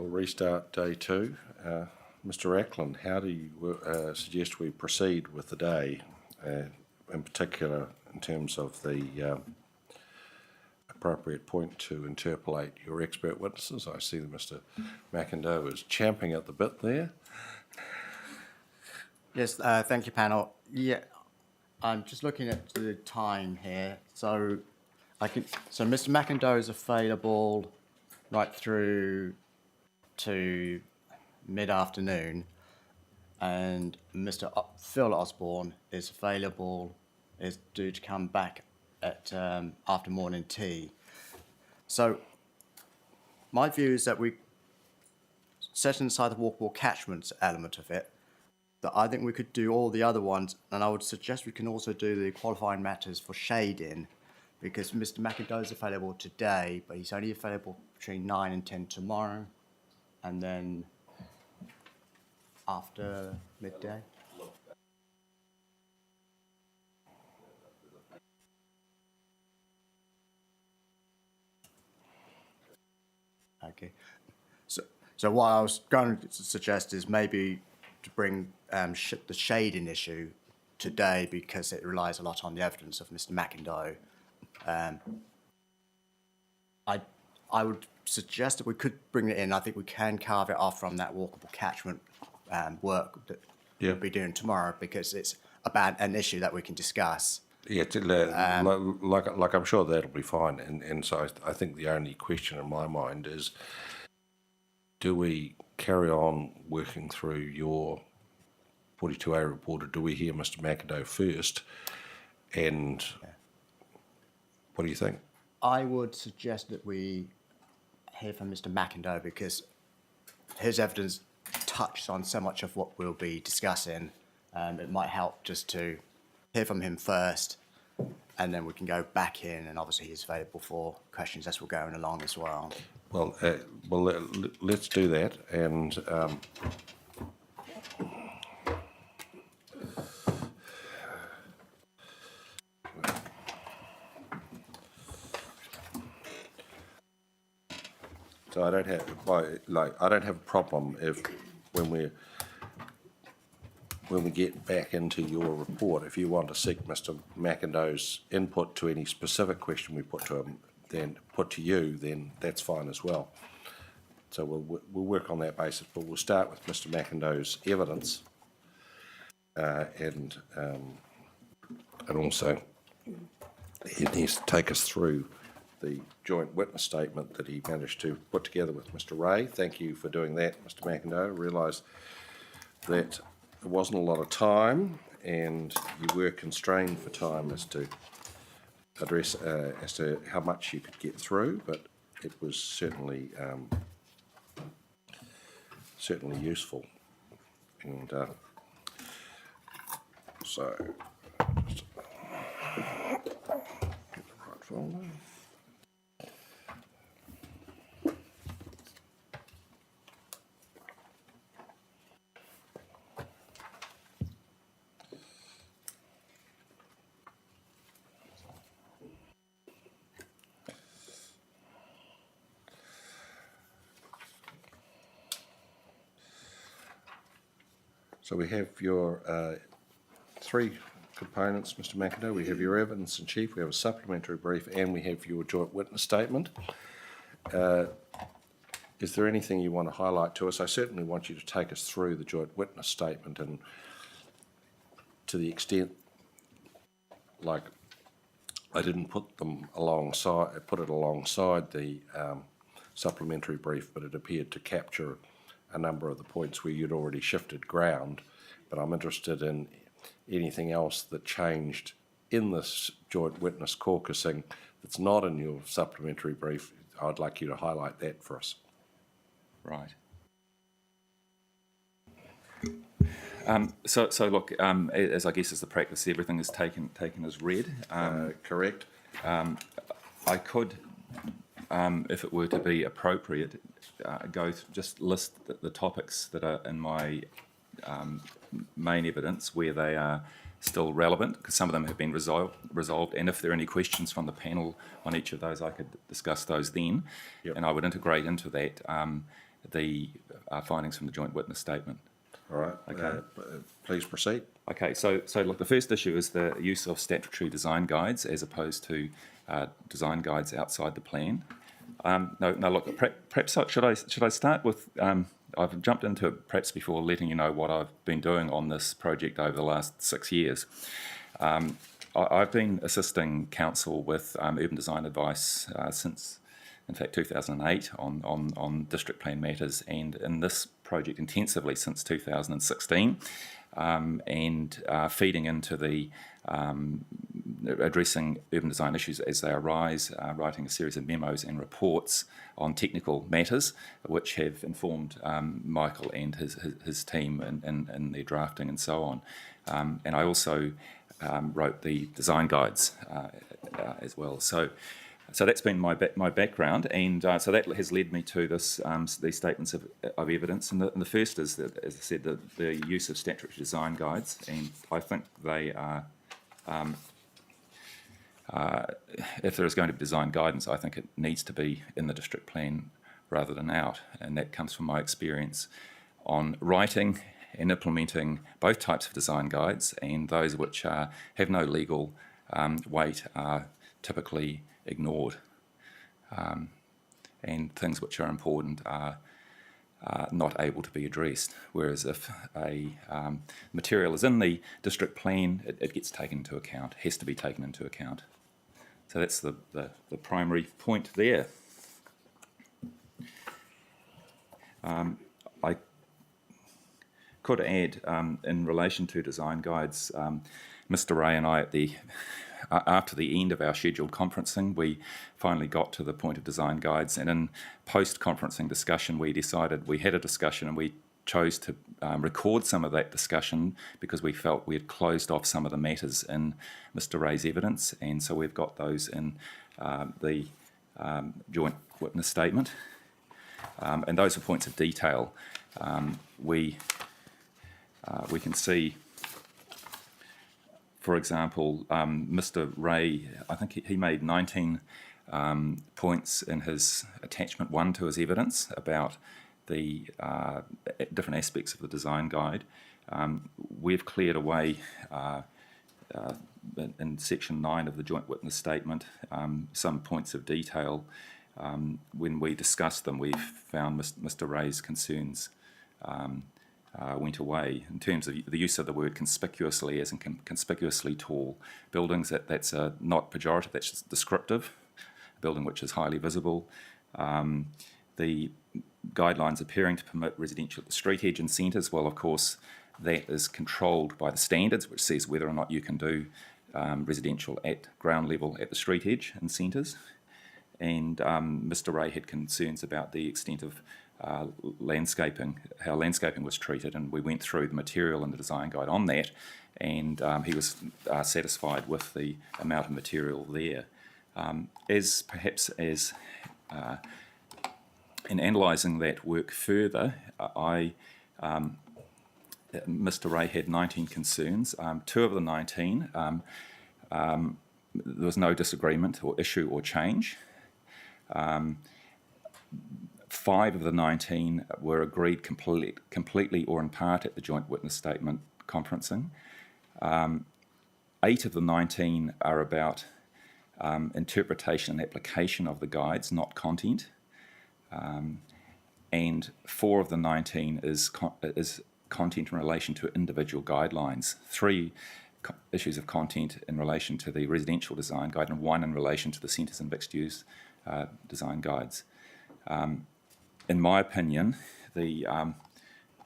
We'll restart day two. Mr. Ackland, how do you suggest we proceed with the day, in particular in terms of the appropriate point to interpolate your expert witnesses? I see that Mr. McIndoe is champing at the bit there. Yes, thank you, panel. Yeah, I'm just looking at the time here. So Mr. McIndoe is available right through to mid-afternoon, and Mr. Phil Osborne is due to come back at after morning tea. So my view is that we set aside the walkable catchments element of it, that I think we could do all the other ones, and I would suggest we can also do the qualifying matters for shading, because Mr. McIndoe is available today, but he's only available between 9 and 10 tomorrow, and then after midday. Okay. So what I was going to suggest is maybe to bring the shading issue today, because it relies a lot on the evidence of Mr. McIndoe. I would suggest that we could bring it in. I think we can carve it off from that walkable catchment work that we'll be doing tomorrow, because it's about an issue that we can discuss. Yeah, like I'm sure that'll be fine. And so I think the only question in my mind is, do we carry on working through your 42A report, or do we hear Mr. McIndoe first? And what do you think? I would suggest that we hear from Mr. McIndoe, because his evidence touches on so much of what we'll be discussing. It might help just to hear from him first, and then we can go back in, and obviously he's available for questions as we're going along as well. Well, let's do that. And so I don't have a problem if when we get back into your report, if you want to seek Mr. McIndoe's input to any specific question we put to him, then put to you, then that's fine as well. So we'll work on that basis, but we'll start with Mr. McIndoe's evidence, and also he needs to take us through the joint witness statement that he managed to put together with Mr. Ray. Thank you for doing that, Mr. McIndoe. I realise that there wasn't a lot of time, and you were constrained for time as to address as to how much you could get through, but it was certainly useful. And so just get the right folder. So we have your three components, Mr. McIndoe. We have your evidence in chief, we have a supplementary brief, and we have your joint witness statement. Is there anything you want to highlight to us? I certainly want you to take us through the joint witness statement, and to the extent, like, I didn't put it alongside the supplementary brief, but it appeared to capture a number of the points where you'd already shifted ground, but I'm interested in anything else that changed in this joint witness caucusing that's not in your supplementary brief. I'd like you to highlight that for us. Right. So look, as I guess is the practice, everything is taken as read. Correct. I could, if it were to be appropriate, just list the topics that are in my main evidence where they are still relevant, because some of them have been resolved, and if there are any questions from the panel on each of those, I could discuss those then. Yep. And I would integrate into that the findings from the joint witness statement. All right. Okay. Please proceed. Okay, so look, the first issue is the use of statutory design guides as opposed to design guides outside the plan. No, look, perhaps should I start with, I've jumped into it perhaps before letting you know what I've been doing on this project over the last 6 years. I've been assisting council with urban design advice since, in fact, 2008 on district plan matters, and in this project intensively since 2016, and feeding into the addressing urban design issues as they arise, writing a series of memos and reports on technical matters, which have informed Michael and his team in their drafting and so on. And I also wrote the design guides as well. So that's been my background, and so that has led me to these statements of evidence. And the first is that, as I said, the use of statutory design guides, and I think they are. If there is going to be design guidance, I think it needs to be in the district plan rather than out, and that comes from my experience on writing and implementing both types of design guides, and those which have no legal weight are typically ignored, and things which are important are not able to be addressed. Whereas if a material is in the district plan, it gets taken into account, has to be taken into account. So that's the primary point there. I could add, in relation to design guides, Mr. Ray and I, after the end of our scheduled conferencing, we finally got to the point of design guides, and in post-conferencing discussion, we had a discussion, and we chose to record some of that discussion because we felt we had closed off some of the matters in Mr. Ray's evidence, and so we've got those in the joint witness statement, and those are points of detail. We can see, for example, Mr. Ray, I think he made 19 points in his attachment 1 to his evidence about the different aspects of the design guide. We've cleared away in section 9 of the joint witness statement some points of detail. When we discussed them, we found Mr. Ray's concerns went away. In terms of the use of the word conspicuously, as in conspicuously tall buildings, that's not pejorative, that's just descriptive. A building which is highly visible. The guidelines appearing to permit residential at the street edge and centres, well, of course, that is controlled by the standards, which says whether or not you can do residential at ground level at the street edge and centres. And Mr. Ray had concerns about the extent of landscaping, how landscaping was treated, and we went through the material and the design guide on that, and he was satisfied with the amount of material there. In analysing that work further, Mr. Ray had 19 concerns. 2 of the 19, there was no disagreement or issue or change. 5 of the 19 were agreed completely or in part at the joint witness statement conferencing. 8 of the 19 are about interpretation and application of the guides, not content. And 4 of the 19 is content in relation to individual guidelines. 3 issues of content in relation to the residential design guide, and 1 in relation to the centres and mixed use design guides. In my opinion, the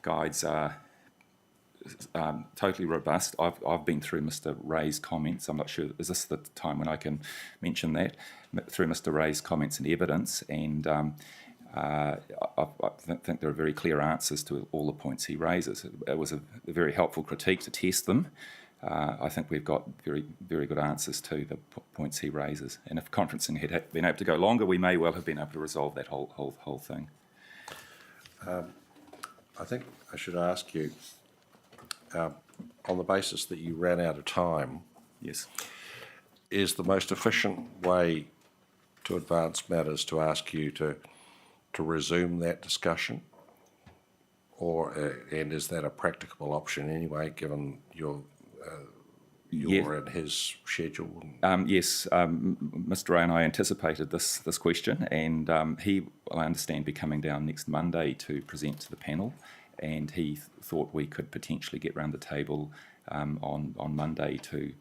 guides are totally robust. I've been through Mr. Ray's comments. I'm not sure, is this the time when I can mention that? Through Mr. Ray's comments and evidence, and I think there are very clear answers to all the points he raises. It was a very helpful critique to test them. I think we've got very, very good answers to the points he raises. And if conferencing had been able to go longer, we may well have been able to resolve that whole thing. I think I should ask you, on the basis that you ran out of time, Yes. is the most efficient way to advance matters to ask you to to resume that discussion? Or, and is that a practicable option anyway, given your and his schedule? Yes, Mr. Ray and I anticipated this question, and he, I understand, be coming down next Monday to present to the panel, and he thought we could potentially get round the table on Monday to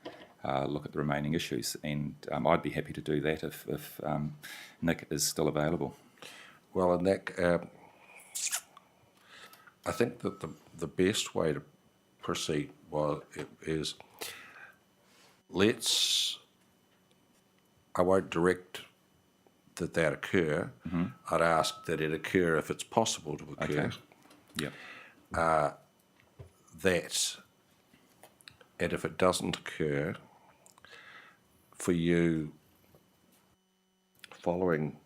look at the remaining issues, and I'd be happy to do that if Nick is still available. Well, and that, I think that the best way to proceed is I won't direct that occur. Mm-hmm. I'd ask that it occur if it's possible to occur. Okay. Yep. And if it doesn't occur, for you, following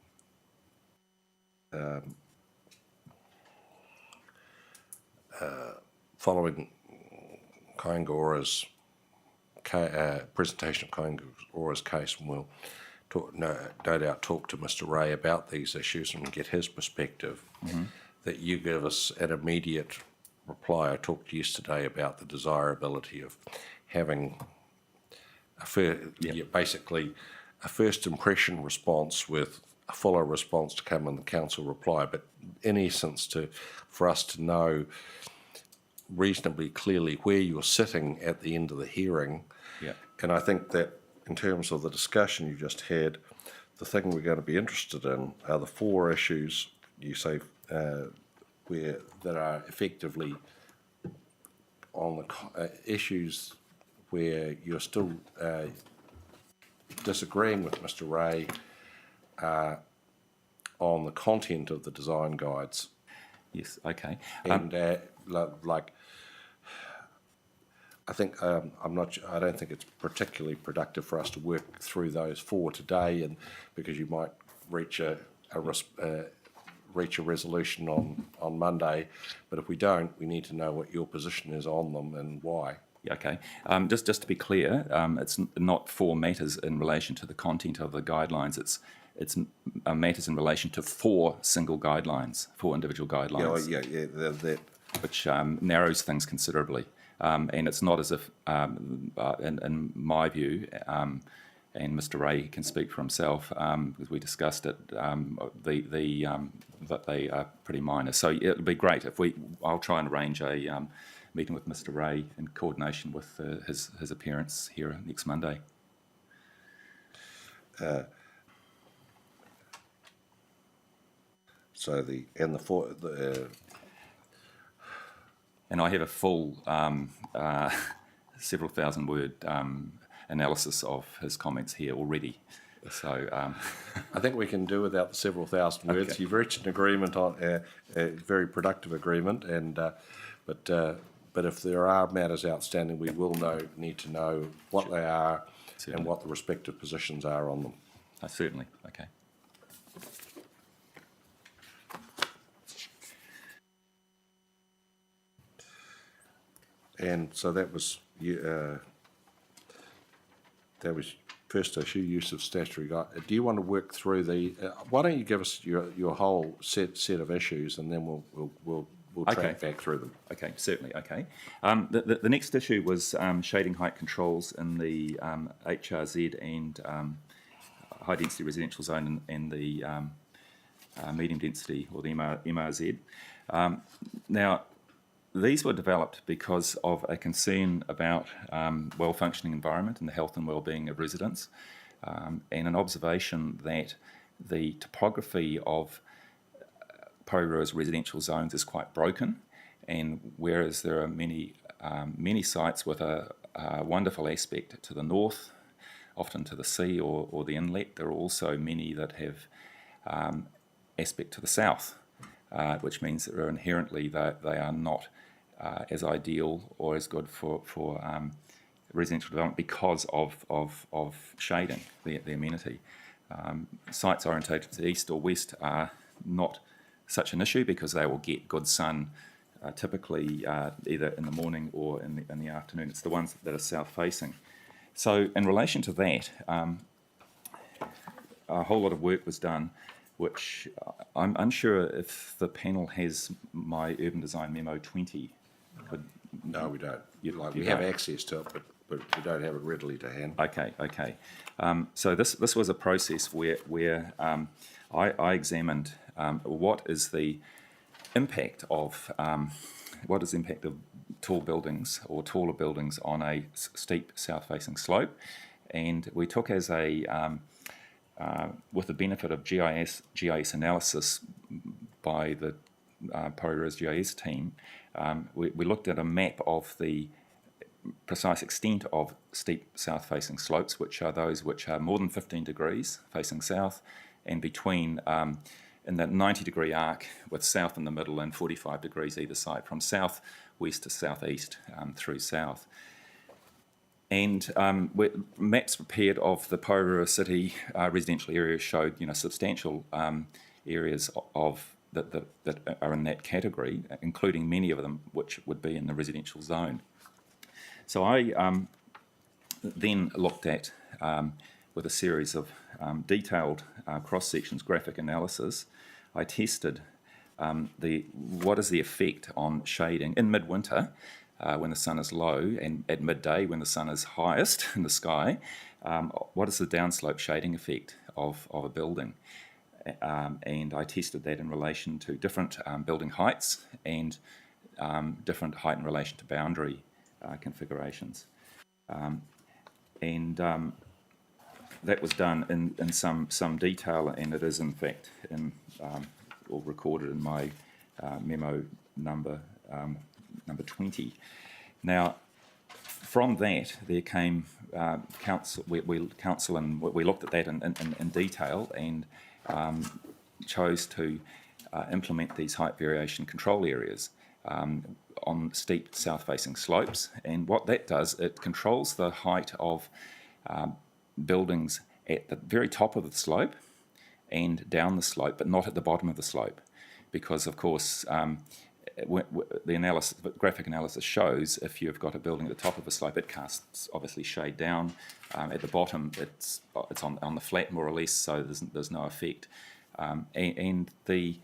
Kaingora's presentation of Kaingora's case, and we'll no doubt talk to Mr. Ray about these issues and get his perspective, mm-hmm. that you give us an immediate reply. I talked yesterday about the desirability of having basically a first impression response with a fuller response to come in the council reply, but in essence for us to know reasonably clearly where you're sitting at the end of the hearing. Yeah. And I think that in terms of the discussion you just had, the thing we're going to be interested in are the 4 issues you say that are effectively on the issues where you're still disagreeing with Mr. Ray on the content of the design guides. Yes. Okay. And I think I don't think it's particularly productive for us to work through those 4 today, and because you might reach a resolution on Monday. But if we don't, we need to know what your position is on them and why. Yeah, okay. Just to be clear, it's not 4 matters in relation to the content of the guidelines. It's matters in relation to 4 single guidelines, 4 individual guidelines. That. Which narrows things considerably. And it's not as if, in my view, and Mr. Ray can speak for himself, because we discussed it, that they are pretty minor. So it would be great if I'll try and arrange a meeting with Mr. Ray in coordination with his appearance here next Monday. And I have a full several thousand word analysis of his comments here already. So I think we can do without the several thousand words. Okay. You've reached an agreement on a very productive agreement, and but if there are matters outstanding, we will need to know what they are. Certainly. And what the respective positions are on them. Certainly. Okay. And so that was first issue, use of statutory guide. Do you want to work through why don't you give us your whole set of issues, and then we'll track back through them. Okay, certainly. Okay. The next issue was shading height controls in the HRZ and high density residential zone and the medium density, or the MRZ. Now, these were developed because of a concern about well-functioning environment and the health and well-being of residents, and an observation that the topography of Porirua's residential zones is quite broken, and whereas there are many sites with a wonderful aspect to the north, often to the sea or the inlet, there are also many that have aspect to the south, which means that inherently they are not as ideal or as good for residential development because of shading, the amenity. Sites orientated to the east or west are not such an issue because they will get good sun typically either in the morning or in the afternoon. It's the ones that are south-facing. So in relation to that, a whole lot of work was done which I'm unsure if the panel has my urban design memo 20. No, we don't. You We have don't? access to it, but we don't have it readily to hand. Okay. So this was a process where I examined what is the impact of tall buildings or taller buildings on a steep south-facing slope, and we took as a with the benefit of GIS analysis by the Porirua's GIS team, we looked at a map of the precise extent of steep south-facing slopes, which are those which are more than 15 degrees facing south, and between in that 90-degree arc with south in the middle and 45 degrees either side, from south west to southeast through south. And maps prepared of the Porirua city residential areas showed, substantial areas of that are in that category, including many of them which would be in the residential zone. So I then looked at, with a series of detailed cross-sections graphic analysis, I tested what is the effect on shading in midwinter when the sun is low, and at midday when the sun is highest in the sky. What is the downslope shading effect of a building? And I tested that in relation to different building heights and different height in relation to boundary configurations. That was done in some detail, and it is in fact or recorded in my memo number 20. Now, from that there came council. We looked at that in detail and chose to implement these height variation control areas on steep south-facing slopes. And what that does, it controls the height of buildings at the very top of the slope and down the slope, but not at the bottom of the slope, because of course the graphic analysis shows if you've got a building at the top of a slope, it casts obviously shade down. At the bottom, it's on the flat more or less, so there's no effect. And the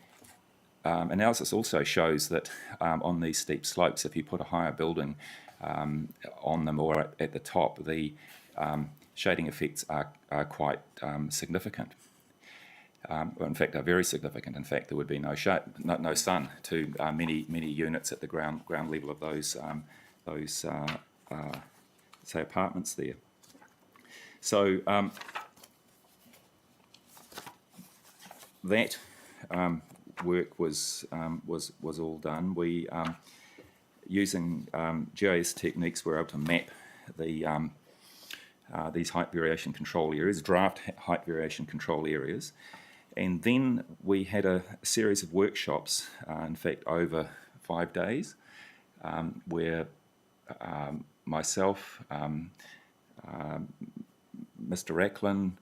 analysis also shows that on these steep slopes, if you put a higher building on them or at the top, the shading effects are quite significant. In fact, are very significant. In fact, there would be no sun to many units at the ground level of those say apartments there. So that work was all done. We using GIS techniques, we're able to map the these height variation control areas, draft height variation control areas. And then we had a series of workshops, in fact, over 5 days, where myself, Mr. Racklin,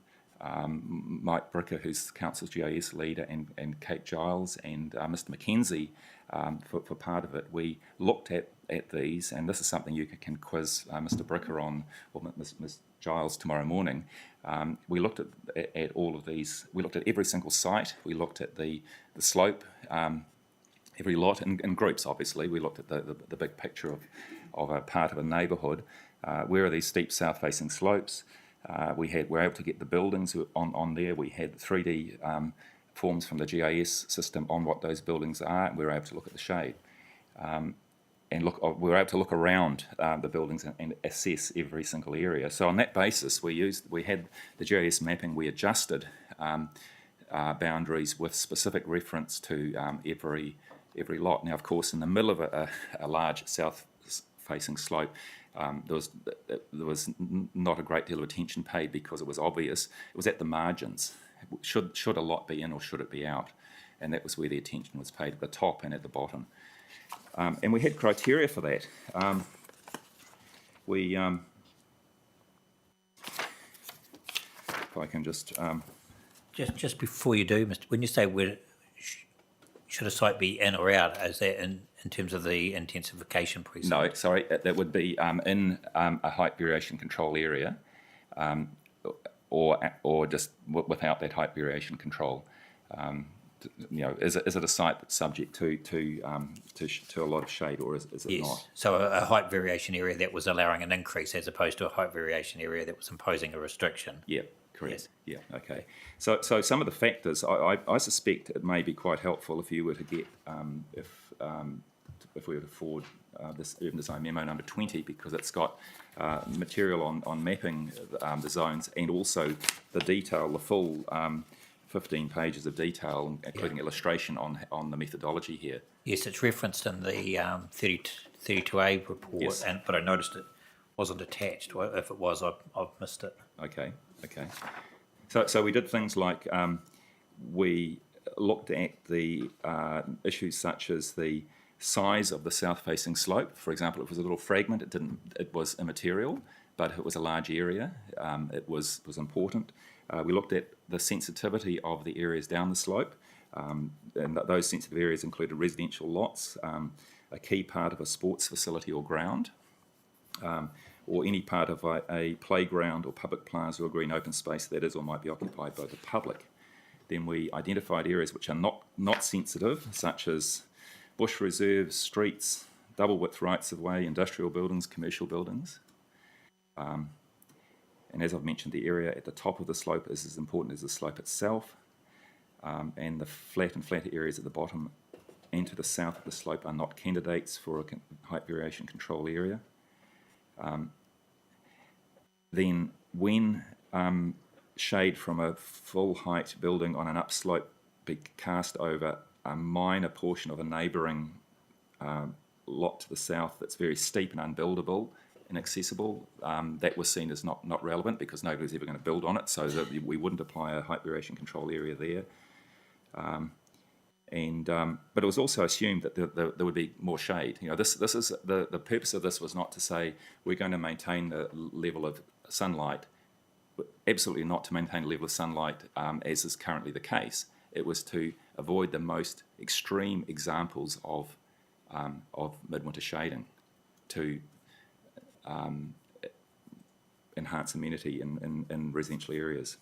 Mike Bricker, who's Council's GIS leader, and Kate Giles, and Mr. Mackenzie, for part of it, we looked at these, and this is something you can quiz Mr. Bricker on, or Ms. Giles tomorrow morning. We looked at all of these. We looked at every single site. We looked at the slope, every lot in groups. Obviously, we looked at the big picture of a part of a neighbourhood. Where are these steep south-facing slopes? We were able to get the buildings on there. We had 3D forms from the GIS system on what those buildings are, and we were able to look at the shade. And we were able to look around the buildings and assess every single area. So on that basis, we had the GIS mapping. We adjusted boundaries with specific reference to every lot. Now, of course, in the middle of a large south-facing slope, there was not a great deal of attention paid because it was obvious. It was at the margins. Should a lot be in or should it be out? And that was where the attention was paid, at the top and at the bottom. And we had criteria for that. If I can just... Just before you do, Mr. When you say should a site be in or out, is that in terms of the intensification precinct? No, sorry, that would be in a height variation control area, or just without that height variation control. Is it a site that's subject to a lot of shade, or is it Yes. not? So a height variation area that was allowing an increase as opposed to a height variation area that was imposing a restriction. Yeah, correct. Yes. Yeah, okay. So some of the factors, I suspect it may be quite helpful if you were to get, if we were to forward this urban design memo number 20, because it's got material on mapping the zones, and also the detail, the full 15 pages of detail, including illustration on the methodology here. Yes, it's referenced in the 32A report, Yes. but I noticed it wasn't attached. Well, if it was, I've missed it. Okay. So we did things like we looked at the issues such as the size of the south-facing slope. For example, if it was a little fragment, it was immaterial, but if it was a large area, it was important. We looked at the sensitivity of the areas down the slope, and those sensitive areas included residential lots, a key part of a sports facility or ground, or any part of a playground or public plaza or green open space that is or might be occupied by the public. Then we identified areas which are not sensitive, such as bush reserves, streets, double width rights of way, industrial buildings, commercial buildings. And as I've mentioned, the area at the top of the slope is as important as the slope itself, and the flat and flatter areas at the bottom and to the south of the slope are not candidates for a height variation control area. Then when shade from a full height building on an upslope be cast over a minor portion of a neighbouring lot to the south that's very steep and unbuildable, inaccessible, that was seen as not relevant because nobody's ever going to build on it, so that we wouldn't apply a height variation control area there. But it was also assumed that there would be more shade. This is the purpose of this was not to say we're going to maintain the level of sunlight, absolutely not to maintain a level of sunlight as is currently the case. It was to avoid the most extreme examples of midwinter shading, to enhance amenity in residential areas.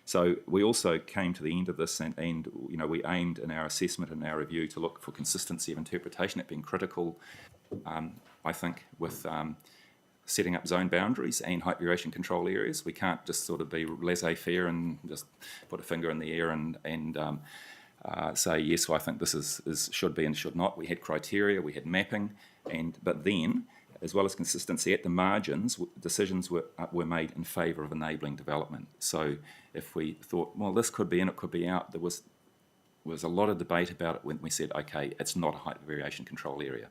So we also came to the end of this, and we aimed in our assessment and our review to look for consistency of interpretation, it being critical, I think, with setting up zone boundaries and height variation control areas. We can't just sort of be laissez-faire and just put a finger in the air and say, yes, well, I think this should be and should not. We had criteria, we had mapping, but then, as well as consistency at the margins, decisions were made in favour of enabling development. So if we thought, well, this could be in, it could be out, there was a lot of debate about it when we said, okay, it's not a height variation control area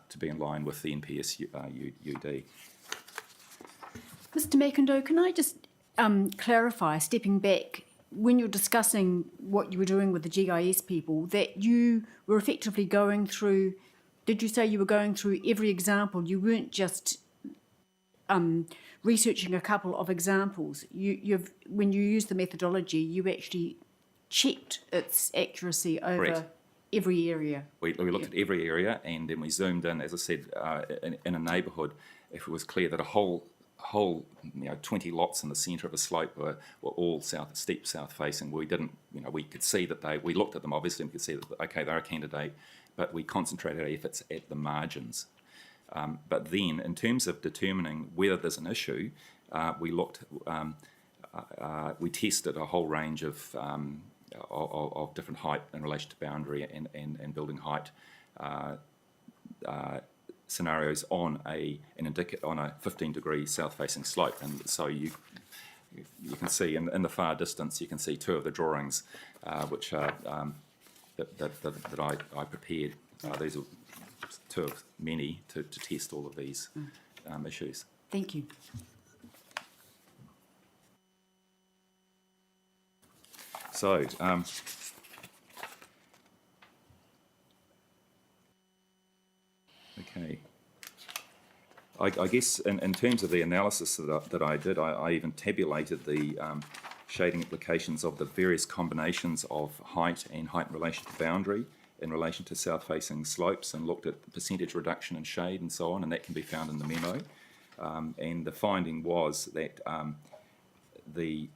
to be in line with the NPS UD. Mr. McIndoe, can I just clarify, stepping back, when you're discussing what you were doing with the GIS people, that you were effectively going through, did you say you were going through every example? You weren't just researching a couple of examples. When you used the methodology, you actually checked its accuracy over Correct. every area. We looked at every area, and then we zoomed in, as I said, in a neighbourhood. If it was clear that a whole 20 lots in the centre of a slope were all steep south facing, we could see that we looked at them obviously and could see that, okay, they're a candidate, but we concentrated our efforts at the margins. But then, in terms of determining whether there's an issue, we tested a whole range of different height in relation to boundary and building height scenarios on a 15-degree south-facing slope, and so you can see in the far distance, you can see two of the drawings which are that I prepared. These are two of many to test all of these issues. Thank you. So, okay. I guess in terms of the analysis that I did, I even tabulated the shading applications of the various combinations of height and height in relation to boundary, in relation to south-facing slopes, and looked at the percentage reduction in shade and so on, and that can be found in the memo. And the finding was that the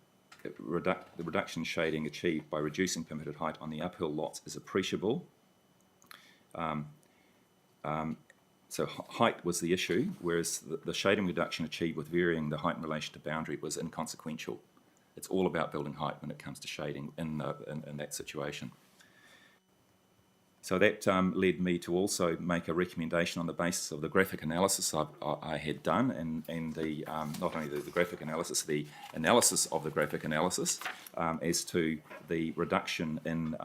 the reduction in shading achieved by reducing permitted height on the uphill lots is appreciable. So height was the issue, whereas the shading reduction achieved with varying the height in relation to boundary was inconsequential. It's all about building height when it comes to shading in that situation. So that led me to also make a recommendation on the basis of the graphic analysis I had done, and the not only the graphic analysis, the analysis of the graphic analysis as to the reduction in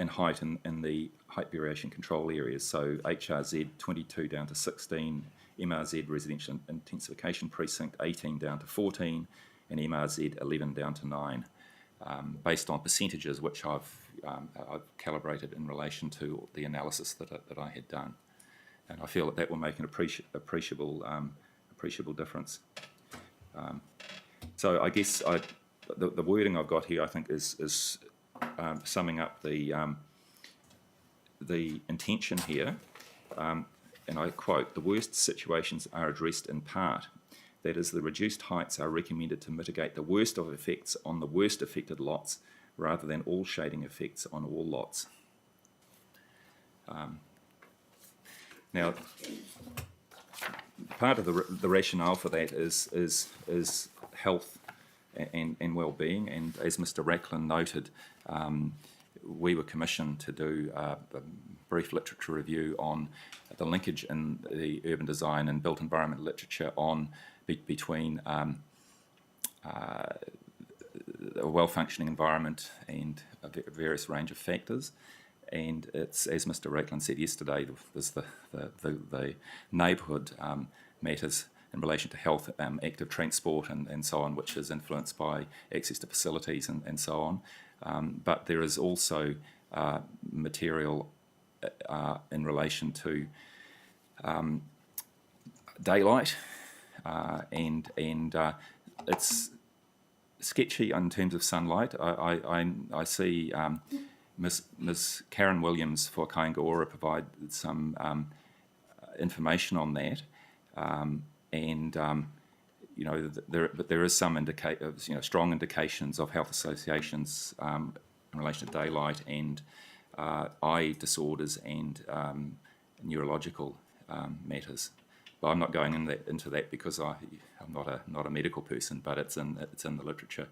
height in the height variation control areas. So HRZ 22 down to 16, MRZ residential intensification precinct 18 down to 14, and MRZ 11 down to 9, based on percentages which I've calibrated in relation to the analysis that I had done, and I feel that will make an appreciable difference. So I guess the wording I've got here, I think, is summing up the intention here, and I quote: "The worst situations are addressed in part. That is, the reduced heights are recommended to mitigate the worst of effects on the worst affected lots, rather than all shading effects on all lots." Now, part of the rationale for that is health and well-being, and as Mr. Racklin noted, we were commissioned to do a brief literature review on the linkage in the urban design and built environment literature between a well-functioning environment and a various range of factors. And it's, as Mr. Racklin said yesterday, there's the neighbourhood matters in relation to health, active transport and so on, which is influenced by access to facilities and so on. But there is also material in relation to daylight, and it's sketchy in terms of sunlight. I see Ms. Karen Williams for Kaingaora provided some information on that, and but there is some strong indications of health associations in relation to daylight and eye disorders and neurological matters. But I'm not going into that because I'm not a medical person, but it's in the literature.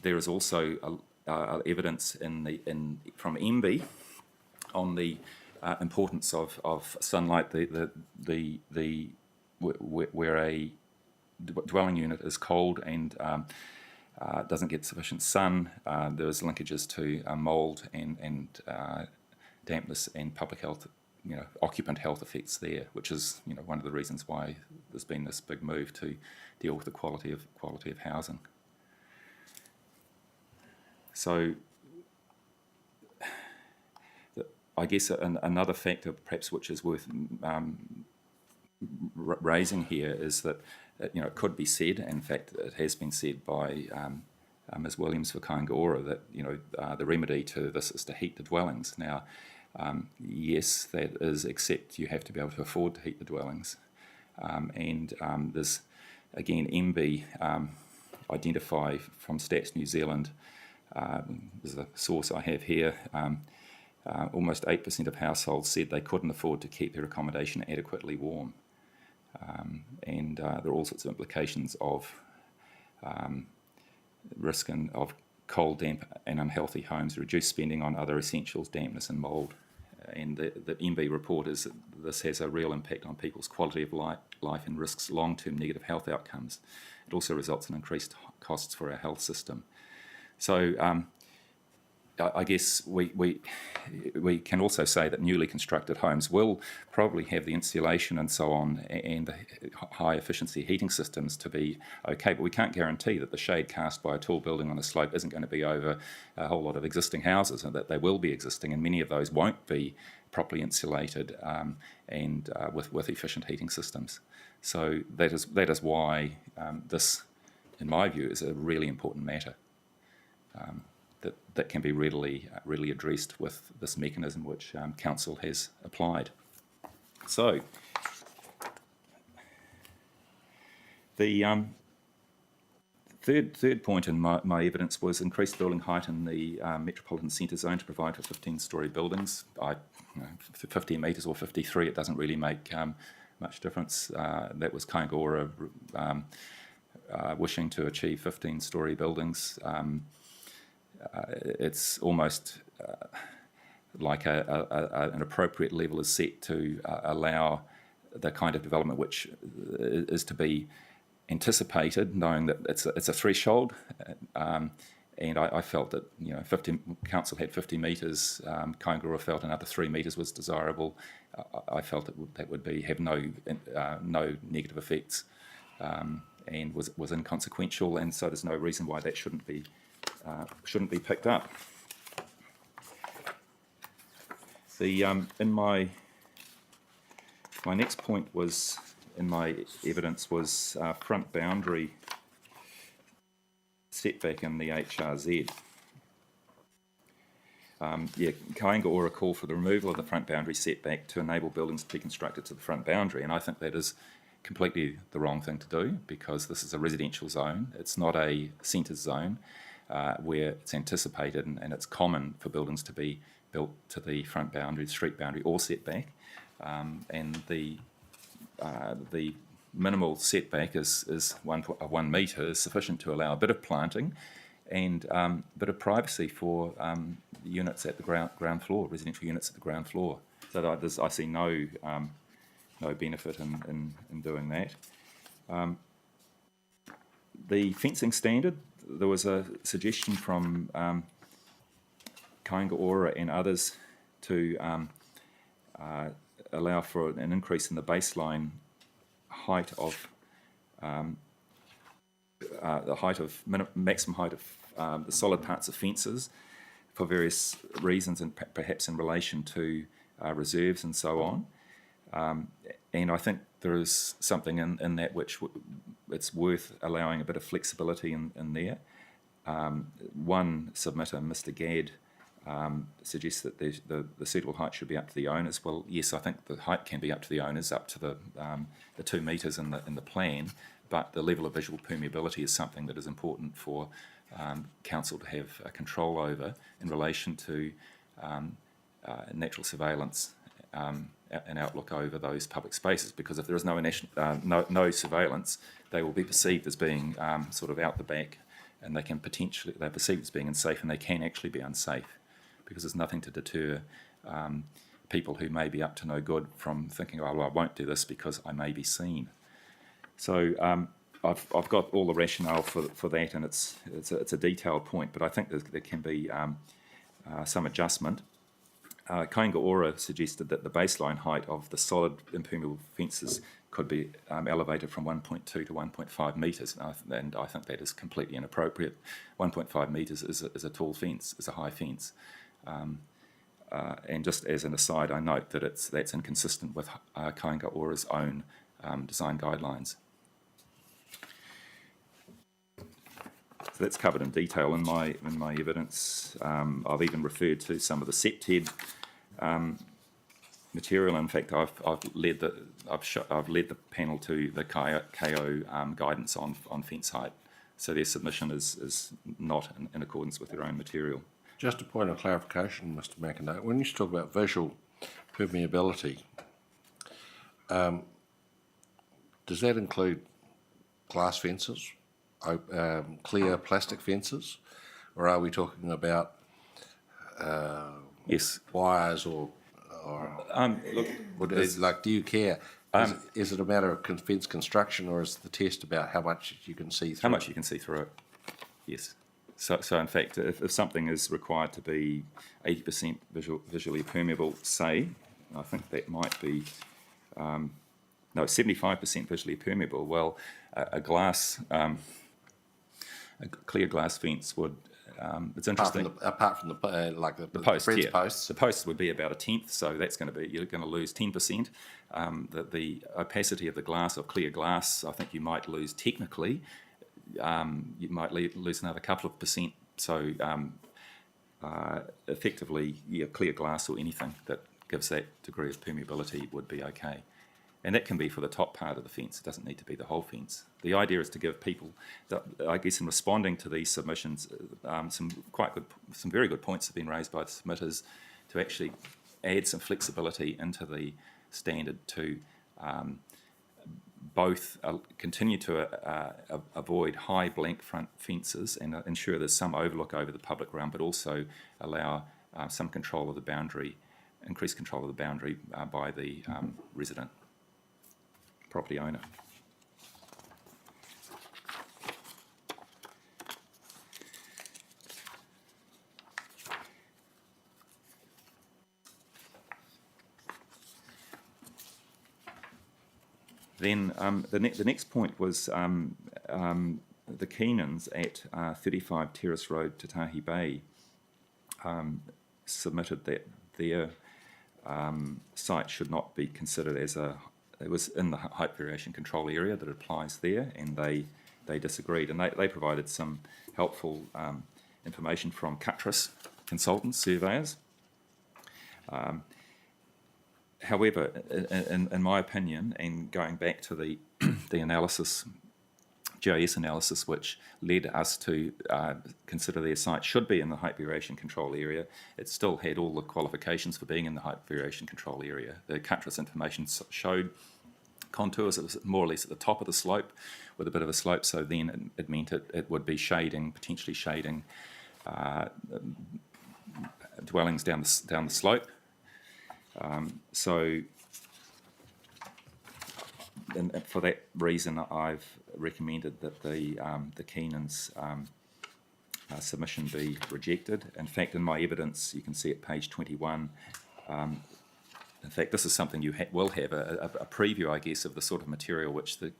There is also evidence from MB on the importance of sunlight. Where a dwelling unit is cold and doesn't get sufficient sun, there's linkages to mould and dampness and public health, occupant health effects there, which is one of the reasons why there's been this big move to deal with the quality of housing. So I guess another factor perhaps which is worth raising here is that it could be said, in fact it has been said by Ms. Williams for Kaingaora, that the remedy to this is to heat the dwellings. Now, yes, that is, except you have to be able to afford to heat the dwellings. And there's, again, MB identify from Stats New Zealand, there's a source I have here, almost 8% of households said they couldn't afford to keep their accommodation adequately warm. And there are all sorts of implications of risk of cold, damp and unhealthy homes, reduced spending on other essentials, dampness and mould. And the MB report is that this has a real impact on people's quality of life and risks long-term negative health outcomes. It also results in increased costs for our health system. So I guess we can also say that newly constructed homes will probably have the insulation and so on and the high efficiency heating systems to be okay, but we can't guarantee that the shade cast by a tall building on a slope isn't going to be over a whole lot of existing houses, and that they will be existing, and many of those won't be properly insulated and with efficient heating systems. So that is why this, in my view, is a really important matter. That can be readily addressed with this mechanism which Council has applied. So the Third point in my evidence was increased building height in the metropolitan centre zone to provide for 15-storey buildings. 50 metres or 53, it doesn't really make much difference. That was Kaingaora wishing to achieve 15-storey buildings. It's almost like an appropriate level is set to allow the kind of development which is to be anticipated, knowing that it's a threshold, and I felt that council had 50 metres, Kaingaroa felt another 3 metres was desirable. I felt that would have no negative effects, and was inconsequential, and so there's no reason why that shouldn't be picked up. In my next point was, in my evidence, was front boundary setback in the HRZ. Kaingaora called for the removal of the front boundary setback to enable buildings to be constructed to the front boundary, and I think that is completely the wrong thing to do, because this is a residential zone. It's not a centre zone where it's anticipated and it's common for buildings to be built to the front boundary, the street boundary, or setback, and the minimal setback is 1 metre is sufficient to allow a bit of planting and a bit of privacy for units at the ground floor, residential units at the ground floor. So I see no benefit in doing that. The fencing standard, there was a suggestion from Kaingaora and others to allow for an increase in the baseline height of maximum height of the solid parts of fences for various reasons, and perhaps in relation to reserves and so on. And I think there is something in that which it's worth allowing a bit of flexibility in there. One submitter, Mr. Gadd, suggests that the suitable height should be up to the owners. Well, yes, I think the height can be up to the owners, up to the 2 metres in the plan, but the level of visual permeability is something that is important for council to have control over in relation to natural surveillance and outlook over those public spaces. Because if there is no surveillance, they will be perceived as being sort of out the back, and they're perceived as being unsafe, and they can actually be unsafe, because there's nothing to deter people who may be up to no good from thinking, oh, well, I won't do this because I may be seen. So I've got all the rationale for that, and it's a detailed point, but I think there can be some adjustment. Kaingaora suggested that the baseline height of the solid impermeable fences could be elevated from 1.2 to 1.5 metres, and I think that is completely inappropriate. 1.5 metres is a tall fence, is a high fence. And just as an aside, I note that that's inconsistent with Kaingaora's own design guidelines. So that's covered in detail in my evidence. I've even referred to some of the SEPTED material. In fact, I've led the panel to the KO guidance on fence height. So their submission is not in accordance with their own material. Just a point of clarification, Mr. McIndoe. When you talk about visual permeability, does that include glass fences, clear plastic fences, or are we talking about Yes. wires or look, do you care? Is it a matter of fence construction, or is the test about how much you can see through? How much you can see through it? Yes. So in fact, if something is required to be 80% visually permeable, say, I think that might be 75% visually permeable. Well, a clear glass fence would. It's interesting. Apart from the post, fence yeah. posts. The post would be about 1/10, so that's you're going to lose 10%. The opacity of the glass, of clear glass, I think you might lose technically. You might lose another couple of percent. So effectively, clear glass or anything that gives that degree of permeability would be okay. And that can be for the top part of the fence. It doesn't need to be the whole fence. The idea is to give people, I guess, in responding to these submissions, some very good points have been raised by the submitters to actually add some flexibility into the standard to both continue to avoid high blank front fences and ensure there's some overlook over the public realm, but also allow some control of the boundary, increased control of the boundary by the resident property owner. Then the next point was the Keenans at 35 Terrace Road, Tatahi Bay, submitted that their site should not be considered as it was in the height variation control area that applies there, and they disagreed. And they provided some helpful information from Cuttress Consultants, surveyors. However, in my opinion, and going back to the analysis, GIS analysis, which led us to consider their site should be in the height variation control area, it still had all the qualifications for being in the height variation control area. The Cuttress information showed contours. It was more or less at the top of the slope with a bit of a slope, so then it meant it would be potentially shading dwellings down the slope. So for that reason, I've recommended that the Keenan's submission be rejected. In fact, in my evidence, you can see at page 21, in fact, this is something you will have, a preview, I guess, of the sort of material which the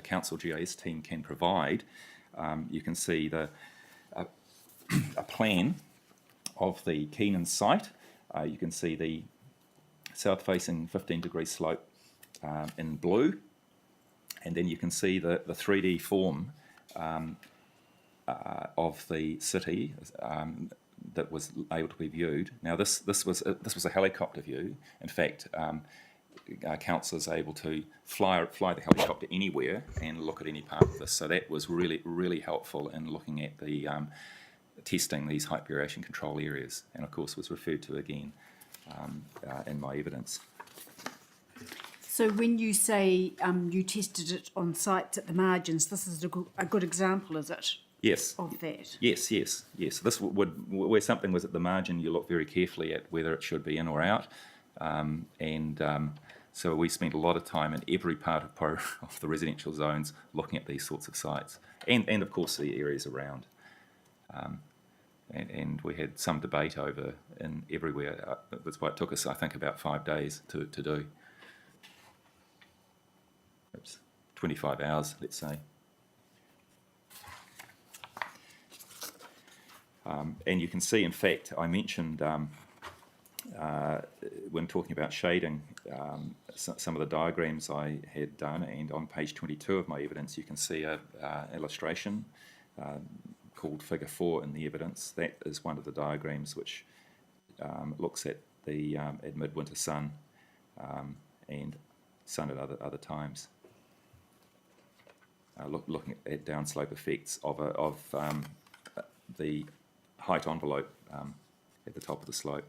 Council GIS team can provide. You can see a plan of the Keenan site. You can see the south-facing 15-degree slope in blue, and then you can see the 3D form of the city that was able to be viewed. Now, this was a helicopter view. In fact, councillors able to fly the helicopter anywhere and look at any part of this. So that was really, really helpful in looking at the testing these height variation control areas, and of course was referred to again in my evidence. So when you say you tested it on sites at the margins, this is a good example, is it? Yes. Of that? Yes. This where something was at the margin, you look very carefully at whether it should be in or out, so we spent a lot of time in every part of the residential zones looking at these sorts of sites, and of course the areas around. And we had some debate over in everywhere. That's why it took us, I think, about 5 days to do. It's 25 hours, let's say. And you can see, in fact, I mentioned when talking about shading, some of the diagrams I had done, and on page 22 of my evidence, you can see an illustration called Figure 4 in the evidence. That is one of the diagrams which looks at the at midwinter sun and sun at other times, looking at downslope effects of the height envelope at the top of the slope.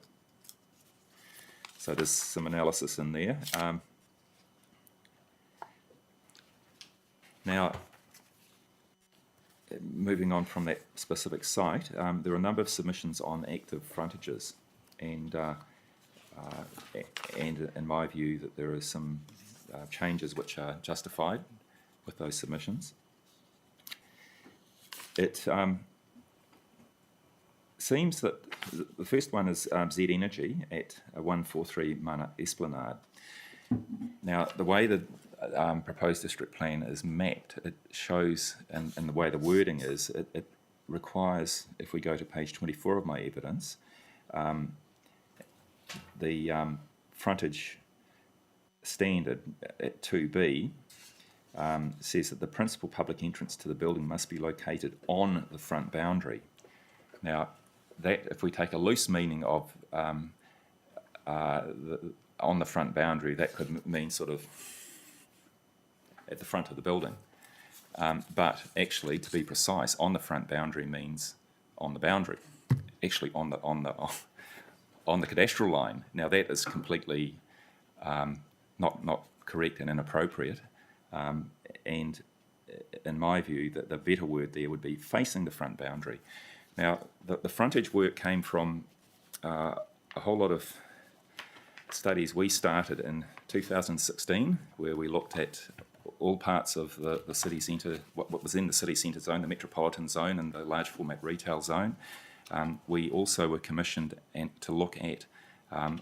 So there's some analysis in there. Now, moving on from that specific site, there are a number of submissions on active frontages, and in my view that there are some changes which are justified with those submissions. It seems that the first one is Z Energy at 143 Mana Esplanade. Now, the way the proposed district plan is mapped, it shows, and the way the wording is, it requires, if we go to page 24 of my evidence, the frontage standard at 2B says that the principal public entrance to the building must be located on the front boundary. Now, that, if we take a loose meaning of on the front boundary, that could mean sort of at the front of the building. But actually, to be precise, on the front boundary means on the boundary, actually on the cadastral line. Now that is completely not correct and inappropriate. And in my view, the better word there would be facing the front boundary. Now, the frontage work came from a whole lot of studies we started in 2016, where we looked at all parts of the city centre, what was in the city centre zone, the metropolitan zone and the large format retail zone. We also were commissioned to look at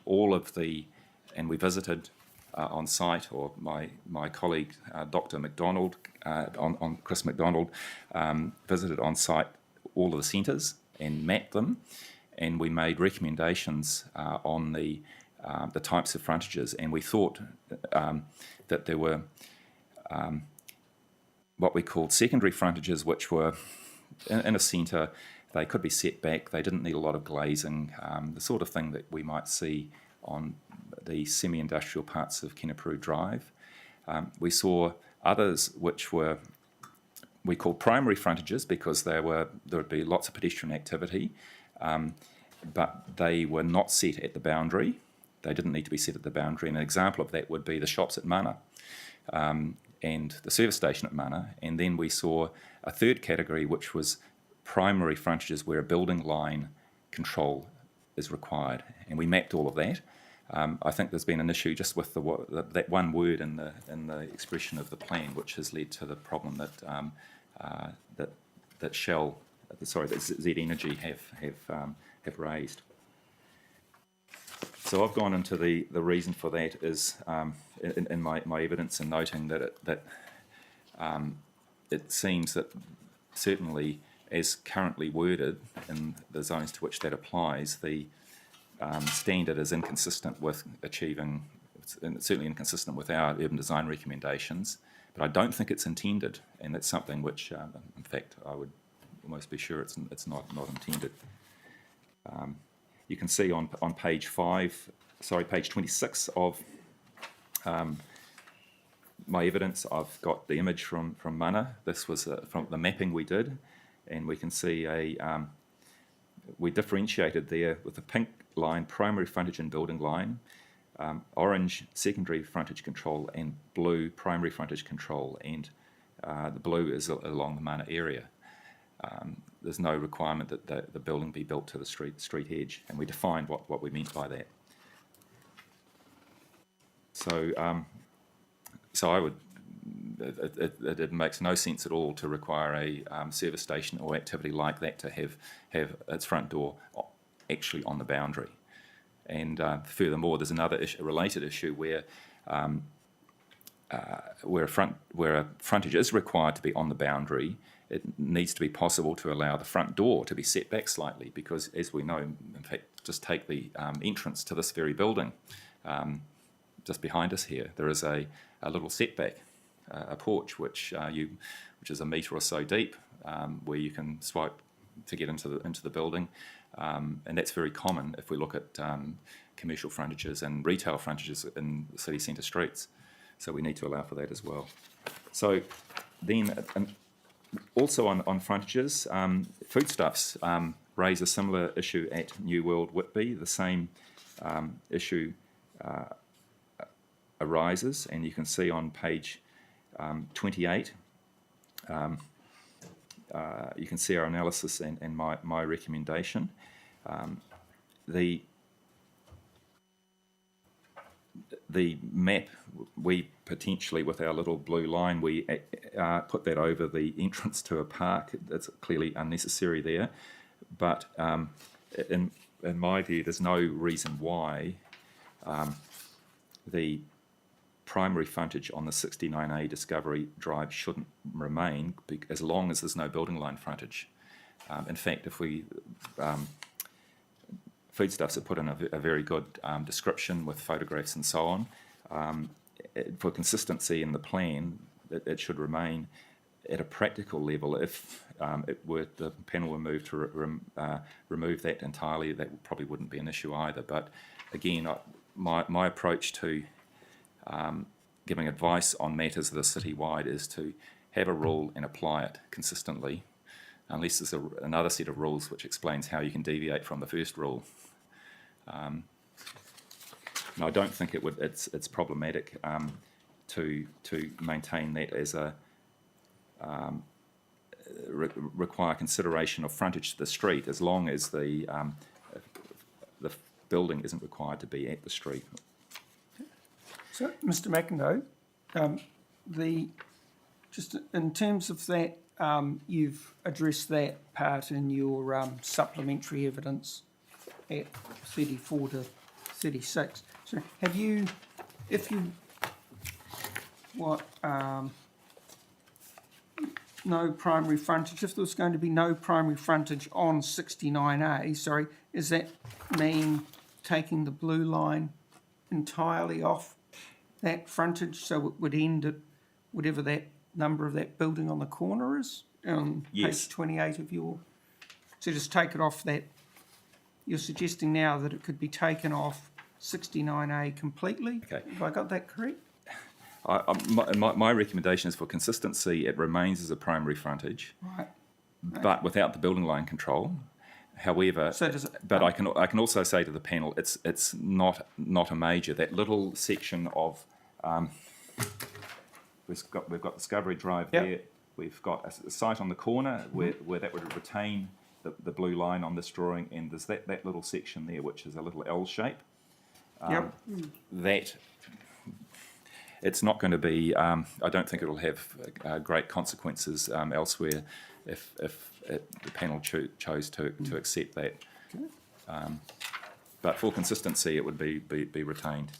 all of the, and we visited on site, or my colleague Dr. McDonald, Chris McDonald, visited on site all of the centres and mapped them, and we made recommendations on the types of frontages, and we thought that there were what we called secondary frontages, which were in a centre. They could be set back, they didn't need a lot of glazing, the sort of thing that we might see on the semi-industrial parts of Kenepuru Drive. We saw others which were, we called primary frontages, because there would be lots of pedestrian activity, but they were not set at the boundary. They didn't need to be set at the boundary. And an example of that would be the shops at Mana and the service station at Mana. And then we saw a third category, which was primary frontages where a building line control is required. And we mapped all of that. I think there's been an issue just with that one word in the expression of the plan, which has led to the problem that Shell, that Z Energy have raised. So I've gone into the reason for that is in my evidence, and noting that it seems that certainly, as currently worded in the zones to which that applies, the standard is inconsistent with achieving, certainly inconsistent with our urban design recommendations, but I don't think it's intended, and that's something which, in fact, I would almost be sure it's not intended. You can see on page 26 of my evidence, I've got the image from Mana. This was from the mapping we did, and we can see we differentiated there with the pink line, primary frontage and building line, orange secondary frontage control, and blue primary frontage control, and the blue is along the Mana area. There's no requirement that the building be built to the street edge, and we defined what we meant by that. So I would, it makes no sense at all to require a service station or activity like that to have its front door actually on the boundary. And furthermore, there's another a related issue where a frontage is required to be on the boundary. It needs to be possible to allow the front door to be set back slightly, because, as we know, in fact, just take the entrance to this very building, just behind us here, there is a little setback, a porch which is a metre or so deep, where you can swipe to get into the building, and that's very common if we look at commercial frontages and retail frontages in city centre streets. So we need to allow for that as well. So then, also on frontages, foodstuffs raise a similar issue at New World Whitby. The same issue arises, and you can see on page 28, you can see our analysis and my recommendation. The map, we potentially, with our little blue line, we put that over the entrance to a park. That's clearly unnecessary there. But in my view, there's no reason why the primary frontage on the 69A Discovery Drive shouldn't remain, as long as there's no building line frontage. In fact, if we Foodstuffs have put in a very good description with photographs and so on. For consistency in the plan, it should remain at a practical level. If the panel were moved to remove that entirely, that probably wouldn't be an issue either. But again, my approach to giving advice on matters that are citywide is to have a rule and apply it consistently, unless there's another set of rules which explains how you can deviate from the first rule. And I don't think it's problematic to maintain that as a require consideration of frontage to the street, as long as the building isn't required to be at the street. So, Mr. McIndoe, just in terms of that, you've addressed that part in your supplementary evidence at 34 to 36. So, have you, no primary frontage, if there was going to be no primary frontage on 69A, sorry, does that mean taking the blue line entirely off that frontage, so it would end at whatever that number of that building on the corner is? Yes. Page 28 of your... So just take it off that... You're suggesting now that it could be taken off 69A completely? Okay. Have I got that correct? My recommendation is for consistency, it remains as a primary frontage, Right. but without the building line control. However, So does it, but I can also say to the panel, it's not a major. That little section of we've got Discovery Drive Yep. there. We've got a site on the corner where that would retain the blue line on this drawing, and there's that little section there which is a little L shape. Yep. That it's not going to be. I don't think it'll have great consequences elsewhere if the panel chose to accept that. But for consistency, it would be retained.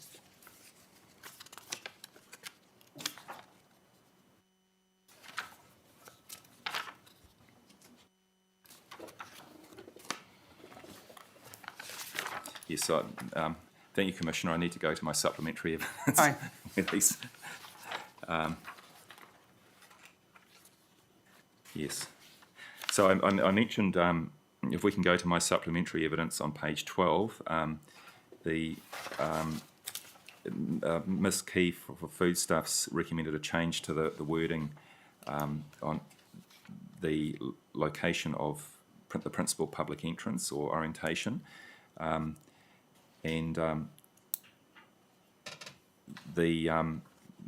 Yes, so, thank you, Commissioner. I need to go to my supplementary evidence. Aye. with these. Yes. So I mentioned, if we can go to my supplementary evidence on page 12, Ms. Key for Foodstuffs recommended a change to the wording on the location of the principal public entrance or orientation.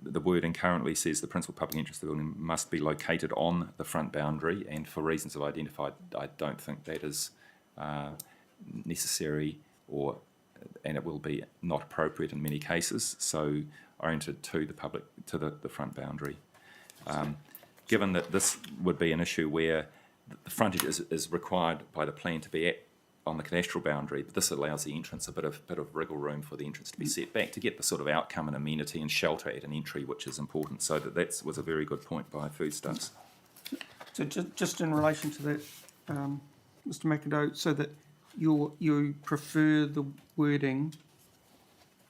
The wording currently says the principal public entrance of the building must be located on the front boundary, and for reasons I've identified, I don't think that is necessary, and it will be not appropriate in many cases. So oriented to the front boundary. Given that this would be an issue where the frontage is required by the plan to be on the cadastral boundary, but this allows the entrance a bit of wriggle room for the entrance to be set back to get the sort of outcome and amenity and shelter at an entry, which is important. So that was a very good point by Foodstuffs. So just in relation to that, Mr. McIndoe, so that you prefer the wording,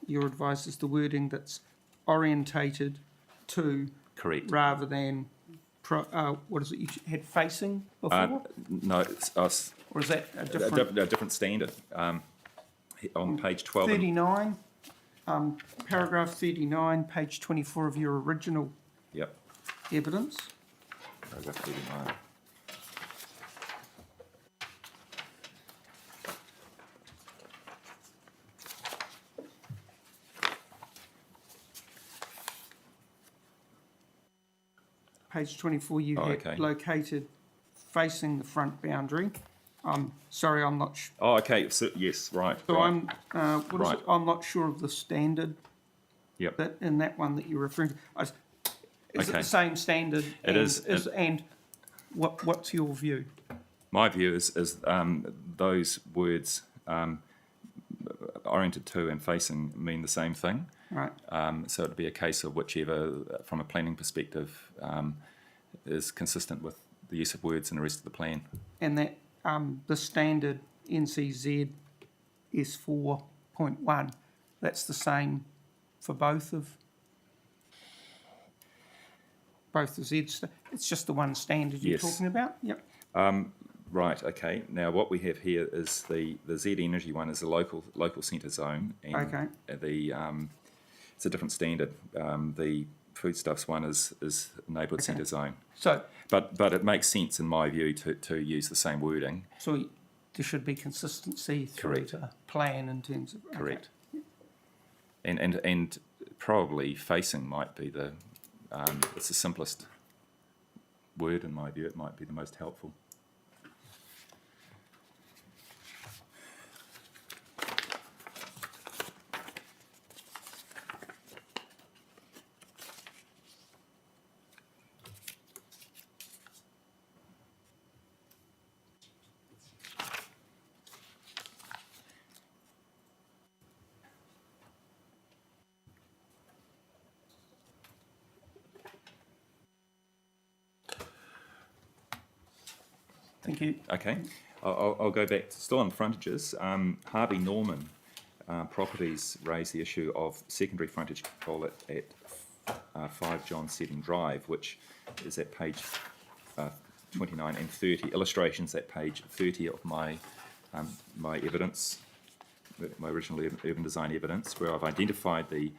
your advice is the wording that's orientated to, Correct. rather than, what is it you had facing before? No, it's us. Or is that a A different standard. On page 12. 39, paragraph 39, page 24 of your original Yep. evidence? Paragraph 39. Page 24, you had okay. located facing the front boundary. Sorry, I'm not sure. Oh, okay. So, yes, right. So right. I'm I'm not sure of the standard Yep. that in that one that you're referring to. Is it Okay. the same standard? It is. And what's your view? My view is those words oriented to and facing mean the same thing. Right. So it'd be a case of whichever, from a planning perspective, is consistent with the use of words in the rest of the plan. And that the standard NCZ is 4.1. That's the same for both the Zs. It's just the one standard you're Yes. talking about. Yep. Right. Okay. Now what we have here is the Z Energy one is the local centre zone, and Okay. it's a different standard. The foodstuffs one is neighbourhood centre zone. So, But it makes sense, in my view, to use the same wording. so there should be consistency through Correct. the plan in terms of... okay. Correct. And probably facing might be it's the simplest word, in my view. It might be the most helpful. Thank you. Okay, I'll go back, still on frontages. Harvey Norman Properties raised the issue of secondary frontage control at 5 John 7 Drive, which is at page 29 and 30. Illustrations at page 30 of my evidence, my original urban design evidence, where I've identified the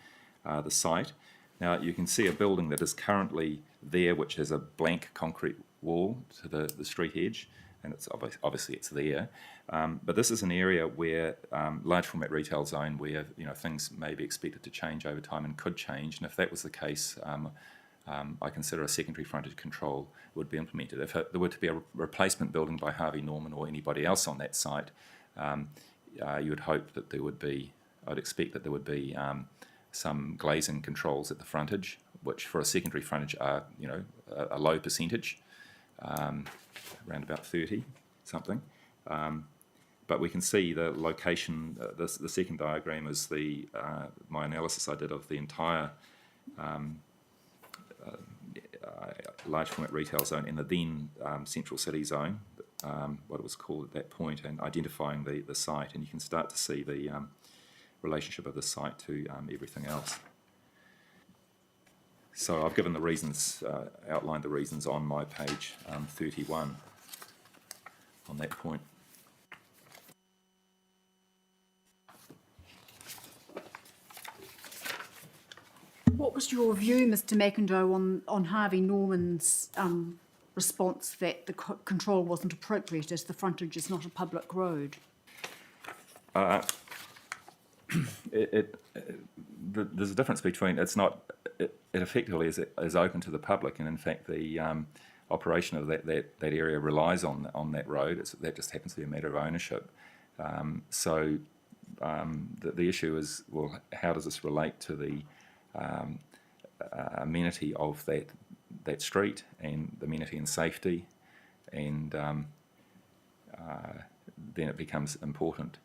site. Now you can see a building that is currently there, which has a blank concrete wall to the street edge, and it's obviously it's there. But this is an area where large format retail zone where things may be expected to change over time and could change. And if that was the case, I consider a secondary frontage control would be implemented. If there were to be a replacement building by Harvey Norman or anybody else on that site, you would hope that there would be. I'd expect that there would be some glazing controls at the frontage, which for a secondary frontage are, a low percentage, around about 30 something. But we can see the location. The second diagram is my analysis I did of the entire large format retail zone in the then central city zone, what it was called at that point, and identifying the site, and you can start to see the relationship of the site to everything else. So I've given the reasons, outlined the reasons on my page 31 on that point. What was your view, Mr. McIndoe, on Harvey Norman's response that the control wasn't appropriate as the frontage is not a public road? There's a difference between it effectively is open to the public, and in fact the operation of that area relies on that road. That just happens to be a matter of ownership. So the issue is, well, how does this relate to the amenity of that street and the amenity and safety, and then it becomes important.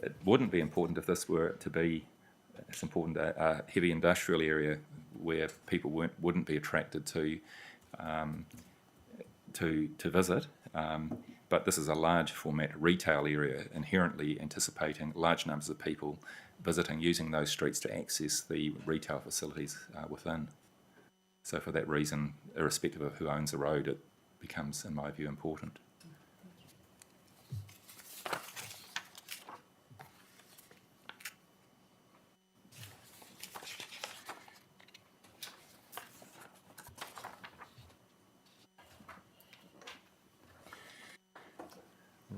It wouldn't be important if this were to be, it's important, a heavy industrial area where people wouldn't be attracted to visit. But this is a large format retail area, inherently anticipating large numbers of people visiting, using those streets to access the retail facilities within. So for that reason, irrespective of who owns the road, it becomes, in my view, important.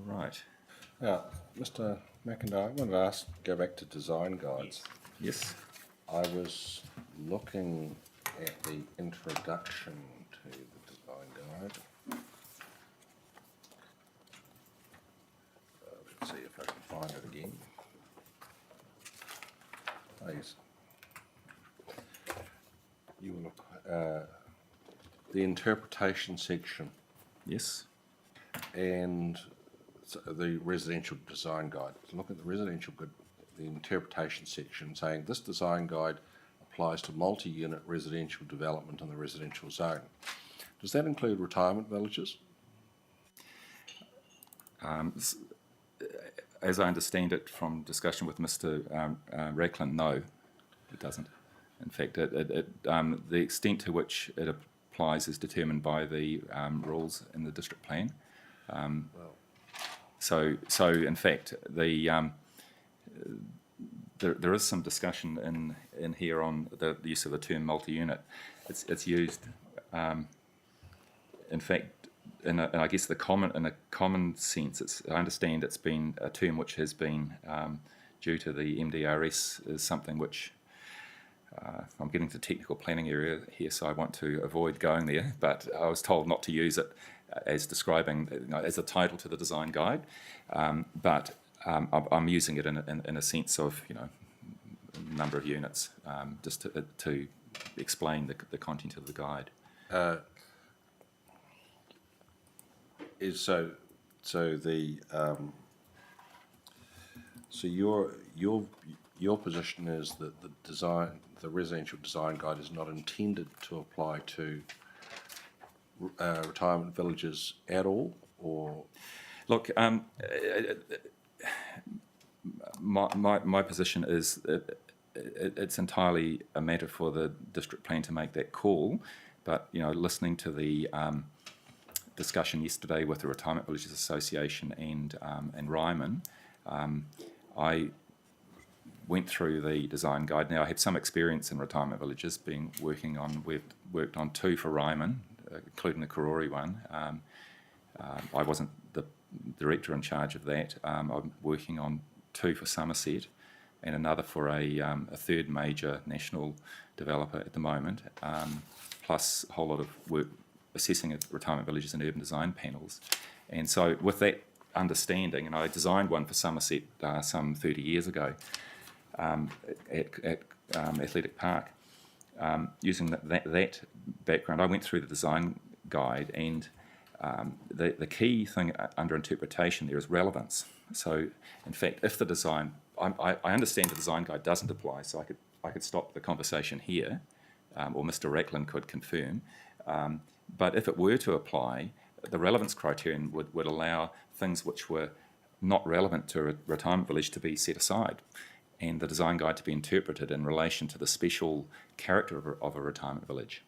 Right. Now, Mr. McIndoe, I wanted to go back to design guides. Yes. I was looking at the introduction to the design guide. Let's see if I can find it again. Oh, yes. You will look the interpretation section Yes. and the residential design guide. Look at the interpretation section saying this design guide applies to multi-unit residential development in the residential zone. Does that include retirement villages? As I understand it from discussion with Mr. Racklin, no, it doesn't. In fact, the extent to which it applies is determined by the rules in the district plan. So in fact, there is some discussion in here on the use of the term multi-unit. It's used, in fact, in I guess in a common sense. I understand it's been a term which has been due to the MDRS is something which I'm getting to the technical planning area here, so I want to avoid going there. But I was told not to use it as describing, as a title to the design guide. But I'm using it in a sense of, number of units, just to explain the content of the guide. So your position is that the residential design guide is not intended to apply to retirement villages at all, or? Look, my position is that it's entirely a matter for the district plan to make that call. But listening to the discussion yesterday with the Retirement Villages Association and Ryman, I went through the design guide. Now, I had some experience in retirement villages, we've worked on 2 for Ryman, including the Karori one. I wasn't the director in charge of that. I'm working on 2 for Somerset and another for a third major national developer at the moment, plus a whole lot of work assessing retirement villages and urban design panels. And so with that understanding, and I designed one for Somerset some 30 years ago at Athletic Park. Using that background, I went through the design guide, and the key thing under interpretation there is relevance. So, in fact, if the design, I understand the design guide doesn't apply, so I could stop the conversation here, or Mr. Rackland could confirm. But if it were to apply, the relevance criterion would allow things which were not relevant to a retirement village to be set aside, and the design guide to be interpreted in relation to the special character of a retirement village.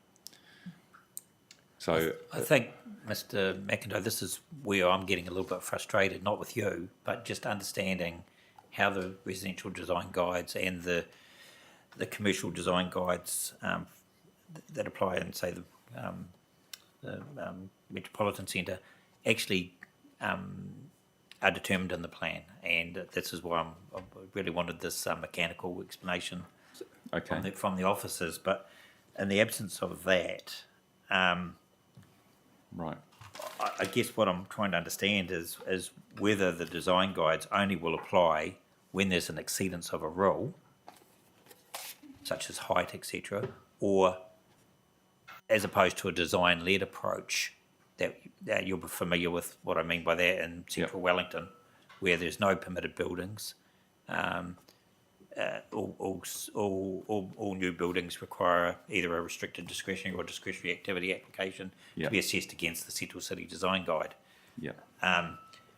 So I think, Mr. McIntyre, this is where I'm getting a little bit frustrated, not with you, but just understanding how the residential design guides and the commercial design guides that apply in, say, the metropolitan centre actually are determined in the plan, and this is why I really wanted this mechanical explanation from the officers. But in the absence of that, right, I guess what I'm trying to understand is whether the design guides only will apply when there's an exceedance of a rule, such as height, etc., or as opposed to a design-led approach that you'll be familiar with what I mean by that in central Wellington, where there's no permitted buildings. All new buildings require either a restricted discretionary or discretionary activity application to be assessed against the Central City Design Guide.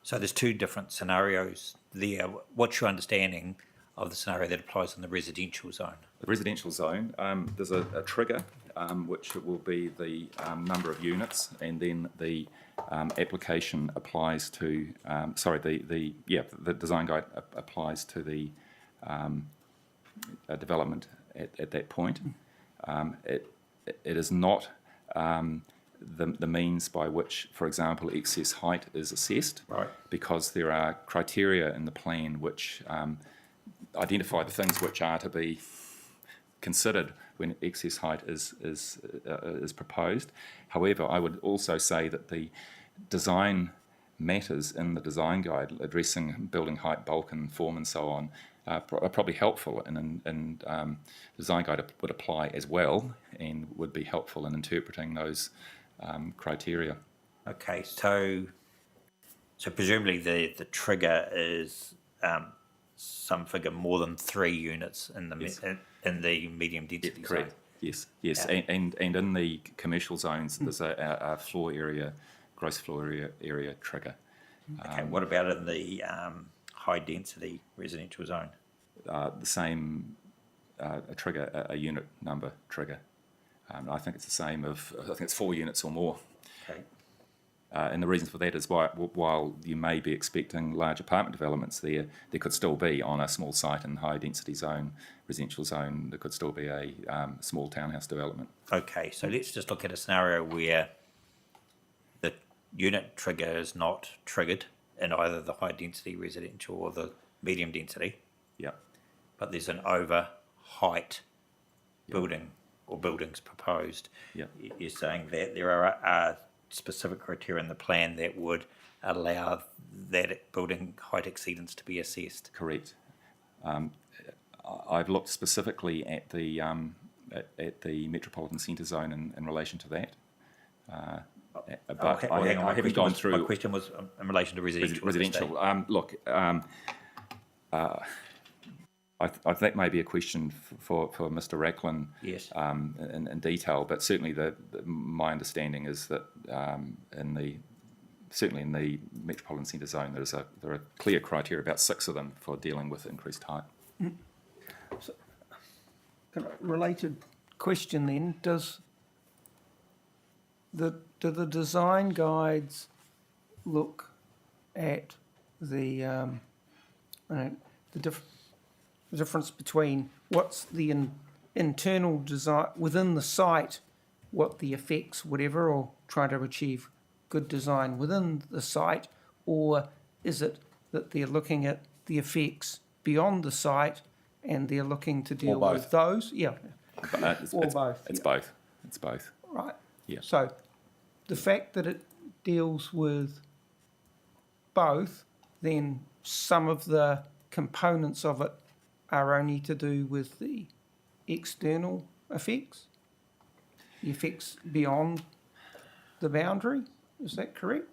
So there's 2 different scenarios there. What's your understanding of the scenario that applies in the residential zone? the residential zone, there's a trigger which will be the number of units, and then the application applies to, the design guide applies to the development at that point. It is not the means by which, for example, excess height is assessed, right? Because there are criteria in the plan which identify the things which are to be considered when excess height is proposed. However, I would also say that the design matters in the design guide addressing building height, bulk and form and so on are probably helpful, and the design guide would apply as well and would be helpful in interpreting those criteria. Okay, so presumably the trigger is some figure more than 3 units in the Yes. in the medium density Correct. zone. Yes. Yeah. And in the commercial zones, there's a floor area, gross floor area trigger. Okay, what about in the high density residential zone? The same a trigger, a unit number trigger. I think it's the same I think it's 4 units or more. Okay. And the reason for that is while you may be expecting large apartment developments there could still be on a small site in high density zone, residential zone, there could still be a small townhouse development. Okay, so let's just look at a scenario where the unit trigger is not triggered in either the high density residential or the medium density, Yeah. but there's an over height building or buildings proposed. Yeah. You're saying that there are specific criteria in the plan that would allow that building height exceedance to be assessed. Correct. I've looked specifically at the metropolitan centre zone in relation to that. But Okay, well, hang on, I haven't gone my through question was in relation to residential. residential. Look, I think maybe a question for Mr. Racklin Yes. in detail, but certainly my understanding is that certainly in the metropolitan centre zone there are clear criteria, about 6 of them, for dealing with increased height. So, related question then, do the design guides look at the difference between what's the internal design within the site, what the effects, whatever, or try to achieve good design within the site, or is it that they're looking at the effects beyond the site and they're looking to deal both. with those? Yeah, It's both. It's Yeah. both. It's both. Right. Yeah. So the fact that it deals with both, then some of the components of it are only to do with the external effects, the effects beyond the boundary. Is that correct?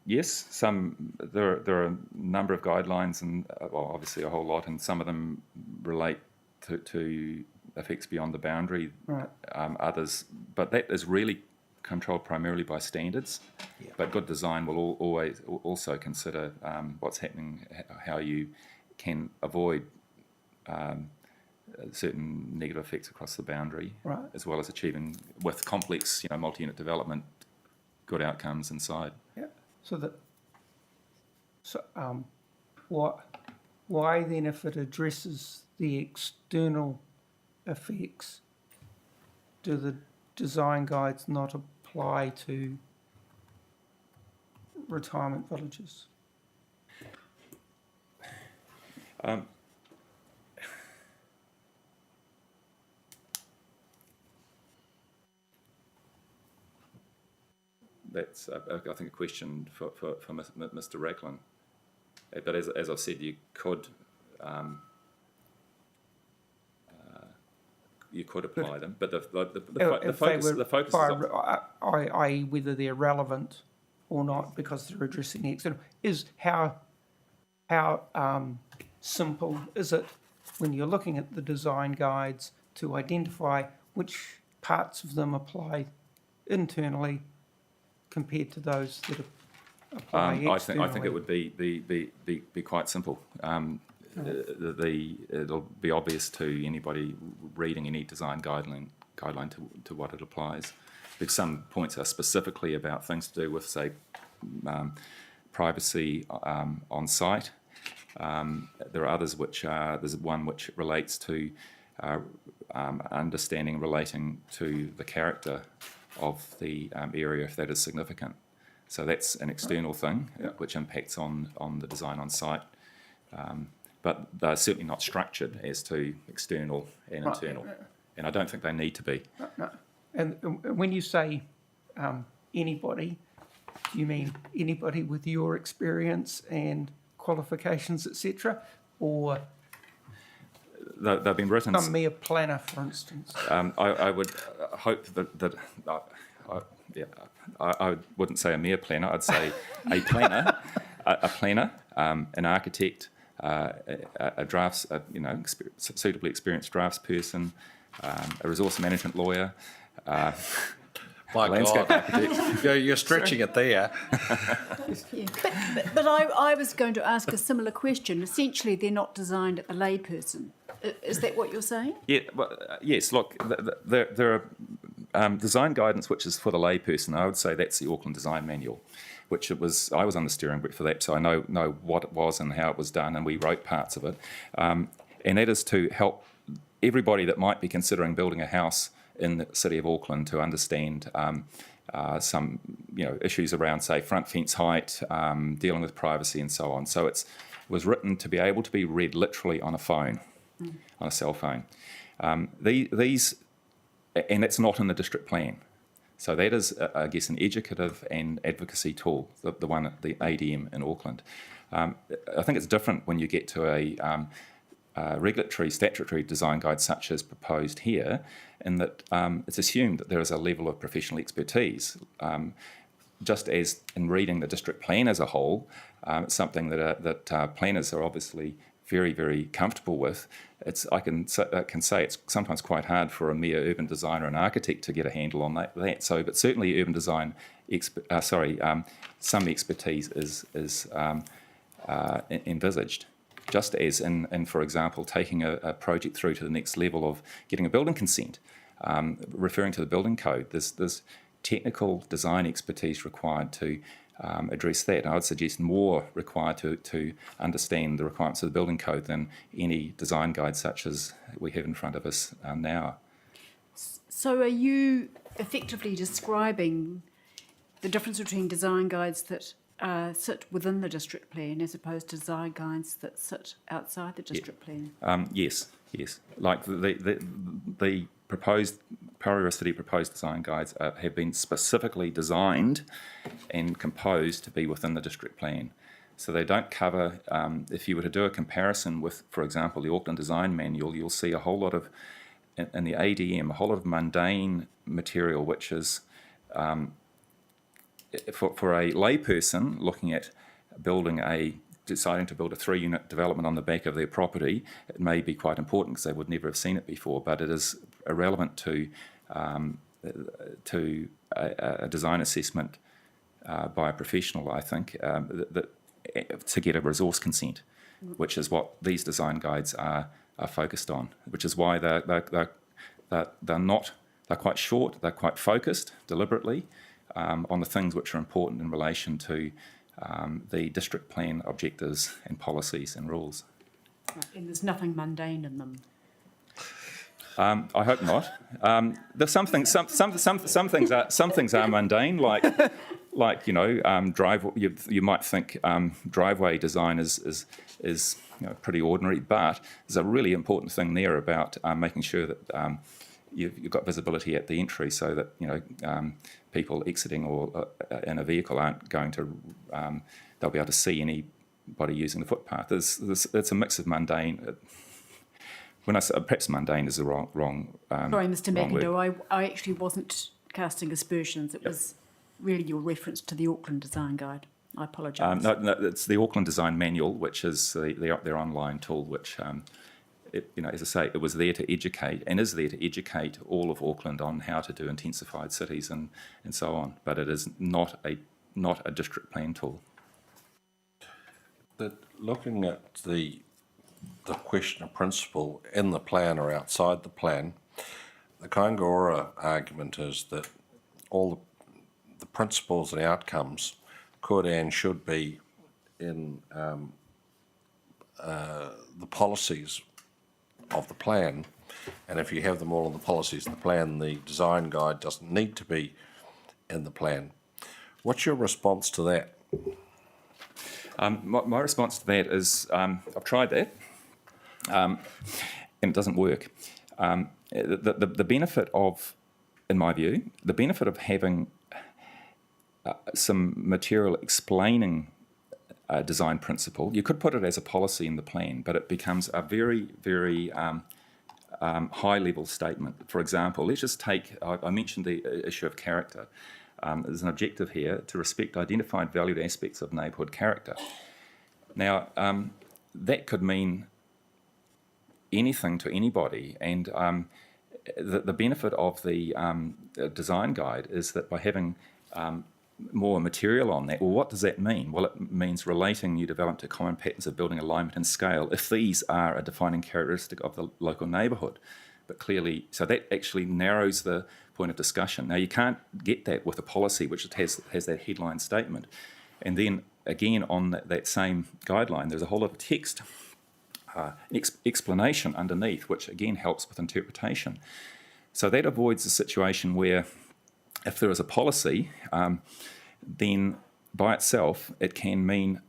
Yes, there are a number of guidelines, and well, obviously a whole lot, and some of them relate to effects beyond the boundary. Right. Others, but that is really controlled primarily by standards. Yeah. But good design will always also consider what's happening, how you can avoid certain negative effects across the boundary, Right. as well as achieving, with complex, multi-unit development, good outcomes inside. Yeah. Why then, if it addresses the external effects, do the design guides not apply to retirement villages? That's, I think, a question for Mr. Racklin. But as I've said, you could apply them. But the focus is on, i.e. whether they're relevant or not because they're addressing the external, is how simple is it when you're looking at the design guides to identify which parts of them apply internally compared to those that apply externally? I think it would be quite simple. It'll be obvious to anybody reading any design guideline to what it applies. Because some points are specifically about things to do with, say, privacy on site. There are others there's one which relates to understanding relating to the character of the area, if that is significant. So that's an external thing which impacts on the design on site. But they're certainly not structured as to external and internal. And I don't think they need to be. No. And when you say anybody, do you mean anybody with your experience and qualifications, etc., or They've been written. some mere planner, for instance? I would hope that I wouldn't say a mere planner. I'd say a planner, a planner, an architect, a drafts, suitably experienced draftsperson, a resource management lawyer. My Landscape God, you're stretching it there. Yeah. But I was going to ask a similar question. Essentially, they're not designed at the layperson. Is that what you're saying? Yeah, well, yes. Look, there are design guidance, which is for the layperson, I would say that's the Auckland Design Manual, which I was on the steering group for that, so I know what it was and how it was done, and we wrote parts of it. And that is to help everybody that might be considering building a house in the city of Auckland to understand some issues around, say, front fence height, dealing with privacy and so on. So it was written to be able to be read literally on a phone, on a cell phone. These, and it's not in the district plan. So that is, I guess, an educative and advocacy tool, the one at the ADM in Auckland. I think it's different when you get to a regulatory, statutory design guide such as proposed here, in that it's assumed that there is a level of professional expertise. Just as in reading the district plan as a whole, it's something that planners are obviously very, very comfortable with. I can say it's sometimes quite hard for a mere urban designer and architect to get a handle on that. So, but certainly urban design, some expertise is envisaged. Just as in, for example, taking a project through to the next level of getting a building consent, referring to the building code, there's technical design expertise required to address that. And I would suggest more required to understand the requirements of the building code than any design guide such as we have in front of us now. So are you effectively describing the difference between design guides that sit within the district plan as opposed to design guides that sit outside the district plan? Yes. Like the proposed Porirua City proposed design guides have been specifically designed and composed to be within the district plan. So they don't cover, if you were to do a comparison with, for example, the Auckland Design Manual, you'll see a whole lot of, in the ADM, a whole lot of mundane material, which is, for a layperson looking at deciding to build a 3-unit development on the back of their property, it may be quite important because they would never have seen it before, but it is irrelevant to a design assessment by a professional, I think, to get a resource consent, which is what these design guides are focused on, which is why they're quite short, they're quite focused deliberately on the things which are important in relation to the district plan objectives and policies and rules. And there's nothing mundane in them. I hope not. There's some things are mundane, like driveway. You might think driveway design is pretty ordinary, but there's a really important thing there about making sure that you've got visibility at the entry, so that people exiting or in a vehicle aren't going to they'll be able to see anybody using the footpath. It's a mix of mundane. When I say perhaps mundane is the wrong. Sorry, Mr. wrong word. McIndoe, I actually wasn't casting aspersions. It was really your reference to the Auckland Design Guide. I apologise. No, it's the Auckland Design Manual, which is their online tool, which, as I say, it was there to educate and is there to educate all of Auckland on how to do intensified cities and so on. But it is not a district plan tool. But looking at the question of principle in the plan or outside the plan, the Kaingaora argument is that all the principles and outcomes could and should be in the policies of the plan, and if you have them all in the policies of the plan, the design guide doesn't need to be in the plan. What's your response to that? My response to that is I've tried that, and it doesn't work. The benefit of, in my view, the benefit of having some material explaining a design principle, you could put it as a policy in the plan, but it becomes a very, very high-level statement. For example, let's just take, I mentioned the issue of character. There's an objective here to respect identified valued aspects of neighbourhood character. Now, that could mean anything to anybody, and the benefit of the design guide is that by having more material on that, well, what does that mean? Well, it means relating new development to common patterns of building alignment and scale if these are a defining characteristic of the local neighbourhood. but clearly, so that actually narrows the point of discussion. Now, you can't get that with a policy which has that headline statement. And then, again, on that same guideline, there's a whole lot of text, explanation underneath, which again helps with interpretation. So that avoids a situation where if there is a policy, then by itself it can mean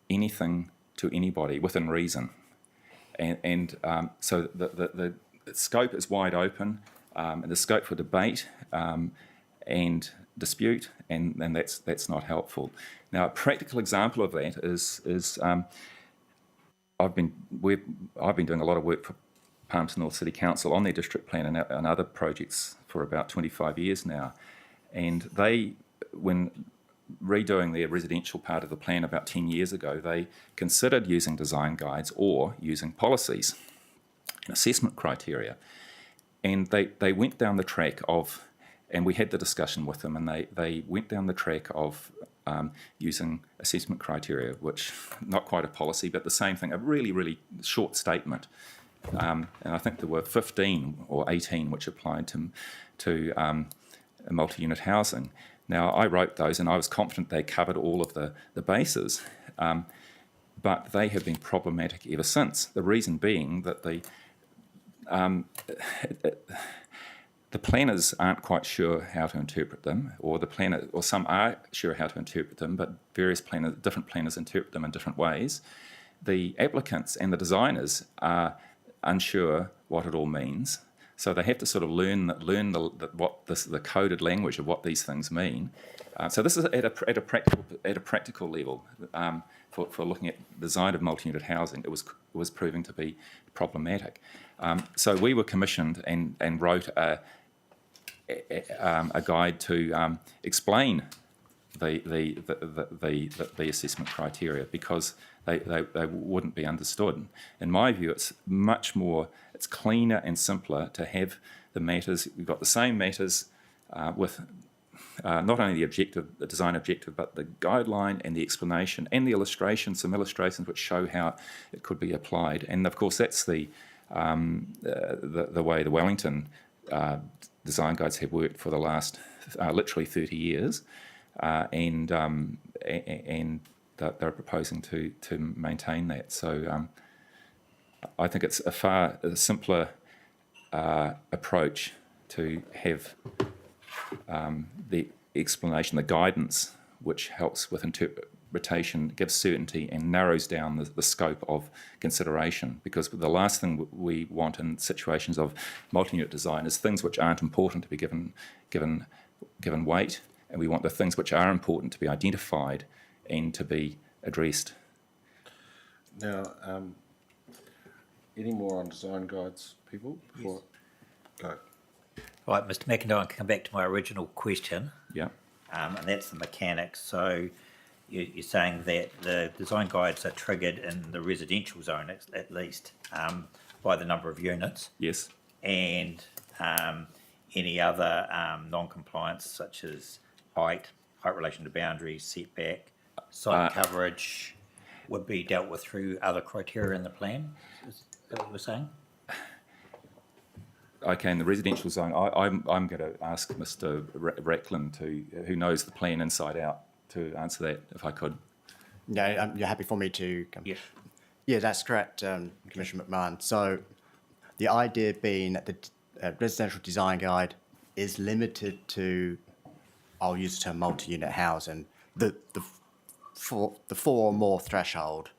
anything to anybody within reason. And so the scope is wide open, and the scope for debate and dispute, and that's not helpful. Now, a practical example of that is I've been doing a lot of work for Palmerston North City Council on their district plan and other projects for about 25 years now, and they, when redoing their residential part of the plan about 10 years ago, they considered using design guides or using policies and assessment criteria. And they went down the track of, and we had the discussion with them, and they went down the track of using assessment criteria, which, not quite a policy, but the same thing, a really, really short statement. And I think there were 15 or 18 which applied to multi-unit housing. Now, I wrote those and I was confident they covered all of the bases, but they have been problematic ever since. The reason being that the planners aren't quite sure how to interpret them, or some are sure how to interpret them, but different planners interpret them in different ways. The applicants and the designers are unsure what it all means. So they have to sort of learn the coded language of what these things mean. So this is at a practical level for looking at design of multi-unit housing. It was proving to be problematic. So we were commissioned and wrote a guide to explain the assessment criteria, because they wouldn't be understood. In my view, it's it's cleaner and simpler to have the matters. We've got the same matters with not only the design objective, but the guideline and the explanation and the illustrations, some illustrations which show how it could be applied. And of course, that's the way the Wellington design guides have worked for the last literally 30 years, and they're proposing to maintain that. So I think it's a far simpler approach to have the explanation, the guidance, which helps with interpretation, gives certainty and narrows down the scope of consideration. Because the last thing we want in situations of multi-unit design is things which aren't important to be given weight, and we want the things which are important to be identified and to be addressed. Now, any more on design guides, people? Before go. Right, Mr. McIntyre, I can come back to my original question, Yeah. and that's the mechanics. So you're saying that the design guides are triggered in the residential zone at least by the number of units, Yes. and any other non-compliance such as height relation to boundaries, setback, site coverage would be dealt with through other criteria in the plan. Is that what we're saying? Okay, in the residential zone, I'm going to ask Mr. Racklin, who knows the plan inside out, to answer that, if I could. Yeah, you're happy for me to come? Yes. Yeah, that's correct, Commissioner McMahon. So the idea being that the residential design guide is limited to, I'll use the term multi-unit housing, the four or more threshold.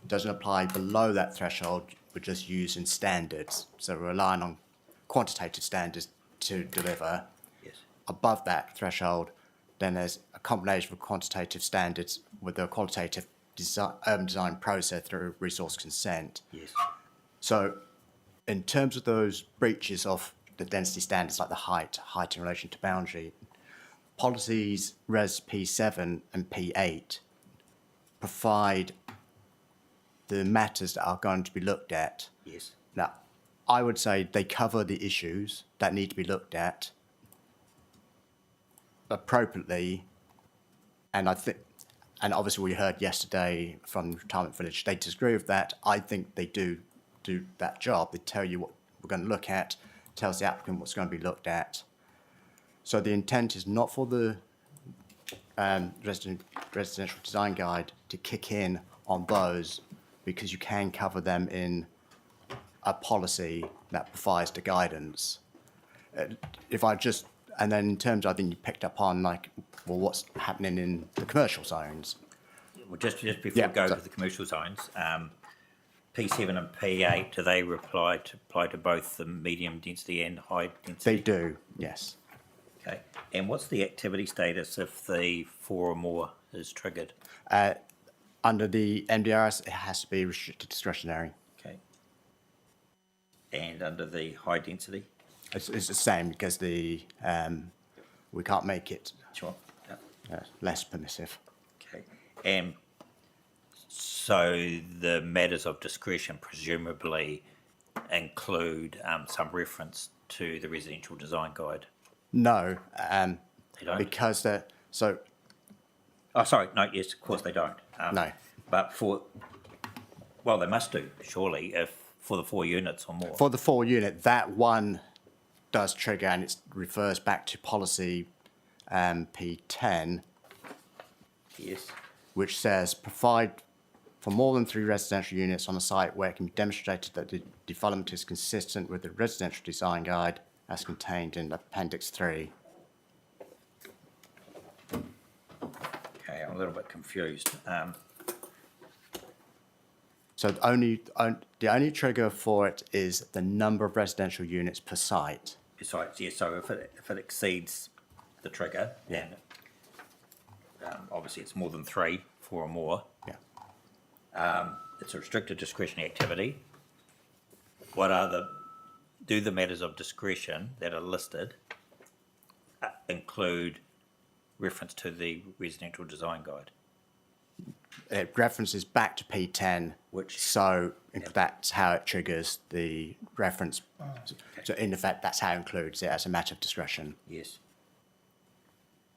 Doesn't apply below that threshold, we're just using standards. So we're relying on quantitative standards to deliver. Yes. Above that threshold, then there's a combination of quantitative standards with a qualitative design process through resource consent. Yes. So in terms of those breaches of the density standards, like the height in relation to boundary, policies Res P7 and P8 provide the matters that are going to be looked at. Yes. Now, I would say they cover the issues that need to be looked at appropriately, and obviously we heard yesterday from Retirement Village, they disagree with that. I think they do that job. They tell you what we're going to look at, tells the applicant what's going to be looked at. So the intent is not for the residential design guide to kick in on those, because you can cover them in a policy that provides the guidance. And then in terms, I think you picked up on what's happening in the commercial zones. Well, just before Yeah, we go so- to the commercial zones, P7 and P8, do they apply to both the medium density and high density? They do, yes. Okay. And what's the activity status if the 4 or more is triggered? Under the MDRs, it has to be restricted discretionary. Okay. And under the high density? It's the same, because we can't make it Sure. Yep. less permissive. Okay. And so the matters of discretion presumably include some reference to the residential design guide? No, They don't? because Oh, sorry, no, yes, of course they don't. No. But well, they must do, surely, if for the 4 units or more. for the 4 unit, that one does trigger, and it refers back to policy P10, Yes, which says provide for more than 3 residential units on a site where it can be demonstrated that the development is consistent with the residential design guide as contained in Appendix 3. okay, I'm a little bit confused. So the only trigger for it is the number of residential units per site. Besides, yes, so if it exceeds the trigger, Yeah. then obviously it's more than 3, 4 or more, Yeah. it's a restricted discretionary activity. Do the matters of discretion that are listed include reference to the residential design guide? It references back to P10, so that's how it triggers the reference. So in effect, that's how it includes it as a matter of discretion. Yes.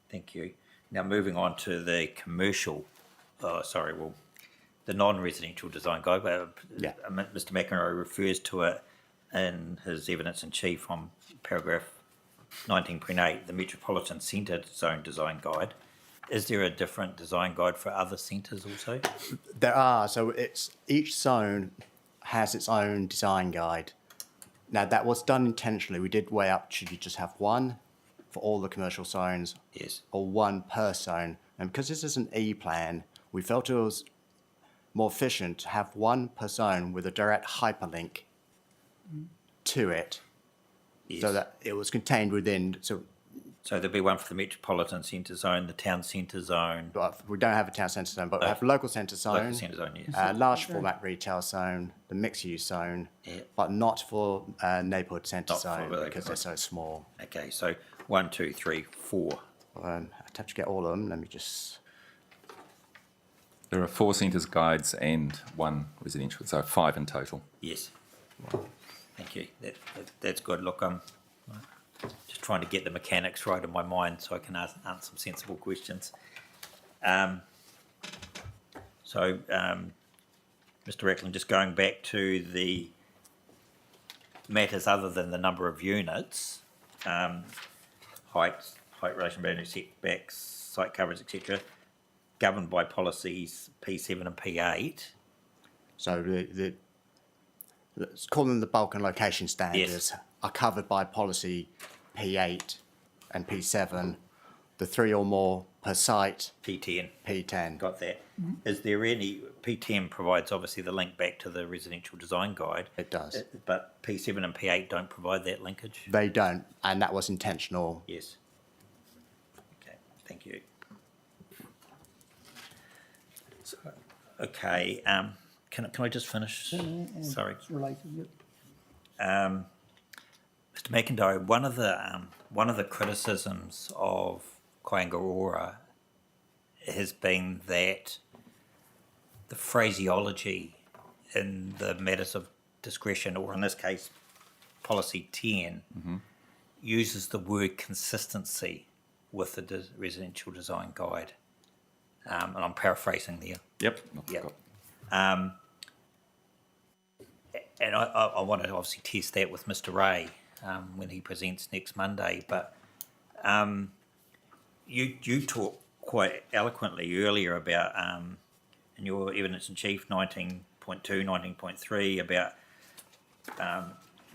Thank you. Now moving on to the commercial, the non-residential design guide. Yeah. Mr. McEnroe refers to it in his evidence in chief on paragraph 19.8, the Metropolitan Centre Zone Design Guide. Is there a different design guide for other centres also? There are, so each zone has its own design guide. Now, that was done intentionally. We did weigh up, should you just have one for all the commercial zones Yes. or one per zone? And because this is an E-plan, we felt it was more efficient to have one per zone with a direct hyperlink to it, Yes. so that it was contained within. So So there'll be one for the Metropolitan Centre Zone, the Town Centre Zone, we don't have a town centre zone, but we have a local centre zone. local centre zone, yes. Large format retail zone, the mixed use zone, Yeah. but not for neighbourhood centre Not for zone the because they're neighbourhood. so small. Okay, so 1, 2, 3, 4. I'd have to get all of them. Let me just. There are 4 centres guides and 1 residential, so 5 in total. Yes. Thank you. That's good. Look, I'm just trying to get the mechanics right in my mind so I can answer some sensible questions. Mr. Reckland, just going back to the matters other than the number of units, height relation boundary setbacks, site coverage, etc., governed by policies P7 and P8. So let's call them the bulk and location standards are covered by policy P8 and P7. The 3 or more per site, P10. P10. Got that. Is there any, P10 provides obviously the link back to the residential design guide. It does. But P7 and P8 don't provide that linkage? They don't, and that was intentional. Yes. Okay, thank you. So, okay, can I just finish? Sorry. It's related, yeah. Mr. McIndoe, one of the criticisms of Kaingaroa has been that the phraseology in the matters of discretion, or in this case, policy 10, uses the word consistency with the residential design guide. And I'm paraphrasing there. Yep. Yep. And I want to obviously test that with Mr. Ray when he presents next Monday. But you talked quite eloquently earlier about, in your evidence in chief 19.2, 19.3, about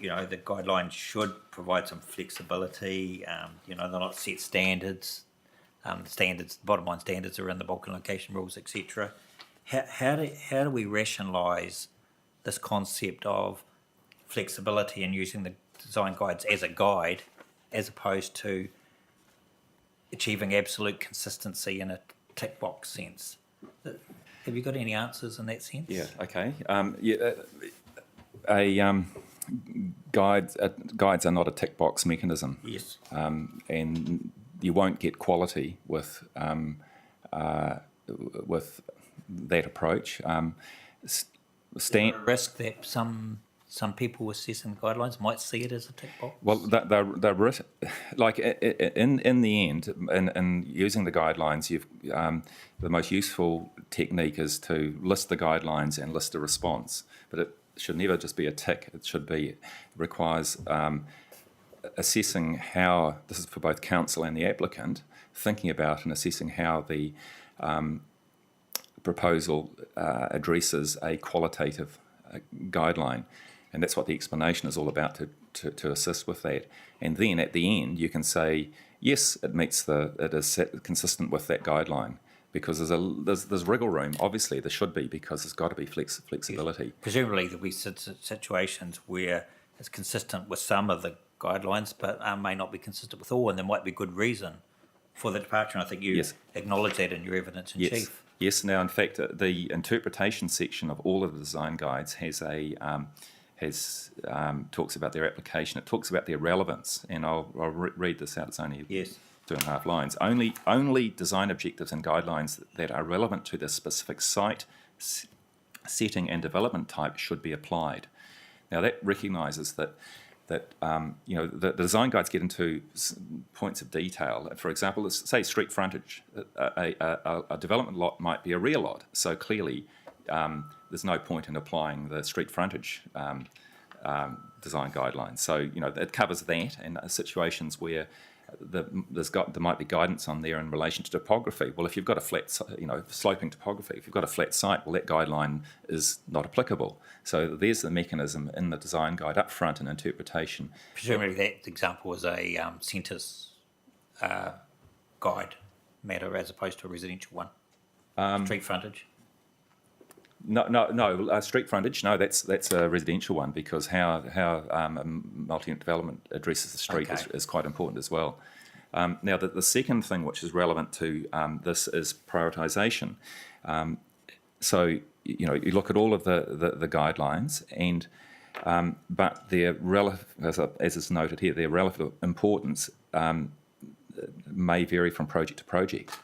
the guidelines should provide some flexibility. They're not set standards. Standards, bottom line standards are in the bulk and location rules, etc. How do we rationalise this concept of flexibility and using the design guides as a guide, as opposed to achieving absolute consistency in a tick box sense? Have you got any answers in that sense? Yeah. Okay. Guides are not a tick box mechanism. Yes. And you won't get quality with that approach. Risk that some people assessing guidelines might see it as a tick box. Well, they're like in the end, in using the guidelines, the most useful technique is to list the guidelines and list a response. But it should never just be a tick. It requires assessing how, this is for both council and the applicant, thinking about and assessing how the proposal addresses a qualitative guideline. And that's what the explanation is all about, to assist with that. And then at the end, you can say, yes, it is consistent with that guideline, because there's wriggle room. Obviously, there should be, because there's got to be flexibility. Yes. Presumably, there'll be situations where it's consistent with some of the guidelines, but may not be consistent with all, and there might be good reason for the departure. And I think you acknowledge that in your evidence in chief. Yes. Now, in fact, the interpretation section of all of the design guides talks about their application. It talks about their relevance, and I'll read this out. It's only 2.5 lines. Only design objectives and guidelines that are relevant to the specific site, setting, and development type should be applied. Now, that recognises that the design guides get into points of detail. For example, let's say street frontage. A development lot might be a rear lot, so clearly there's no point in applying the street frontage design guidelines. So it covers that, and situations where there might be guidance on there in relation to topography. Well, if you've got a flat, sloping topography, if you've got a flat site, well, that guideline is not applicable. So there's the mechanism in the design guide up front in interpretation. Presumably that example was a centres guide matter as opposed to a residential one. Street frontage. No. Street frontage. No, that's a residential one, because how a multi-unit development addresses the street is quite important as well. Now, the second thing which is relevant to this is prioritisation. So you look at all of the guidelines, and but their as is noted here, their relative importance may vary from project to project.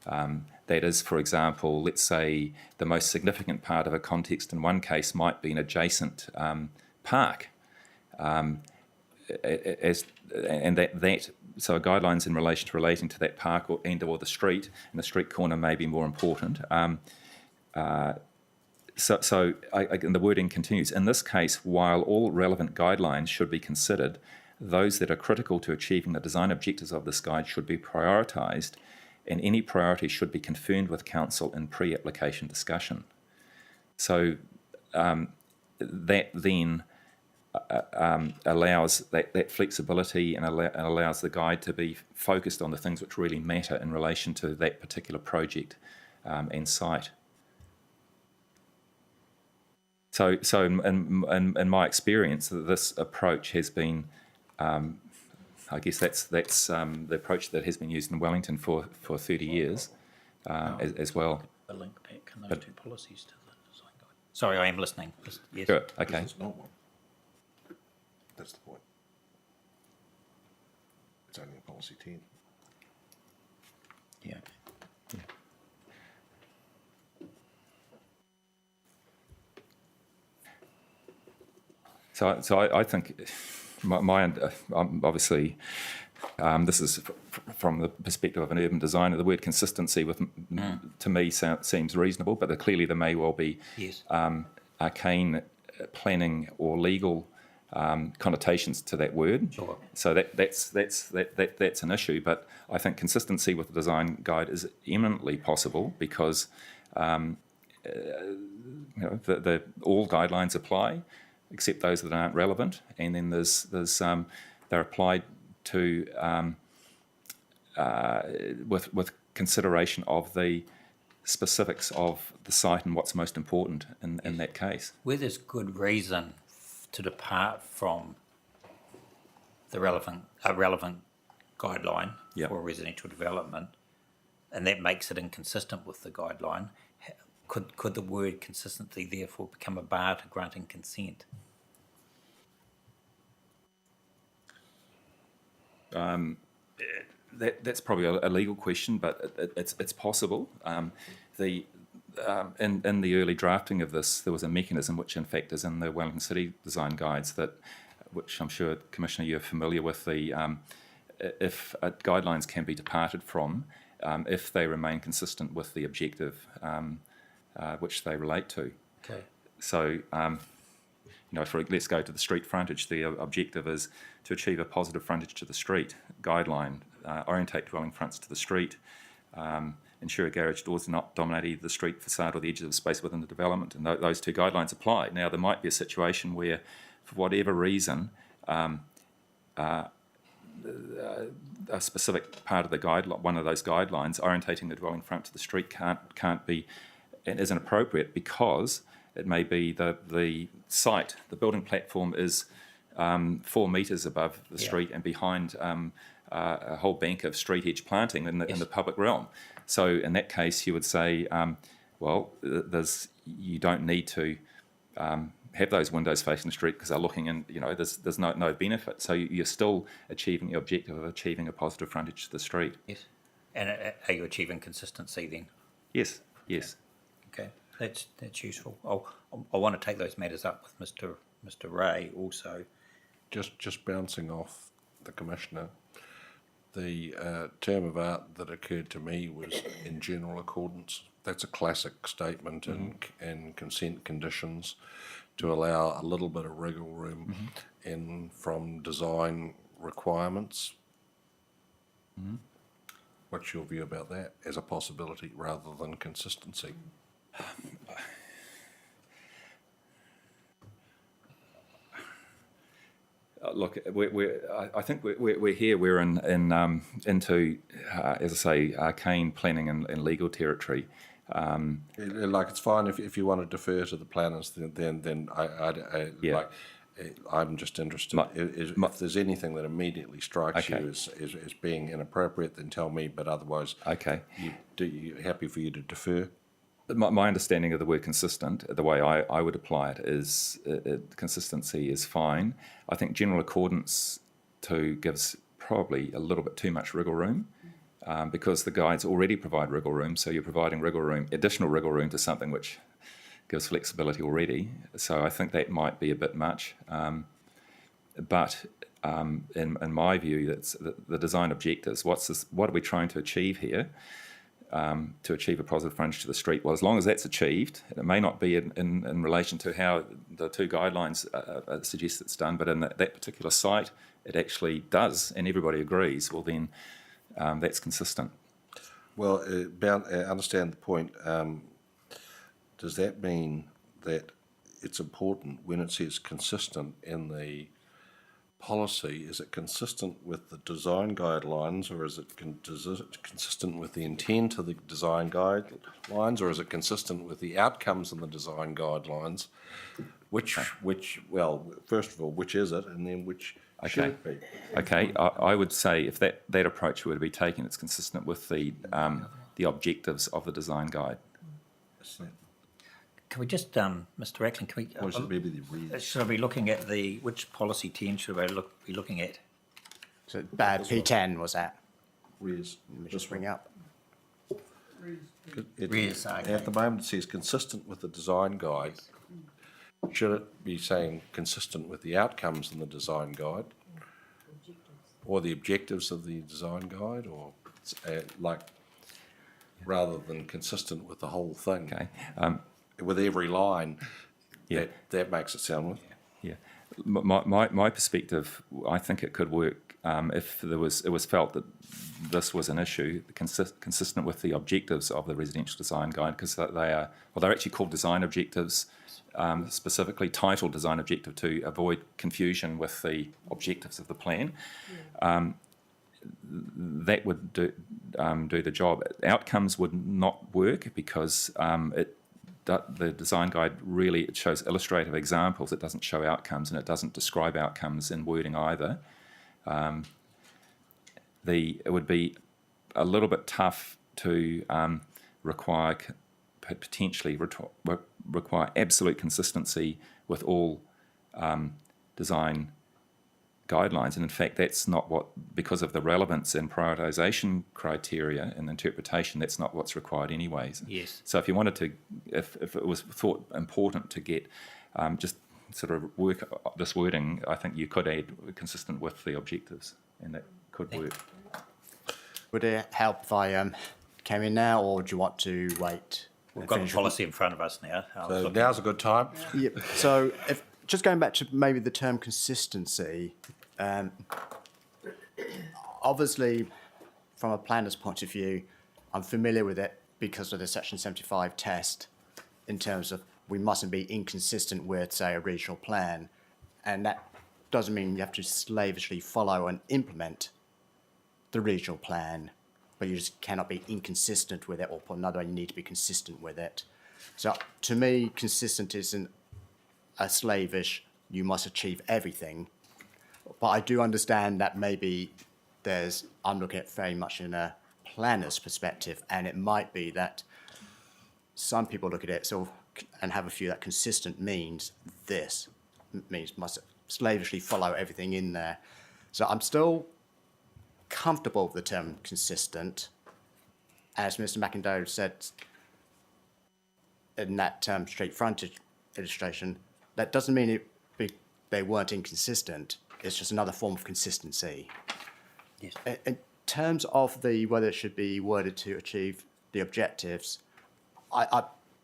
That is, for example, let's say the most significant part of a context in one case might be an adjacent park, so guidelines in relating to that park or the street, and the street corner may be more important. And the wording continues. In this case, while all relevant guidelines should be considered, those that are critical to achieving the design objectives of this guide should be prioritised, and any priority should be confirmed with council in pre-application discussion. So that then allows that flexibility and allows the guide to be focused on the things which really matter in relation to that particular project and site. So in my experience, this approach has been, I guess that's the approach that has been used in Wellington for 30 years as well. A link back in those two policies to the design guide. Sorry, I am listening. Yes. Sure. Okay. This is not one. That's the point. It's only a policy 10. Yeah. So I think obviously this is from the perspective of an urban designer. The word consistency to me seems reasonable, but clearly there may well be arcane planning or legal connotations to that word. Sure. So that's an issue. But I think consistency with the design guide is eminently possible because all guidelines apply, except those that aren't relevant, and then they're applied to with consideration of the specifics of the site and what's most important in that case. Where there's good reason to depart from the relevant guideline Yep. for residential development, and that makes it inconsistent with the guideline, could the word consistency therefore become a bar to granting consent? That's probably a legal question, but it's possible. In the early drafting of this, there was a mechanism which, in fact, is in the Wellington City design guides which I'm sure, Commissioner, you're familiar with. If guidelines can be departed from, if they remain consistent with the objective which they relate to. Okay. So, let's go to the street frontage. The objective is to achieve a positive frontage to the street. Guideline, orientate dwelling fronts to the street, ensure garage doors are not dominating the street facade or the edges of space within the development, and those two guidelines apply. Now, there might be a situation where, for whatever reason, a specific part of the guideline, one of those guidelines, orientating the dwelling front to the street, can't be and isn't appropriate because it may be the site, the building platform is 4 metres above the street and behind a whole bank of street edge planting in the public realm. So in that case, you would say, you don't need to have those windows facing the street because they're looking in, there's no benefit. So you're still achieving the objective of achieving a positive frontage to the street. Yes. And are you achieving consistency then? Yes. Okay, that's useful. I want to take those matters up with Mr. Ray also. Just bouncing off the Commissioner, the term of art that occurred to me was in general accordance. That's a classic statement in consent conditions to allow a little bit of wriggle room in from design requirements. What's your view about that as a possibility rather than consistency? Look, I think we're here. We're into, as I say, arcane planning and legal territory. It's fine if you want to defer to the planners, then I'm just interested. If there's anything that immediately strikes you as being inappropriate, then tell me. But otherwise, you happy for you to defer? My understanding of the word consistent, the way I would apply it is consistency is fine. I think general accordance gives probably a little bit too much wriggle room because the guides already provide wriggle room, so you're providing additional wriggle room to something which gives flexibility already. So I think that might be a bit much. But in my view, that's the design objectives. What are we trying to achieve here? To achieve a positive frontage to the street. Well, as long as that's achieved, it may not be in relation to how the two guidelines suggest it's done, but in that particular site, it actually does, and everybody agrees, well then that's consistent. Well, I understand the point. Does that mean that it's important when it says consistent in the policy, is it consistent with the design guidelines, or is it consistent with the intent of the design guidelines, or is it consistent with the outcomes in the design guidelines? Well, first of all, which is it, and then which should it be? Okay, I would say if that approach were to be taken, it's consistent with the objectives of the design guide. Can we just, Mr. Ackland, Or is it maybe the reason? should I be looking at which policy 10 should I be looking at? So P10 was that? Res. Let me just bring it up. Res, okay. At the moment, it says consistent with the design guide. Should it be saying consistent with the outcomes in the design guide? Or the objectives of the design guide, or rather than consistent with the whole thing? Okay. With every line, Yeah. that makes it sound. Yeah. my perspective, I think it could work if it was felt that this was an issue consistent with the objectives of the residential design guide, because they're actually called design objectives, specifically titled design objective to avoid confusion with the objectives of the plan. That would do the job. Outcomes would not work because the design guide it shows illustrative examples. It doesn't show outcomes, and it doesn't describe outcomes in wording either. It would be a little bit tough to potentially require absolute consistency with all design guidelines, and in fact that's not because of the relevance and prioritisation criteria and interpretation, that's not what's required anyways. Yes. So if you wanted to, if it was thought important to get just sort of work this wording, I think you could add consistent with the objectives, and that could work. Would it help if I came in now, or do you want to wait? We've got the policy in front of us now. So now's a good time. Yeah. So just going back to maybe the term consistency, obviously from a planner's point of view, I'm familiar with it because of the Section 75 test in terms of we mustn't be inconsistent with, say, a regional plan. And that doesn't mean you have to slavishly follow and implement the regional plan, but you just cannot be inconsistent with it, or put another way, you need to be consistent with it. So to me, consistent isn't a slavish, you must achieve everything. But I do understand that maybe I'm looking at it very much in a planner's perspective, and it might be that some people look at it and have a view that consistent means this, means must slavishly follow everything in there. So I'm still comfortable with the term consistent. As Mr. McIndoe said in that street frontage illustration, that doesn't mean they weren't inconsistent. It's just another form of consistency. Yes. In terms of whether it should be worded to achieve the objectives,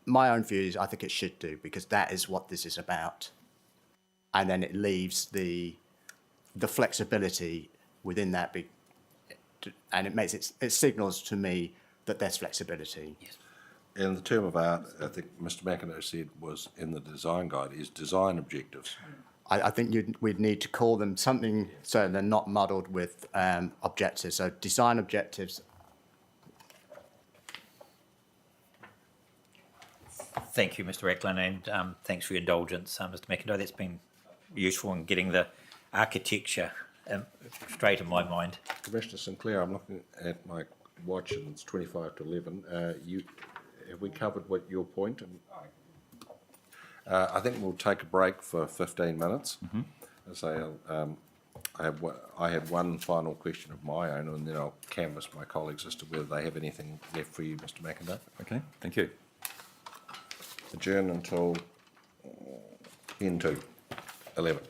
my own view is I think it should do, because that is what this is about. And then it leaves the flexibility within that, and it signals to me that there's flexibility. Yes. And the term of art, I think Mr. McIndoe said, was in the design guide, is design objectives. I think we'd need to call them something so they're not muddled with objectives. So design objectives. Thank you, Mr. Eklund, and thanks for your indulgence, Mr. McIndoe. That's been useful in getting the architecture straight in my mind. Commissioner Sinclair, I'm looking at my watch and it's 25 to 11. Have we covered what your point? I think we'll take a break for 15 minutes. As I have one final question of my own, and then I'll canvass my colleagues as to whether they have anything left for you, Mr. McIndoe. Okay, thank you. Adjourn until 10 to 11.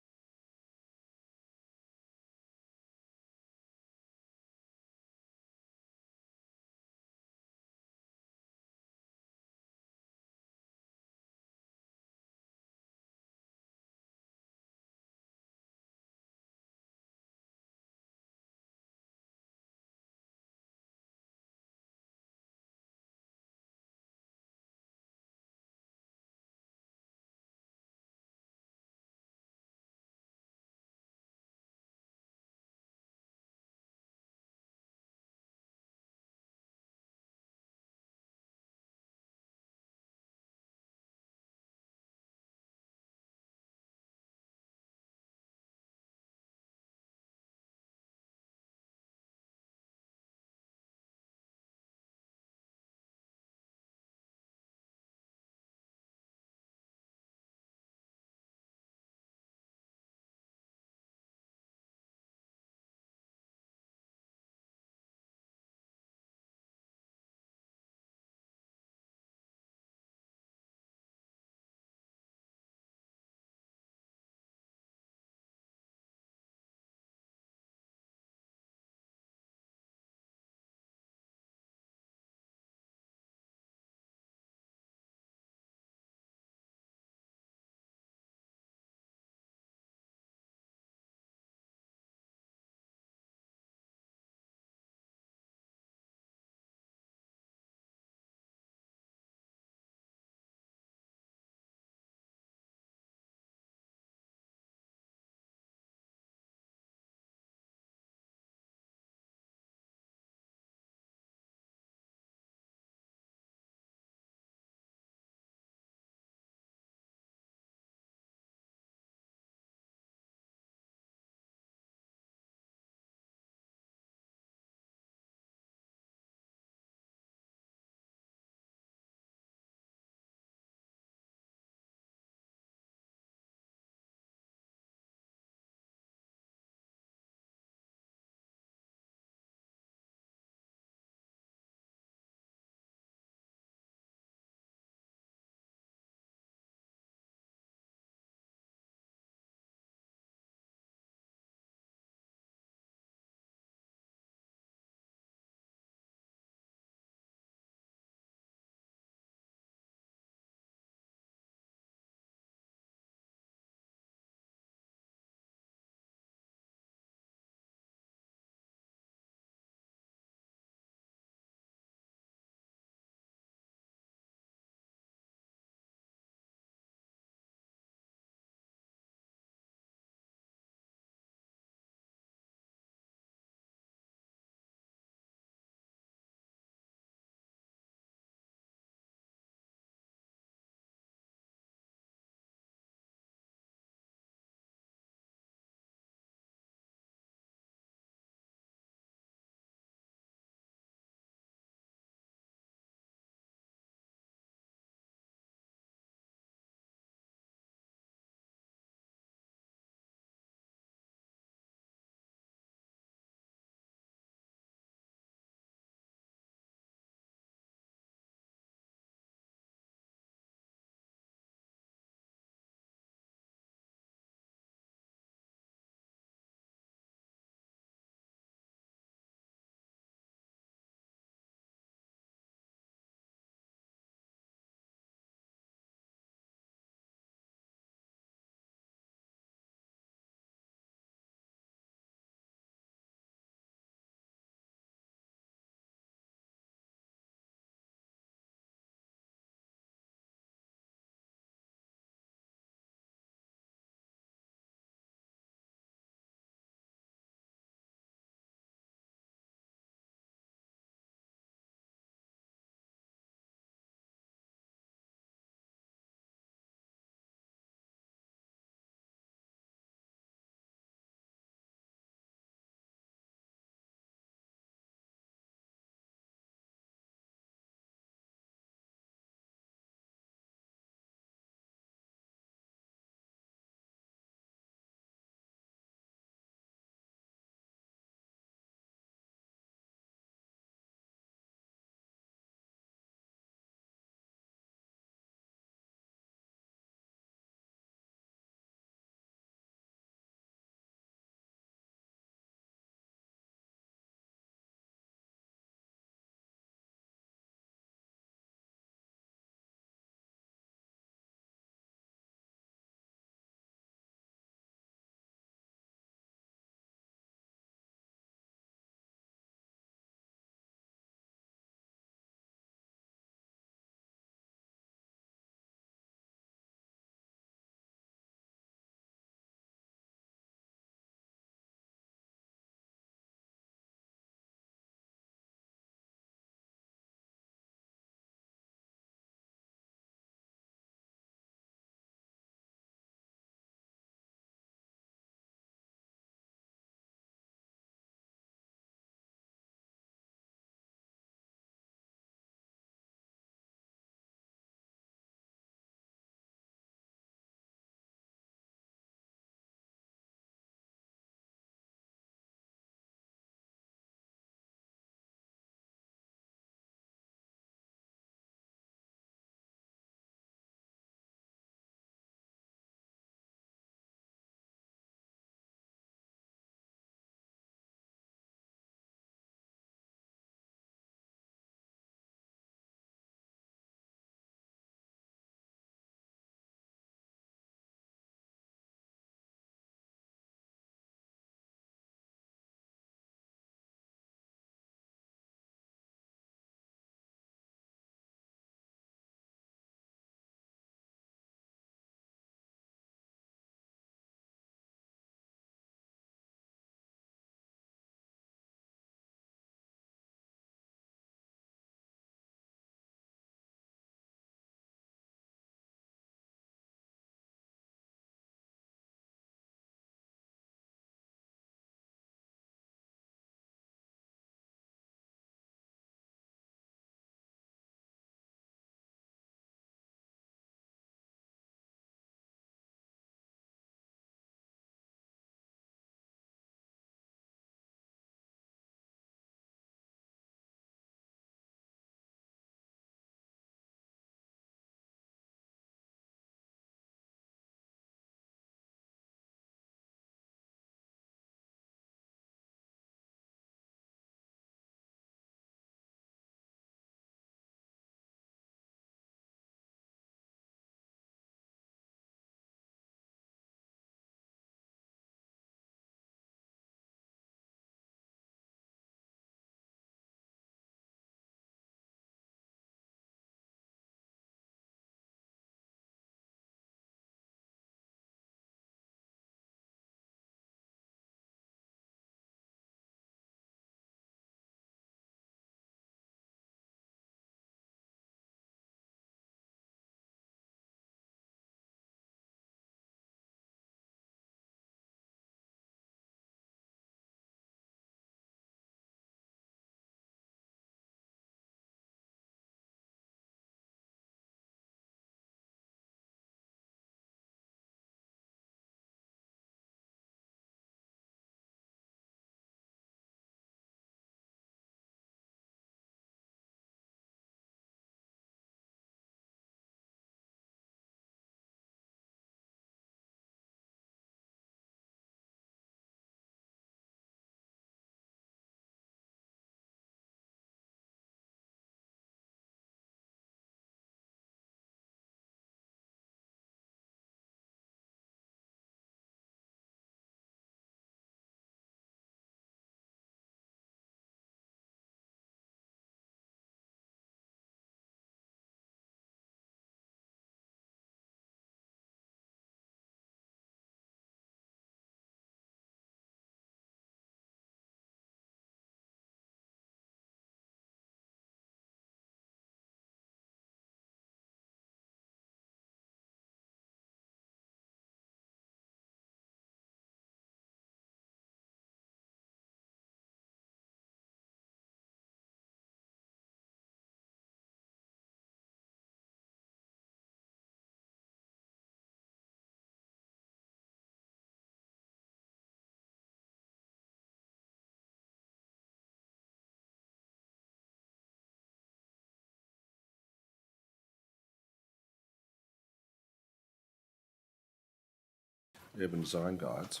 urban design guides.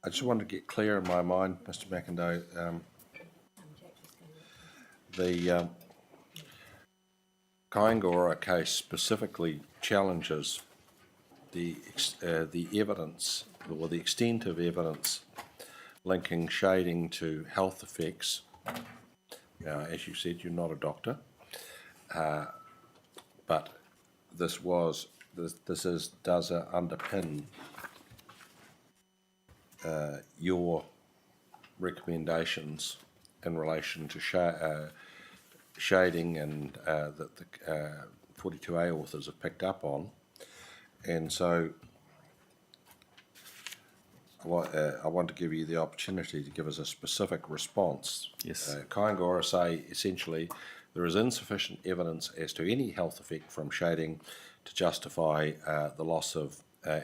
I just wanted to get clear in my mind, Mr. McIndoe, the Kaingora case specifically challenges the evidence or the extent of evidence linking shading to health effects. As you said, you're not a doctor, but this does underpin your recommendations in relation to shading and that the 42A authors have picked up on. And so I want to give you the opportunity to give us a specific response. Yes. Kaingora say essentially there is insufficient evidence as to any health effect from shading to justify the loss of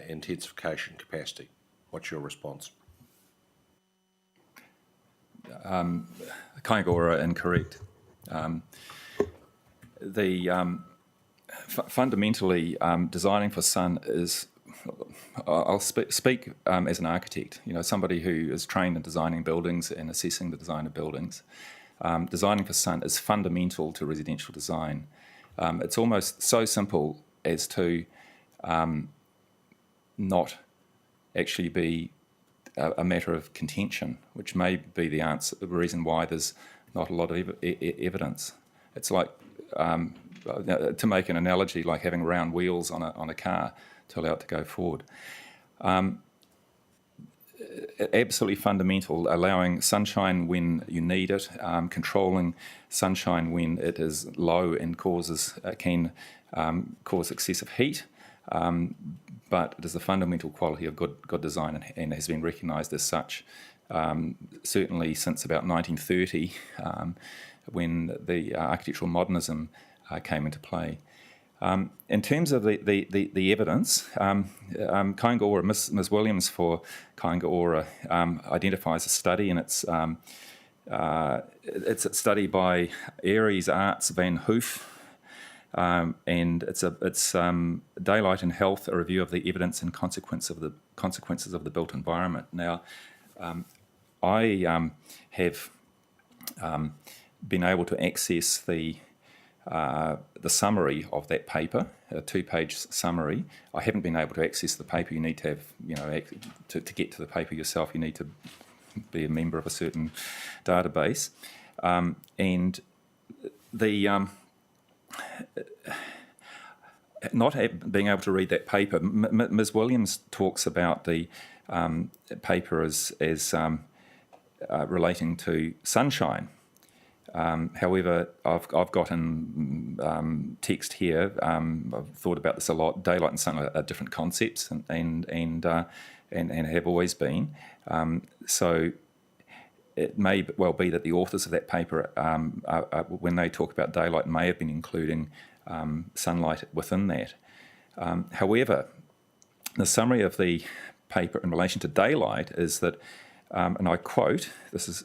intensification capacity. What's your response? Kaingora incorrect. Fundamentally, designing for sun is. I'll speak as an architect. Somebody who is trained in designing buildings and assessing the design of buildings. Designing for sun is fundamental to residential design. It's almost so simple as to not actually be a matter of contention, which may be the reason why there's not a lot of evidence. It's like, to make an analogy, like having round wheels on a car to allow it to go forward. Absolutely fundamental, allowing sunshine when you need it, controlling sunshine when it is low and can cause excessive heat. But it is the fundamental quality of good design and has been recognised as such, certainly since about 1930, when the architectural modernism came into play. In terms of the evidence, Kaingora, Ms. Williams for Kaingora identifies a study, and it's a study by Aries Arts Van Hoof. And it's Daylight and Health, a review of the evidence and consequences of the built environment. Now, I have been able to access the summary of that paper, a 2-page summary. I haven't been able to access the paper. You need to have, to get to the paper yourself, you need to be a member of a certain database, and the not being able to read that paper. Ms. Williams talks about the paper as relating to sunshine. However, I've got in text here. I've thought about this a lot. Daylight and sun are different concepts, and have always been. So it may well be that the authors of that paper, when they talk about daylight, may have been including sunlight within that. However, the summary of the paper in relation to daylight is that, and I quote, this is,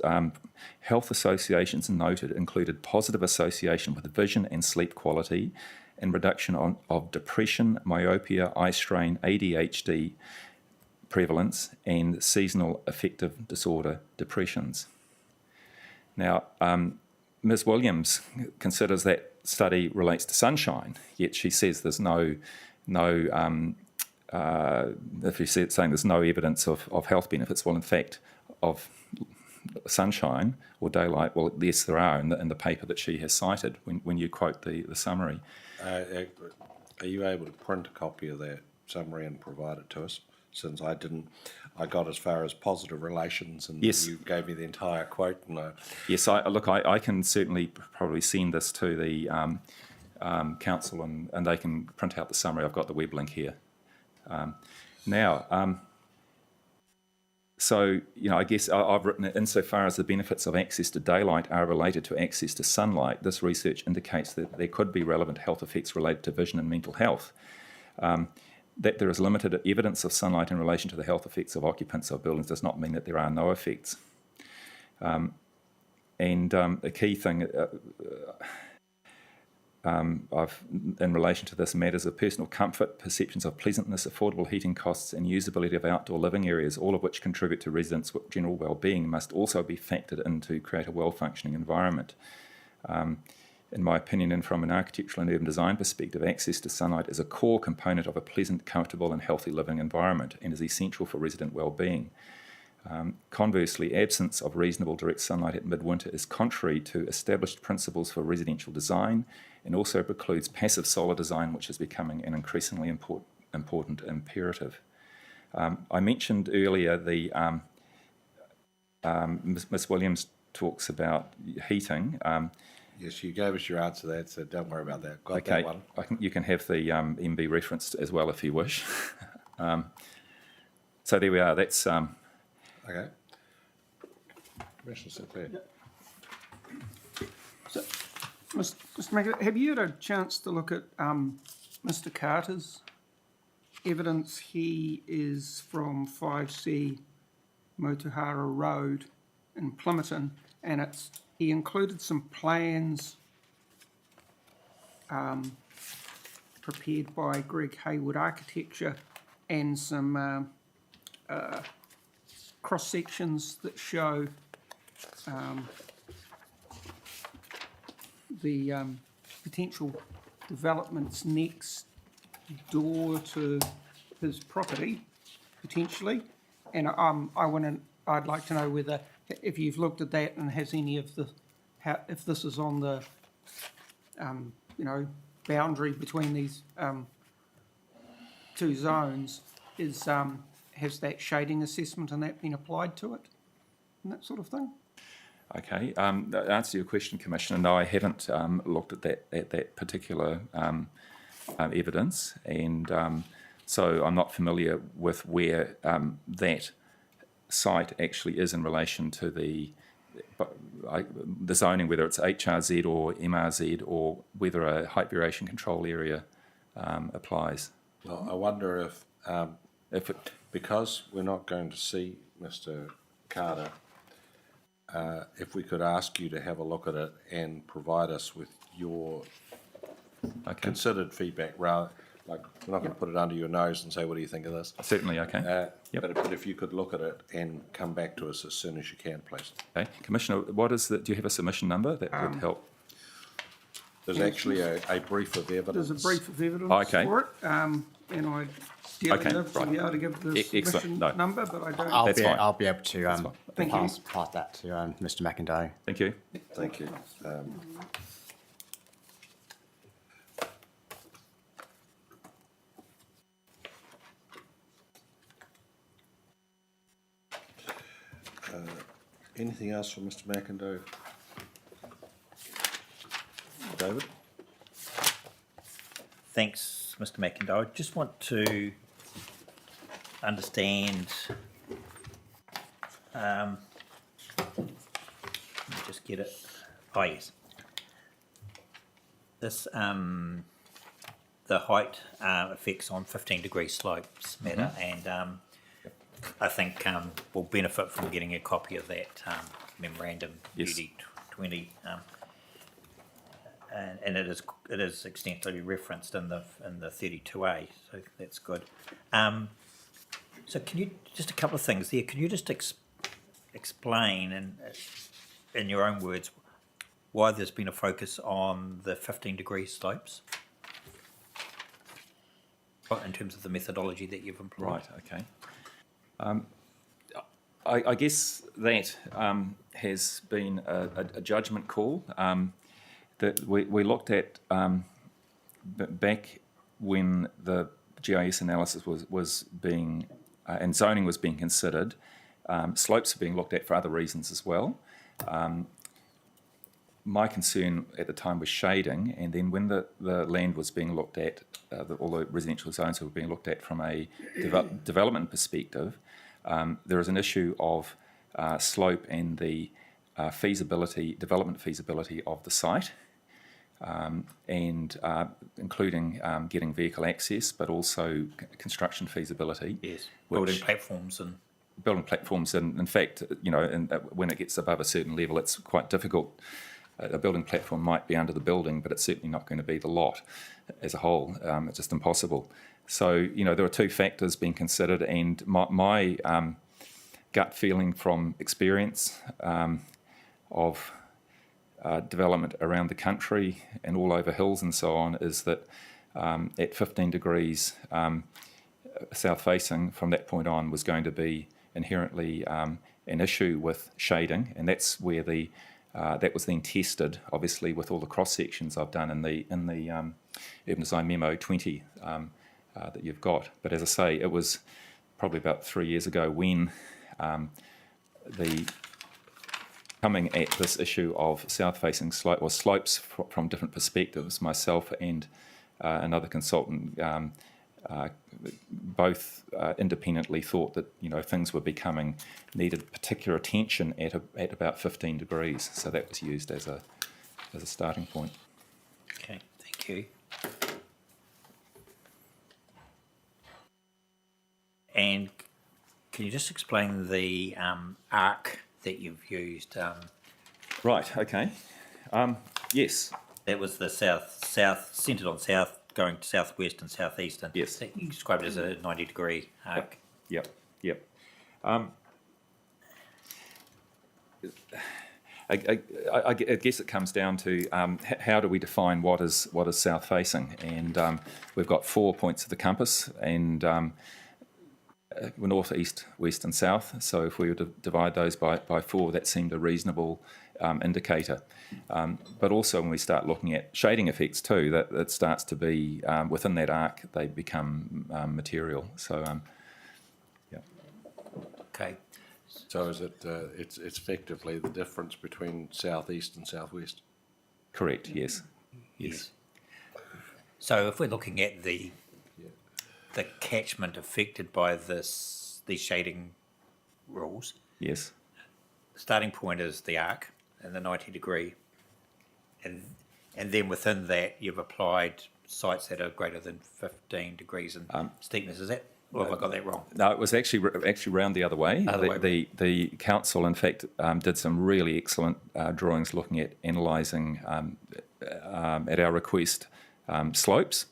health associations noted included positive association with vision and sleep quality and reduction of depression, myopia, eye strain, ADHD prevalence, and seasonal affective disorder depressions. Now, Ms. Williams considers that study relates to sunshine, yet she says there's if you're saying there's no evidence of health benefits, well, in fact, of sunshine or daylight, well, yes, there are in the paper that she has cited when you quote the summary. Are you able to print a copy of that summary and provide it to us? Since I got as far as positive relations, and yes, you gave me the entire quote. And yes, I can certainly probably send this to the council, and they can print out the summary. I've got the web link here. So, I guess I've written it, insofar as the benefits of access to daylight are related to access to sunlight, this research indicates that there could be relevant health effects related to vision and mental health. That there is limited evidence of sunlight in relation to the health effects of occupants of buildings does not mean that there are no effects. The key thing, in relation to this, matters of personal comfort, perceptions of pleasantness, affordable heating costs, and usability of outdoor living areas, all of which contribute to residents' general well-being, must also be factored in to create a well-functioning environment. In my opinion, and from an architectural and urban design perspective, access to sunlight is a core component of a pleasant, comfortable and healthy living environment and is essential for resident well-being. Conversely, absence of reasonable direct sunlight at midwinter is contrary to established principles for residential design and also precludes passive solar design, which is becoming an increasingly important imperative. I mentioned earlier the Ms. Williams talks about heating. Yes, you gave us your answer to that, so don't worry about that. Got Okay, that one. you can have the MB referenced as well if you wish. So there we are. That's Okay. Commissioner Sinclair. So, Mr. Mackett, have you had a chance to look at Mr. Carter's evidence? He is from 5C Motuhara Road in Plimmerton, and he included some plans prepared by Greg Hayward Architecture and some cross sections that show the potential developments next door to his property, potentially. And I'd like to know whether, if you've looked at that and has any of if this is on the, boundary between these two zones, has that shading assessment and that been applied to it, and that sort of thing? okay. To answer your question, Commissioner, no, I haven't looked at that particular evidence, and so I'm not familiar with where that site actually is in relation to the zoning, whether it's HRZ or MRZ, or whether a height variation control area applies. Well, I wonder if because we're not going to see Mr. Carter, if we could ask you to have a look at it and provide us with your considered feedback, rather, like, we're not going to put it under your nose and say, what do you think of this? Certainly, okay. But if you could look at it and come back to us as soon as you can, please. Okay, Commissioner, do you have a submission number that would help? There's actually a brief of evidence. There's a brief of evidence Okay. for it, and I'd dearly Okay, love to right. be able to give the Excellent, submission no. number, but I don't. That's fine. I'll be able to Thank you. pass that to Mr. McIndoe. Thank you. Thank you. Anything else from Mr. McIndoe? David? Thanks, Mr. McIndoe. I just want to understand, let me just get it. Oh, yes. This, the height effects on 15-degree slopes matter, and I think we'll benefit from getting a copy of that memorandum, Yes. UD 20, and it is extensively referenced in the 32A, so that's good. So can you, just a couple of things there, can you just explain in your own words why there's been a focus on the 15-degree slopes in terms of the methodology that you've employed? Right, okay. I guess that has been a judgment call that we looked at back when the GIS analysis was being and zoning was being considered. Slopes are being looked at for other reasons as well. My concern at the time was shading, and then when the land was being looked at, all the residential zones were being looked at from a development perspective, there is an issue of slope and the development feasibility of the site, and including getting vehicle access, but also construction feasibility. Yes, which- building platforms and... building platforms, and in fact, when it gets above a certain level, it's quite difficult a building platform might be under the building, but it's certainly not going to be the lot as a whole. It's just impossible. So, there are two factors being considered, and my gut feeling from experience of development around the country and all over hills and so on is that at 15 degrees south facing from that point on was going to be inherently an issue with shading, and that's where that was then tested, obviously, with all the cross sections I've done in the Urban Design Memo 20 that you've got. But as I say, it was probably about 3 years ago when the coming at this issue of south-facing slopes from different perspectives, myself and another consultant both independently thought that things were needed particular attention at about 15 degrees. So that was used as a starting point. Okay, thank you. And can you just explain the arc that you've used? Right. Okay. Yes. That was the south, centred on south, going to southwest and southeastern. Yes. You described it as a 90-degree arc. Yep. I guess it comes down to how do we define what is south facing, and we've got 4 points of the compass, and we're north, east, west, and south. So if we were to divide those by 4, that seemed a reasonable indicator. But also when we start looking at shading effects too, that starts to be within that arc, they become material. So yeah. Okay. So is it, it's effectively the difference between southeast and southwest? Correct. Yes. Yes. So if we're looking at the catchment affected by these shading rules, Yes. the starting point is the arc and the 90-degree, and then within that you've applied sites that are greater than 15 degrees in steepness. Is that, or have I got that wrong? No, it was actually round the other way. The council, in fact, did some really excellent drawings looking at analysing, at our request, slopes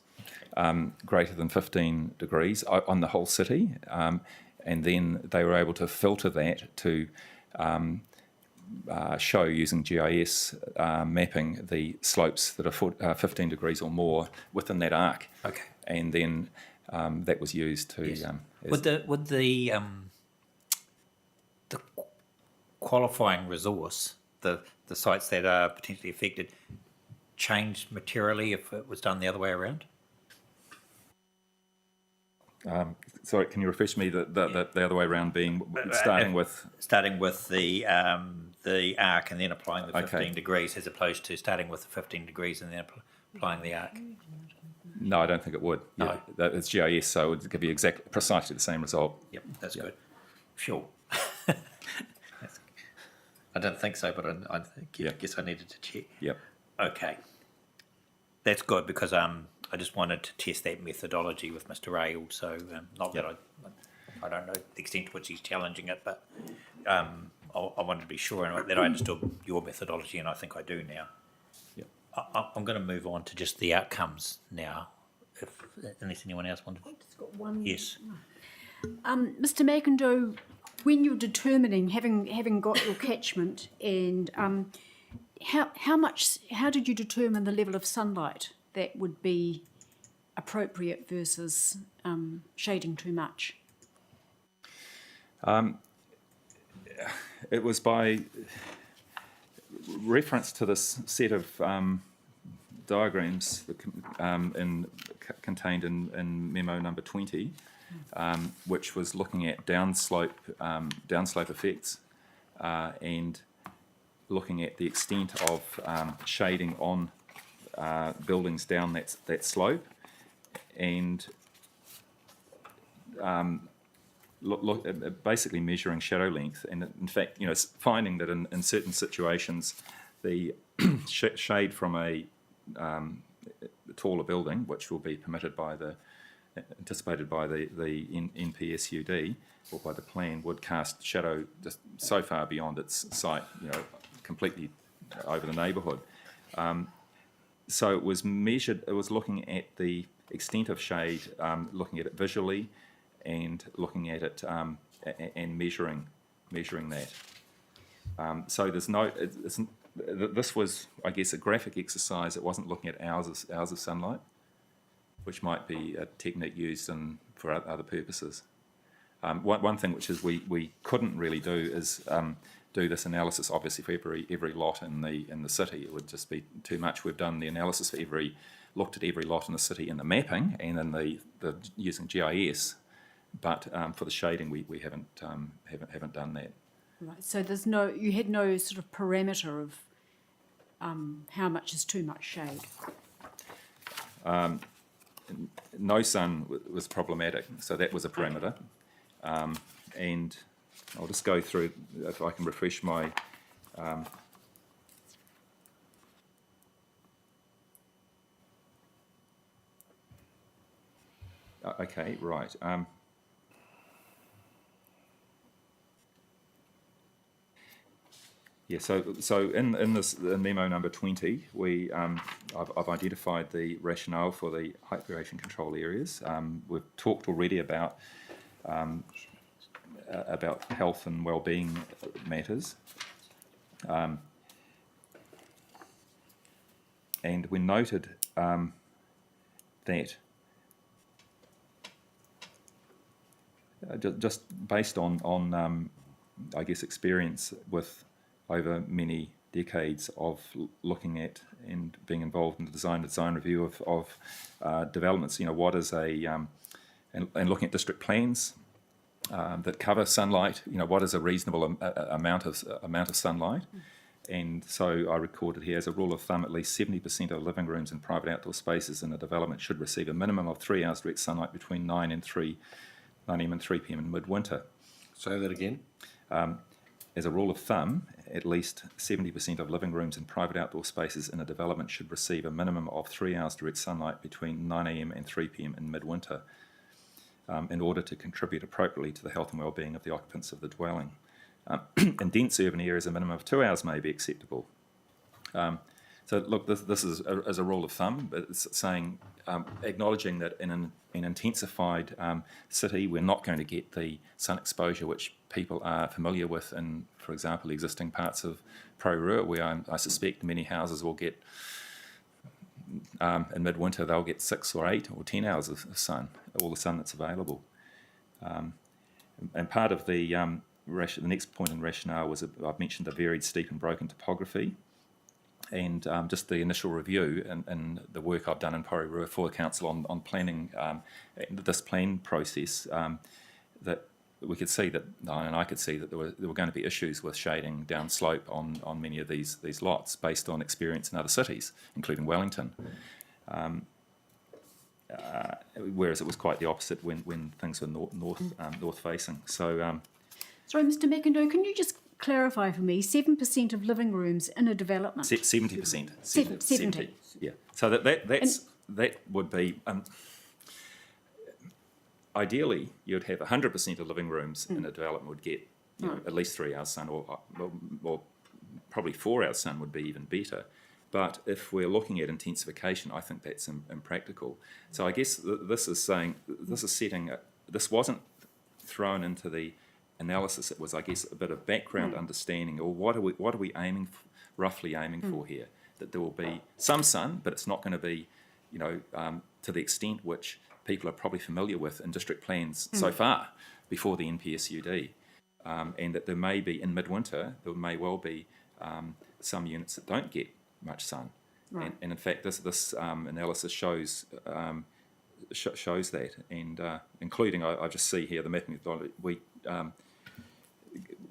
greater than 15 degrees on the whole city, and then they were able to filter that to show using GIS mapping the slopes that are 15 degrees or more within that arc. Okay. And then that was used to. Yes. Would the qualifying resource, the sites that are potentially affected, change materially if it was done the other way around? Sorry, can you refresh me the other way around, being starting with the arc and then applying the 15 Okay. degrees, as opposed to starting with the 15 degrees and then applying the arc? No, I don't think it would. No. It's GIS, so it would give you precisely the same result. Yep, that's good. Sure. I don't think so, but I guess I needed to check. Yep. Okay. That's good, because I just wanted to test that methodology with Mr. Ray also. Not that I don't know the extent to which he's challenging it, but I wanted to be sure that I understood your methodology, and I think I do now. Yep. I'm going to move on to just the outcomes now, unless anyone else wanted. I've just got one. Yes. Mr. McIndoe, when you're determining, having got your catchment, and how did you determine the level of sunlight that would be appropriate versus shading too much? It was by reference to this set of diagrams contained in memo number 20, which was looking at downslope effects and looking at the extent of shading on buildings down that slope, and basically measuring shadow length, and in fact, finding that in certain situations, the shade from a taller building, which will be anticipated by the NPSUD or by the plan, would cast shadow just so far beyond its site, completely over the neighbourhood. So it was measured. It was looking at the extent of shade, looking at it visually, and looking at it and measuring that. So there's no. This was, I guess, a graphic exercise. It wasn't looking at hours of sunlight, which might be a technique used for other purposes. One thing which is we couldn't really do is do this analysis, obviously, for every lot in the city. It would just be too much. We've done the analysis for looked at every lot in the city in the mapping and in the using GIS, but for the shading we haven't done that. Right, so you had no sort of parameter of how much is too much shade. No sun was problematic, so that was a parameter. And I'll just go through, if I can refresh my... okay, right. Yeah, so in this memo number 20, I've identified the rationale for the height variation control areas. We've talked already about health and well-being matters, and we noted that just based on I guess experience with over many decades of looking at and being involved in the design review of developments. What is and looking at district plans that cover sunlight. What is a reasonable amount of sunlight? And so I recorded here, as a rule of thumb, at least 70% of living rooms and private outdoor spaces in a development should receive a minimum of 3 hours direct sunlight between 9 a.m. and 3 p.m. in midwinter. Say that again. As a rule of thumb, at least 70% of living rooms and private outdoor spaces in a development should receive a minimum of 3 hours direct sunlight between 9 a.m. and 3 p.m. in midwinter, in order to contribute appropriately to the health and well-being of the occupants of the dwelling. In dense urban areas, a minimum of 2 hours may be acceptable. So look, this is as a rule of thumb, but it's saying, acknowledging that in an intensified city, we're not going to get the sun exposure which people are familiar with in, for example, existing parts of Porirua, where I suspect many houses will get, in midwinter, they'll get 6 or 8 or 10 hours of sun, all the sun that's available. And part of the next point in rationale was, I've mentioned the varied, steep and broken topography, and just the initial review and the work I've done in Porirua for the council on planning this plan process, that we could see that, and I could see that there were going to be issues with shading downslope on many of these lots based on experience in other cities, including Wellington. Whereas it was quite the opposite when things were north facing. So. Sorry, Mr. McIndoe, can you just clarify for me, 7% of living rooms in a development? 70%. 70. Yeah. So that would be, ideally, you'd have 100% of living rooms in a development would get at least 3 hours sun, or probably 4 hours sun would be even better. But if we're looking at intensification, I think that's impractical. So I guess this is setting, this wasn't thrown into the analysis. It was, I guess, a bit of background understanding, or what are we roughly aiming for here? That there will be some sun, but it's not going to be, to the extent which people are probably familiar with in district plans so far before the NPSUD, and that there may be, in midwinter, there may well be some units that don't get much sun. Right. And in fact, this analysis shows that, and including, I just see here the mapping methodology.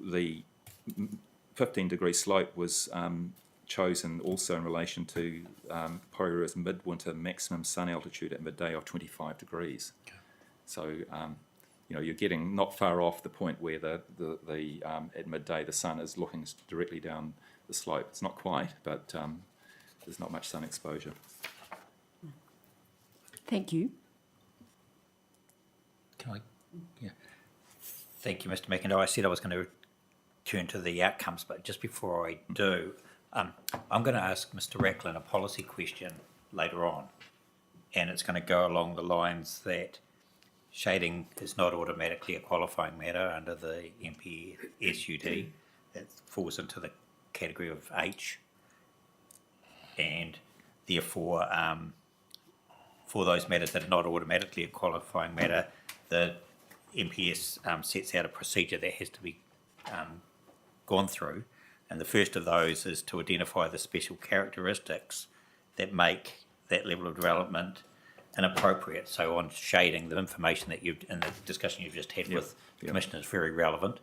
The 15-degree slope was chosen also in relation to Porirua's midwinter maximum sun altitude at midday of 25 degrees. Okay. So, you're getting not far off the point where at midday the sun is looking directly down the slope. It's not quite, but there's not much sun exposure. Thank you. Can I? Yeah. Thank you, Mr. McIndoe. I said I was going to turn to the outcomes, but just before I do, I'm going to ask Mr. Racklin a policy question later on, and it's going to go along the lines that shading is not automatically a qualifying matter under the MPSUD. It falls into the category of H, and therefore, for those matters that are not automatically a qualifying matter, the MPS sets out a procedure that has to be gone through, and the first of those is to identify the special characteristics that make that level of development inappropriate. So on shading, the information that you've, in the discussion you've just had with the Commissioner is very relevant.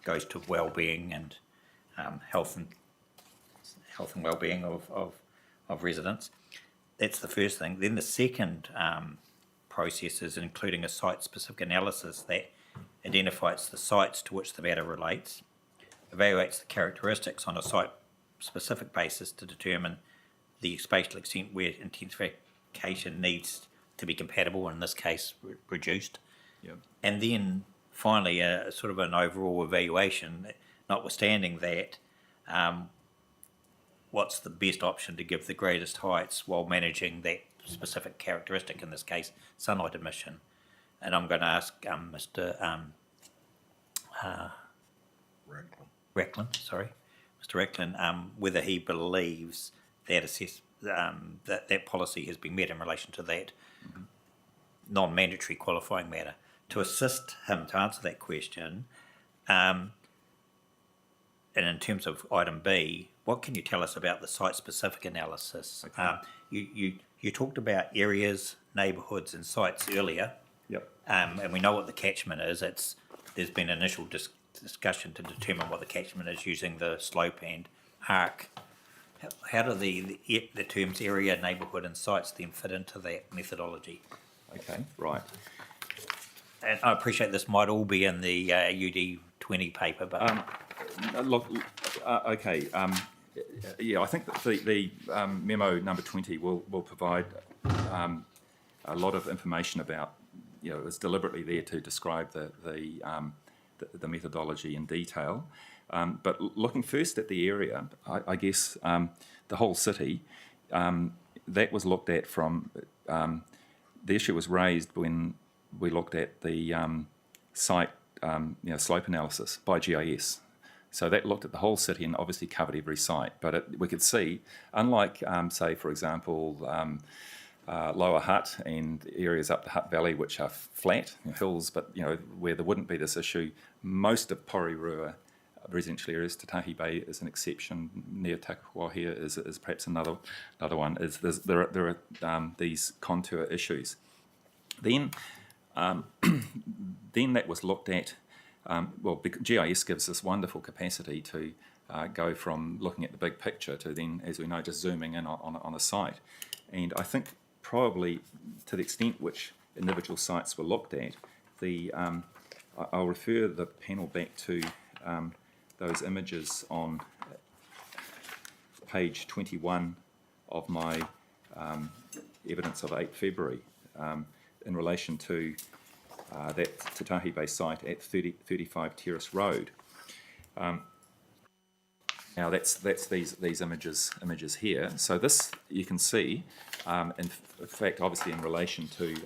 Goes to well-being and health and well-being of residents. That's the first thing. Then the second process is including a site-specific analysis that identifies the sites to which the matter relates, evaluates the characteristics on a site-specific basis to determine the spatial extent where intensification needs to be compatible, in this case reduced, and then finally a sort of an overall evaluation, notwithstanding that, what's the best option to give the greatest heights while managing that specific characteristic, in this case sunlight emission. And I'm going to ask Mr. Mr. Racklin, whether he believes that that policy has been met in relation to that non-mandatory qualifying matter. To assist him to answer that question, and in terms of item B, what can you tell us about the site-specific analysis? Okay. You talked about areas, neighbourhoods and sites earlier. And we know what the catchment is. There's been initial discussion to determine what the catchment is using the slope and arc. How do the terms area, neighbourhood and sites then fit into that methodology? Okay, right. And I appreciate this might all be in the UD20 paper, but... Okay. I think that the memo number 20 will provide a lot of information about, it's deliberately there to describe the methodology in detail. But looking first at the area, I guess the whole city, that was looked at from, the issue was raised when we looked at the site, slope analysis by GIS. So that looked at the whole city and obviously covered every site. But we could see, unlike, say, for example, Lower Hutt and areas up the Hutt Valley, which are flat, hills, but where there wouldn't be this issue, most of Porirua residential areas, Tatahi Bay is an exception, near Takawahia is perhaps another one, there are these contour issues. Then that was looked at, GIS gives us wonderful capacity to go from looking at the big picture to then, as we know, just zooming in on a site. And I think probably to the extent which individual sites were looked at, I'll refer the panel back to those images on page 21 of my evidence of 8 February in relation to that Tatahi Bay site at 35 Terrace Road. Now that's these images here. So this you can see, in fact, obviously in relation to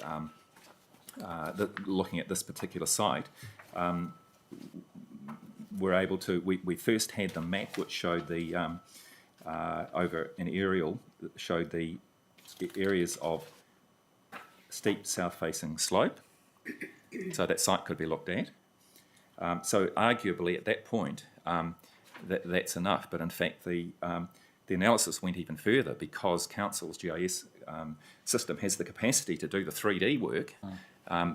looking at this particular site, we're able to. We first had the map which showed the over an aerial that showed the areas of steep south-facing slope. So that site could be looked at. So arguably at that point, that's enough. But in fact, the analysis went even further because Council's GIS system has the capacity to do the 3D work.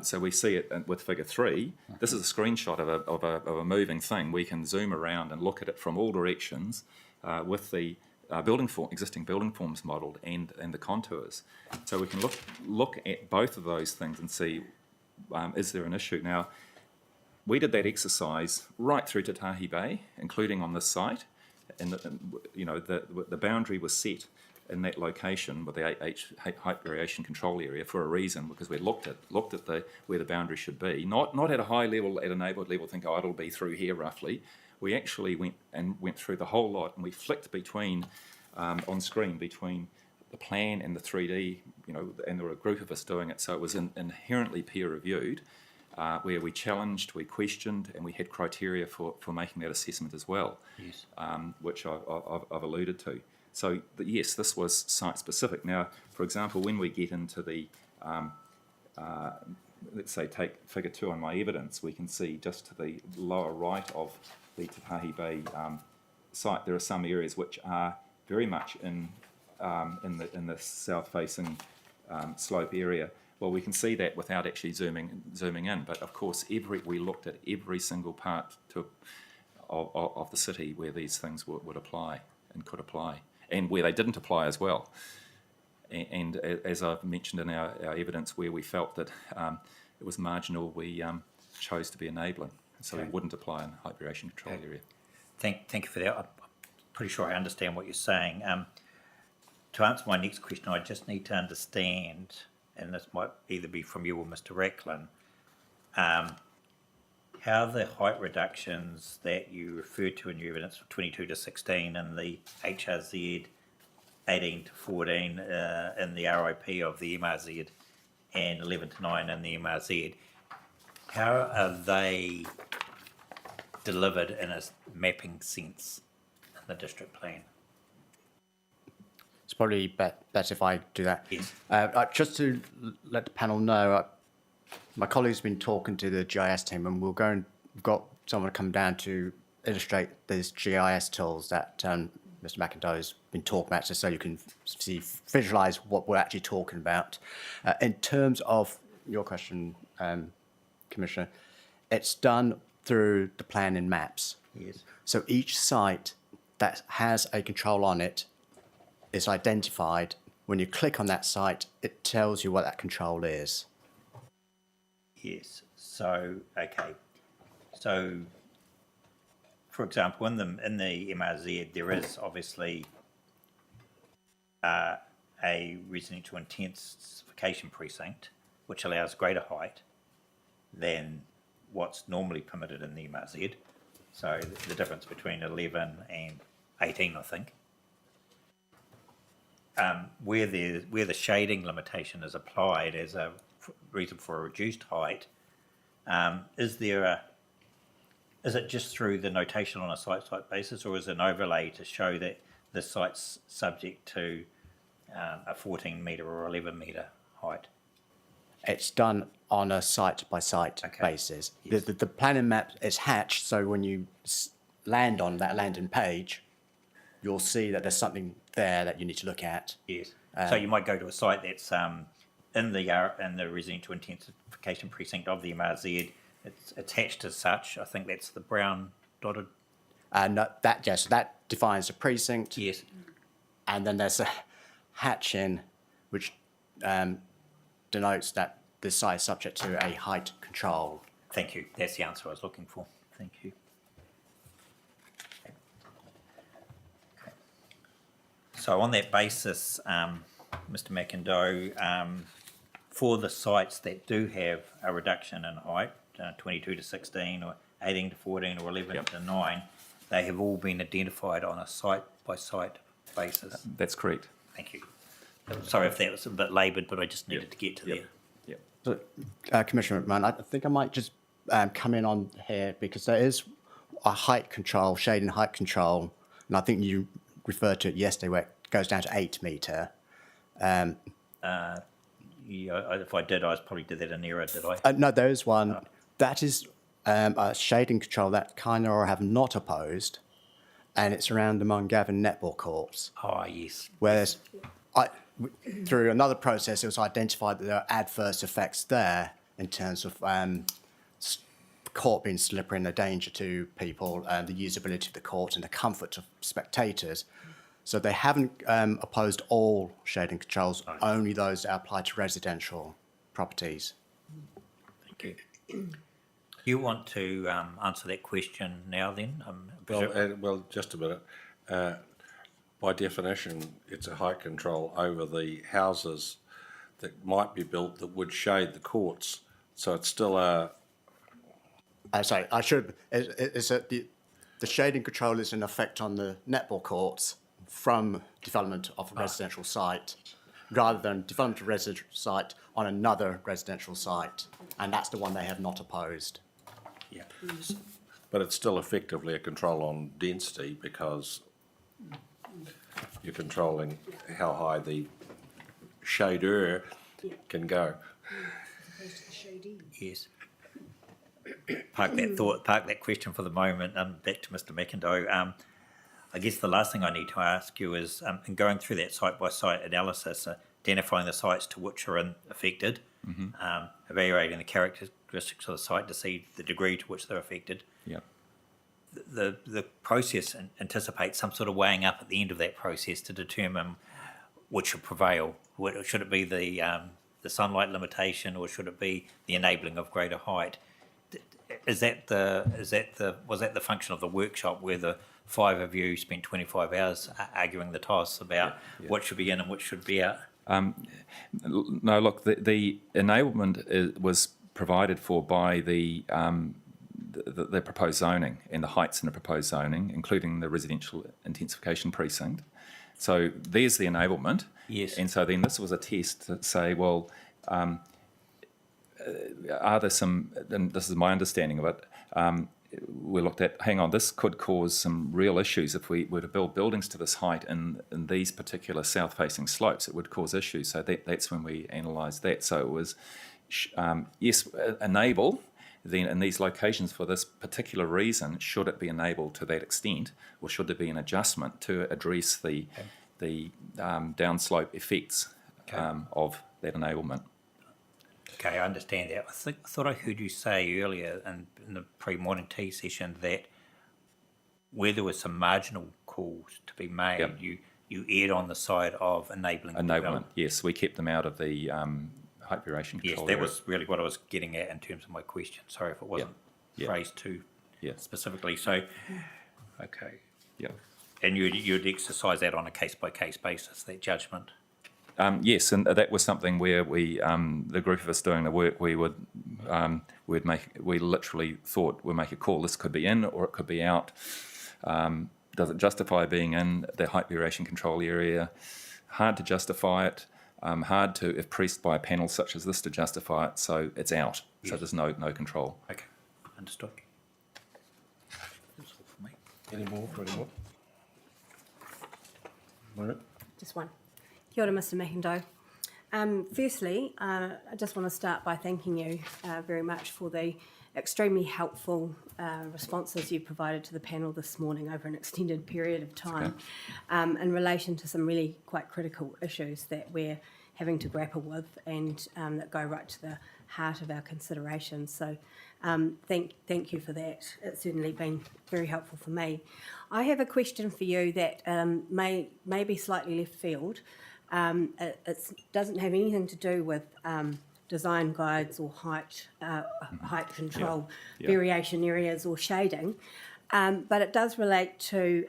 So we see it with Figure 3. This is a screenshot of a moving thing. We can zoom around and look at it from all directions with the existing building forms modelled and the contours. So we can look at both of those things and see, is there an issue? Now, we did that exercise right through to Tatahi Bay, including on this site, and the boundary was set in that location with the height variation control area for a reason, because we looked at where the boundary should be, not at a high level, at a neighbourhood level, think, it'll be through here roughly. we actually went through the whole lot, and we flicked between on screen between the plan and the 3D, and there were a group of us doing it, so it was inherently peer reviewed, where we challenged, we questioned, and we had criteria for making that assessment as well, Yes. which I've alluded to. So yes, this was site specific. Now, for example, when we get into the let's say take figure 2 on my evidence, we can see just to the lower right of the Te Pahi Bay site, there are some areas which are very much in the south-facing slope area. Well, we can see that without actually zooming in. But of course, we looked at every single part of the city where these things would apply and could apply, and where they didn't apply as well. And as I've mentioned in our evidence, where we felt that it was marginal, we chose to be enabling, so we wouldn't apply in high variation control area. Thank you for that. I'm pretty sure I understand what you're saying. To answer my next question, I just need to understand, and this might either be from you or Mr. Racklin, how the height reductions that you referred to in your evidence of 22 to 16 and the HRZ 18 to 14 in the RIP of the MRZ and 11 to 9 in the MRZ, how are they delivered in a mapping sense in the district plan? It's probably better if I do that. Yes. Just to let the panel know, my colleague's been talking to the GIS team, and we've got someone come down to illustrate these GIS tools that Mr. McIndoe's been talking about, just so you can visualise what we're actually talking about. In terms of your question, Commissioner, it's done through the plan in maps. Yes. So each site that has a control on it is identified. When you click on that site, it tells you what that control is. Yes. So, okay. So, for example, in the MRZ, there is obviously a residential intensification precinct, which allows greater height than what's normally permitted in the MRZ. So the difference between 11 and 18, I think. Where the shading limitation is applied as a reason for a reduced height, is it just through the notation on a site basis, or is it an overlay to show that the site's subject to a 14 metre or 11 metre height? It's done on a site-by-site basis. Yes. The planning map is hatched, so when you land on that landing page, you'll see that there's something there that you need to look at. Yes. So you might go to a site that's in the residential intensification precinct of the MRZ. It's attached as such. I think that's the brown dotted. And so that defines the precinct. Yes. And then there's a hatch-in, which denotes that the site is subject to a height control. Thank you. That's the answer I was looking for. Thank you. Okay. So on that basis, Mr. McIndoe, for the sites that do have a reduction in height, 22 to 16 or 18 to 14 or 11 to 9, they have all been identified on a site-by-site basis. That's correct. Thank you. Sorry if that was a bit laboured, but I just needed to get to there. Yep. So, Commissioner McMahon, I think I might just come in on here, because there is a height control, shade and height control, and I think you referred to it yesterday, where it goes down to 8 metre. Yeah, if I did, I probably did that in error, did I? No, there is one. That is a shading control that Kainoa have not opposed, and it's around the Mungavin netball courts. Oh, yes. Whereas through another process, it was identified that there are adverse effects there in terms of court being slippery and a danger to people, and the usability of the court and the comfort of spectators. So they haven't opposed all shading controls, only those that apply to residential properties. Thank you. You want to answer that question now then? Well, just a minute. By definition, it's a height control over the houses that might be built that would shade the courts. So it's still a... Sorry, I should. It's the shading control is in effect on the netball courts from development of a residential site, rather than development of a residential site on another residential site. And that's the one they have not opposed. Yeah. But it's still effectively a control on density because you're controlling how high the shader can go. Yes. Park that thought, park that question for the moment, back to Mr. McIndoe. I guess the last thing I need to ask you is, in going through that site-by-site analysis, identifying the sites to which are affected, evaluating the characteristics of the site to see the degree to which they're affected. Yeah. The process anticipates some sort of weighing up at the end of that process to determine which should prevail. Should it be the sunlight limitation, or should it be the enabling of greater height? Was that the function of the workshop where the five of you spent 25 hours arguing the toss about what should be in and what should be out? No, look, the enablement was provided for by the proposed zoning and the heights in the proposed zoning, including the residential intensification precinct. So there's the enablement. Yes. And so then this was a test to say, well, are there some, and this is my understanding of it, we looked at, hang on, this could cause some real issues if we were to build buildings to this height in these particular south-facing slopes. It would cause issues. So that's when we analysed that. So it was, yes, enable, then in these locations for this particular reason, should it be enabled to that extent, or should there be an adjustment to address the downslope effects of that enablement? Okay, I understand that. I thought I heard you say earlier in the pre-morning tea session that where there was some marginal calls to be made, Yep. you erred on the side of enabling Enablement, development. yes. We kept them out of the height variation Yes, control that area. was really what I was getting at in terms of my question. Sorry if it wasn't Yep. phrased too Yeah. specifically. So, okay. Yeah. And you'd exercise that on a case-by-case basis, that judgment? Yes, and that was something where we, the group of us doing the work, we literally thought we'd make a call. This could be in or it could be out. Does it justify being in the height variation control area? Hard to justify it. Hard to, if pressed by a panel such as this, to justify it. So it's out. So there's no control. Okay, understood. That's all for me. Any more for anyone? No? Just one. Kia ora, Mr. McIndoe. Firstly, I just want to start by thanking you very much for the extremely helpful responses you provided to the panel this morning over an extended period of time in relation to some really quite critical issues that we're having to grapple with and that go right to the heart of our considerations. So thank you for that. It's certainly been very helpful for me. I have a question for you that may be slightly left field. It doesn't have anything to do with design guides or height control, variation areas or shading, but it does relate to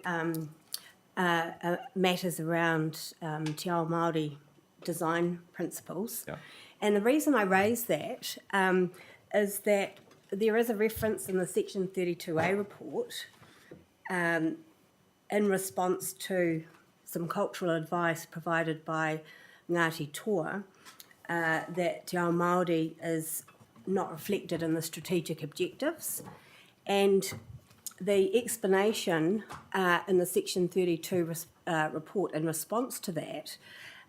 matters around Te Ao Māori design principles. Yeah. And the reason I raise that is that there is a reference in the Section 32A report in response to some cultural advice provided by Ngāti Toa that Te Ao Māori is not reflected in the strategic objectives. And the explanation in the Section 32 report in response to that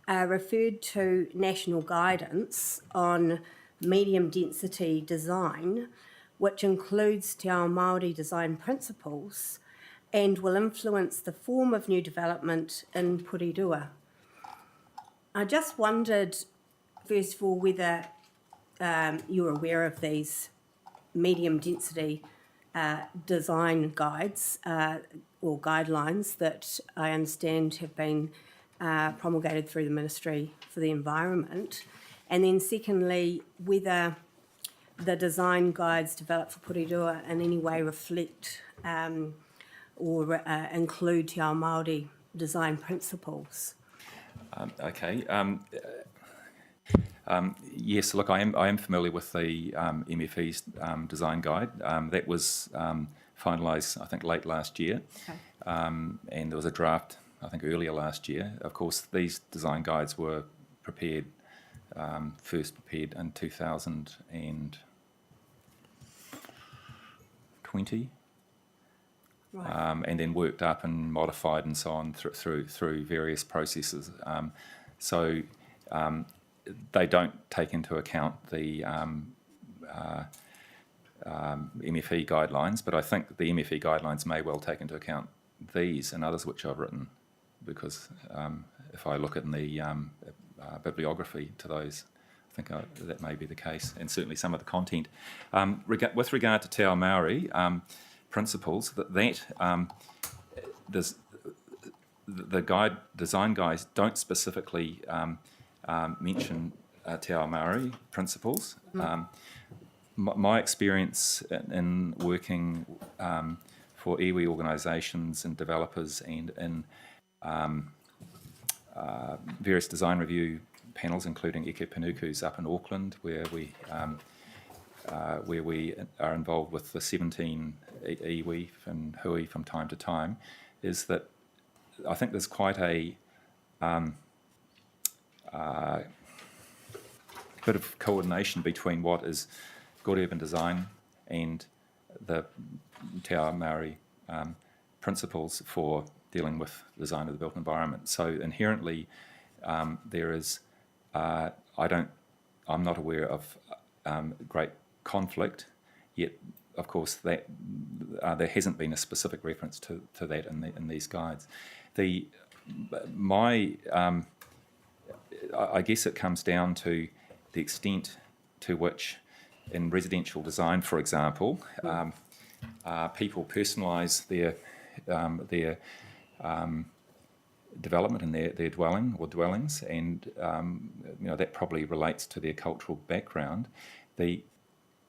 referred to national guidance on medium density design, which includes Te Ao Māori design principles and will influence the form of new development in Porirua. I just wondered, first of all, whether you're aware of these medium density design guides or guidelines that I understand have been promulgated through the Ministry for the Environment. And then secondly, whether the design guides developed for Porirua in any way reflect or include Te Ao Māori design principles. Okay. Yes, look, I am familiar with the MFE's design guide. That was finalised, I think, late last year. Okay. And there was a draft, I think, earlier last year. Of course, these design guides were prepared, first prepared in 2020. Right. And then worked up and modified and so on through various processes. So they don't take into account the MFE guidelines, but I think the MFE guidelines may well take into account these and others which I've written, because if I look in the bibliography to those, I think that may be the case, and certainly some of the content. With regard to Te Ao Māori principles, there's the design guides don't specifically mention Te Ao Māori principles. My experience in working for iwi organisations and developers and in various design review panels, including Eke Panuku's up in Auckland, where we are involved with the 17 iwi and hui from time to time, is that I think there's quite a bit of coordination between what is good urban design and the Te Ao Māori principles for dealing with design of the built environment. So inherently, there is, I'm not aware of great conflict, yet of course that there hasn't been a specific reference to that in these guides. I guess it comes down to the extent to which, in residential design, for example, people personalise their development in their dwelling or dwellings, and that probably relates to their cultural background.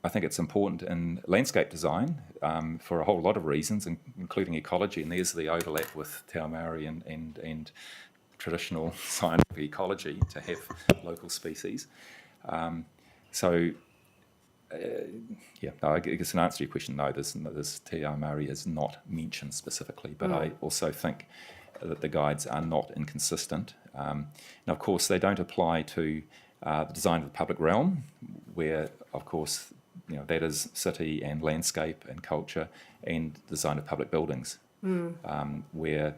I think it's important in landscape design for a whole lot of reasons, including ecology, and there's the overlap with Te Ao Māori and traditional scientific ecology to have local species. I guess an answer to your question, no, this Te Ao Māori is not mentioned specifically, but I also think that the guides are not inconsistent. Now, of course, they don't apply to the design of the public realm, where, of course, that is city and landscape and culture, and design of public buildings, where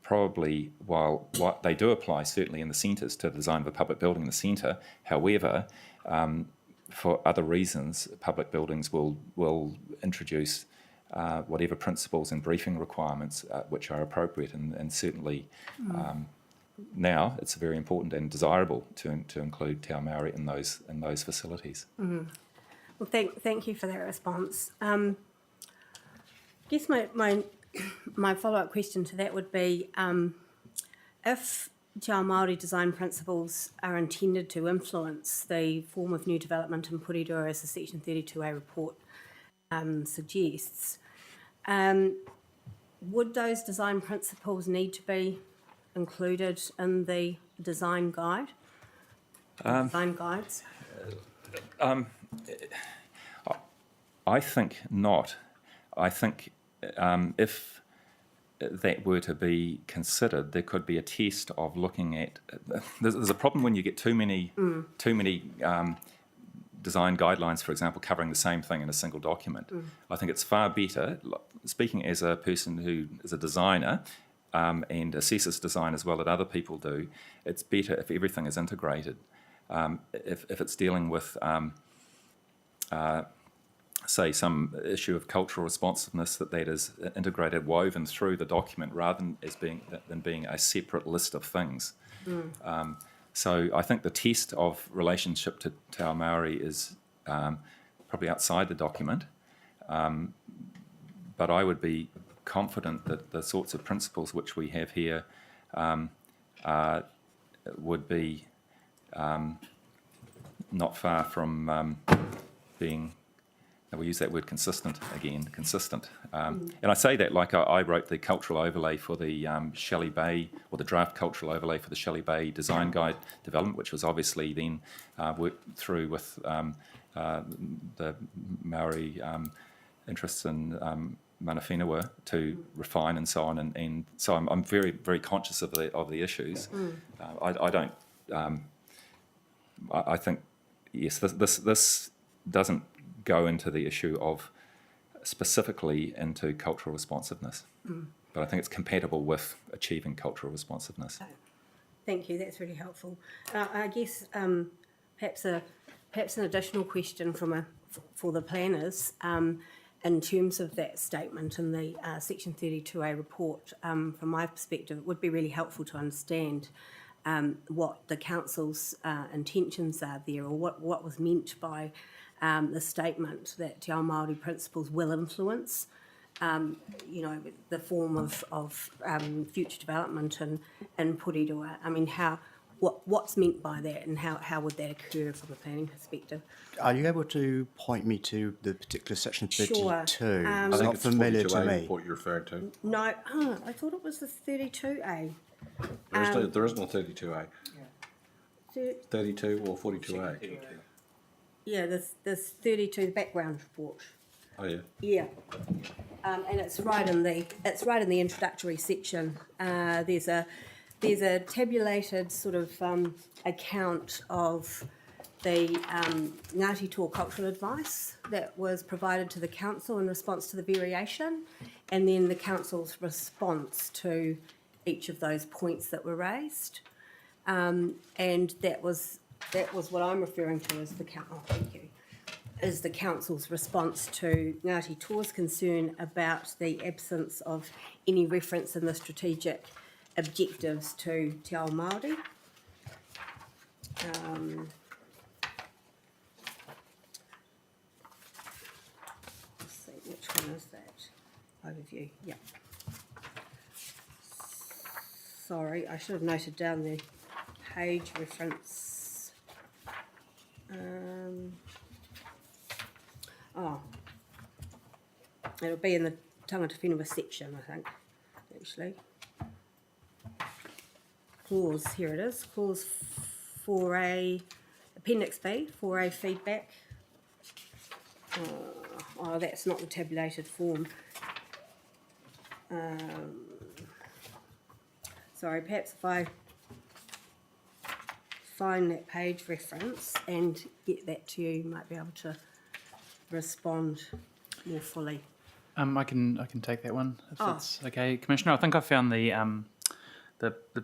probably, while what they do apply certainly in the centres to the design of a public building in the centre, however, for other reasons, public buildings will introduce whatever principles and briefing requirements which are appropriate, and certainly now it's very important and desirable to include Te Ao Māori in those facilities. Well, thank you for that response. I guess my follow-up question to that would be, if Te Ao Māori design principles are intended to influence the form of new development in Porirua, as the Section 32A report suggests, would those design principles need to be included in the design guide? Design guides? I think not. I think if that were to be considered, there could be a test of looking at. There's a problem when you get too many design guidelines, for example, covering the same thing in a single document. I think it's far better, speaking as a person who is a designer and assesses design as well that other people do, it's better if everything is integrated. If it's dealing with, say, some issue of cultural responsiveness, that is integrated, woven through the document, rather than being a separate list of things. So I think the test of relationship to Te Ao Māori is probably outside the document, but I would be confident that the sorts of principles which we have here would be not far from being, we use that word consistent again, consistent. And I say that like I wrote the cultural overlay for the Shelley Bay, or the draft cultural overlay for the Shelley Bay Design Guide development, which was obviously then worked through with the Maori interests in mana whenua to refine and so on, and so I'm very, very conscious of the issues. I don't. I think yes, this doesn't go into the issue of specifically into cultural responsiveness, but I think it's compatible with achieving cultural responsiveness. Thank you, that's really helpful. I guess perhaps an additional question for the planners in terms of that statement in the Section 32A report. From my perspective, it would be really helpful to understand what the council's intentions are there, or what was meant by the statement that Te Ao Māori principles will influence the form of future development in Porirua. I mean, what's meant by that, and how would that occur from a planning perspective? Are you able to point me to the particular section 32? Sure. I It's think not it's familiar to 42A me. What you're referring to. No, I thought it was the 32A. There isn't a 32A. 32 or 42A. Yeah, this 32, the background report. Oh yeah. Yeah, and it's right in the introductory section. There's a tabulated sort of account of the Ngāti Toa cultural advice that was provided to the council in response to the variation, and then the council's response to each of those points that were raised, and that was what I'm referring to as the council. Oh, thank you. Is the council's response to Ngāti Toa's concern about the absence of any reference in the strategic objectives to Te Ao Māori. Let's see, which one is that? Overview, yeah. Sorry, I should have noted down the page reference. It'll be in the tangata whenua section, I think, actually. Clause, here it is, clause 4A, appendix B, 4A feedback. That's not the tabulated form. Sorry, perhaps if I find that page reference and get that to you, you might be able to respond more fully. I can take that one if that's okay, Commissioner. I think I found the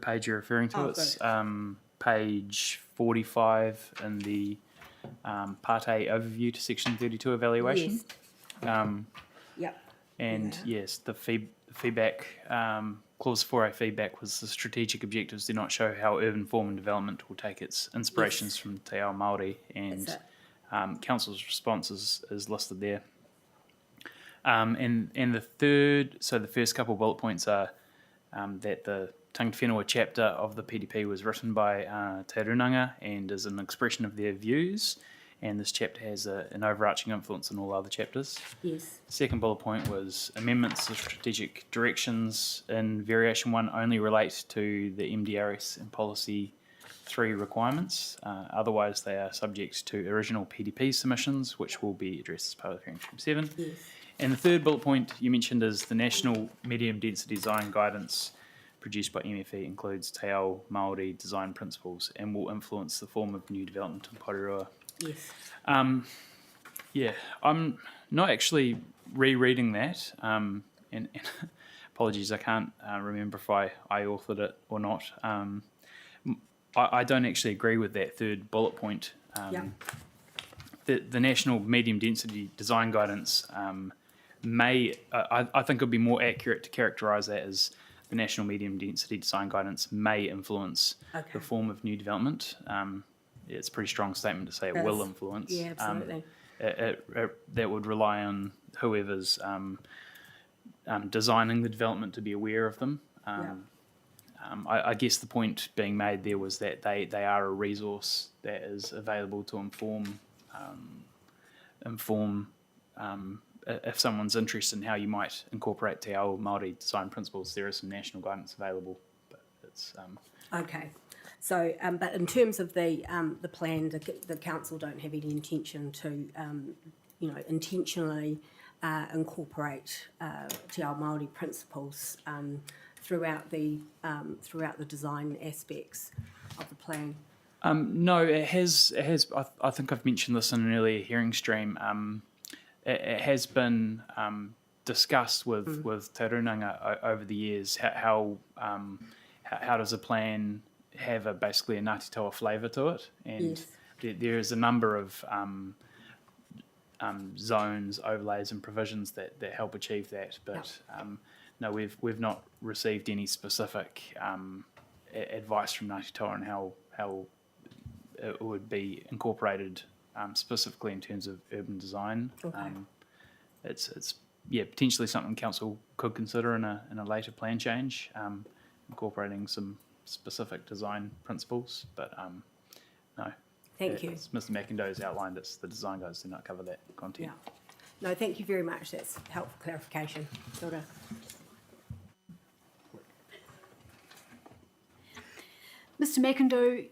page you're referring to. It's page 45 in the Part A overview to Section 32 evaluation. Yes. Yep. And Yeah. yes, the feedback, clause 4A feedback was the strategic objectives do not show how urban form and development will take its inspirations from Te Ao Māori, and council's response is listed there. And the first couple of bullet points are that the tangata whenua chapter of the PDP was written by Te Runanga and is an expression of their views, and this chapter has an overarching influence on all other chapters. Yes. Second bullet point was amendments to strategic directions in variation 1 only relate to the MDRS and policy 3 requirements. Otherwise, they are subject to original PDP submissions, which will be addressed as part of hearing stream 7. Yes. And the third bullet point you mentioned is the National Medium Density Design Guidance produced by MFE includes Te Ao Māori design principles and will influence the form of new development in Porirua. Yes. Yeah, I'm not actually rereading that, and apologies, I can't remember if I authored it or not. I don't actually agree with that third bullet point. The National Medium Density Design Guidance I think it would be more accurate to characterise that as the National Medium Density Design Guidance may influence the form of new development. It's a pretty strong statement to say it will influence. Yeah, absolutely. That would rely on whoever's designing the development to be aware of them. I guess the point being made there was that they are a resource that is available to inform if someone's interested in how you might incorporate Te Ao Māori design principles. There is some national guidance available, but it's Okay. So, but in terms of the plan, the council don't have any intention to, intentionally incorporate Te Ao Māori principles throughout the design aspects of the plan. No, it has. I think I've mentioned this in an earlier hearing stream. It has been discussed with Te Runanga over the years. How does a plan have basically a Ngāti Toa flavour to it? And Yes. there is a number of zones, overlays, and provisions that help achieve that. But no, we've not received any specific advice from Ngāti Toa on how it would be incorporated specifically in terms of urban design. Okay. It's potentially something council could consider in a later plan change, incorporating some specific design principles. But no. Thank you. As Mr. McIndoe's outlined, it's the design guides do not cover that content. Yeah. No, thank you very much. That's helpful clarification. Kia ora. Mr. McIndoe,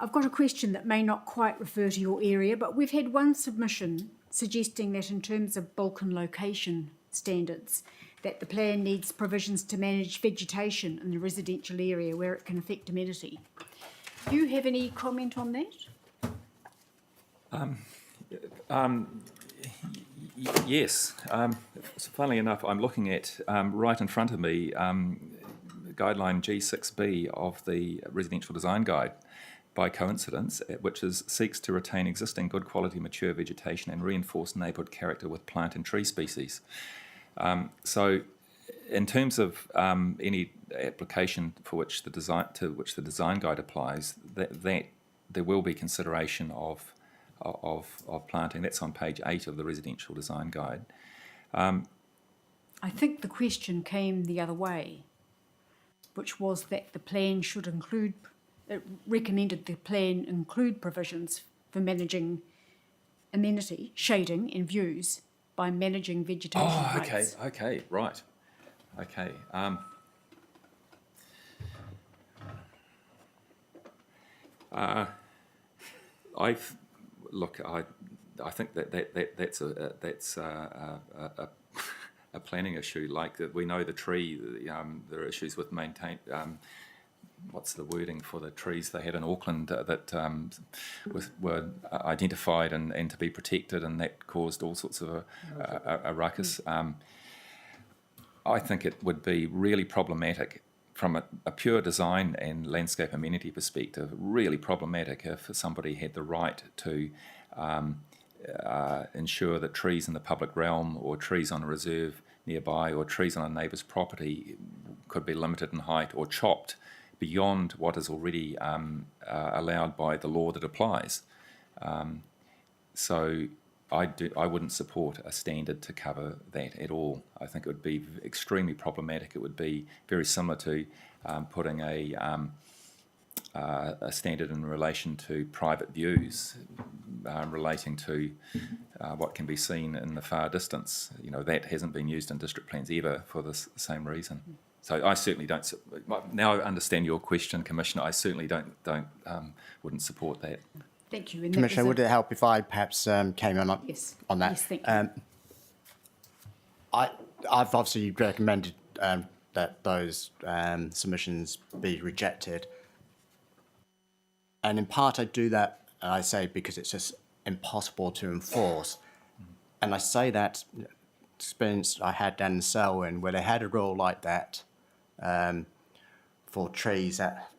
I've got a question that may not quite refer to your area, but we've had one submission suggesting that in terms of bulk and location standards, that the plan needs provisions to manage vegetation in the residential area where it can affect amenity. Do you have any comment on that? Yes. So funnily enough, I'm looking at right in front of me guideline G6B of the Residential Design Guide, by coincidence, which seeks to retain existing good quality mature vegetation and reinforce neighbourhood character with plant and tree species. So, in terms of any application for which the design guide applies, that there will be consideration of planting. That's on page 8 of the Residential Design Guide. I think the question came the other way, which was that the plan should include, it recommended the plan include provisions for managing amenity, shading and views by managing vegetation rates. Okay, right. Okay. I think that's a planning issue. Like that, we know the tree. There are issues with maintain. What's the wording for the trees they had in Auckland that were identified and to be protected, and that caused all sorts of a ruckus. I think it would be really problematic from a pure design and landscape amenity perspective, really problematic if somebody had the right to ensure that trees in the public realm or trees on a reserve nearby or trees on a neighbour's property could be limited in height or chopped beyond what is already allowed by the law that applies. So I wouldn't support a standard to cover that at all. I think it would be extremely problematic. It would be very similar to putting a standard in relation to private views relating to what can be seen in the far distance. You know, that hasn't been used in district plans ever for the same reason. So I certainly don't. Now I understand your question, Commissioner. I certainly wouldn't support that. Thank you. And Commissioner, would it help if I perhaps came on Yes. on that? Yes, thank you. I've obviously recommended that those submissions be rejected. And in part I do that, I say, because it's just impossible to enforce. And I say that experience I had down in Selwyn, where they had a rule like that for trees that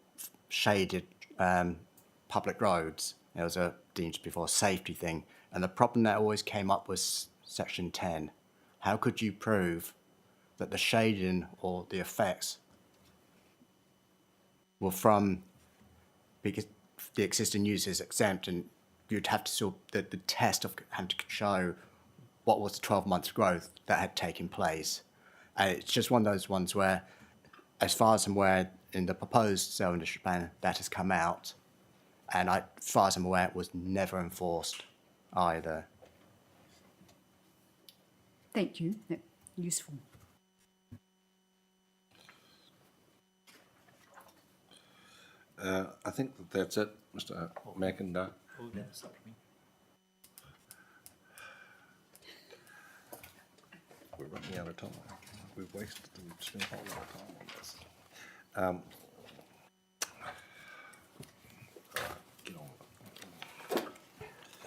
shaded public roads. It was deemed before a safety thing. And the problem that always came up was Section 10. How could you prove that the shading or the effects were from, because the existing use is exempt, and you'd have to sort the test of having to show what was the 12 months growth that had taken place. And it's just one of those ones where, as far as I'm aware, in the proposed Selwyn District Plan, that has come out. And as far as I'm aware, it was never enforced either. Thank you. That's useful. I think that's it, Mr. McIndoe. We're running out of time. We've spent a whole lot of time on this. Get on with it.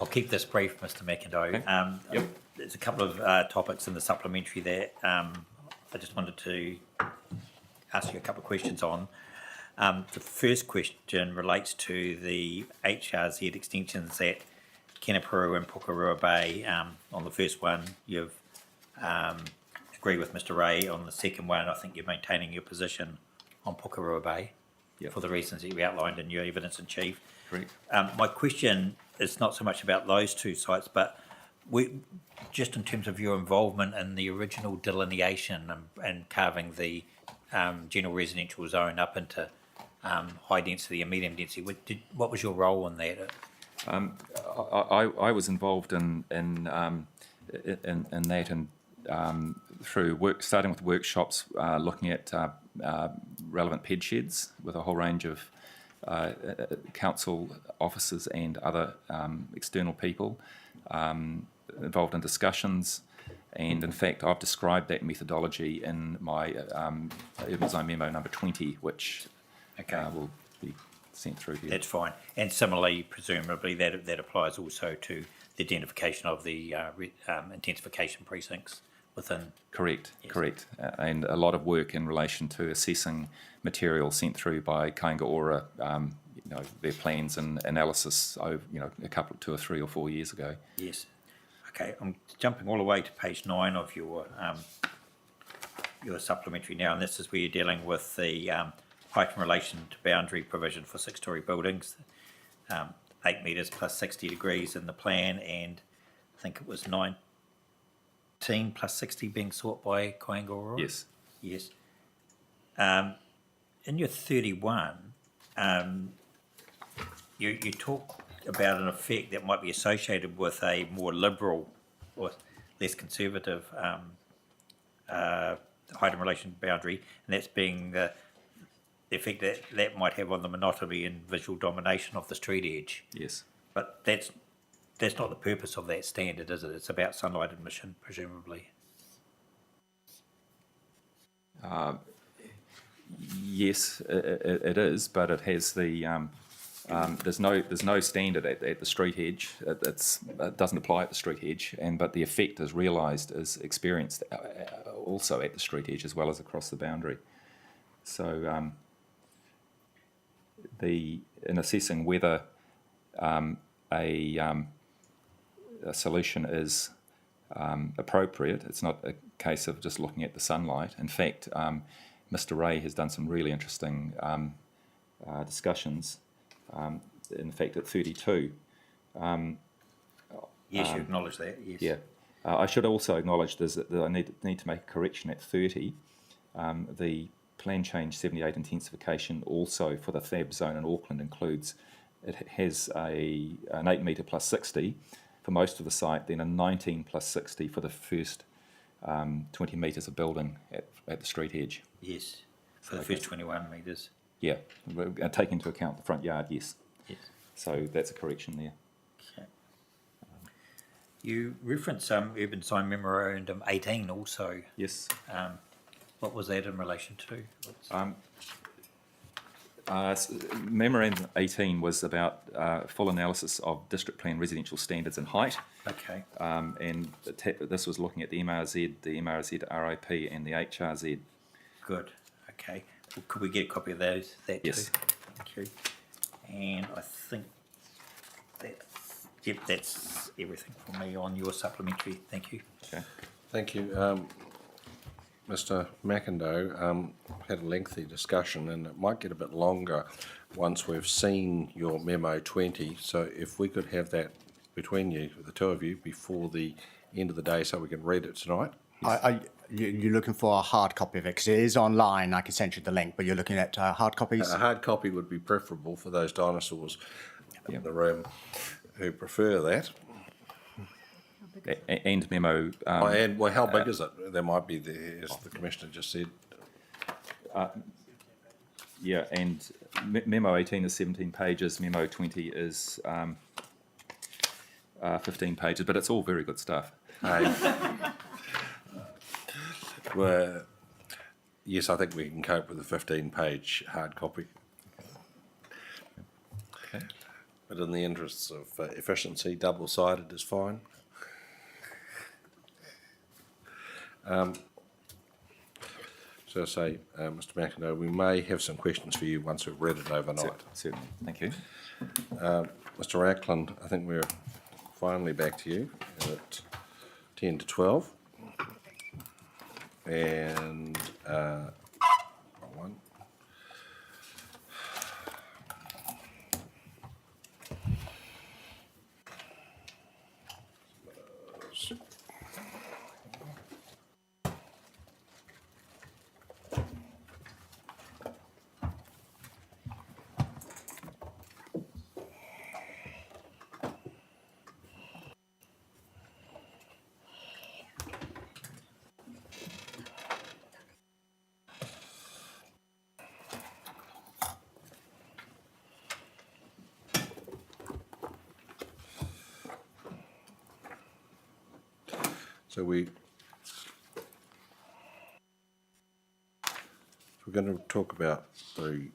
I'll keep this brief, Mr. McIndoe. Yep. There's a couple of topics in the supplementary that I just wanted to ask you a couple of questions on. The first question relates to the HRZ extensions at Kenepuru and Porirua Bay. On the first one, you've agreed with Mr. Ray. On the second one, I think you're maintaining your position on Porirua Bay for the reasons that you outlined in your evidence in chief. Correct. My question is not so much about those two sites, but just in terms of your involvement in the original delineation and carving the general residential zone up into high density and medium density. What was your role in that? I was involved in that, and through work, starting with workshops, looking at relevant ped sheds with a whole range of council officers and other external people, involved in discussions. And in fact, I've described that methodology in my urban zone memo number 20, which will be sent through here. That's fine. And similarly, presumably, that applies also to the identification of the intensification precincts within. Correct, Yes. correct. And a lot of work in relation to assessing material sent through by Kāinga Ora, their plans and analysis over, a couple, 2 or 3 or 4 years ago. Yes. Okay, I'm jumping all the way to page 9 of your supplementary now, and this is where you're dealing with the height in relation to boundary provision for 6-storey buildings, 8 metres plus 60 degrees in the plan, and I think it was 19 plus 60 being sought by Kāinga Ora? Yes. Yes. In your 31, you talk about an effect that might be associated with a more liberal or less conservative height in relation to boundary, and that's being the effect that might have on the monotony and visual domination of the street edge. Yes. But that's not the purpose of that standard, is it? It's about sunlight admission, presumably. Yes, it is, but it has the there's no standard at the street edge. It doesn't apply at the street edge, but the effect is experienced also at the street edge as well as across the boundary. So in assessing whether a solution is appropriate, it's not a case of just looking at the sunlight. In fact, Mr. Ray has done some really interesting discussions. In fact, at 32. Yes, you acknowledge that, yes. Yeah. I should also acknowledge that I need to make a correction at 30. The plan change 78 intensification also for the FAB zone in Auckland includes, it has an 8 metre plus 60 for most of the site, then a 19 plus 60 for the first 20 metres of building at the street edge. Yes, for the first 21 metres. Yeah, take into account the front yard, yes. Yes. So that's a correction there. Okay. You referenced urban design memorandum 18 also. Yes. What was that in relation to? Memorandum 18 was about full analysis of district plan residential standards and height. Okay. And this was looking at the MRZ, the MRZ RIP, and the HRZ. Good. Okay. Well, could we get a copy of those? Yes. Too? Thank you. And I think that's everything for me on your supplementary. Thank you. Okay. Thank you. Mr. McIndoe, had a lengthy discussion, and it might get a bit longer once we've seen your memo 20. So if we could have that between you, the two of you, before the end of the day so we can read it tonight. You're looking for a hard copy of it, because it is online. I can send you the link, but you're looking at hard copies? A hard copy would be preferable for those dinosaurs in the room who prefer that. And memo. And well, how big is it? There might be, as the Commissioner just said. Yeah, and memo 18 is 17 pages, memo 20 is 15 pages, but it's all very good stuff. Hey. Well, yes, I think we can cope with a 15-page hard copy. Okay. But in the interests of efficiency, double-sided is fine. So I say, Mr. McIndoe, we may have some questions for you once we've read it overnight. Certainly, thank you. Mr. Ackland, I think we're finally back to you at 10 to 12. And one. So we're going to talk about the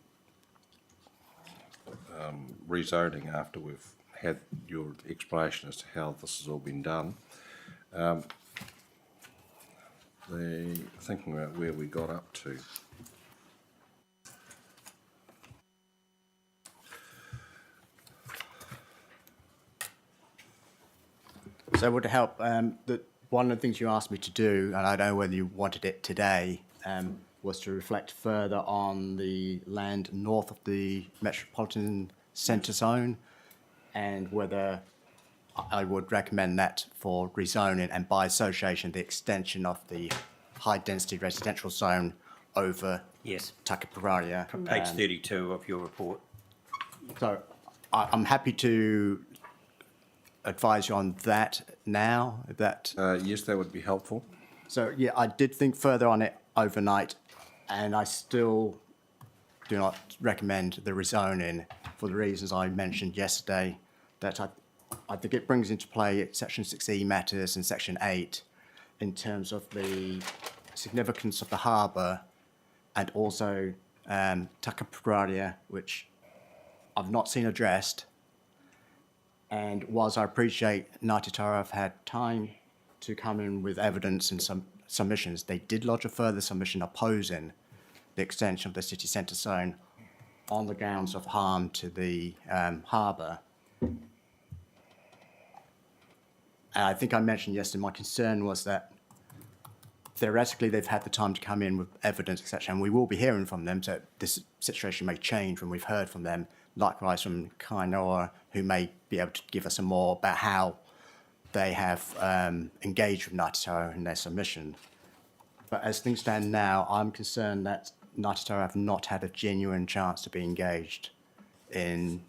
rezoning after we've had your explanation as to how this has all been done. Thinking about where we got up to. So would it help that one of the things you asked me to do, and I don't know whether you wanted it today, was to reflect further on the land north of the metropolitan centre zone, and whether I would recommend that for rezoning, and by association the extension of the high density residential zone over Yes, Takapararia. page 32 of your report. So I'm happy to advise you on that now. That Yes, that would be helpful. so yeah, I did think further on it overnight, and I still do not recommend the rezoning for the reasons I mentioned yesterday. That I think it brings into play Section 6E matters and Section 8 in terms of the significance of the harbour, and also Takapararia, which I've not seen addressed. And whilst I appreciate Ngāti Tara have had time to come in with evidence and some submissions, they did lodge a further submission opposing the extension of the city centre zone on the grounds of harm to the harbour. And I think I mentioned yesterday, my concern was that theoretically they've had the time to come in with evidence, etc., and we will be hearing from them, so this situation may change when we've heard from them. Likewise from Kainoa, who may be able to give us some more about how they have engaged with Ngāti Tara in their submission. But as things stand now, I'm concerned that Ngāti Tara have not had a genuine chance to be engaged in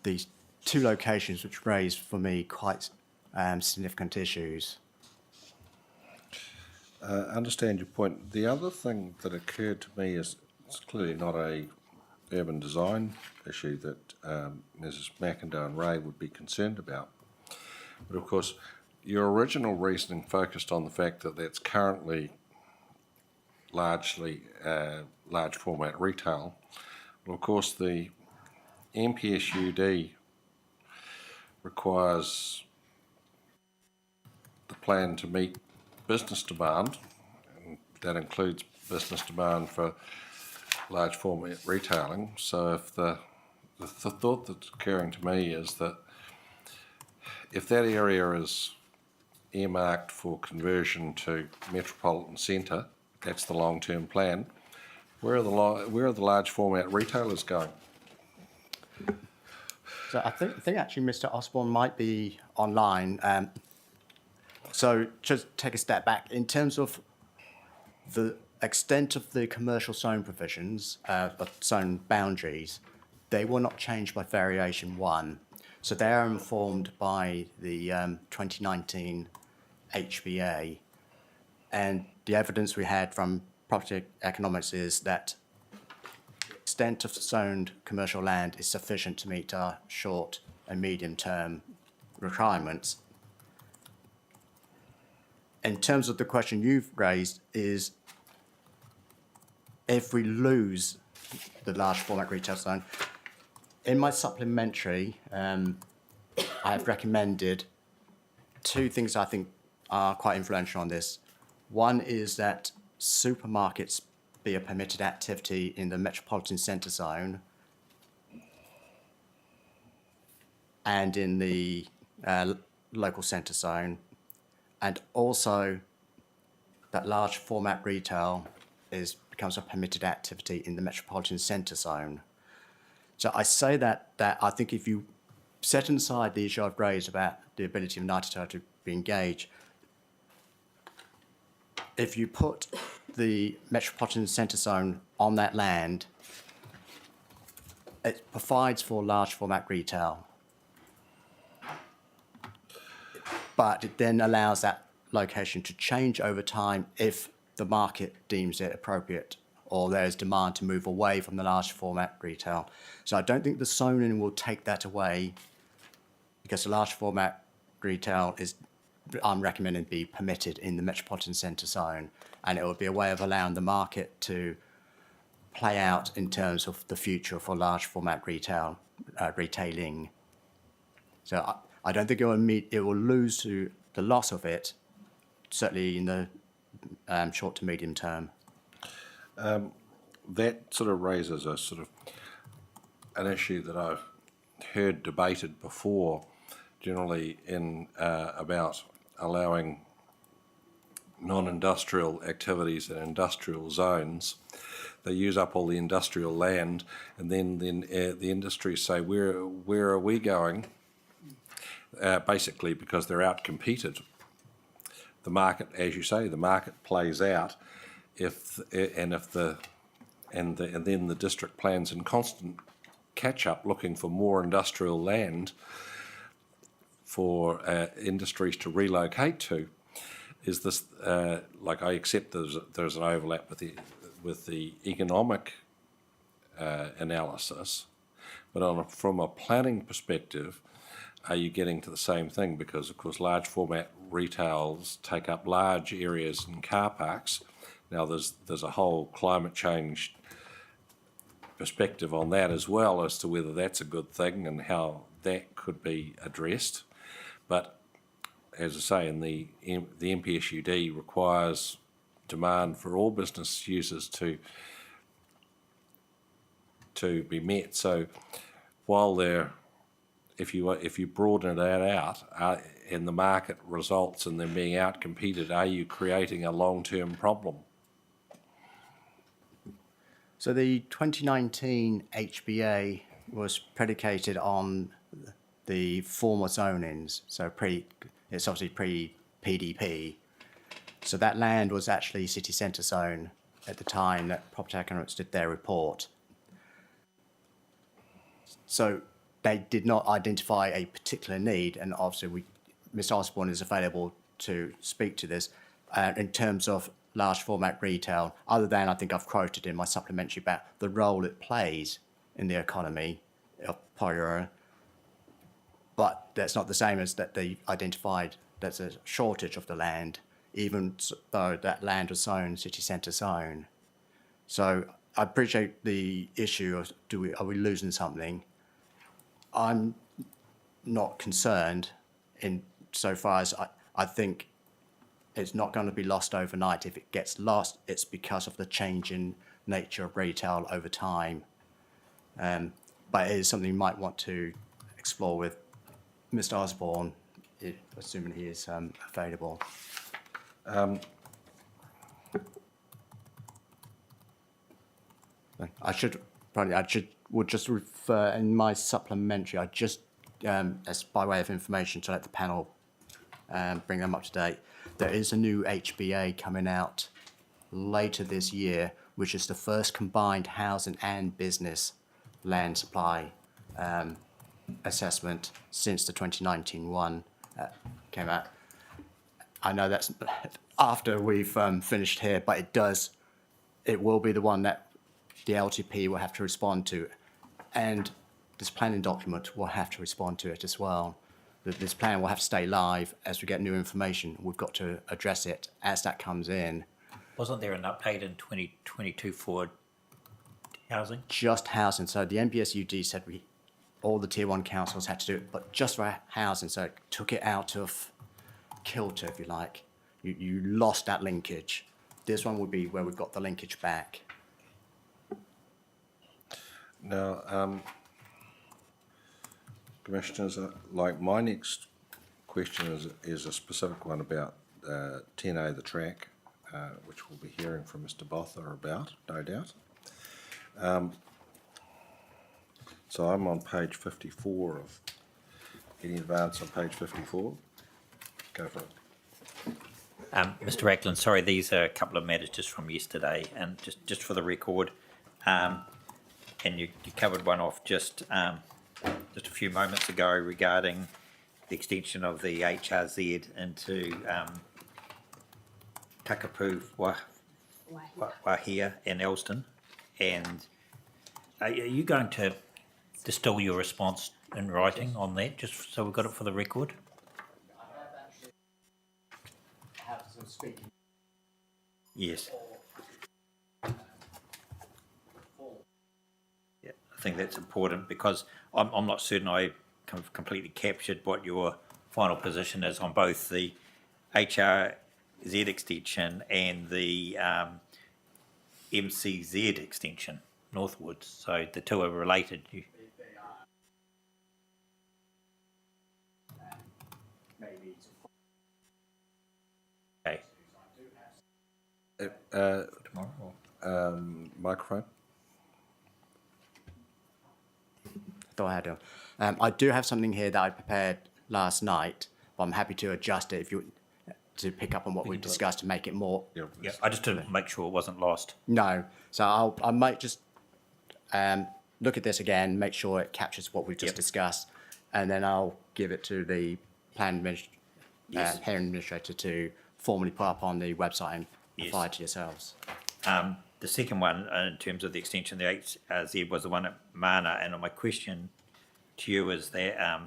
these two locations, which raise for me quite significant issues. Understand your point. The other thing that occurred to me is it's clearly not a urban design issue that Mrs. McIndoe and Ray would be concerned about. But of course, your original reasoning focused on the fact that that's currently largely large format retail. Well, of course, the MPSUD requires the plan to meet business demand, and that includes business demand for large format retailing. So if the thought that's occurring to me is that if that area is earmarked for conversion to metropolitan centre, that's the long-term plan. Where are the large format retailers going? So I think actually Mr. Osborne might be online. So just take a step back. In terms of the extent of the commercial zone provisions, zone boundaries, they were not changed by Variation 1. So they are informed by the 2019 HBA. And the evidence we had from property economics is that the extent of zoned commercial land is sufficient to meet our short and medium term requirements. in terms of the question you've raised, is if we lose the large format retail zone, in my supplementary, I have recommended two things I think are quite influential on this. One is that supermarkets be a permitted activity in the metropolitan centre zone and in the local centre zone, and also that large format retail becomes a permitted activity in the metropolitan centre zone. So I say that I think if you set aside the issue I've raised about the ability of Ngāti to be engaged, if you put the metropolitan centre zone on that land, it provides for large format retail. But it then allows that location to change over time if the market deems it appropriate or there's demand to move away from the large format retail. So I don't think the zoning will take that away, because the large format retail I'm recommending be permitted in the metropolitan centre zone, and it will be a way of allowing the market to play out in terms of the future for large format retailing. So I don't think it will lose to the loss of it, certainly in the short to medium term. That sort of raises an issue that I've heard debated before, generally about allowing non-industrial activities in industrial zones. They use up all the industrial land, and then the industries say, where are we going? Basically because they're out-competed. The market, as you say, the market plays out, and then the district plans in constant catch-up looking for more industrial land for industries to relocate to. Is this like, I accept there's an overlap with the economic analysis, but from a planning perspective, are you getting to the same thing? Because of course large format retails take up large areas in car parks. Now there's a whole climate change perspective on that as well, as to whether that's a good thing and how that could be addressed. But as I say, in the MPSUD requires demand for all business users to be met. So while if you broaden that out and the market results in them being out-competed, are you creating a long-term problem? So the 2019 HBA was predicated on the former zonings, so it's obviously pre-PDP. So that land was actually city centre zone at the time that Property Economics did their report. So they did not identify a particular need, and obviously Mr. Osborne is available to speak to this in terms of large format retail, other than I think I've quoted in my supplementary about the role it plays in the economy of Porirua. But that's not the same as that they identified there's a shortage of the land, even though that land was zoned city centre zone. So I appreciate the issue of are we losing something? I'm not concerned in so far as I think it's not going to be lost overnight. If it gets lost, it's because of the change in nature of retail over time. But it is something you might want to explore with Mr. Osborne, assuming he is available. Would just refer in my supplementary. As by way of information to let the panel bring them up to date. There is a new HBA coming out later this year, which is the first combined housing and business land supply assessment since the 2019 one came out. I know that's after we've finished here, but it will be the one that the LTP will have to respond to, and this planning document will have to respond to it as well. this plan will have to stay live as we get new information. We've got to address it as that comes in. Wasn't there an update in 2022 for housing? Just housing. So the NBSUD said all the tier 1 councils had to do it, but just for housing. So it took it out of kilter, if you like. You lost that linkage. This one would be where we've got the linkage back. Now, Commissioners, like my next question is a specific one about 10A, the track, which we'll be hearing from Mr. Botha about, no doubt. So I'm on page 54 of, any advance on page 54? Go for it. Mr. Ackland, sorry, these are a couple of matters just from yesterday, and just for the record, and you covered one off just a few moments ago regarding the extension of the HRZ into Takapu, Wahia and Elston. And are you going to distill your response in writing on that, just so we've got it for the record? Yes. Yeah, I think that's important because I'm not certain I completely captured what your final position is on both the HRZ extension and the MCZ extension northwards. So the two are related. Okay. Tomorrow. Microphone. Thought I had to. I do have something here that I prepared last night, but I'm happy to adjust it if you to pick up on what we've discussed to make it more. Yeah, I just didn't make sure it wasn't lost. No, so I might just look at this again, make sure it captures what we've just discussed, and then I'll give it to the hearing administrator to formally put up on the website and apply it to yourselves. The second one, in terms of the extension, the HRZ was the one at Mana, and my question to you is that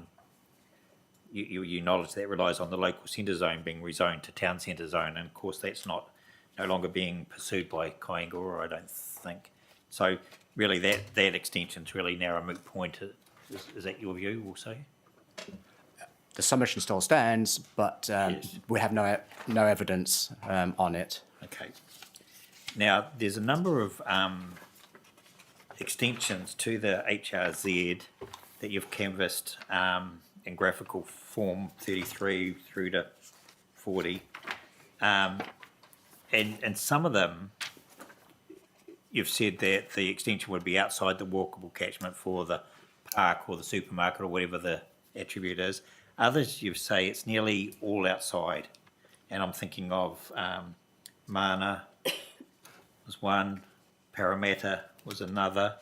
you acknowledge that relies on the local centre zone being rezoned to town centre zone, and of course that's no longer being pursued by Kaingora, I don't think. So really that extension's really now a moot point. Is that your view also? The submission still stands, but we have no evidence on it. Okay. Now, there's a number of extensions to the HRZ that you've canvassed in graphical form 33 through to 40. And some of them, you've said that the extension would be outside the walkable catchment for the park or the supermarket or whatever the attribute is. Others, you say it's nearly all outside. And I'm thinking of Mana was one, Parramatta was another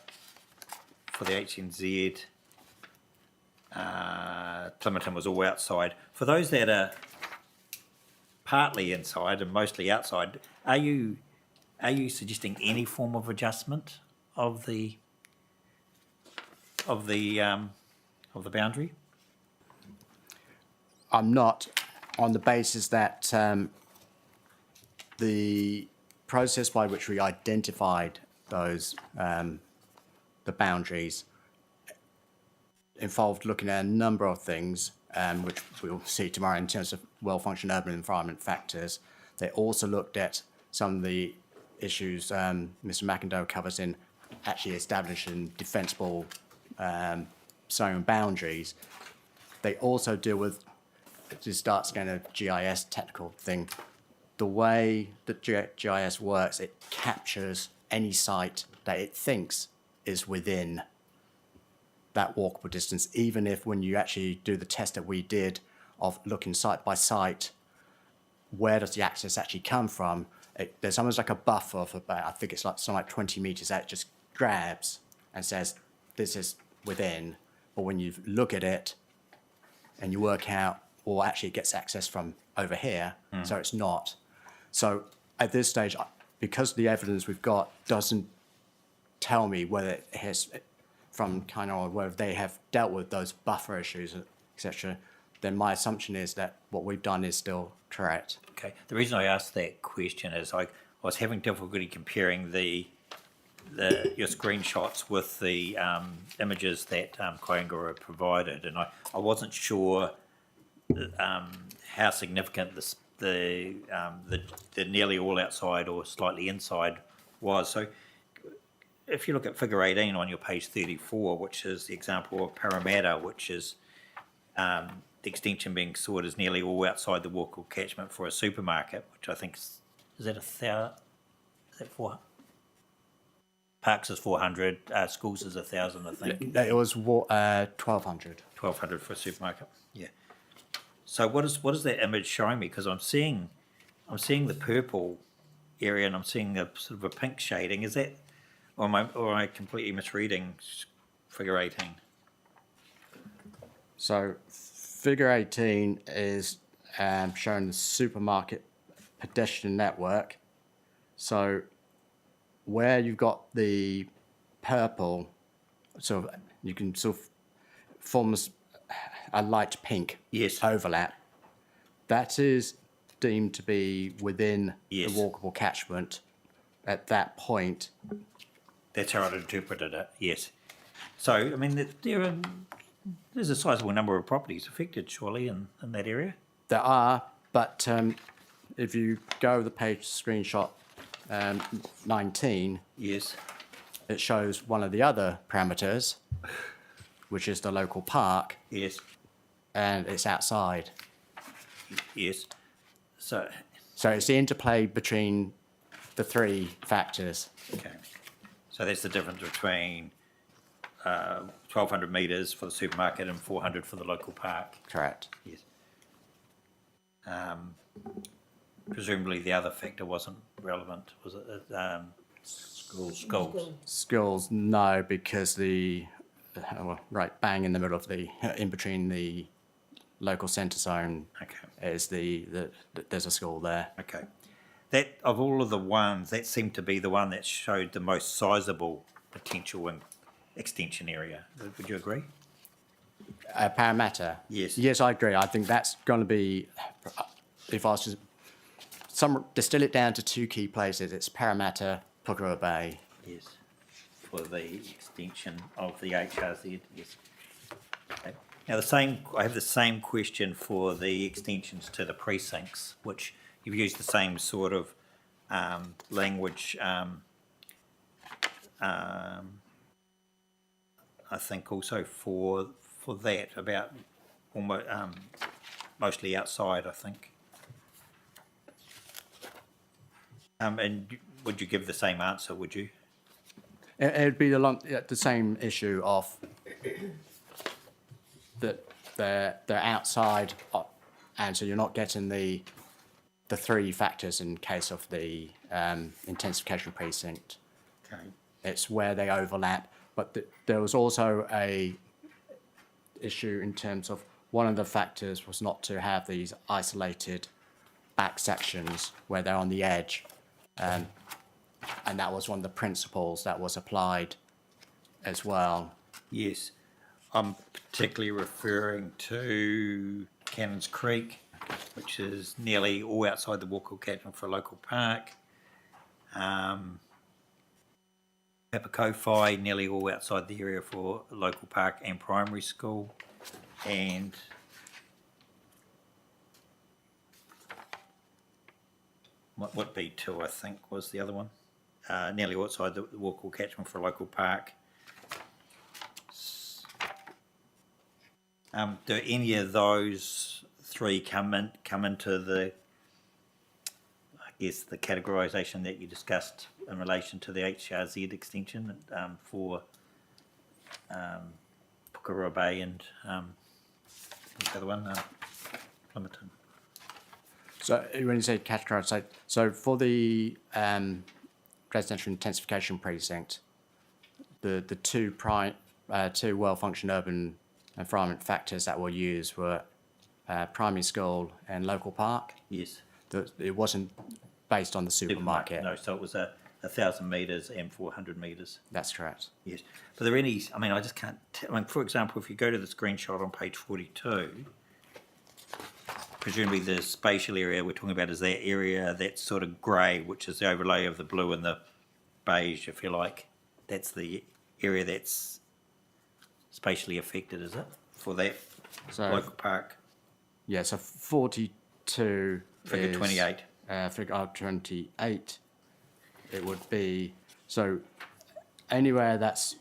for the HNZ. Plymonton was all outside. For those that are partly inside and mostly outside, are you suggesting any form of adjustment of the boundary? I'm not, on the basis that the process by which we identified those the boundaries involved looking at a number of things, which we'll see tomorrow in terms of well-functioning urban environment factors. They also looked at some of the issues Mr. McIndoe covers in actually establishing defensible zone boundaries. They also deal with, to start again, a GIS technical thing. The way that GIS works, it captures any site that it thinks is within that walkable distance, even if when you actually do the test that we did of looking site by site, where does the access actually come from? There's almost like a buffer of about, I think it's like something like 20 metres that it just grabs and says, this is within. But when you look at it and you work out, or actually it gets access from over here, so it's not. So at this stage, because the evidence we've got doesn't tell me whether it has, from kind of whether they have dealt with those buffer issues, etc., then my assumption is that what we've done is still correct. Okay, the reason I asked that question is I was having difficulty comparing your screenshots with the images that Koingara provided, and I wasn't sure how significant the nearly all outside or slightly inside was. So if you look at figure 18 on your page 34, which is the example of Parramatta, which is the extension being sought as nearly all outside the walkable catchment for a supermarket, which I think is that 1,000? Is that 400? Parks is 400, schools is 1,000, I think. It was 1,200. 1,200 for a supermarket. Yeah. So what is that image showing me? Because I'm seeing the purple area and I'm seeing a sort of a pink shading. Is that, or am I completely misreading figure 18? So figure 18 is showing the supermarket pedestrian network. So where you've got the purple, sort of, you can sort of form a light pink Yes. overlap. That is deemed to be within Yes. the walkable catchment at that point. That's how I interpreted it. Yes. So I mean, there's a sizable number of properties affected, surely, in that area. There are, but if you go the page screenshot 19, Yes. it shows one of the other parameters, which is the local park, Yes. and it's outside. Yes. So So it's the interplay between the three factors. okay. So that's the difference between 1,200 metres for the supermarket and 400 for the local park. Correct. Yes. Presumably the other factor wasn't relevant, was it? Schools. Schools, no, because right bang in the middle of in between the local centre zone Okay. is there's a school there. Okay. That, of all of the ones, that seemed to be the one that showed the most sizable potential and extension area. Would you agree? Parramatta. Yes. Yes, I agree. I think that's going to be, if I was to distill it down to two key places, it's Parramatta, Porirua Bay. Yes. For the extension of the HRZ, yes. Okay. Now I have the same question for the extensions to the precincts, which you've used the same sort of language. I think also for that about almost mostly outside. I think. And would you give the same answer? Would you? It'd be the same issue of that they're outside, and so you're not getting the three factors in case of the intensification precinct. Okay. It's where they overlap, but there was also a issue in terms of one of the factors was not to have these isolated back sections where they're on the edge, and that was one of the principles that was applied as well. Yes, I'm particularly referring to Cannons Creek, which is nearly all outside the walkable catchment for a local park. Papakofi, nearly all outside the area for a local park and primary school. And what B2, I think, was the other one. Nearly all outside the walkable catchment for a local park. Do any of those three come into the, I guess, the categorisation that you discussed in relation to the HRZ extension for Porirua Bay and what's the other one? Plimmerton. So when you say categorisation, so for the residential intensification precinct, the two well-functioning urban environment factors that were used were primary school and local park. Yes. It wasn't based on the supermarket. No, so it was 1,000 metres and 400 metres. That's correct. Yes. But there any, I mean, I just can't, for example, if you go to the screenshot on page 42, presumably the spatial area we're talking about is that area that's sort of grey, which is the overlay of the blue and the beige, if you like. That's the area that's spatially affected, is it, for that So, local park? yeah, so 42 Figure is... 28. Figure 28, it would be, so anywhere that's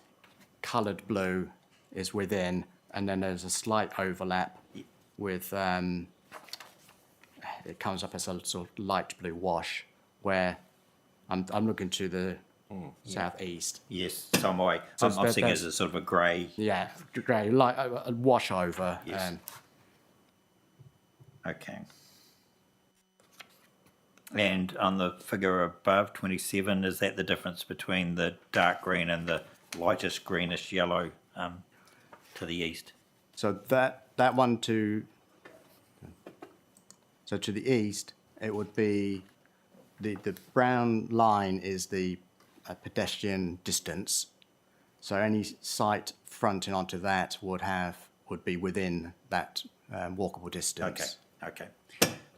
coloured blue is within, and then there's a slight overlap with, it comes up as a sort of light blue wash, where I'm looking to the southeast. Yes, so am I. So I'm seeing it that's- as a sort of a grey. Yeah, grey, like a wash over. Yes. Okay. And on the figure above, 27, is that the difference between the dark green and the lightest greenish yellow to the east? So that one so to the east, it would be, the brown line is the pedestrian distance. So any site fronting onto that would be within that walkable distance. Okay.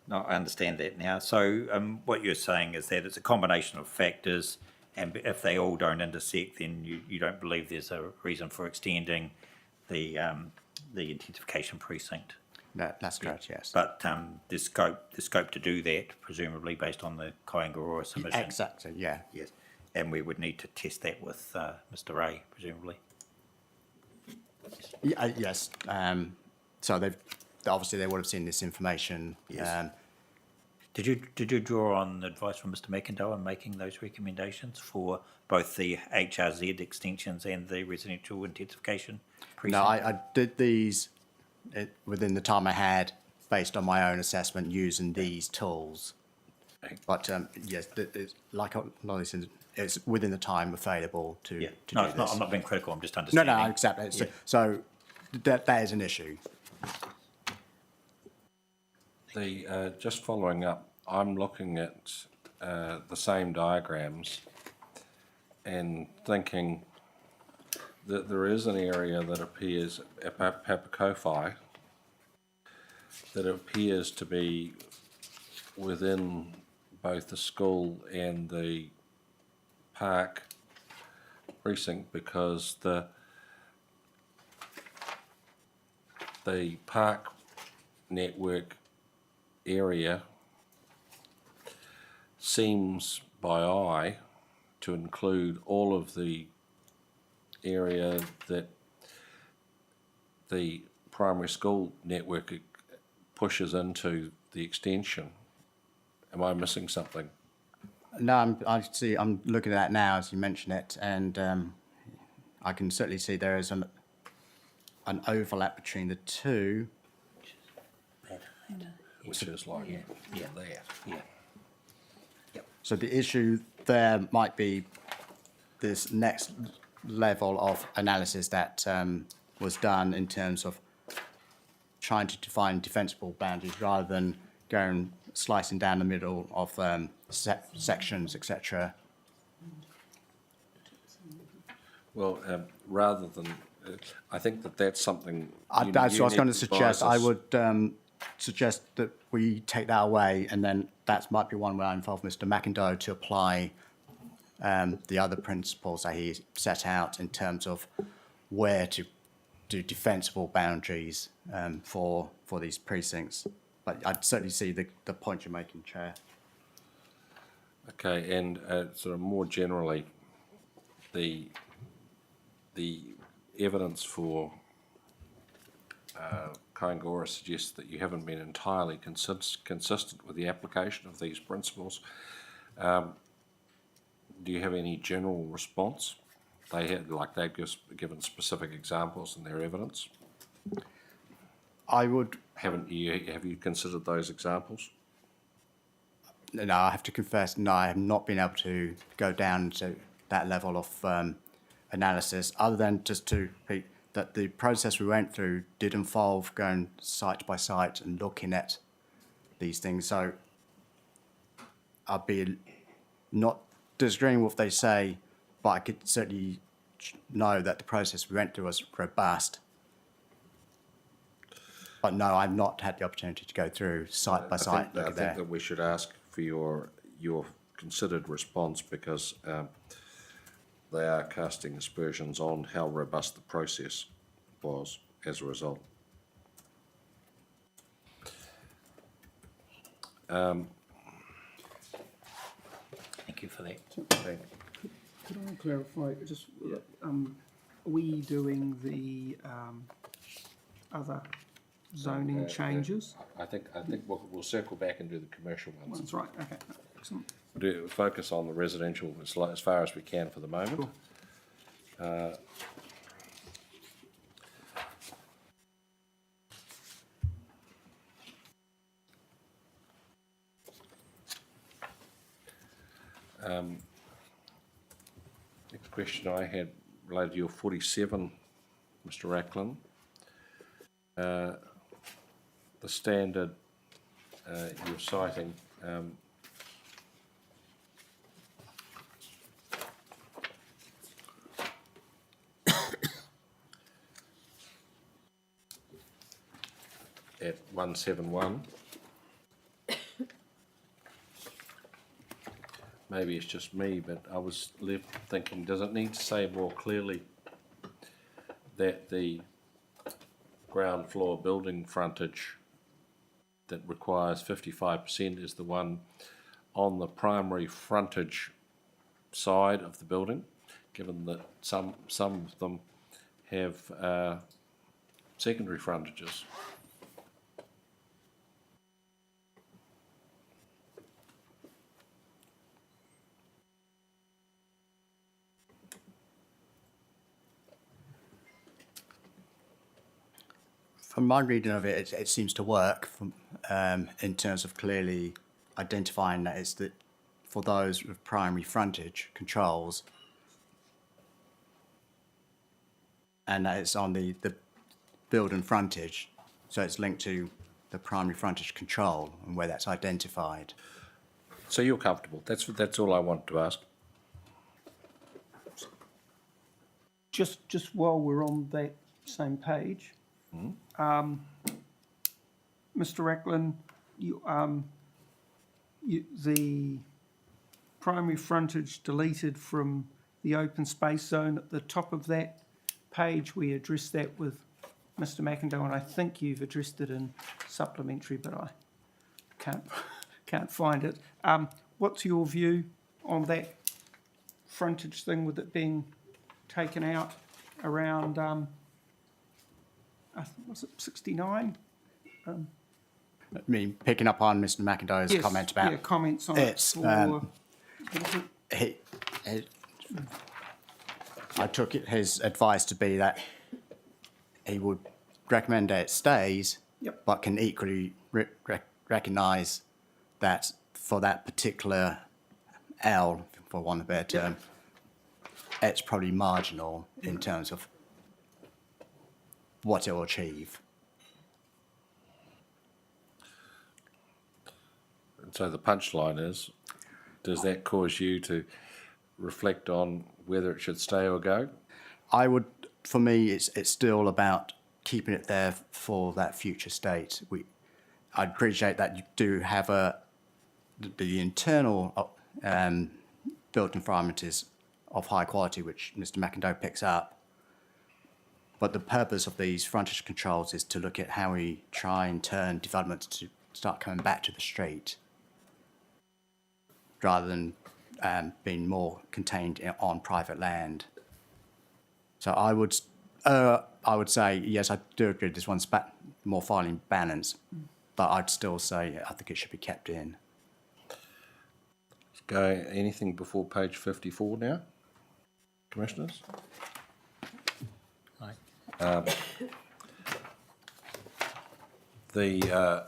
No, I understand that now. So what you're saying is that it's a combination of factors, and if they all don't intersect, then you don't believe there's a reason for extending the intensification precinct. That's correct, yes. But there's scope to do that, presumably based on the Kaingaroa submission. Exactly, yeah. Yes, and we would need to test that with Mr. Ray, presumably. Yes. So obviously they would have seen this information. Yes. Did you draw on advice from Mr. McIndoe in making those recommendations for both the HRZ extensions and the residential intensification precinct? No, I did these within the time I had, based on my own assessment using these tools. But yes, it's like Lolly said, it's within the time available to Yeah. to No, do it's this. not, I'm not being critical. I'm just No, understanding. no, exactly. Yeah. So that is an issue. Just following up, I'm looking at the same diagrams and thinking that there is an area that appears, Papakofi, that appears to be within both the school and the park precinct, because the park network area seems by eye to include all of the area that the primary school network pushes into the extension. Am I missing something? No, I'm looking at that now as you mention it, and I can certainly see there is an overlap between the two. Which is like that. Yeah. So the issue there might be this next level of analysis that was done in terms of trying to define defensible boundaries rather than going slicing down the middle of sections, etc. Well, rather than, I think that's something. That's what I was going to advise suggest. I us. would suggest that we take that away, and then that might be one where I involve Mr. McIndoe to apply the other principles that he set out in terms of where to do defensible boundaries for these precincts. But I'd certainly see the point you're making, Chair. Okay, and sort of more generally, the evidence for Kaingaroa suggests that you haven't been entirely consistent with the application of these principles. Do you have any general response? They've given specific examples in their evidence. I would. Have you considered those examples? No, I have to confess, no, I have not been able to go down to that level of analysis, other than just to repeat that the process we went through did involve going site by site and looking at these things. So I'll be not disagreeing with what they say, but I could certainly know that the process we went through was robust. But no, I've not had the opportunity to go through site by site, look I at think that. that we should ask for your considered response, because they are casting aspersions on how robust the process was as a result. Thank you for that. Could I clarify, just, are we doing the other zoning changes? I think we'll circle back and do the commercial ones. That's right, okay, excellent. Do focus on the residential as far as we can for the moment. Next question I had related to your 47, Mr. Racklin. The standard you're citing, at 171. Maybe it's just me, but I was left thinking, does it need to say more clearly that the ground floor building frontage that requires 55% is the one on the primary frontage side of the building, given that some of them have secondary frontages? From my reading of it, it seems to work from, in terms of clearly identifying that it's for those with primary frontage controls, and that it's on the building frontage, so it's linked to the primary frontage control and where that's identified. So you're comfortable? That's all I want to ask. Just while we're on that same page, Mr. Racklin, the primary frontage deleted from the open space zone at the top of that page, we addressed that with Mr. McIndoe, and I think you've addressed it in supplementary, but I can't find it. What's your view on that frontage thing, with it being taken out around, was it 69? I mean, picking up on Mr. McIndoe's Yes, comment about yeah, comments on it's, it. I took his advice to be that he would recommend that it stays, Yep. but can equally recognise that for that particular L, for want of a better term, it's probably marginal in terms of what it will achieve. And so the punchline is, does that cause you to reflect on whether it should stay or go? I would, for me, it's still about keeping it there for that future state. I'd appreciate that you do have the internal built environment is of high quality, which Mr. McIndoe picks up. But the purpose of these frontage controls is to look at how we try and turn development to start coming back to the street, rather than being more contained on private land. So I would say, yes, I do agree this one's more finely balanced, but I'd still say I think it should be kept in. Let's go anything before page 54 now, Commissioners? The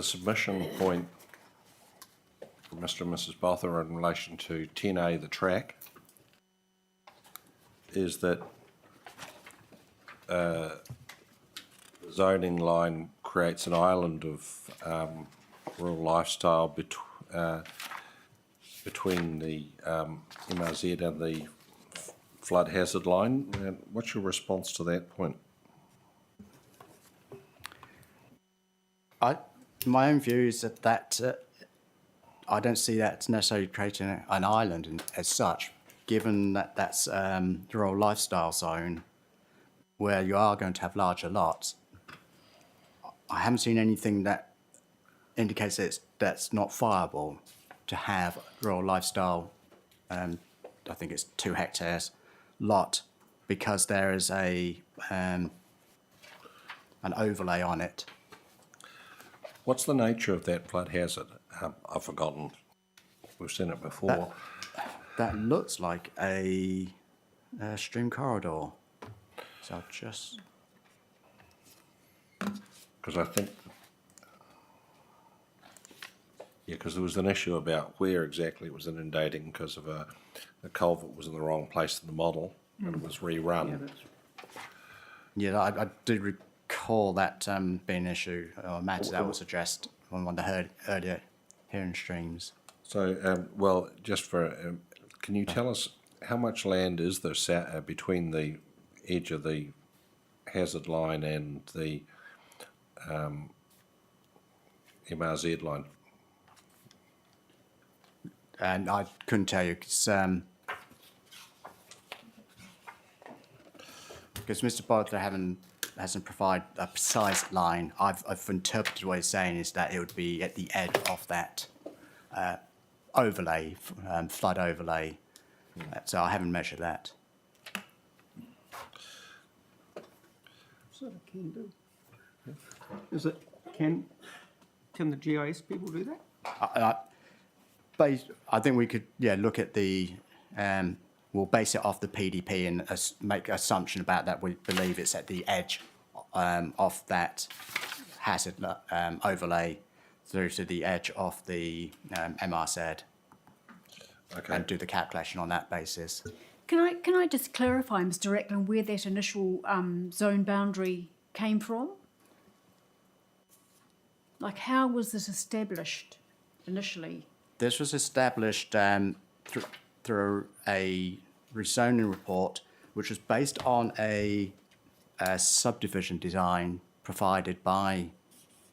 submission point from Mr. and Mrs. Botha in relation to 10A, the track, is that the zoning line creates an island of rural lifestyle between the MRZ and the flood hazard line. What's your response to that point? My own view is that I don't see that necessarily creating an island as such, given that that's the rural lifestyle zone where you are going to have larger lots. I haven't seen anything that indicates that's not viable to have rural lifestyle, I think it's 2 hectares lot, because there is an overlay on it. What's the nature of that flood hazard? I've forgotten. We've seen it before. That looks like a stream corridor. So I'll just... Because I think, because there was an issue about where exactly it was inundating because of a culvert was in the wrong place in the model and it was rerun. Yeah, I do recall that being an issue, or a matter that was addressed on one of the earlier hearing streams. So, well, just for, can you tell us how much land is there between the edge of the hazard line and the MRZ line? And I couldn't tell you because Mr. Bother hasn't provided a precise line. I've interpreted what he's saying is that it would be at the edge of that overlay, flood overlay. So I haven't measured that. So they can do. Is it, can the GIS people do that? I think we could, look at the, we'll base it off the PDP and make an assumption about that. We believe it's at the edge of that hazard overlay through to the edge of the MRZ. Okay. And do the calculation on that basis. Can I just clarify, Mr. Reckland, where that initial zone boundary came from? Like, how was this established initially? This was established through a rezoning report, which was based on a subdivision design provided by,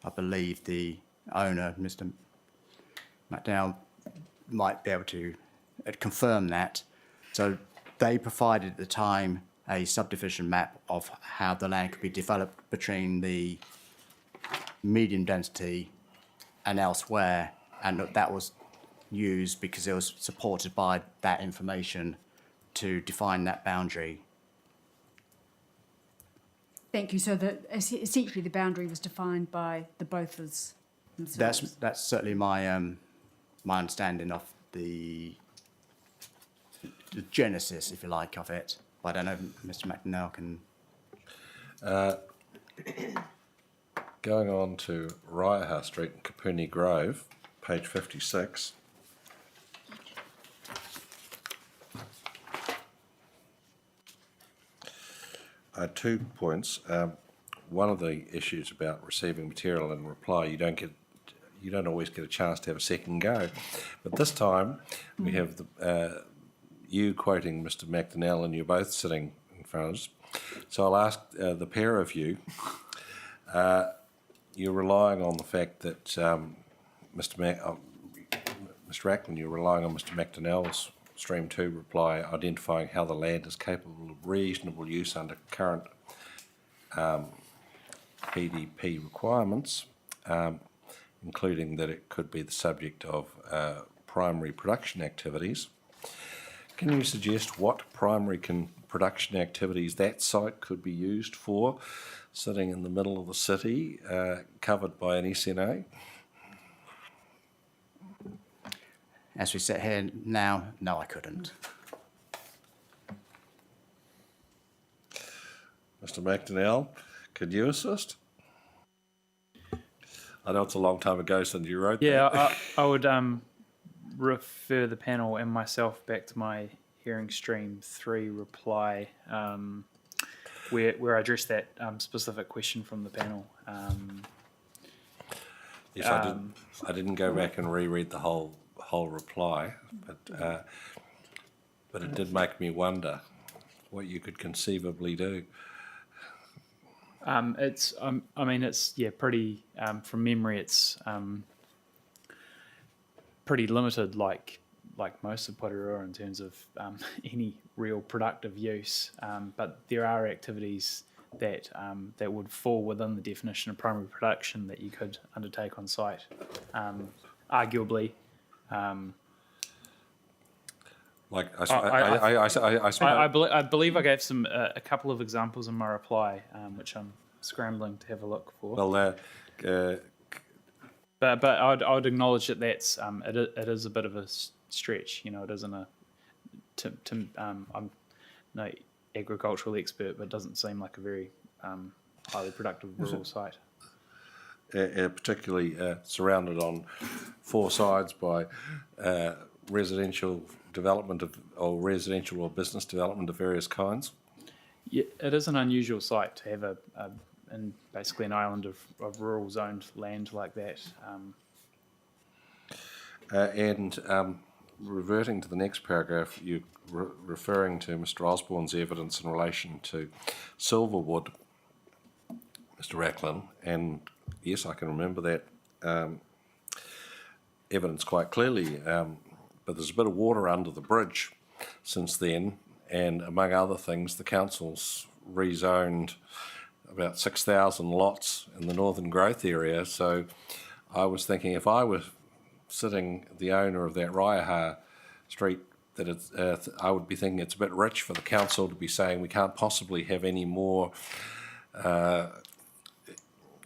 I believe, the owner, Mr. McDowell, might be able to confirm that. So they provided at the time a subdivision map of how the land could be developed between the medium density and elsewhere, and that was used because it was supported by that information to define that boundary. Thank you. So that essentially the boundary was defined by the Bothers themselves. That's certainly my my understanding of the genesis, if you like, of it. But I don't know if Mr. McNeil can... Going on to Raiha Street and Kapuni Grove, page 56. I had 2 points. One of the issues about receiving material and reply, you don't always get a chance to have a second go. But this time we have you quoting Mr. McDonnell, and you're both sitting in front of us. So I'll ask the pair of you. You're relying on the fact that Mr. Ackland, you're relying on Mr. McDonnell's Stream 2 reply identifying how the land is capable of reasonable use under current PDP requirements, including that it could be the subject of primary production activities. Can you suggest what primary production activities that site could be used for, sitting in the middle of the city, covered by an SNA? As we sit here now, no, I couldn't. Mr. McDonnell, could you assist? I know it's a long time ago since you wrote that. Yeah, I would refer the panel and myself back to my hearing stream 3 reply, where I addressed that specific question from the panel. Yes, I didn't go back and reread the whole reply, but it did make me wonder what you could conceivably do. It's pretty. From memory, it's pretty limited, like most of Porirua in terms of any real productive use. But there are activities that would fall within the definition of primary production that you could undertake on site. Arguably. Like, I believe I gave a couple of examples in my reply, which I'm scrambling to have a look for. well, But I would acknowledge that that's it is a bit of a stretch. You know, it isn't I'm no agricultural expert, but it doesn't seem like a very highly productive rural site. particularly surrounded on four sides by residential development or residential or business development of various kinds. Yeah, it is an unusual site to have in basically an island of rural zoned land like that. Reverting to the next paragraph, you referring to Mr. Osborne's evidence in relation to Silverwood, Mr. Racklin, and yes, I can remember that evidence quite clearly, but there's a bit of water under the bridge since then, and among other things, the council's rezoned about 6,000 lots in the northern growth area. So I was thinking, if I were sitting the owner of that Raiha Street, that it's, I would be thinking it's a bit rich for the council to be saying we can't possibly have any more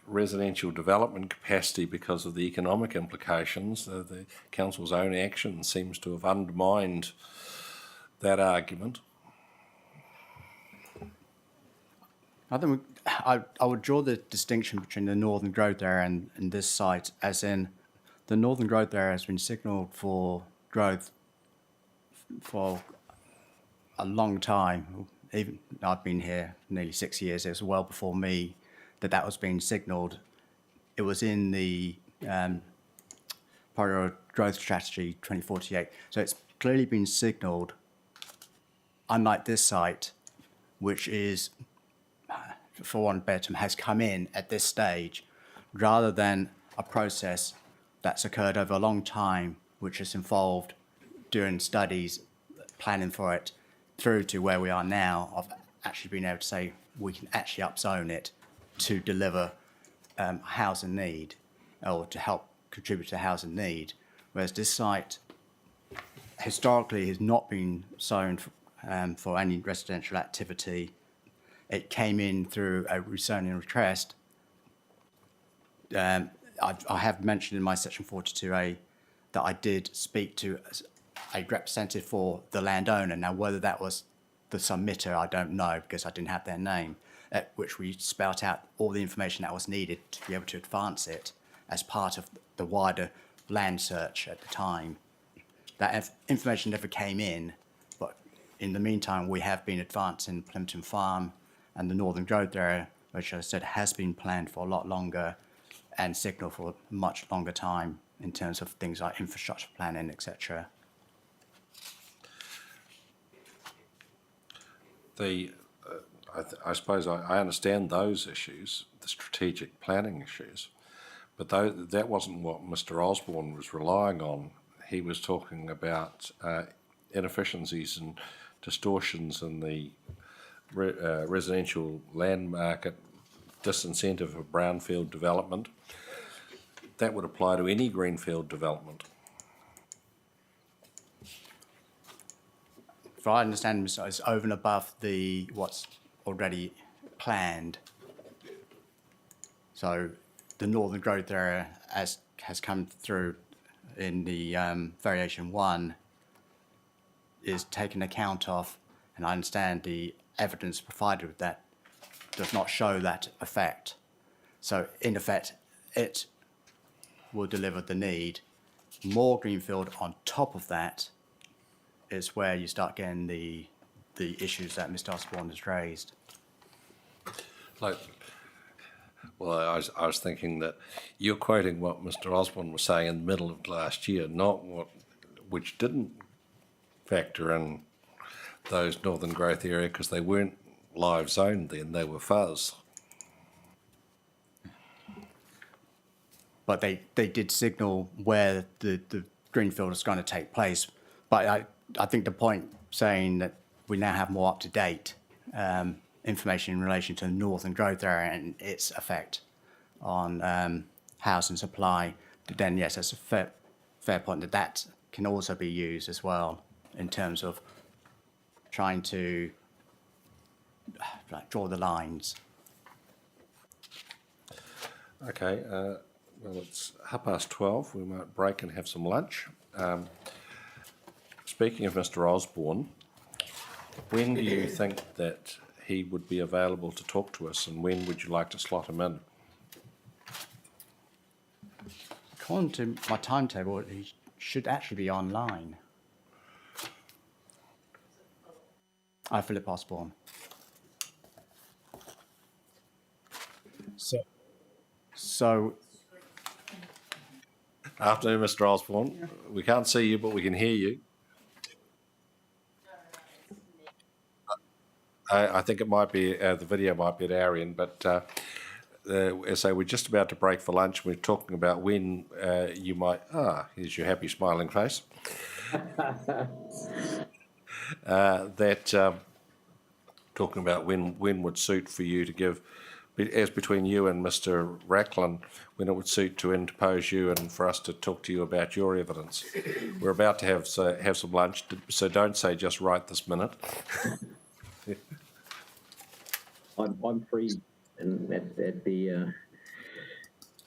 residential development capacity because of the economic implications. The council's own action seems to have undermined that argument. I think I would draw the distinction between the northern growth area and this site, as in the northern growth area has been signalled for growth for a long time. Even I've been here nearly 6 years. It was well before me that was being signalled. It was in the Porirua Growth Strategy 2048. So it's clearly been signalled, unlike this site, which is, for want of a better term, has come in at this stage, rather than a process that's occurred over a long time, which has involved doing studies, planning for it, through to where we are now of actually being able to say we can actually upzone it to deliver housing need, or to help contribute to housing need. Whereas this site historically has not been zoned for any residential activity. It came in through a rezoning request. I have mentioned in my section 42A that I did speak to a representative for the landowner. Now, whether that was the submitter, I don't know, because I didn't have their name, at which we spelt out all the information that was needed to be able to advance it as part of the wider land search at the time. That information never came in, but in the meantime, we have been advancing Plimpton Farm and the northern growth area, which I said has been planned for a lot longer and signalled for a much longer time in terms of things like infrastructure planning, etc. I suppose I understand those issues, the strategic planning issues, but that wasn't what Mr. Osborne was relying on. He was talking about inefficiencies and distortions in the residential land market, disincentive of brownfield development. That would apply to any greenfield development. If I understand, it's over and above what's already planned. So the northern growth area, as has come through in the variation 1, is taken account of, and I understand the evidence provided with that does not show that effect. So in effect, it will deliver the need. More greenfield on top of that is where you start getting the issues that Mr. Osborne has raised. I was thinking that you're quoting what Mr. Osborne was saying in the middle of last year, not which didn't factor in those northern growth area because they weren't live zoned then, they were fuzz. but they did signal where the greenfield is going to take place. But I think the point saying that we now have more up-to-date information in relation to the northern growth area and its effect on housing supply, then yes, that's a fair point that can also be used as well in terms of trying to draw the lines. Okay, well, it's 12:30. We might break and have some lunch. Speaking of Mr. Osborne, when do you think that he would be available to talk to us, and when would you like to slot him in? According to my timetable, he should actually be online. Philip Osborne. So Afternoon, Mr. Osborne. We can't see you, but we can hear you. I think it might be, the video might be at our end, but so we're just about to break for lunch. We're talking about when you might, here's your happy smiling face. Talking about when would suit for you to give, as between you and Mr. Racklin, when it would suit to interpose you and for us to talk to you about your evidence. We're about to have some lunch, so don't say just right this minute. I'm free and at the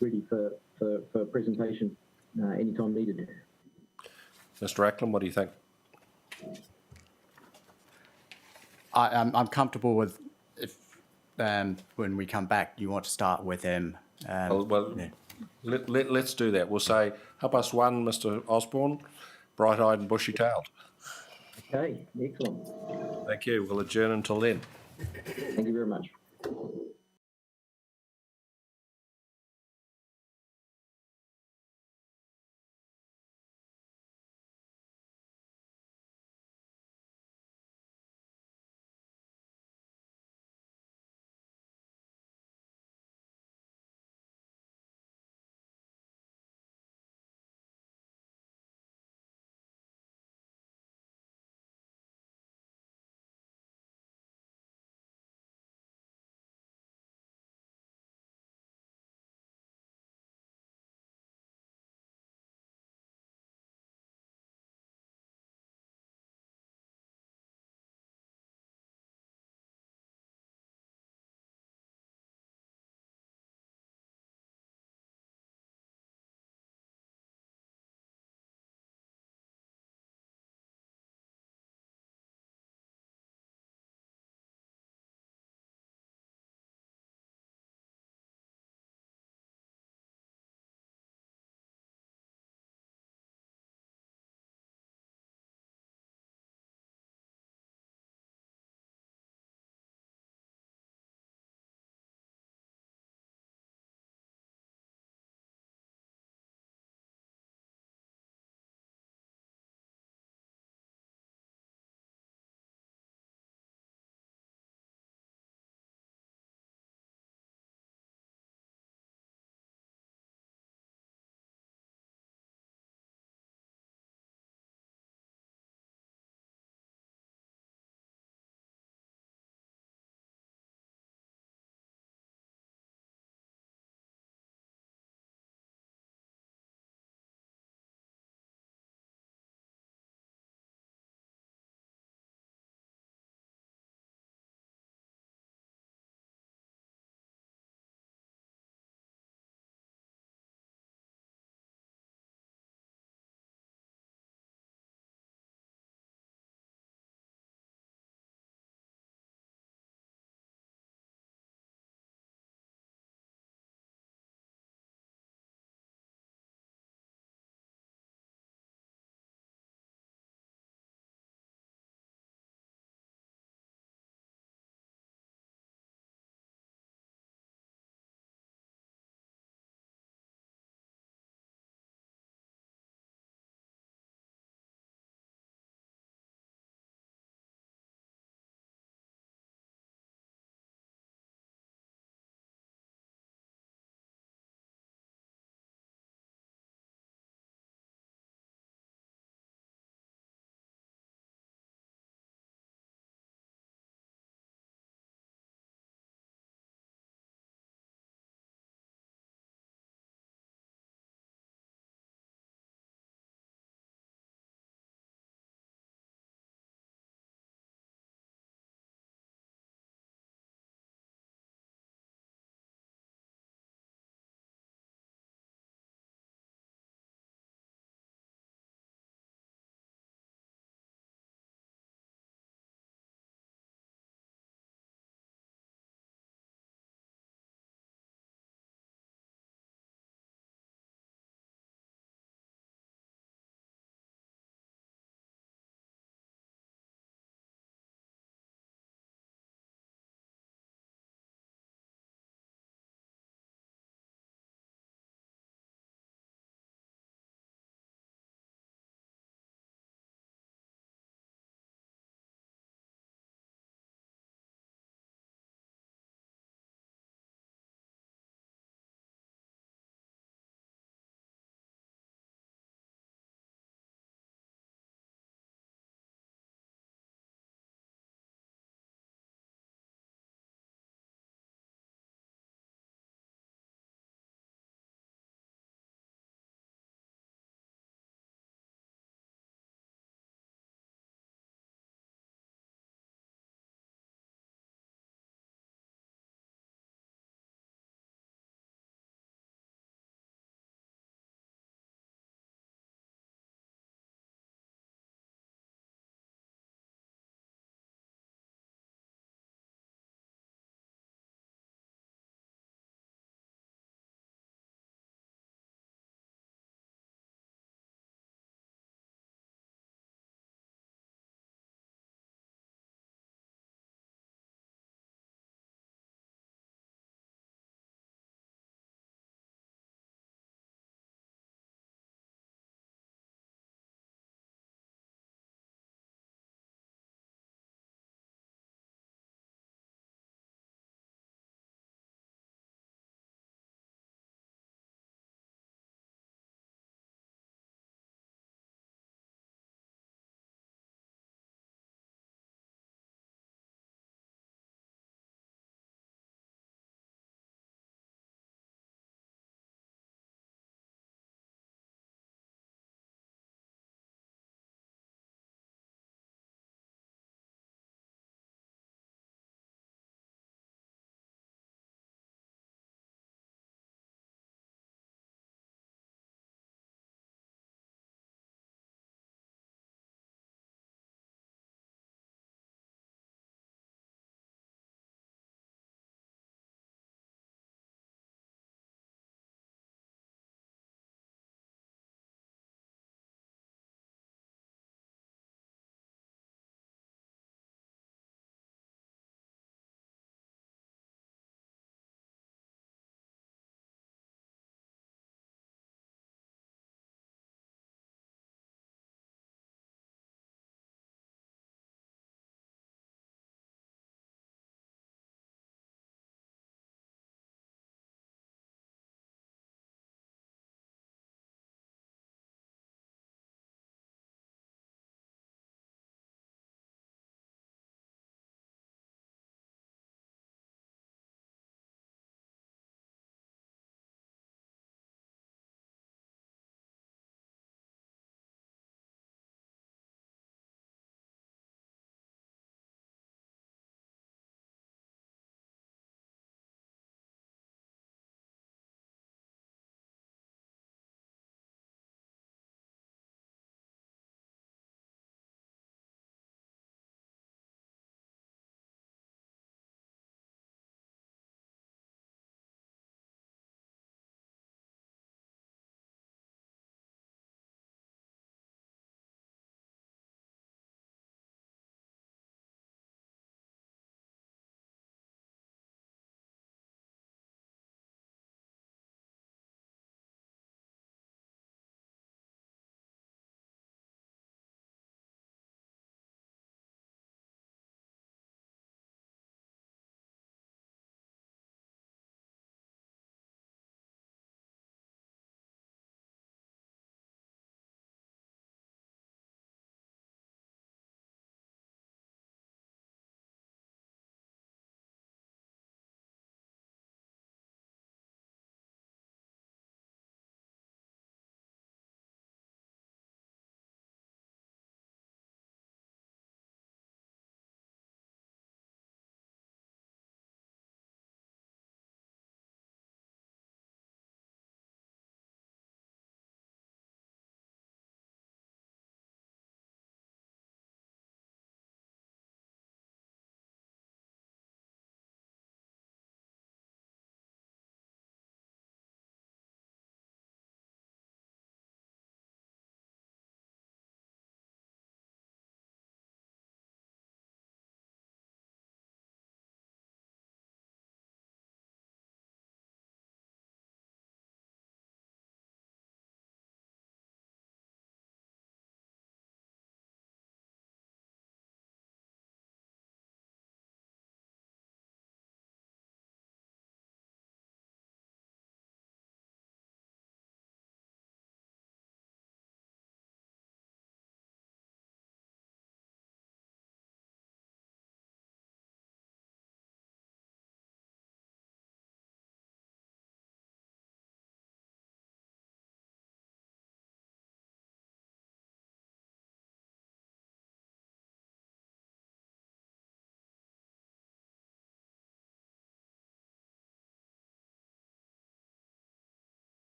ready for presentation anytime needed. Mr. Racklin, what do you think? I'm comfortable with if when we come back, you want to start with him. Yeah. Let's do that. We'll say 1:30, Mr. Osborne, bright-eyed and bushy-tailed. Okay, excellent. Thank you. We'll adjourn until then. Thank you very much.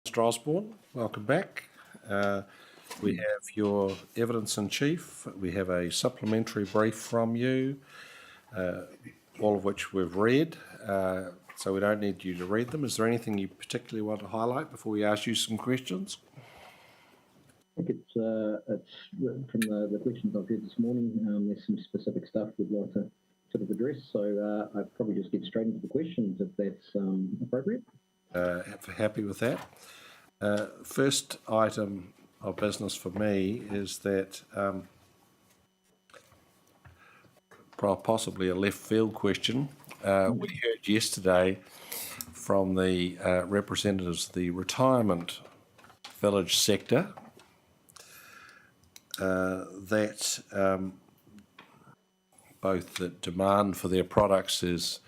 Mr Osborne, welcome back. We have your evidence in chief. We have a supplementary brief from you, all of which we've read, so we don't need you to read them. Is there anything you particularly want to highlight before we ask you some questions? I think it's from the questions I've heard this morning. There's some specific stuff we'd like to sort of address, so I'd probably just get straight into the questions if that's appropriate. Happy with that. First item of business for me is that possibly a left field question. We heard yesterday from the representatives of the retirement village sector that both the demand for their products is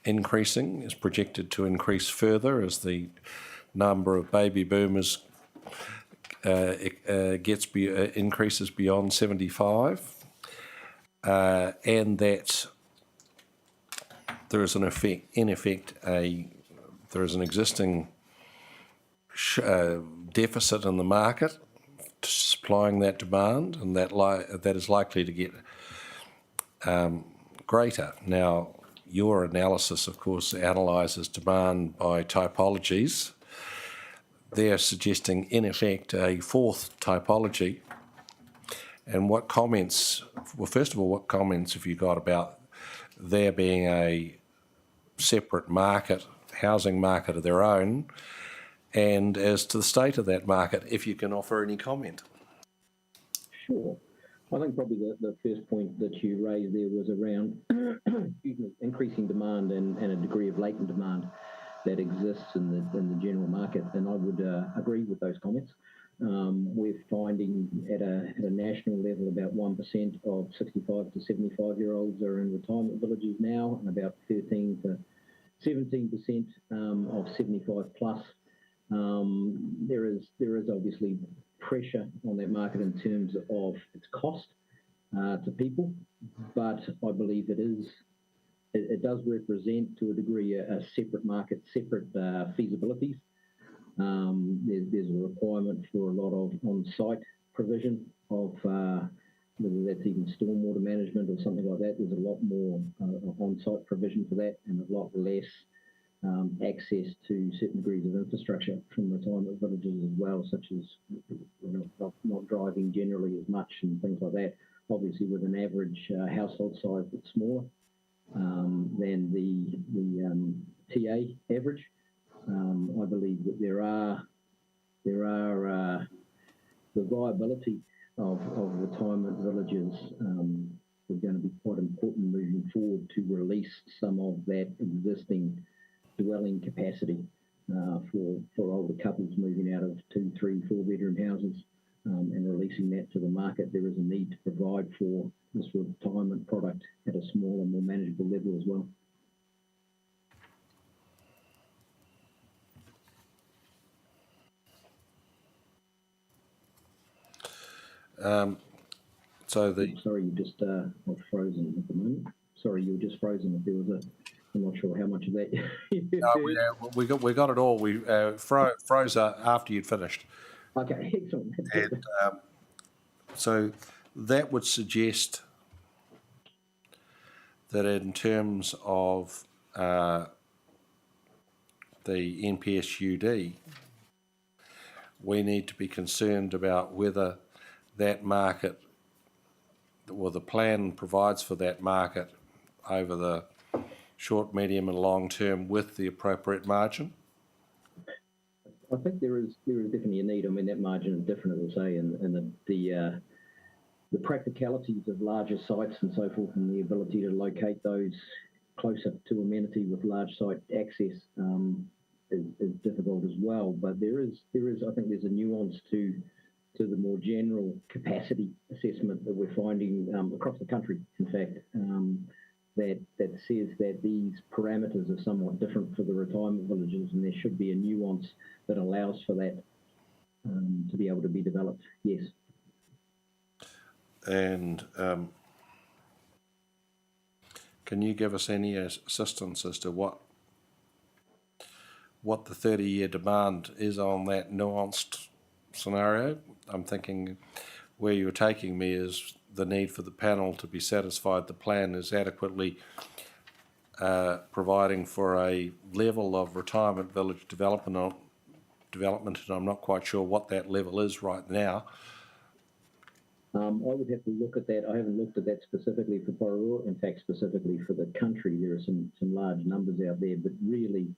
increasing, is projected to increase further as the number of baby boomers increases beyond 75, and that there is an existing deficit in the market supplying that demand, and that is likely to get greater. Now, your analysis, of course, analyses demand by typologies. They're suggesting, in effect, a fourth typology. And what comments, well, first of all, what comments have you got about there being a separate market, housing market of their own, and as to the state of that market, if you can offer any comment? Sure. I think probably the first point that you raised there was around increasing demand and a degree of latent demand that exists in the general market, and I would agree with those comments. We're finding at a national level about 1% of 65 to 75-year-olds are in retirement villages now, and about 13 to 17% of 75 plus. There is obviously pressure on that market in terms of its cost to people, but I believe it does represent to a degree a separate market, separate feasibilities. There's a requirement for a lot of on-site provision of whether that's even stormwater management or something like that. There's a lot more on-site provision for that, and a lot less access to certain degrees of infrastructure from retirement villages as well, such as not driving generally as much and things like that. Obviously, with an average household size that's smaller than the TA average, I believe that there are the viability of retirement villages is going to be quite important moving forward to release some of that existing dwelling capacity for older couples moving out of 2, 3, 4 bedroom houses and releasing that to the market. There is a need to provide for this retirement product at a smaller, more manageable level as well. Sorry, you just not frozen at the moment. Sorry, you were just frozen. If there was I'm not sure how much of that. No, we got it all. We froze after you'd finished. Okay, excellent. And so that would suggest that in terms of the NPSUD, we need to be concerned about whether that market, or the plan provides for that market over the short, medium and long term with the appropriate margin? I think there is definitely a need. I mean, that margin is different, as I say, and the practicalities of larger sites and so forth, and the ability to locate those closer to amenity with large site access is difficult as well. But there is I think there's a nuance to the more general capacity assessment that we're finding across the country, in fact, that says that these parameters are somewhat different for the retirement villages, and there should be a nuance that allows for that to be able to be developed. Yes. And can you give us any assistance as to what what the 30-year demand is on that nuanced scenario. I'm thinking where you're taking me is the need for the panel to be satisfied the plan is adequately providing for a level of retirement village development, and I'm not quite sure what that level is right now. I would have to look at that. I haven't looked at that specifically for Porirua. In fact, specifically for the country, there are some large numbers out there, but really,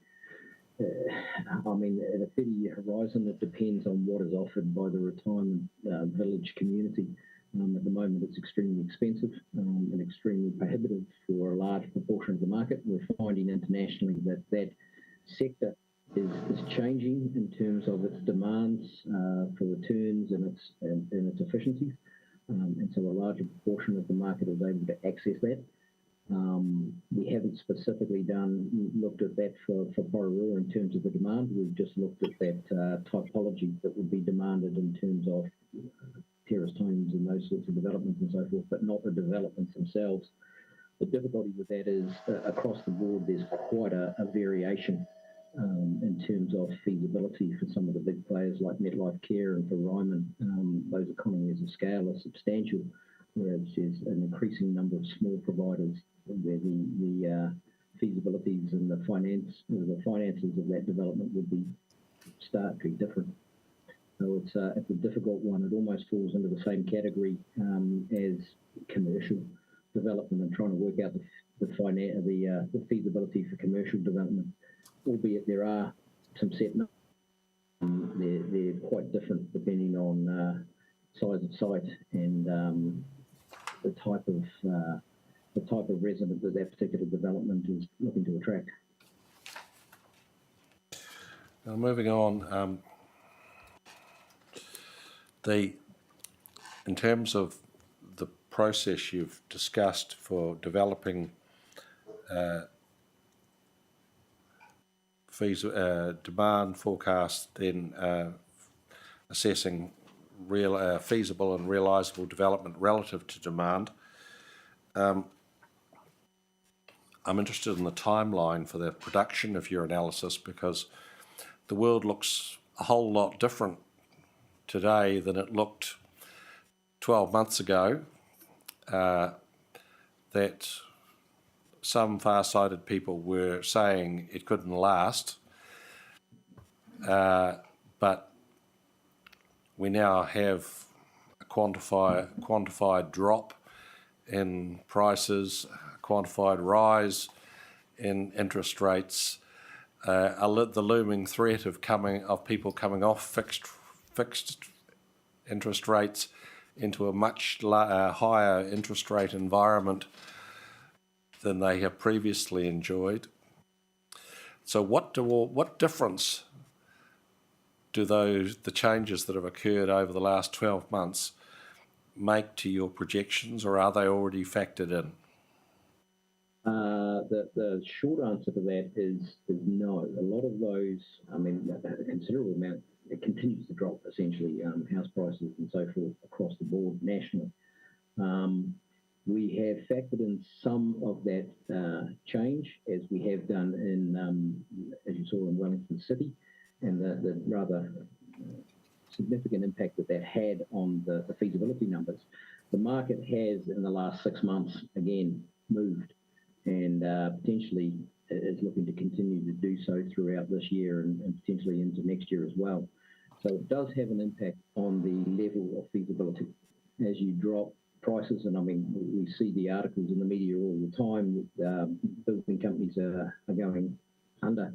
I mean, at a 30-year horizon, it depends on what is offered by the retirement village community. At the moment, it's extremely expensive and extremely prohibitive for a large proportion of the market. We're finding internationally that sector is changing in terms of its demands for returns and its efficiencies. And so a larger proportion of the market is able to access that. We haven't specifically looked at that for Porirua in terms of the demand. We've just looked at that typology that would be demanded in terms of terraced homes and those sorts of developments and so forth, but not the developments themselves. The difficulty with that is across the board, there's quite a variation in terms of feasibility for some of the big players like MetLife Care and for Ryman. Those economies of scale are substantial, whereas there's an increasing number of small providers where the feasibilities and the finances of that development would be starkly different. So it's a difficult one. It almost falls into the same category as commercial development and trying to work out the feasibility for commercial development. Albeit there are some set numbers, they're quite different depending on size of site and the type of resident that particular development is looking to attract. Now, moving on, in terms of the process you've discussed for developing demand forecast, then assessing real feasible and realisable development relative to demand. I'm interested in the timeline for the production of your analysis, because the world looks a whole lot different today than it looked 12 months ago. That some far-sighted people were saying it couldn't last, but we now have a quantified drop in prices, a quantified rise in interest rates, the looming threat of people coming off fixed interest rates into a much higher interest rate environment than they have previously enjoyed. So what difference do the changes that have occurred over the last 12 months make to your projections, or are they already factored in? The short answer to that is no. A lot of those, I mean, a considerable amount, it continues to drop essentially, house prices and so forth across the board nationally. We have factored in some of that change, as we have done in, as you saw in Wellington City, and the rather significant impact that had on the feasibility numbers. The market has, in the last 6 months, again, moved and potentially is looking to continue to do so throughout this year and potentially into next year as well. So it does have an impact on the level of feasibility. As you drop prices, and I mean, we see the articles in the media all the time, building companies are going under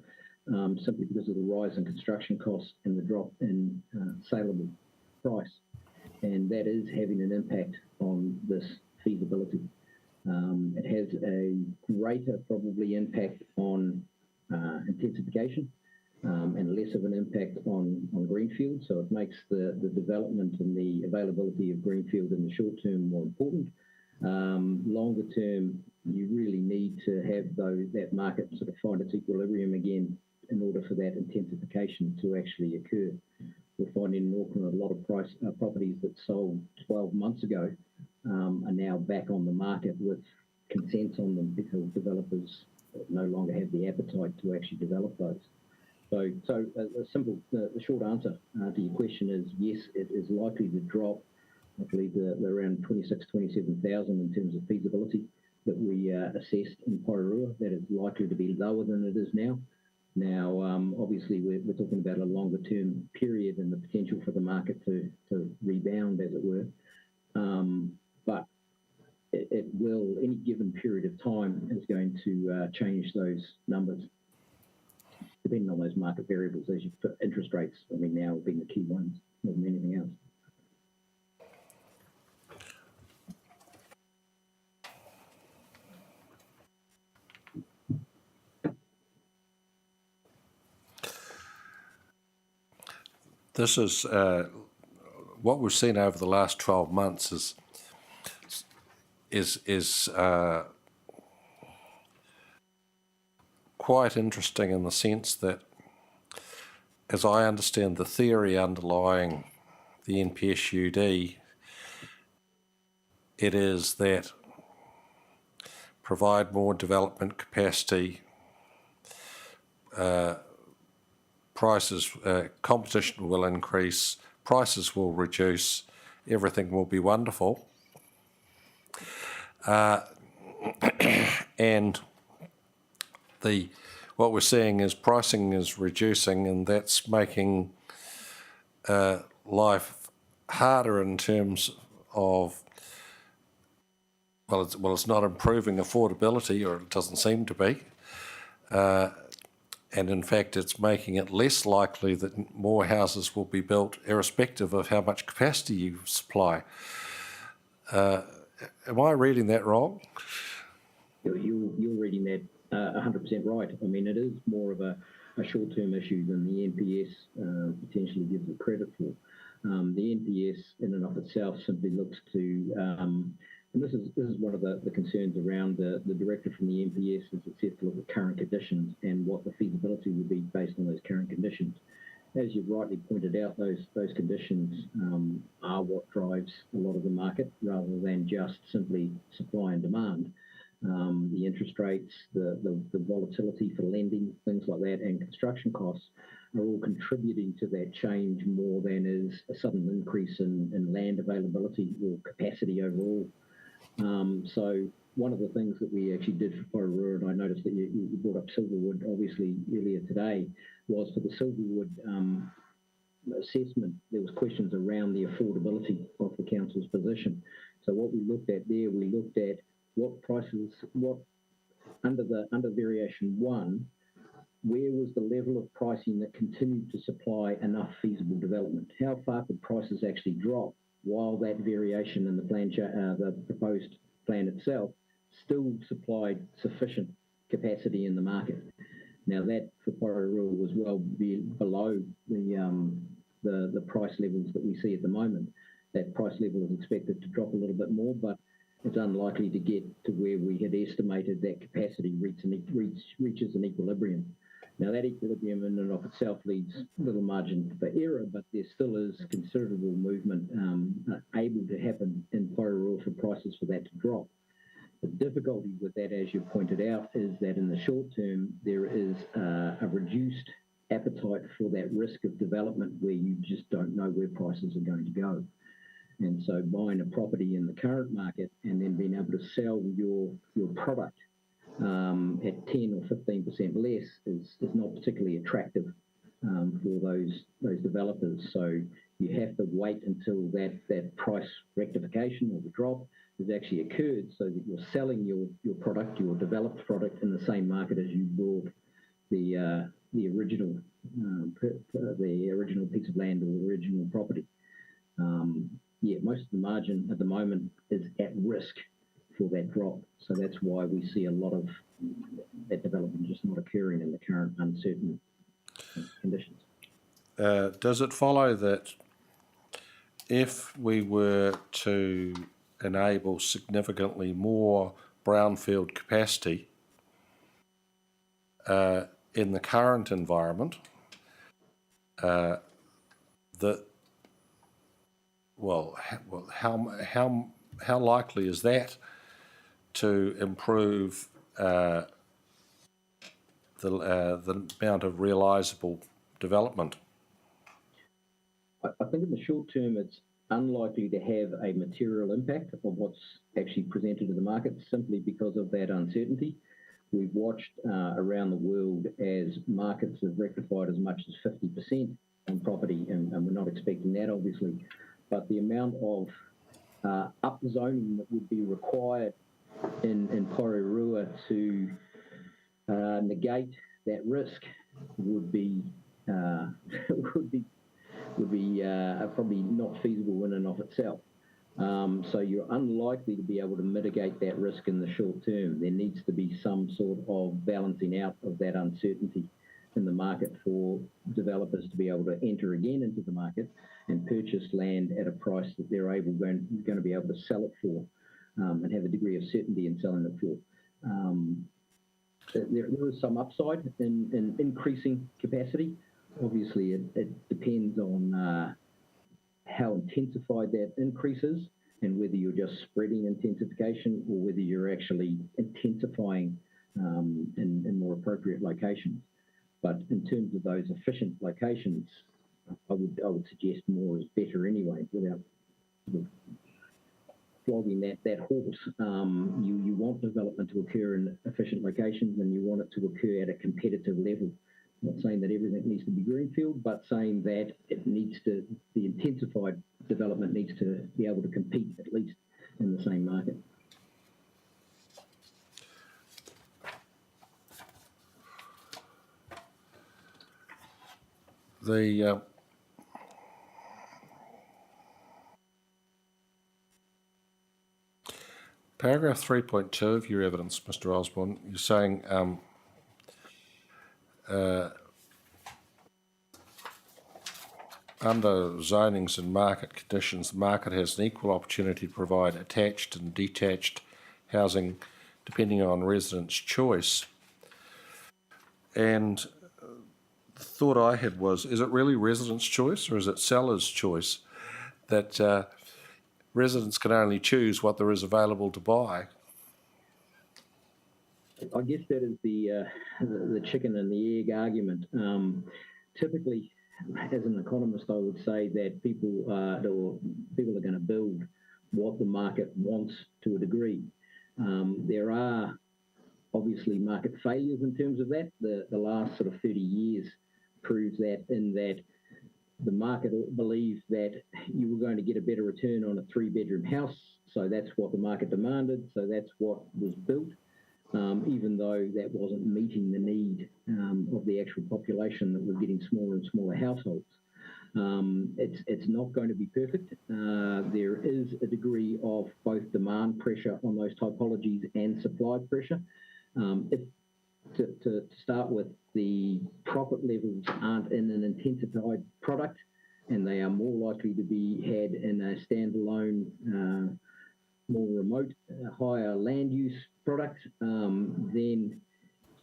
simply because of the rise in construction costs and the drop in saleable price. And that is having an impact on this feasibility. It has a greater probably impact on intensification and less of an impact on greenfield. So it makes the development and the availability of greenfield in the short term more important. Longer term, you really need to have that market sort of find its equilibrium again in order for that intensification to actually occur. We're finding in Auckland a lot of properties that sold 12 months ago are now back on the market with consents on them because developers no longer have the appetite to actually develop those. A simple, the short answer to your question is yes, it is likely to drop. I believe the around 27,000 in terms of feasibility that we assessed in Porirua. That is likely to be lower than it is now. Now, obviously, we're talking about a longer term period and the potential for the market to rebound, as it were. But it will, any given period of time is going to change those numbers, depending on those market variables. As you put interest rates, I mean, now have been the key ones more than anything else. This is what we've seen over the last 12 months is quite interesting in the sense that, as I understand the theory underlying the NPSUD, it is that provide more development capacity, prices, competition will increase, prices will reduce, everything will be wonderful. And what we're seeing is pricing is reducing, and that's making life harder in terms of, it's not improving affordability, or it doesn't seem to be. And in fact, it's making it less likely that more houses will be built, irrespective of how much capacity you supply. Am I reading that wrong? You're reading that 100% right. I mean, it is more of a short-term issue than the NPS potentially gives it credit for. The NPS in and of itself simply looks to, and this is one of the concerns around the directive from the NPS, is it says to look at current conditions and what the feasibility will be based on those current conditions. As you've rightly pointed out, those conditions are what drives a lot of the market, rather than just simply supply and demand. The interest rates, the volatility for lending, things like that, and construction costs are all contributing to that change more than is a sudden increase in land availability or capacity overall. So one of the things that we actually did for Porirua, and I noticed that you brought up Silverwood obviously earlier today, was for the Silverwood assessment, there was questions around the affordability of the council's position. So what we looked at there, we looked at what prices, under variation 1, where was the level of pricing that continued to supply enough feasible development? How far could prices actually drop while that variation in the plan, the proposed plan itself, still supplied sufficient capacity in the market? Now that for Porirua was well below the price levels that we see at the moment. That price level is expected to drop a little bit more, but it's unlikely to get to where we had estimated that capacity reaches an equilibrium. Now that equilibrium in and of itself leaves little margin for error, but there still is considerable movement able to happen in Porirua for prices for that to drop. The difficulty with that, as you pointed out, is that in the short term, there is a reduced appetite for that risk of development where you just don't know where prices are going to go. And so buying a property in the current market and then being able to sell your product at 10 or 15% less is not particularly attractive for those developers. So you have to wait until that price rectification or the drop has actually occurred, so that you're selling your product, your developed product, in the same market as you bought the original piece of land or original property. Most of the margin at the moment is at risk for that drop. So that's why we see a lot of that development just not occurring in the current uncertain conditions. Does it follow that if we were to enable significantly more brownfield capacity in the current environment, how likely is that to improve the amount of realisable development? I think in the short term, it's unlikely to have a material impact on what's actually presented to the market simply because of that uncertainty. We've watched around the world as markets have rectified as much as 50% on property, and we're not expecting that, obviously. But the amount of upzoning that would be required in Porirua to negate that risk would be probably not feasible in and of itself. So you're unlikely to be able to mitigate that risk in the short term. There needs to be some sort of balancing out of that uncertainty in the market for developers to be able to enter again into the market and purchase land at a price that they're going to be able to sell it for, and have a degree of certainty in selling it for. There is some upside in increasing capacity. Obviously, it depends on how intensified that increase is and whether you're just spreading intensification or whether you're actually intensifying in more appropriate locations. But in terms of those efficient locations, I would suggest more is better anyway, without sort of flogging that horse. You want development to occur in efficient locations, and you want it to occur at a competitive level. I'm not saying that everything needs to be greenfield, but saying that the intensified development needs to be able to compete at least in the same market. The paragraph 3.2 of your evidence, Mr. Osborne, you're saying under zonings and market conditions, the market has an equal opportunity to provide attached and detached housing depending on residents' choice. And the thought I had was, is it really residents' choice or is it sellers' choice that residents can only choose what there is available to buy? I guess that is the chicken and the egg argument. Typically, as an economist, I would say that people are going to build what the market wants to a degree. There are obviously market failures in terms of that. The last sort of 30 years proves that, in that the market believed that you were going to get a better return on a 3-bedroom house, so that's what the market demanded, so that's what was built. Even though that wasn't meeting the need of the actual population that was getting smaller and smaller households. It's not going to be perfect. There is a degree of both demand pressure on those typologies and supply pressure. To start with, the profit levels aren't in an intensified product, and they are more likely to be had in a standalone, more remote, higher land use product, then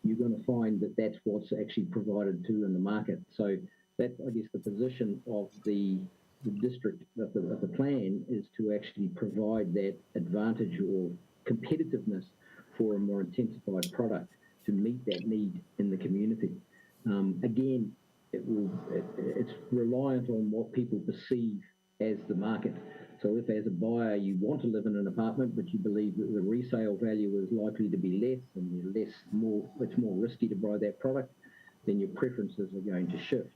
you're going to find that that's what's actually provided to in the market. So that's, I guess, the position of the district of the plan, is to actually provide that advantage or competitiveness for a more intensified product to meet that need in the community. Again, it's reliant on what people perceive as the market. So if as a buyer you want to live in an apartment but you believe that the resale value is likely to be less and it's more risky to buy that product, then your preferences are going to shift.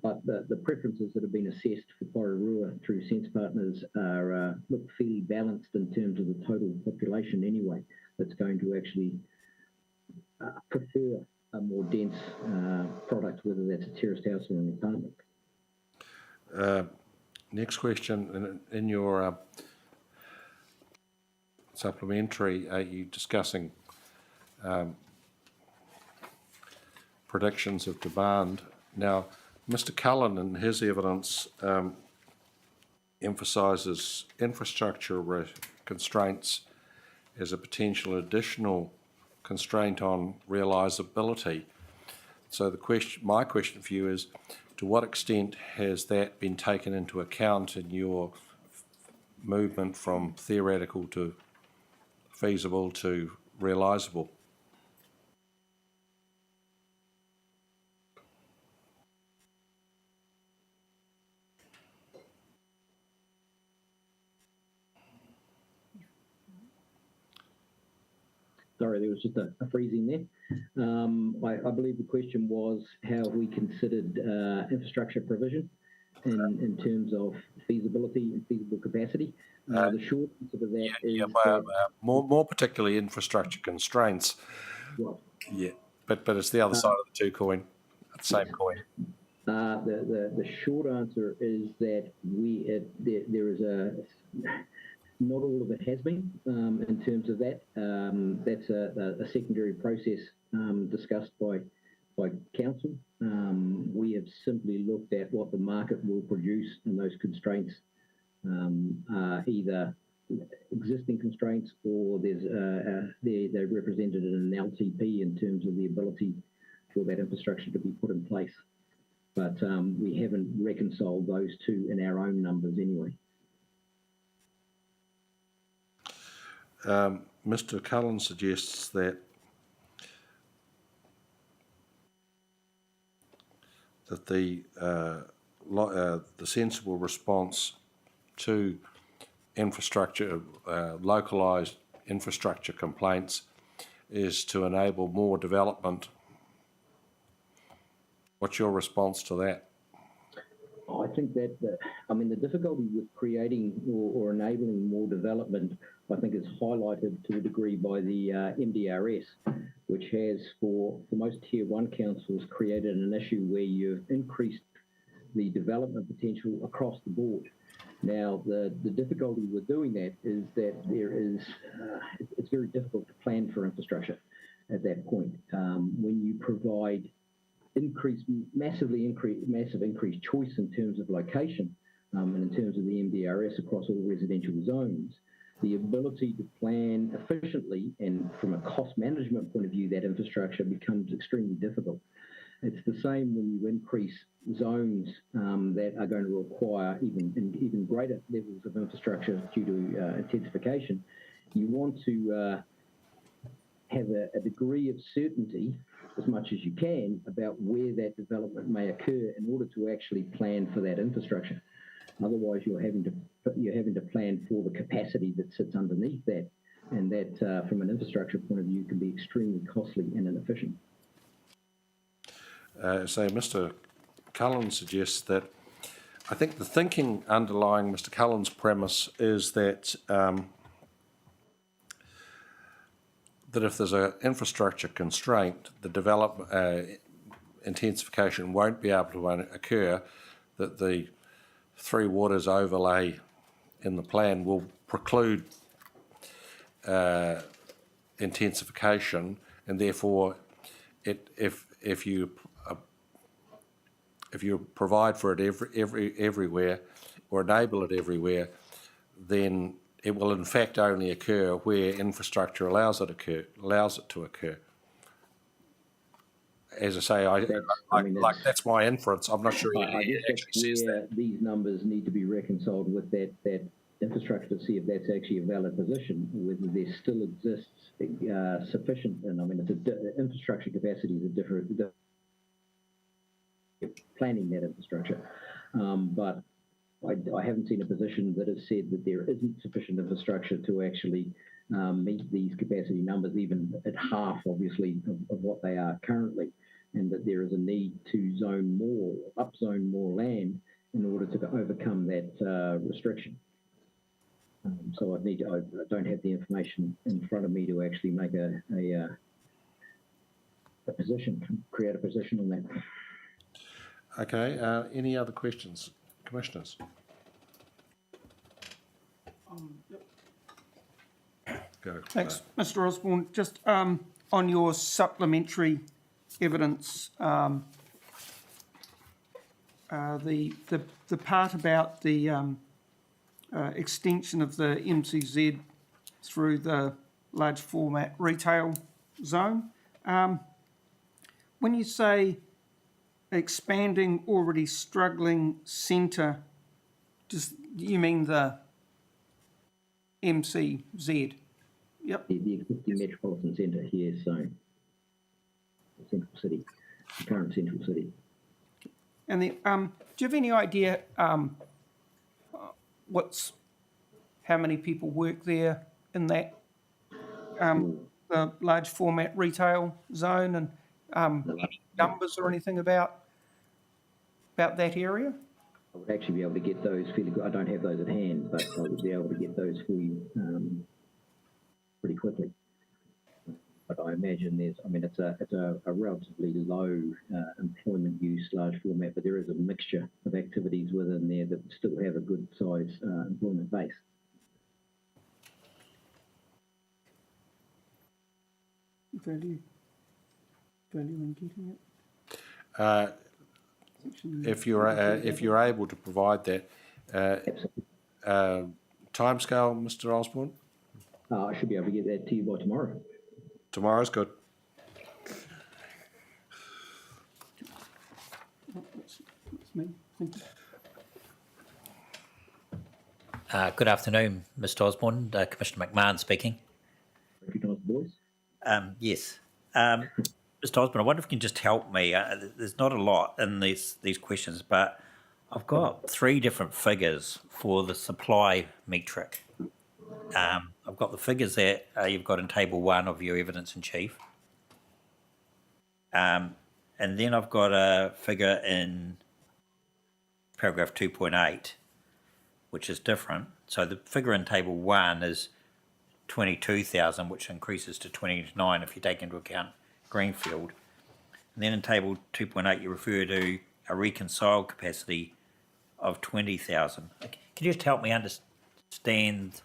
But the preferences that have been assessed for Porirua through Sense Partners are look fairly balanced in terms of the total population anyway, that's going to actually prefer a more dense product, whether that's a terraced house or an apartment. Next question. In your supplementary, are you discussing predictions of demand? Now, Mr. Cullen, in his evidence, emphasises infrastructure constraints as a potential additional constraint on realisability. So my question for you is, to what extent has that been taken into account in your movement from theoretical to feasible to realisable? sorry, there was just a freezing there. I believe the question was how we considered infrastructure provision in terms of feasibility and feasible capacity. The short answer to that is more particularly infrastructure constraints. well, Yeah, but it's the other side of the same coin. the short answer is that there is not all of it has been in terms of that. That's a secondary process discussed by council. We have simply looked at what the market will produce, and those constraints are either existing constraints or they're represented in an LTP in terms of the ability for that infrastructure to be put in place. But we haven't reconciled those two in our own numbers anyway. Mr. Cullen suggests that the sensible response to infrastructure, localised infrastructure complaints, is to enable more development. What's your response to that? I think that, the difficulty with creating or enabling more development, I think, is highlighted to a degree by the MDRS, which has, for most Tier 1 councils, created an issue where you've increased the development potential across the board. Now, the difficulty with doing that is that it's very difficult to plan for infrastructure at that point. When you provide massive increased choice in terms of location and in terms of the MDRS across all residential zones, the ability to plan efficiently and from a cost management point of view, that infrastructure becomes extremely difficult. It's the same when you increase zones that are going to require even greater levels of infrastructure due to intensification. You want to have a degree of certainty, as much as you can, about where that development may occur in order to actually plan for that infrastructure. Otherwise, you're having to plan for the capacity that sits underneath that, and that, from an infrastructure point of view, can be extremely costly and inefficient. So Mr. Cullen suggests that, I think the thinking underlying Mr. Cullen's premise is that that if there's an infrastructure constraint, the intensification won't be able to occur, that the Three Waters overlay in the plan will preclude intensification, and therefore if you provide for it everywhere or enable it everywhere, then it will in fact only occur where infrastructure allows it to occur. As I say, that's my inference. I'm not sure he actually says that. These numbers need to be reconciled with that infrastructure to see if that's actually a valid position, whether there still exists sufficient. And infrastructure capacity is a different planning that infrastructure, but I haven't seen a position that has said that there isn't sufficient infrastructure to actually meet these capacity numbers, even at half, obviously, of what they are currently, and that there is a need to upzone more land in order to overcome that restriction. So I don't have the information in front of me to actually make create a position on that. Okay, any other questions, Commissioners? Go. Thanks, Mr. Osborne. Just on your supplementary evidence, the part about the extension of the MCZ through the large format retail zone. When you say expanding already struggling centre, do you mean the MCZ? Yep. The existing metropolitan centre here, so central city, the current central city. And then, do you have any idea how many people work there in that the large format retail zone and numbers or anything about that area? I would actually be able to get those fairly good. I don't have those at hand, but I would be able to get those for you pretty quickly. But I imagine it's a relatively low employment use large format, but there is a mixture of activities within there that still have a good size employment base. Value in getting it. If you're able to provide that, timescale, Mr. Osborne? I should be able to get that to you by tomorrow. Tomorrow's good. That's me. Thank you. Good afternoon, Mr. Osborne. Commissioner McMahon speaking. Recognise the voice? Yes. Mr. Osborne, I wonder if you can just help me. There's not a lot in these questions, but I've got 3 different figures for the supply metric. I've got the figures that you've got in Table 1 of your evidence in chief. And then I've got a figure in paragraph 2.8, which is different. So the figure in Table 1 is 22,000, which increases to 29 if you take into account Greenfield. And then in Table 2.8, you refer to a reconciled capacity of 20,000. Can you just help me understand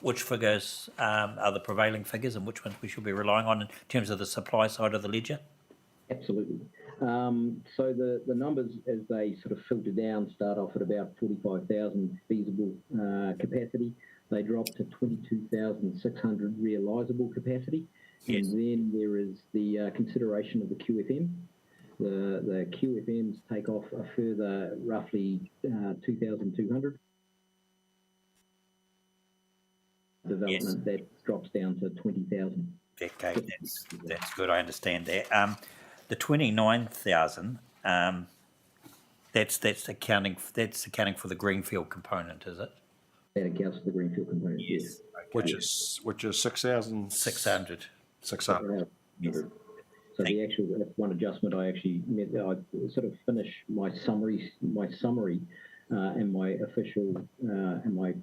which figures are the prevailing figures and which ones we should be relying on in terms of the supply side of the ledger? Absolutely. So the numbers, as they sort of filter down, start off at about 45,000 feasible capacity. They drop to 22,600 realisable capacity. Yes. And then there is the consideration of the QFM. The QFMs take off a further roughly 2,200. Development, yes. That drops down to 20,000. Okay, that's good. I understand that. The 29,000. That's accounting for the greenfield component, is it? That accounts for the greenfield component. Yes. Okay. Which is 6,000. 600. 600. Yes. So the actual one adjustment I actually I sort of finish my summary, and my official and my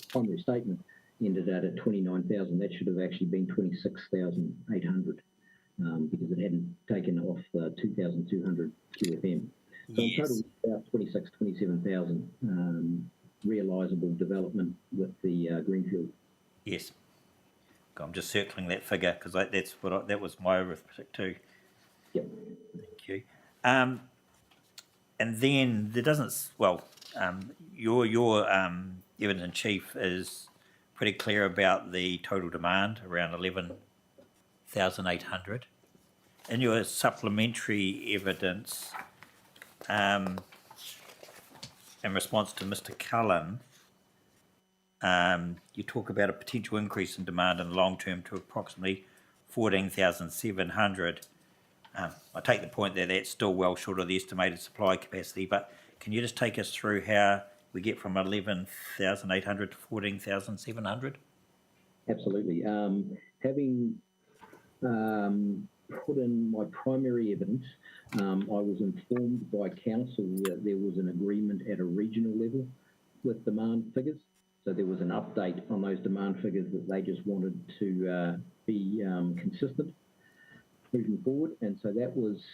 primary statement ended at 29,000. That should have actually been 26,800 because it hadn't taken off the 2,200 QFM. So yes. In total, about 27,000 realisable development with the greenfield. Yes. I'm just circling that figure because that was my arithmetic too. Yep. Thank you. And then there doesn't. Well, your evidence in chief is pretty clear about the total demand, around 11,800. In your supplementary evidence, in response to Mr. Cullen, you talk about a potential increase in demand in the long term to approximately 14,700. I take the point that that's still well short of the estimated supply capacity, but can you just take us through how we get from 11,800 to 14,700? Absolutely. Having put in my primary evidence, I was informed by council that there was an agreement at a regional level with demand figures. So there was an update on those demand figures that they just wanted to be consistent moving forward. And so that was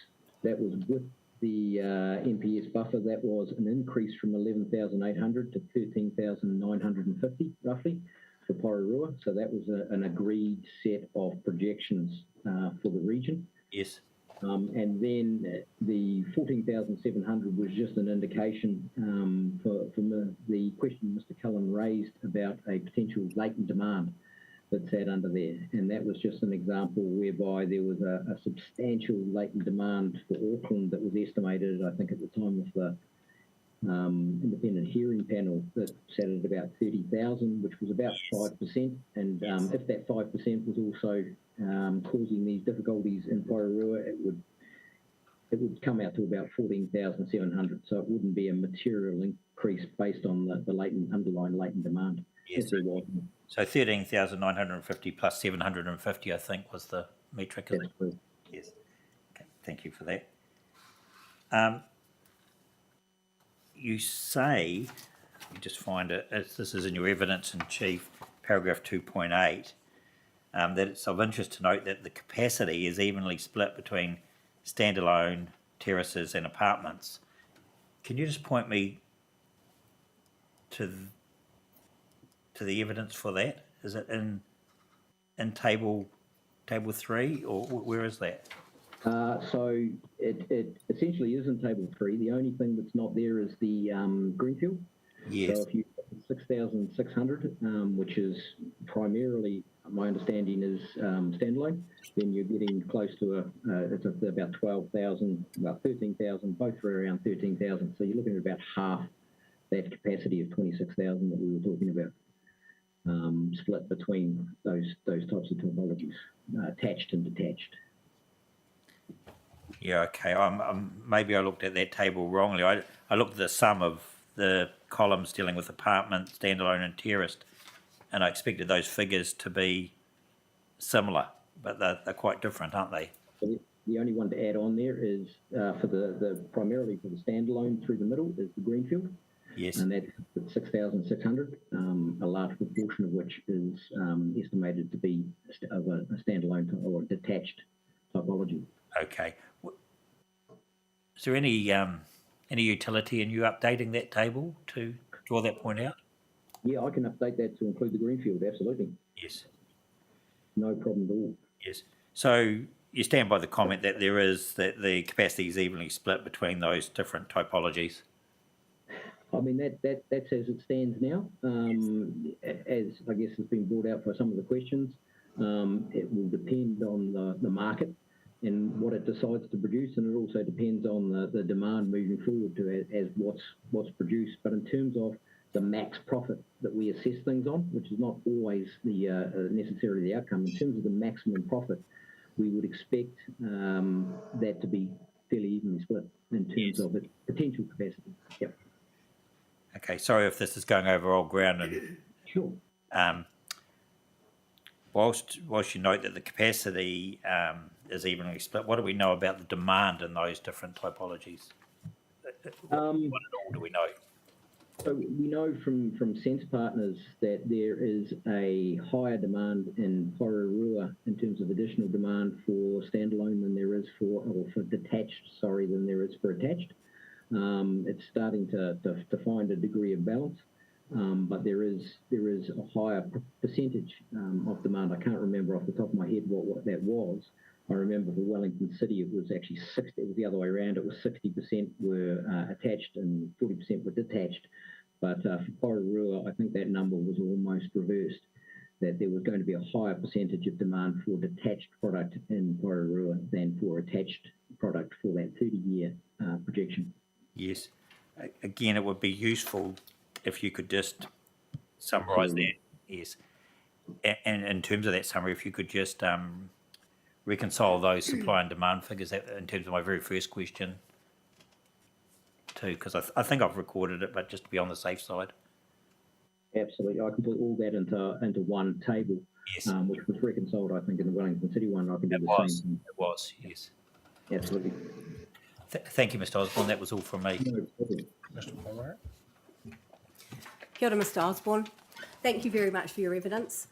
with the NPS buffer. That was an increase from 11,800 to 13,950 roughly for Porirua. So that was an agreed set of projections for the region. Yes. And then the 14,700 was just an indication for the question Mr. Cullen raised about a potential latent demand that sat under there. And that was just an example whereby there was a substantial latent demand for Auckland that was estimated, I think, at the time of the independent hearing panel, that sat at about 30,000, which was about 5%. And if that 5% was also causing these difficulties in Porirua, it would come out to about 14,700. So it wouldn't be a material increase based on the underlying latent demand. if there was. So 13,950 plus 750, I think, was the metric. That's correct. Yes. Okay, thank you for that. You say, you just find it, this is in your evidence in chief, paragraph 2.8, that it's of interest to note that the capacity is evenly split between standalone terraces and apartments. Can you just point me to the evidence for that? Is it in table 3, or where is that? So it essentially is in table 3. The only thing that's not there is the greenfield. Yes. So if you 6,600, which is primarily, my understanding is standalone, then you're getting close to it's about 12,000, about 13,000, both are around 13,000. So you're looking at about half that capacity of 26,000 that we were talking about, split between those types of topologies, attached and detached. Yeah, okay. Maybe I looked at that table wrongly. I looked at the sum of the columns dealing with apartment, standalone and terraced, and I expected those figures to be similar, but they're quite different, aren't they? The only one to add on there is for the primarily for the standalone through the middle is the greenfield. Yes. And that's 6,600, a large proportion of which is estimated to be of a standalone or detached topology. Okay. Is there any utility in you updating that table to draw that point out? Yeah, I can update that to include the greenfield, absolutely. Yes. No problem at all. Yes. So you stand by the comment that that the capacity is evenly split between those different typologies? I mean, that's as it stands now. As I guess has been brought out for some of the questions, it will depend on the market and what it decides to produce, and it also depends on the demand moving forward to as what's produced. But in terms of the max profit that we assess things on, which is not always the necessarily the outcome, in terms of the maximum profit, we would expect that to be fairly evenly split in terms of its potential capacity. Yep. Okay, sorry if this is going over old ground. And, sure. Whilst you note that the capacity is evenly split, what do we know about the demand in those different typologies? What all do we know? So we know from Sense Partners that there is a higher demand in Porirua in terms of additional demand for standalone than there is for detached, than there is for attached. It's starting to find a degree of balance, but there is a higher percentage of demand. I can't remember off the top of my head what that was. I remember for Wellington City it was actually 60. It was the other way around. It was 60% were attached and 40% were detached. But for Porirua, I think that number was almost reversed. That there was going to be a higher percentage of demand for detached product in Porirua than for attached product for that 30-year projection. Yes. Again, it would be useful if you could just summarise that. Yes. And in terms of that summary, if you could just reconcile those supply and demand figures in terms of my very first question too, because I think I've recorded it, but just to be on the safe side. Absolutely. I can put all that into one table, yes. Which was reconciled, I think, in the Wellington City one. I can do the same thing. It was, yes. Absolutely. Thank you, Mr. Osborne. That was all from me. No problem. Mr. Porirua? Kia ora, Mr. Osborne. Thank you very much for your evidence.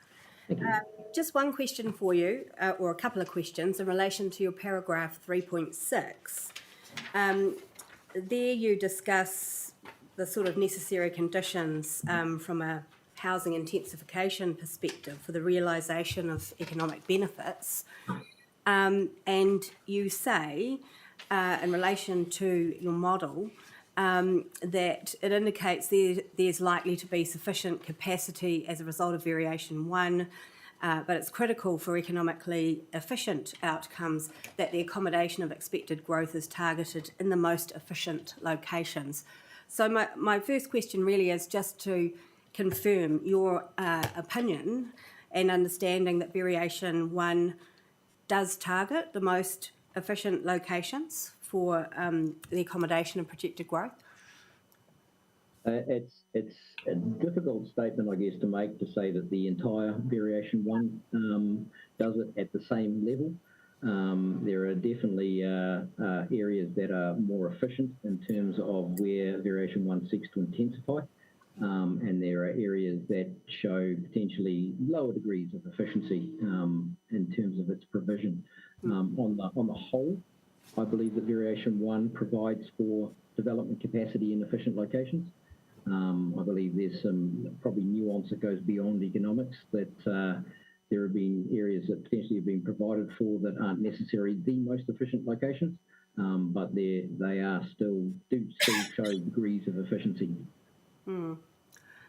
Thank you. Just one question for you, or a couple of questions, in relation to your paragraph 3.6. There you discuss the sort of necessary conditions from a housing intensification perspective for the realisation of economic benefits. And you say, in relation to your model, that it indicates there's likely to be sufficient capacity as a result of variation 1, but it's critical for economically efficient outcomes that the accommodation of expected growth is targeted in the most efficient locations. So my first question really is just to confirm your opinion and understanding that variation 1 does target the most efficient locations for the accommodation of projected growth? It's it's a difficult statement, I guess, to make, to say that the entire Variation 1 does it at the same level. There are definitely areas that are more efficient in terms of where Variation 1 seeks to intensify. And there are areas that show potentially lower degrees of efficiency in terms of its provision. On the whole, I believe that Variation 1 provides for development capacity in efficient locations. I believe there's some probably nuance that goes beyond economics, that there have been areas that potentially have been provided for that aren't necessarily the most efficient locations, but they do still show degrees of efficiency.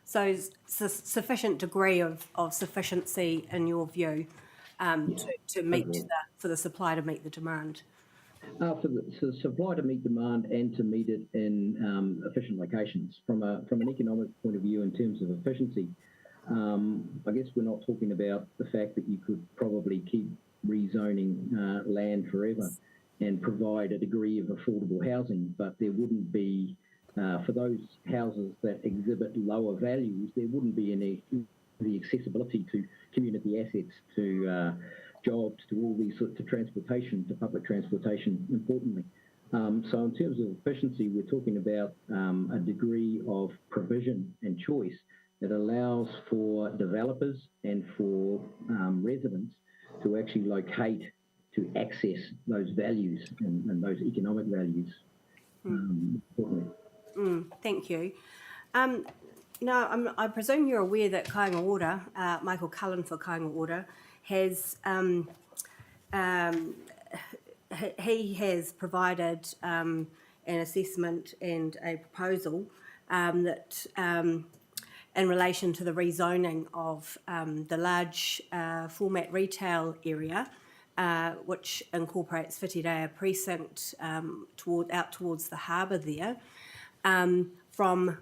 So sufficient degree of sufficiency in your view to meet for the supply to meet the demand. For the supply to meet demand and to meet it in efficient locations. From an economic point of view, in terms of efficiency, I guess we're not talking about the fact that you could probably keep rezoning land forever and provide a degree of affordable housing, but there wouldn't be, for those houses that exhibit lower values, there wouldn't be the accessibility to community assets, to jobs, to all these sorts of transportation, to public transportation, importantly. So in terms of efficiency, we're talking about a degree of provision and choice that allows for developers and for residents to actually locate, to access those values and those economic values. Thank you. Now, I presume you're aware that Kāinga Ora, Michael Cullen for Kāinga Ora, has he has provided an assessment and a proposal that in relation to the rezoning of the large format retail area, which incorporates Whitireia precinct out towards the harbour there, from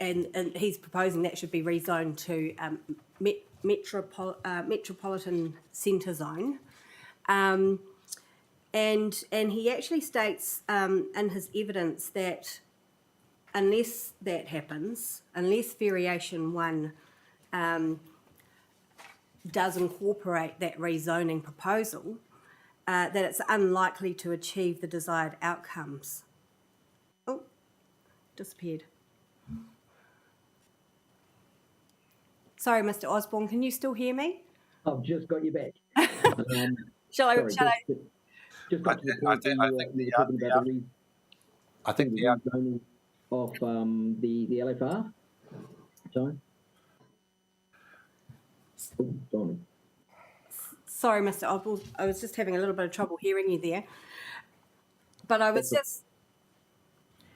and he's proposing that should be rezoned to metropolitan centre zone. And he actually states in his evidence that unless that happens, unless Variation 1 does incorporate that rezoning proposal, that it's unlikely to achieve the desired outcomes. Oh, disappeared. Sorry, Mr. Osborne, can you still hear me? I've just got you back. Shall I? Just got to the point I think the rezoning of the LFR. Sorry. Oh, Donnie. Sorry, Mr. Osborne, I was just having a little bit of trouble hearing you there. But I was just...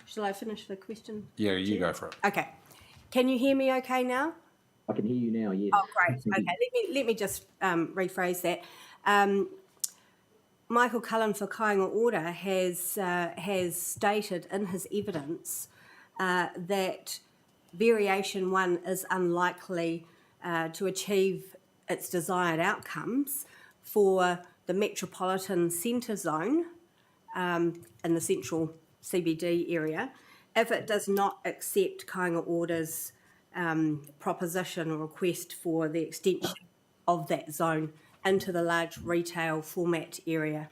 Shall I finish the question? Yeah, you go for it. Okay. Can you hear me okay now? I can hear you now, yes. Oh, great. Okay, let me just rephrase that. Michael Cullen for Kāinga Ora has stated in his evidence that Variation 1 is unlikely to achieve its desired outcomes for the metropolitan centre zone in the central CBD area if it does not accept Kāinga Ora's proposition or request for the extension of that zone into the large retail format area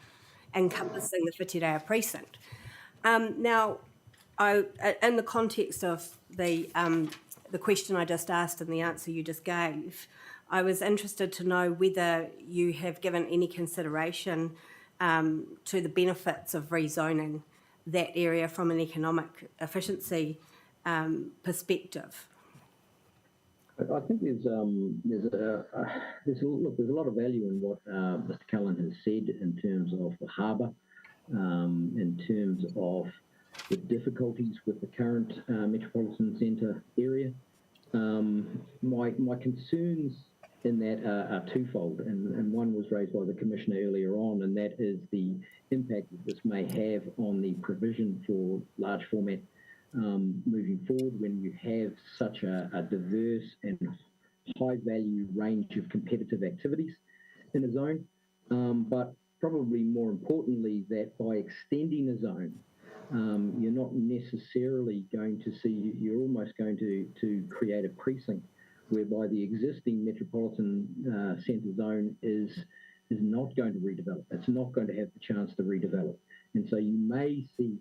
encompassing the Whitireia precinct. Now, in the context of the question I just asked and the answer you just gave, I was interested to know whether you have given any consideration to the benefits of rezoning that area from an economic efficiency perspective. I think there's a lot of value in what Mr. Cullen has said in terms of the harbour, in terms of the difficulties with the current metropolitan centre area. My concerns in that are twofold, and one was raised by the Commissioner earlier on, and that is the impact that this may have on the provision for large format moving forward when you have such a diverse and high value range of competitive activities in a zone. But probably more importantly, that by extending a zone, you're not necessarily going to see, you're almost going to create a precinct whereby the existing metropolitan centre zone is not going to redevelop. It's not going to have the chance to redevelop. And so you may see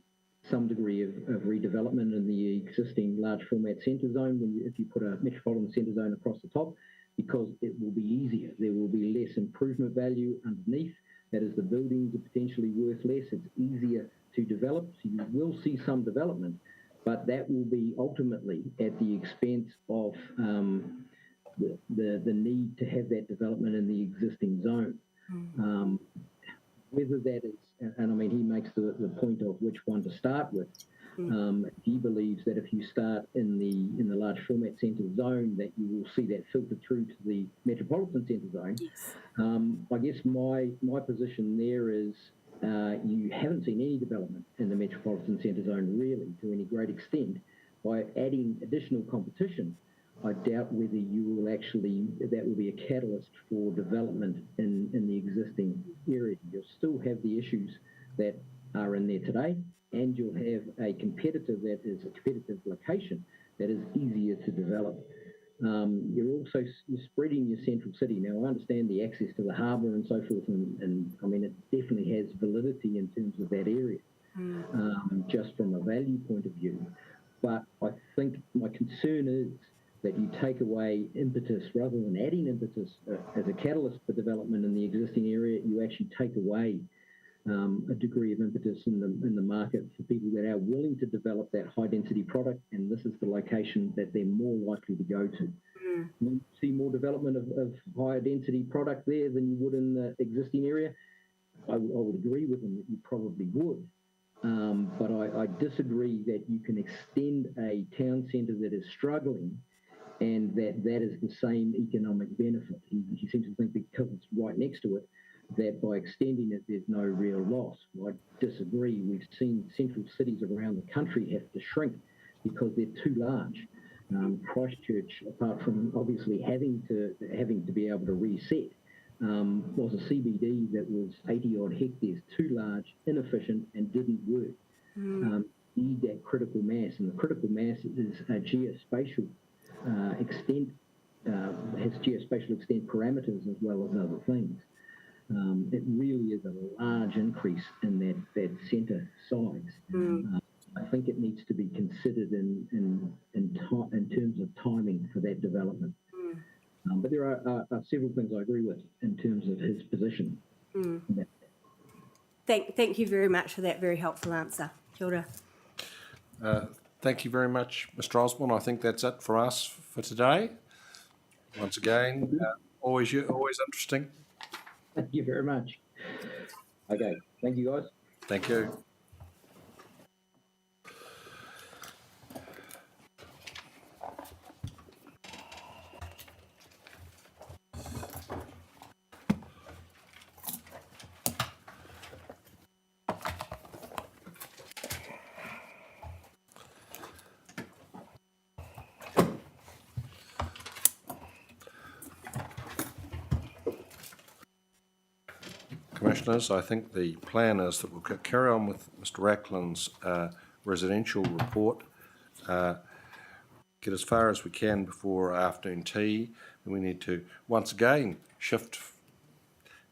some degree of redevelopment in the existing large format centre zone if you put a metropolitan centre zone across the top, because it will be easier. There will be less improvement value underneath. That is, the buildings are potentially worth less. It's easier to develop. So you will see some development, but that will be ultimately at the expense of the need to have that development in the existing zone. Whether that is, and I mean, he makes the point of which one to start with. He believes that if you start in the large format centre zone, that you will see that filter through to the metropolitan centre zone. Yes. I guess my position there is you haven't seen any development in the metropolitan centre zone really to any great extent. By adding additional competition, I doubt whether you will actually, that will be a catalyst for development in the existing area. You'll still have the issues that are in there today, and you'll have a competitor that is a competitive location that is easier to develop. You're spreading your central city. Now, I understand the access to the harbour and so forth, and I mean, it definitely has validity in terms of that area, just from a value point of view. But I think my concern is that you take away impetus rather than adding impetus as a catalyst for development in the existing area. You actually take away a degree of impetus in the market for people that are willing to develop that high density product, and this is the location that they're more likely to go to. You see more development of higher density product there than you would in the existing area. I would agree with them that you probably would. But I disagree that you can extend a town centre that is struggling and that is the same economic benefit. He seems to think because it's right next to it, that by extending it, there's no real loss. I disagree. We've seen central cities around the country have to shrink because they're too large. Christchurch, apart from obviously having to be able to reset, was a CBD that was 80 odd hectares, too large, inefficient, and didn't work. Need that critical mass, and the critical mass is a geospatial extent, has geospatial extent parameters as well as other things. It really is a large increase in that centre size. I think it needs to be considered in terms of timing for that development. But there are several things I agree with in terms of his position. Thank you very much for that very helpful answer. Kia ora. Thank you very much, Mr. Osborne. I think that's it for us for today. Once again, always interesting. Thank you very much. Okay, thank you guys. Thank you. Commissioners, I think the plan is that we'll carry on with Mr. Rackland's residential report, get as far as we can before afternoon tea, and we need to once again shift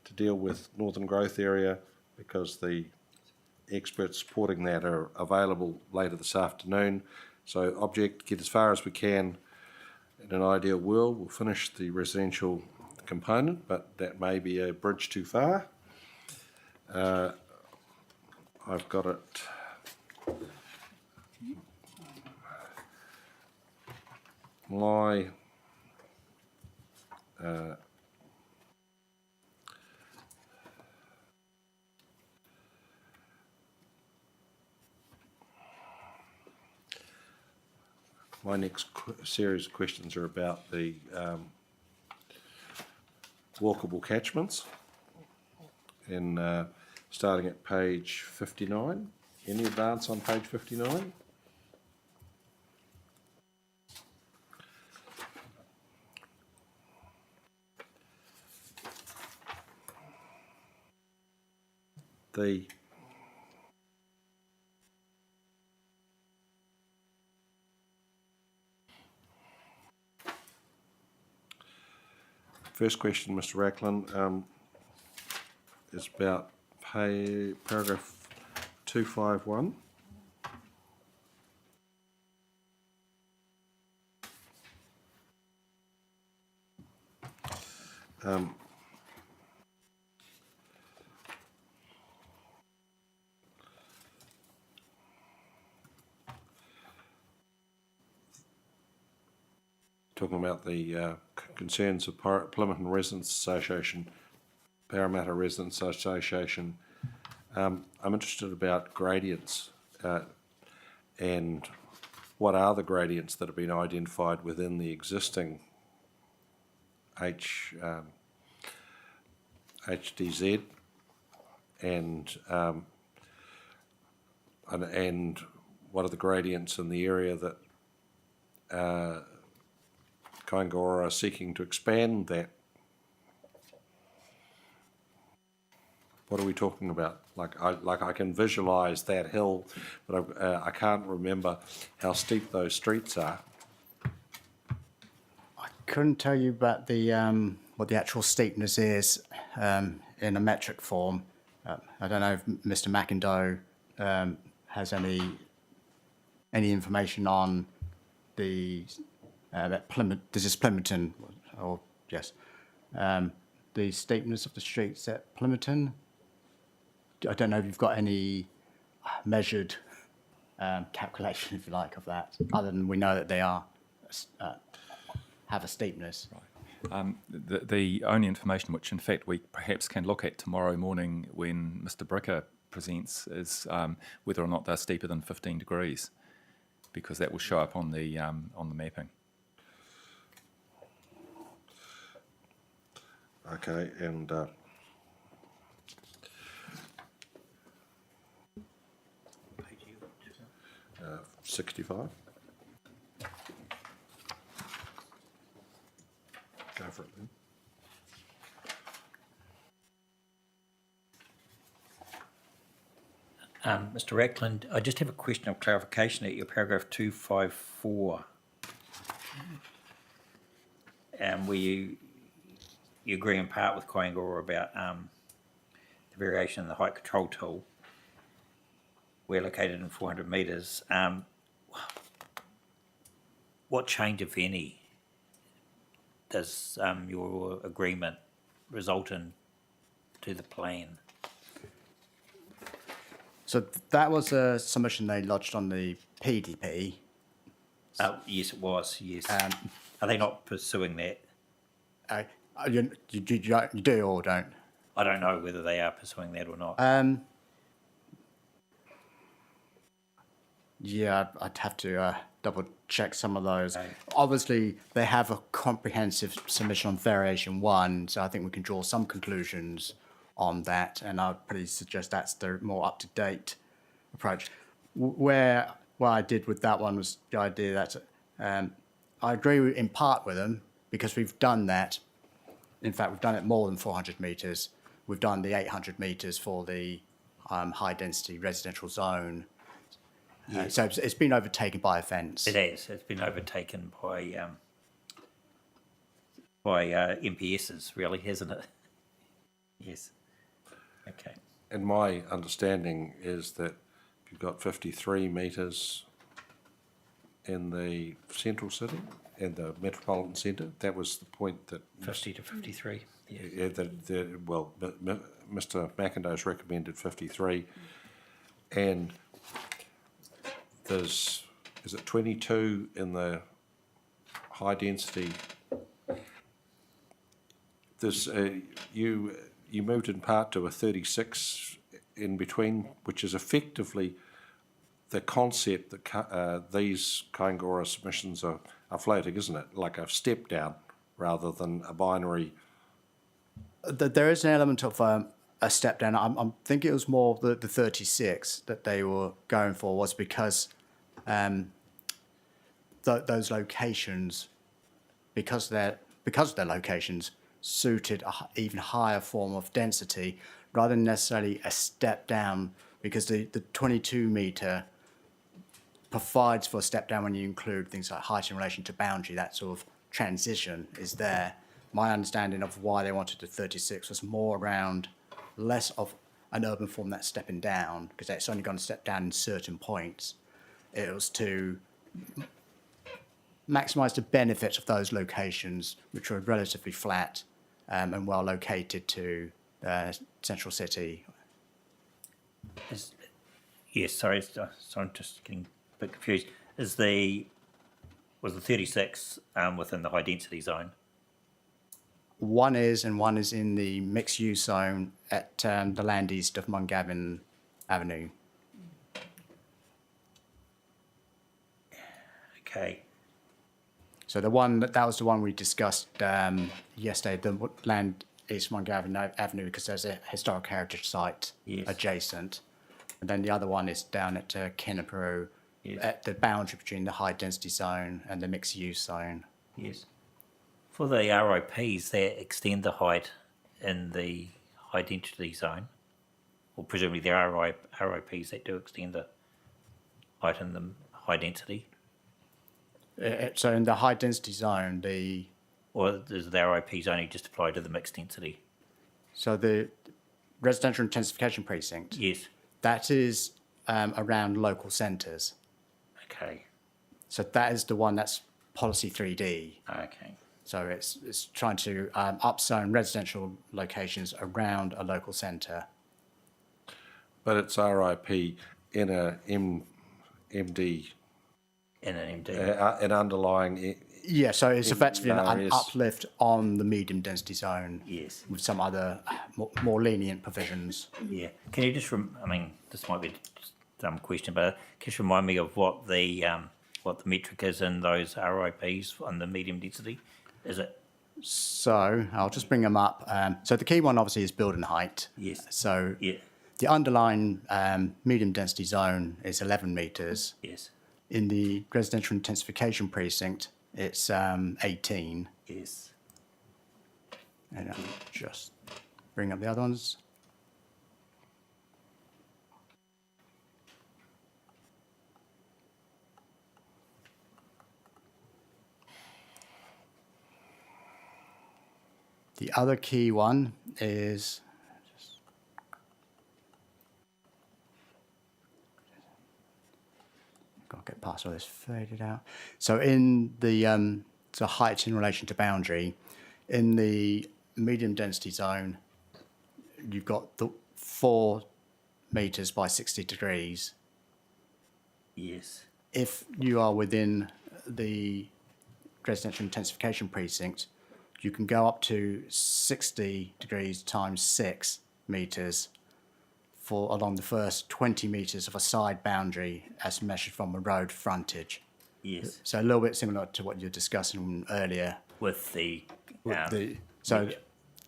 to deal with Northern Growth Area because the experts supporting that are available later this afternoon. So get as far as we can. In an ideal world, we'll finish the residential component, but that may be a bridge too far. I've got it. My next series of questions are about the walkable catchments, and starting at page 59. Any advance on page 59? First question, Mr. Racklin, is about paragraph 251. Talking about the concerns of Plymouth Residents Association, Parramatta Residents Association. I'm interested about gradients and what are the gradients that have been identified within the existing HDZ and what are the gradients in the area that Kaingora are seeking to expand that? What are we talking about? I can visualise that hill, but I can't remember how steep those streets are. I couldn't tell you about the what the actual steepness is in a metric form. I don't know if Mr. McIndoe has any information on the Plymouth. This is Plympton, or yes, the steepness of the streets at Plympton. I don't know if you've got any measured calculation, if you like, of that, other than we know that they are have a steepness. The only information which, in fact, we perhaps can look at tomorrow morning when Mr. Bricker presents is whether or not they're steeper than 15 degrees, because that will show up on the mapping. Okay, and 65. Go for it then. Mr. Rackland, I just have a question of clarification at your paragraph 254, where you agree in part with Kaingora about the variation in the height control tool. We're located in 400 metres. What change, if any, does your agreement result in to the plan? So that was a submission they lodged on the PDP. Yes, it was, yes. Are they not pursuing that? You do or don't? I don't know whether they are pursuing that or not. Yeah, I'd have to double check some of those. Okay. Obviously, they have a comprehensive submission on variation 1, so I think we can draw some conclusions on that, and I'd probably suggest that's the more up-to-date approach. What I did with that one was the idea that I agree in part with them, because we've done that. In fact, we've done it more than 400 metres. We've done the 800 metres for the high-density residential zone. So it's been overtaken by a fence. It has. It's been overtaken by MPSs, really, hasn't it? Yes. Okay. And my understanding is that you've got 53 metres in the central city, in the metropolitan centre. That was the point that 50 to 53. Yeah. Mr. McIndoe's recommended 53, and is it 22 in the high density? You moved in part to a 36 in between, which is effectively the concept that these Kaingora submissions are floating, isn't it? Like a step down rather than a binary. There is an element of a step down. I'm thinking it was more the 36 that they were going for was because those locations, because of their locations, suited an even higher form of density rather than necessarily a step down, because the 22 metre provides for a step down when you include things like height in relation to boundary. That sort of transition is there. my understanding of why they wanted the 36 was more around less of an urban form that's stepping down, because it's only going to step down in certain points. It was to maximise the benefits of those locations, which were relatively flat and well located to central city. Yes, sorry, I'm just getting a bit confused. Was the 36 within the high density zone? One is, and one is in the mixed-use zone at the land east of Mungavin Avenue. Okay, So that was the one we discussed yesterday, the land east Mungavin Avenue, because there's a historic heritage site Yes. adjacent. And then the other one is down at Kinniperu, Yes. at the boundary between the high density zone and the mixed-use zone. yes. For the RIPs that extend the height in the high density zone, or presumably there are RIPs that do extend the height in the high density, So in the high density zone, or does the RIPs only just apply to the mixed density? so the residential intensification precinct, Yes, that is around local centres. okay, So that is the one that's policy 3D. okay, So it's trying to upzone residential locations around a local centre. But it's RIP in a MD, in an MD. an underlying, Yeah, so it's effectively an areas. uplift on the medium density zone Yes. with some other more lenient provisions. Yeah. Can you just, I mean, this might be just a dumb question, but can you just remind me of what the metric is in those RIPs on the medium density? Is it? So I'll just bring them up. So the key one obviously is building height. Yes. So Yeah. the underlying medium density zone is 11 metres. Yes. In the residential intensification precinct, it's 18. Yes. And I'll just bring up the other ones. The other key one is got to get past all this faded out. So in the so height in relation to boundary, in the medium density zone, you've got the 4 metres by 60 degrees. Yes. If you are within the residential intensification precinct, you can go up to 60 degrees times 6 metres for along the first 20 metres of a side boundary as measured from a road frontage. Yes. So a little bit similar to what you were discussing earlier. With the So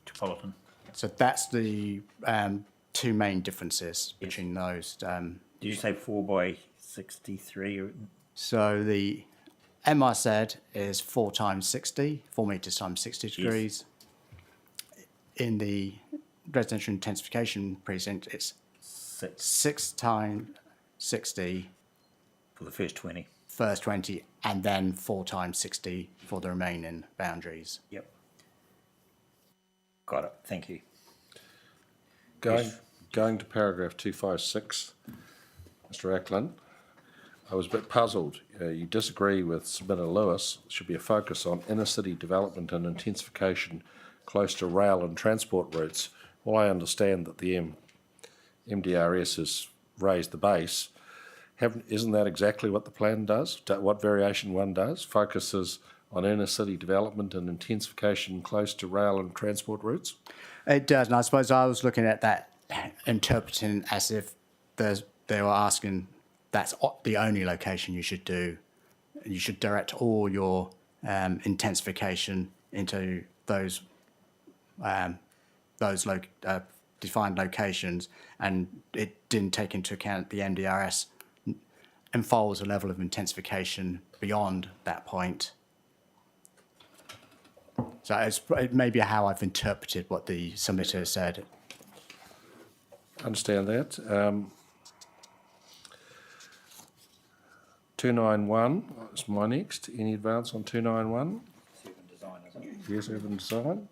metropolitan. so that's the two main differences between those. Did you say 4 by 63? Or? So the MRZ is 4 times 60, 4 metres times 60 degrees. In the residential intensification precinct, it's 6 times 60 For the first 20. first 20, and then 4 times 60 for the remaining boundaries. Yep. Got it. Thank you. Going to paragraph 256, Mr. Ackland, I was a bit puzzled. You disagree with Submitter Lewis. There should be a focus on inner city development and intensification close to rail and transport routes. Well, I understand that the MDRS has raised the base. Isn't that exactly what the plan does? What variation 1 does? Focuses on inner city development and intensification close to rail and transport routes? It does, and I suppose I was looking at that, interpreting as if they were asking that's the only location you should do. You should direct all your intensification into those defined locations, and it didn't take into account the MDRS unfolds a level of intensification beyond that point. So it may be how I've interpreted what the submitter said. Understand that. 291 is my next. Any advance on 291? Yes, urban design.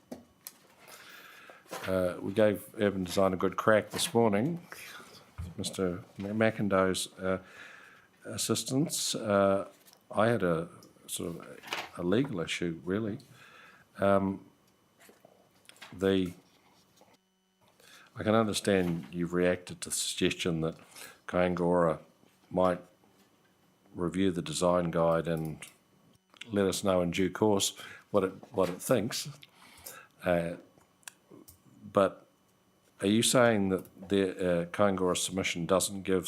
We gave urban design a good crack this morning. Mr. McIndoe's assistance. I had a sort of a legal issue, really. I can understand you've reacted to the suggestion that Kaingora might review the design guide and let us know in due course what it thinks. But are you saying that the Kaingora submission doesn't give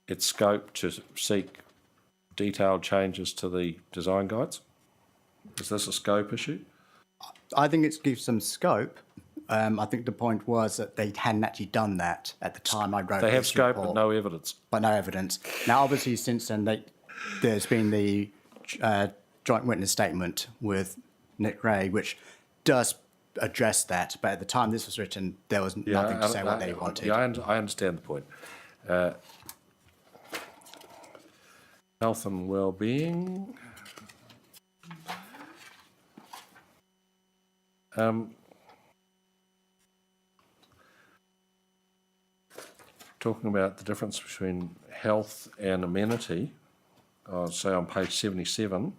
its scope to seek detailed changes to the design guides? Is this a scope issue? I think it gives some scope. I think the point was that they hadn't actually done that at the time I wrote They have this scope report, but no evidence. But no evidence. Now, obviously, since then, there's been the joint witness statement with Nick Ray, which does address that. But at the time this was written, there was nothing to say what they wanted. Yeah, I understand the point. Health and well-being. Talking about the difference between health and amenity, I'll say on page 77.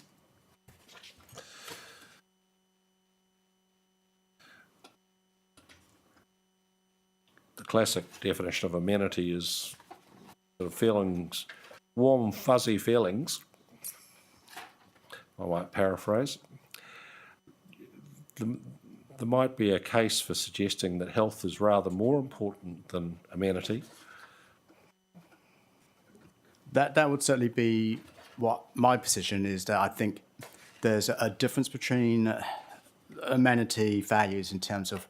The classic definition of amenity is sort of feelings, warm, fuzzy feelings. I might paraphrase. There might be a case for suggesting that health is rather more important than amenity. That would certainly be what my position is, that I think there's a difference between amenity values in terms of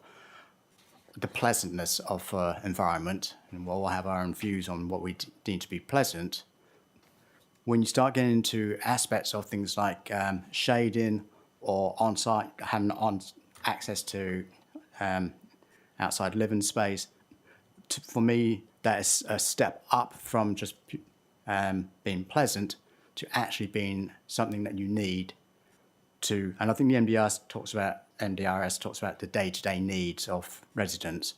the pleasantness of environment, and we'll have our own views on what we deem to be pleasant. When you start getting into aspects of things like shading or on-site, having access to outside living space, for me, that is a step up from just being pleasant to actually being something that you need to. And I think the NDRS talks about the day-to-day needs of residents.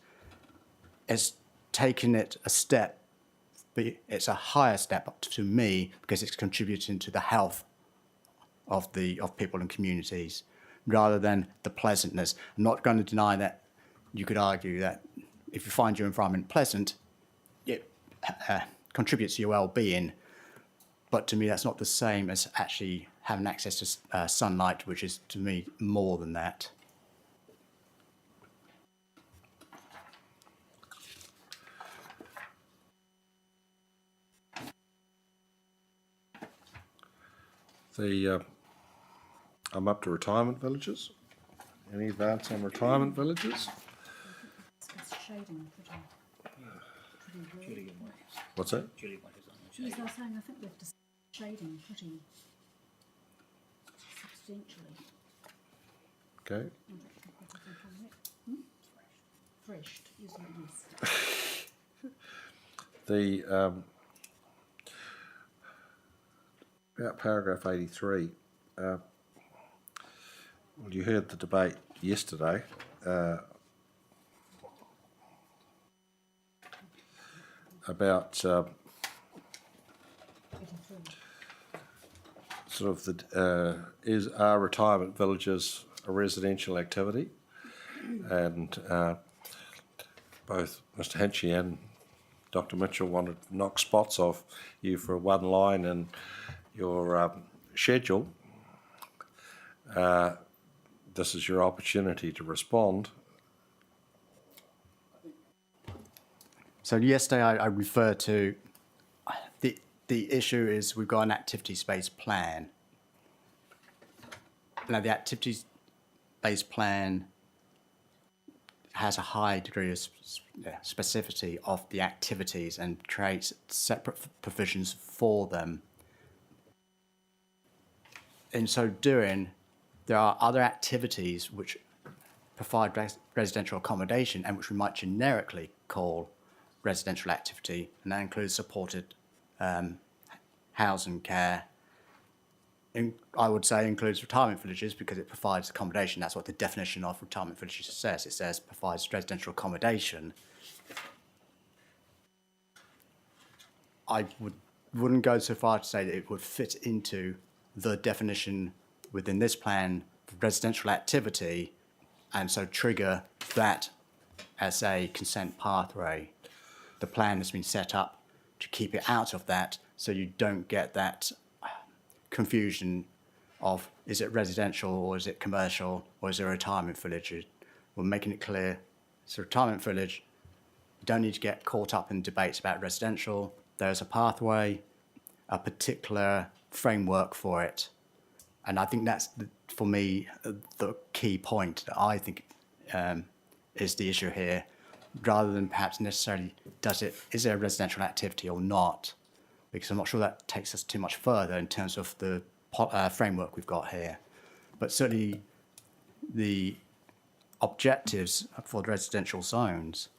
It's taking it a step, but it's a higher step up to me because it's contributing to the health of people and communities rather than the pleasantness. I'm not going to deny that you could argue that if you find your environment pleasant, it contributes to your well-being. But to me, that's not the same as actually having access to sunlight, which is, to me, more than that. I'm up to retirement villages. Any advance on retirement villages? Shading pretty well. What's that? Yes, I was saying, I think we've discussed shading pretty substantially. Okay. Threshed, isn't it? Yes. About paragraph 83. Well, you heard the debate yesterday. About sort of are retirement villages a residential activity? And both Mr. Hinchy and Dr. Mitchell wanted to knock spots off you for one line in your schedule. This is your opportunity to respond. So yesterday I referred to the issue is we've got an activities-based plan. Now the activities-based plan has a high degree of specificity of the activities and creates separate provisions for them. In so doing, there are other activities which provide residential accommodation and which we might generically call residential activity, and that includes supported housing care, I would say includes retirement villages because it provides accommodation. That's what the definition of retirement villages says. It says provides residential accommodation. I wouldn't go so far to say that it would fit into the definition within this plan for residential activity and so trigger that as a consent pathway. The plan has been set up to keep it out of that so you don't get that confusion of is it residential or is it commercial or is it a retirement village. We're making it clear it's a retirement village. You don't need to get caught up in debates about residential. There's a pathway, a particular framework for it. And I think that's, for me, the key point that I think is the issue here, rather than perhaps necessarily is it a residential activity or not? Because I'm not sure that takes us too much further in terms of the framework we've got here. But certainly the objectives for the residential zones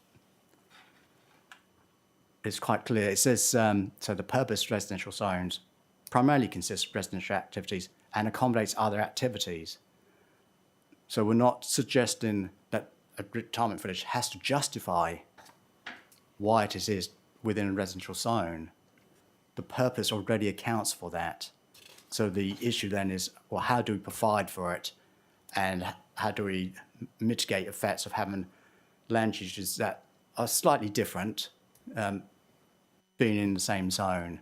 is quite clear. It says, so the purpose of residential zones primarily consists of residential activities and accommodates other activities. So we're not suggesting that a retirement village has to justify why it is within a residential zone. The purpose already accounts for that. So the issue then is, well, how do we provide for it? And how do we mitigate effects of having land uses that are slightly different, being in the same zone?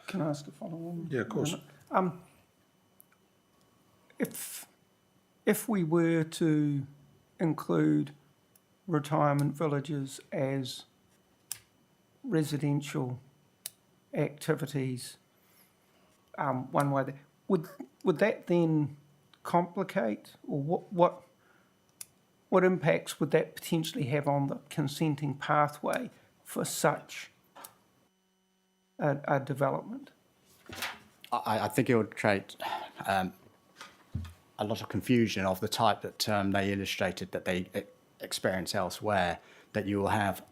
Can I ask a follow-on? Yeah, of course. If we were to include retirement villages as residential activities, one way, would that then complicate, or what impacts would that potentially have on the consenting pathway for such a development? I think it would create a lot of confusion of the type that they illustrated that they experience elsewhere, that you will have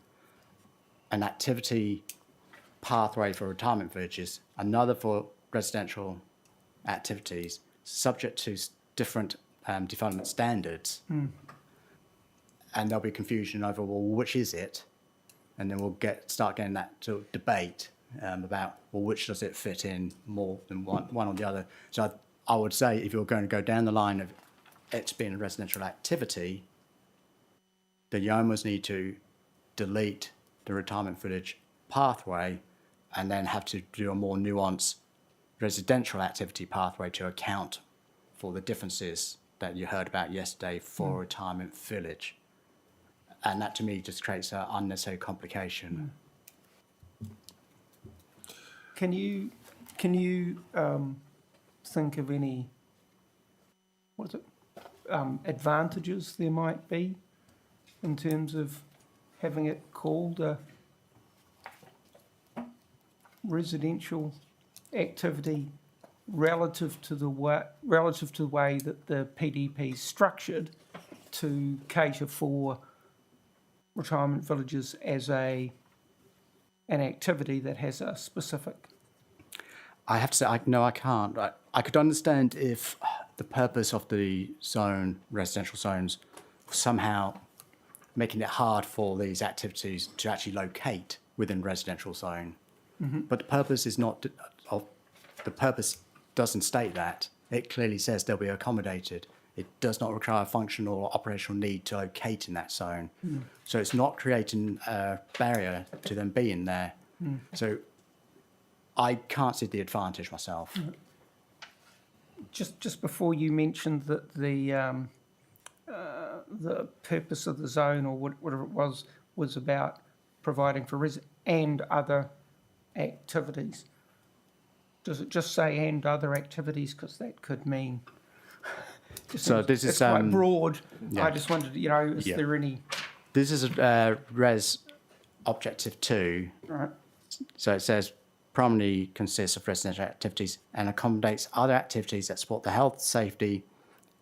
an activity pathway for retirement villages, another for residential activities, subject to different development standards. And there'll be confusion over, well, which is it? And then we'll start getting that sort of debate about, well, which does it fit in more than one or the other? So I would say if you're going to go down the line of it being a residential activity, then you almost need to delete the retirement village pathway and then have to do a more nuanced residential activity pathway to account for the differences that you heard about yesterday for a retirement village. And that to me just creates an unnecessary complication. Can you think of any advantages there might be in terms of having it called a residential activity relative to the way that the PDP is structured to cater for retirement villages as an activity that has a specific? I have to say, no, I can't. I could understand if the purpose of the zone, residential zones, was somehow making it hard for these activities to actually locate within residential zone. But the purpose is not, the purpose doesn't state that. It clearly says they'll be accommodated. It does not require a functional or operational need to locate in that zone. So it's not creating a barrier to them being there. So I can't see the advantage myself. Just before you mentioned that the purpose of the zone or whatever it was about providing for and other activities. Does it just say and other activities? Because that could mean. So this is it's quite broad. yeah. I just wondered, is there any? This is Res Objective 2. Right. So it says primarily consists of residential activities and accommodates other activities that support the health, safety,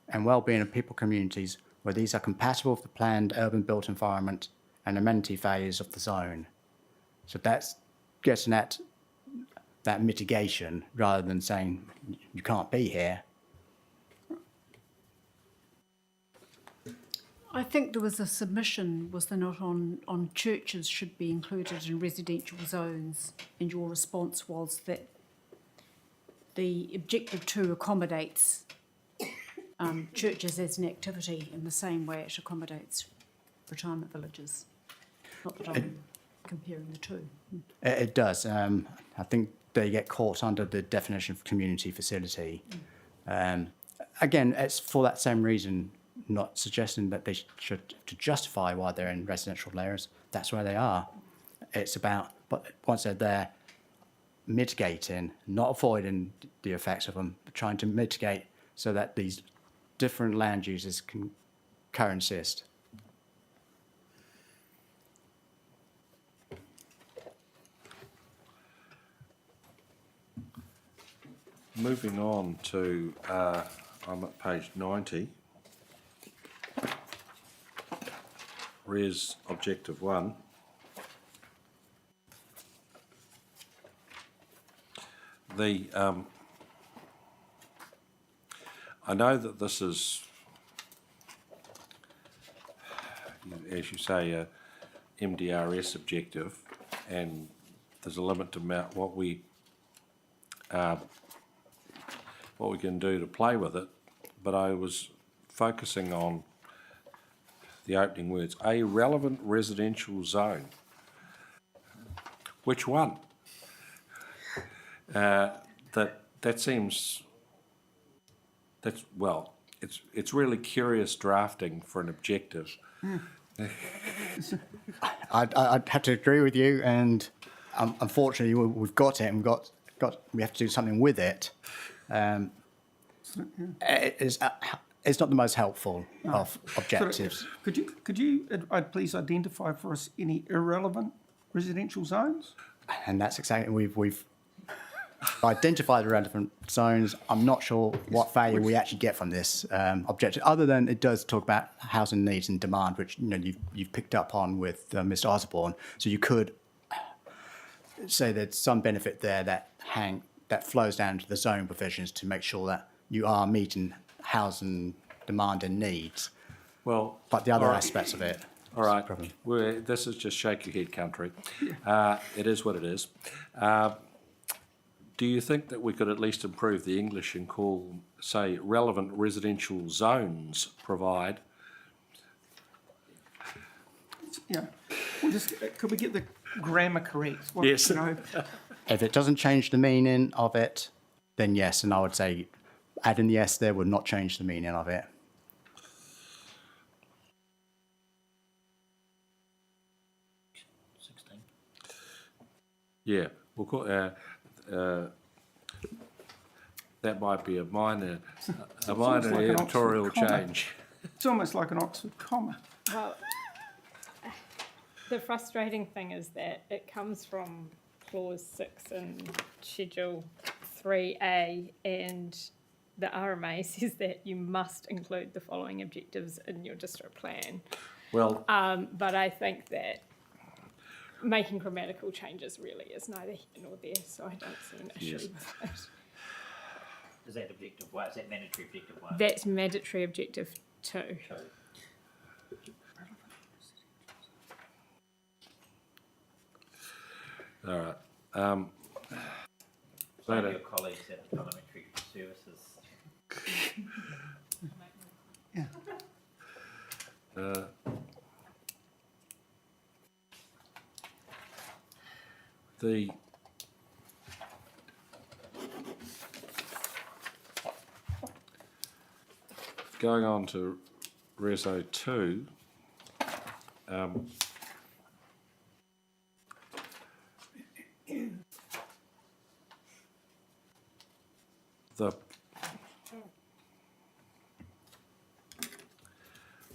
and well-being of people communities where these are compatible with the planned urban built environment and amenity values of the zone. So that's getting at that mitigation rather than saying you can't be here. I think there was a submission, was there not, on churches should be included in residential zones, and your response was that the objective 2 accommodates churches as an activity in the same way it accommodates retirement villages. Not that I'm comparing the two. It does. I think they get caught under the definition of community facility. Again, it's for that same reason, not suggesting that they should to justify why they're in residential areas. That's where they are. It's about, but once they're there, mitigating, not avoiding the effects of them, but trying to mitigate so that these different land uses can coexist. Moving on to, I'm at page 90. Res Objective 1. I know that this is, as you say, a MDRS objective, and there's a limit to what we can do to play with it, but I was focusing on the opening words, a relevant residential zone. Which one? That seems, it's really curious drafting for an objective. I'd have to agree with you, and unfortunately we've got it, and we have to do something with it. It's not the most helpful of objectives. Could you please identify for us any irrelevant residential zones? And that's exactly, we've identified the relevant zones. I'm not sure what value we actually get from this objective, other than it does talk about housing needs and demand, which you've picked up on with Mr. Osborne. So you could say there's some benefit there that flows down to the zone provisions to make sure that you are meeting housing demand and needs. Well, But the other all right. aspects of it. All right, Probably. this is just shake your head country. It is what it is. Do you think that we could at least improve the English and call, say, relevant residential zones provide? Yeah. Could we get the grammar correct? Yes. If it doesn't change the meaning of it, then yes, and I would say adding the S there would not change the meaning of it. Yeah, we'll call, that might be a minor like an editorial Oxford comma. change. It's almost like an Oxford comma. Well, the frustrating thing is that it comes from clause 6 in Schedule 3A, and the RMA says that you must include the following objectives in your district plan. Well, But I think that making grammatical changes really is neither here nor there, so I don't see an issue Yes. with it. Is that objective 1? Is that mandatory objective 1? That's mandatory objective 2. all right. So Later. your colleagues at Parliamentary Services. The going on to Reso 2,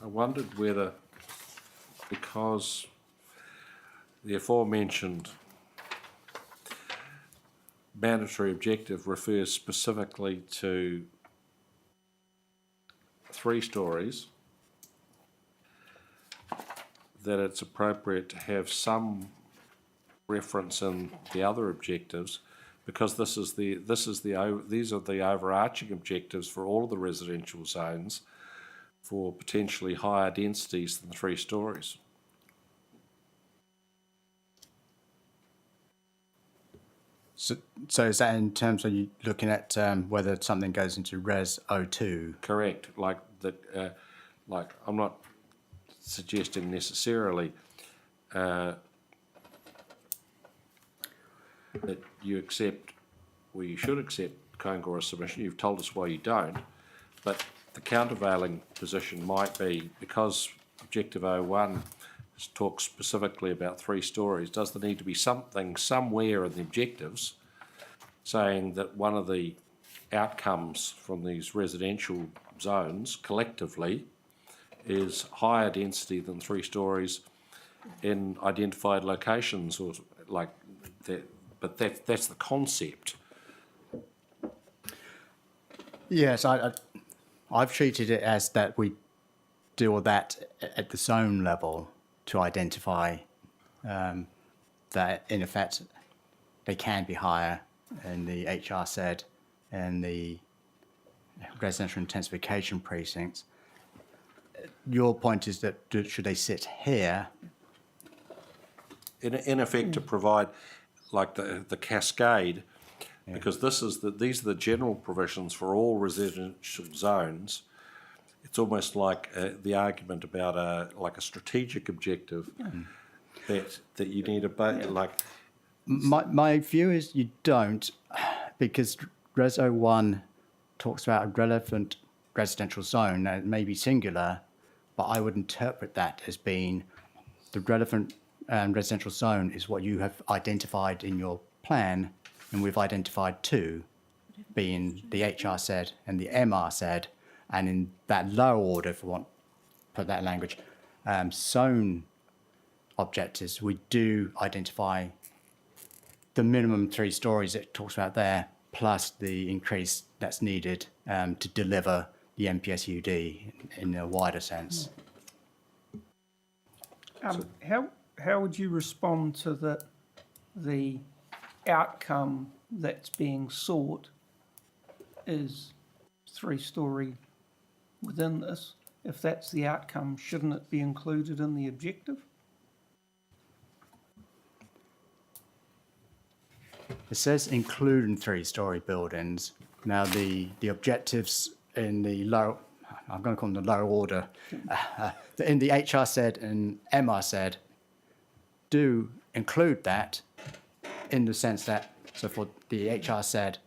I wondered whether, because the aforementioned mandatory objective refers specifically to 3 stories, that it's appropriate to have some reference in the other objectives because these are the overarching objectives for all of the residential zones for potentially higher densities than 3 stories. So is that in terms of you looking at whether something goes into Res 02? Correct. Like that. Like I'm not suggesting necessarily that you accept, or you should accept Kaingora's submission. You've told us why you don't, but the countervailing position might be because Objective 01 talks specifically about 3 stories. Does there need to be something somewhere in the objectives saying that one of the outcomes from these residential zones collectively is higher density than 3 stories in identified locations, or like that? But that's the concept. Yes, I've treated it as that we do all that at the zone level to identify that, in effect, they can be higher in the HRZ and the residential intensification precincts. Your point is that should they sit here? In effect, to provide like the cascade, because these are the general provisions for all residential zones. It's almost like the argument about a strategic objective that you need like. My view is you don't, because Res 01 talks about a relevant residential zone. Now, it may be singular, but I would interpret that as being the relevant residential zone is what you have identified in your plan, and we've identified 2, being the HRZ and the MRZ, and in that lower order, if we want to put that language, zone objectives, we do identify the minimum 3 stories it talks about there, plus the increase that's needed to deliver the MPSUD in a wider sense. How would you respond to the outcome that's being sought is 3-story within this? If that's the outcome, shouldn't it be included in the objective? It says including 3-story buildings. Now the objectives in the low, I'm going to call them the lower order, in the HRZ and MRZ do include that in the sense that, so for the HRZ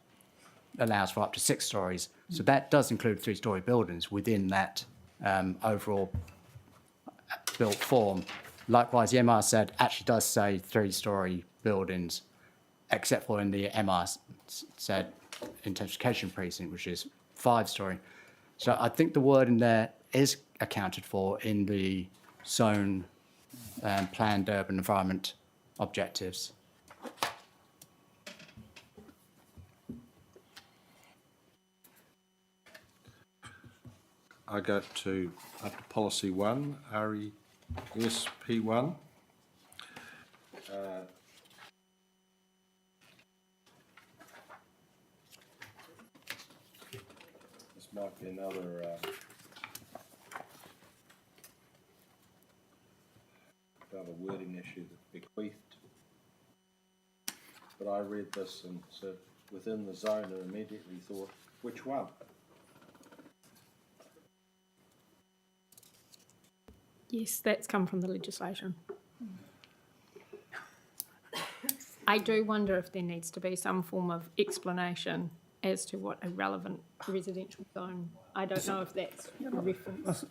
allows for up to 6 stories. So that does include 3-story buildings within that overall built form. Likewise, the MRZ actually does say 3-story buildings, except for in the MRZ intensification precinct, which is 5-story. So I think the word in there is accounted for in the zone planned urban environment objectives. I go to up to policy 1, RESP1. This might be another wording issue that's bequeathed. But I read this and said within the zone and immediately thought, which one? Yes, that's come from the legislation. I do wonder if there needs to be some form of explanation as to what a relevant residential zone. I don't know if that's a reference.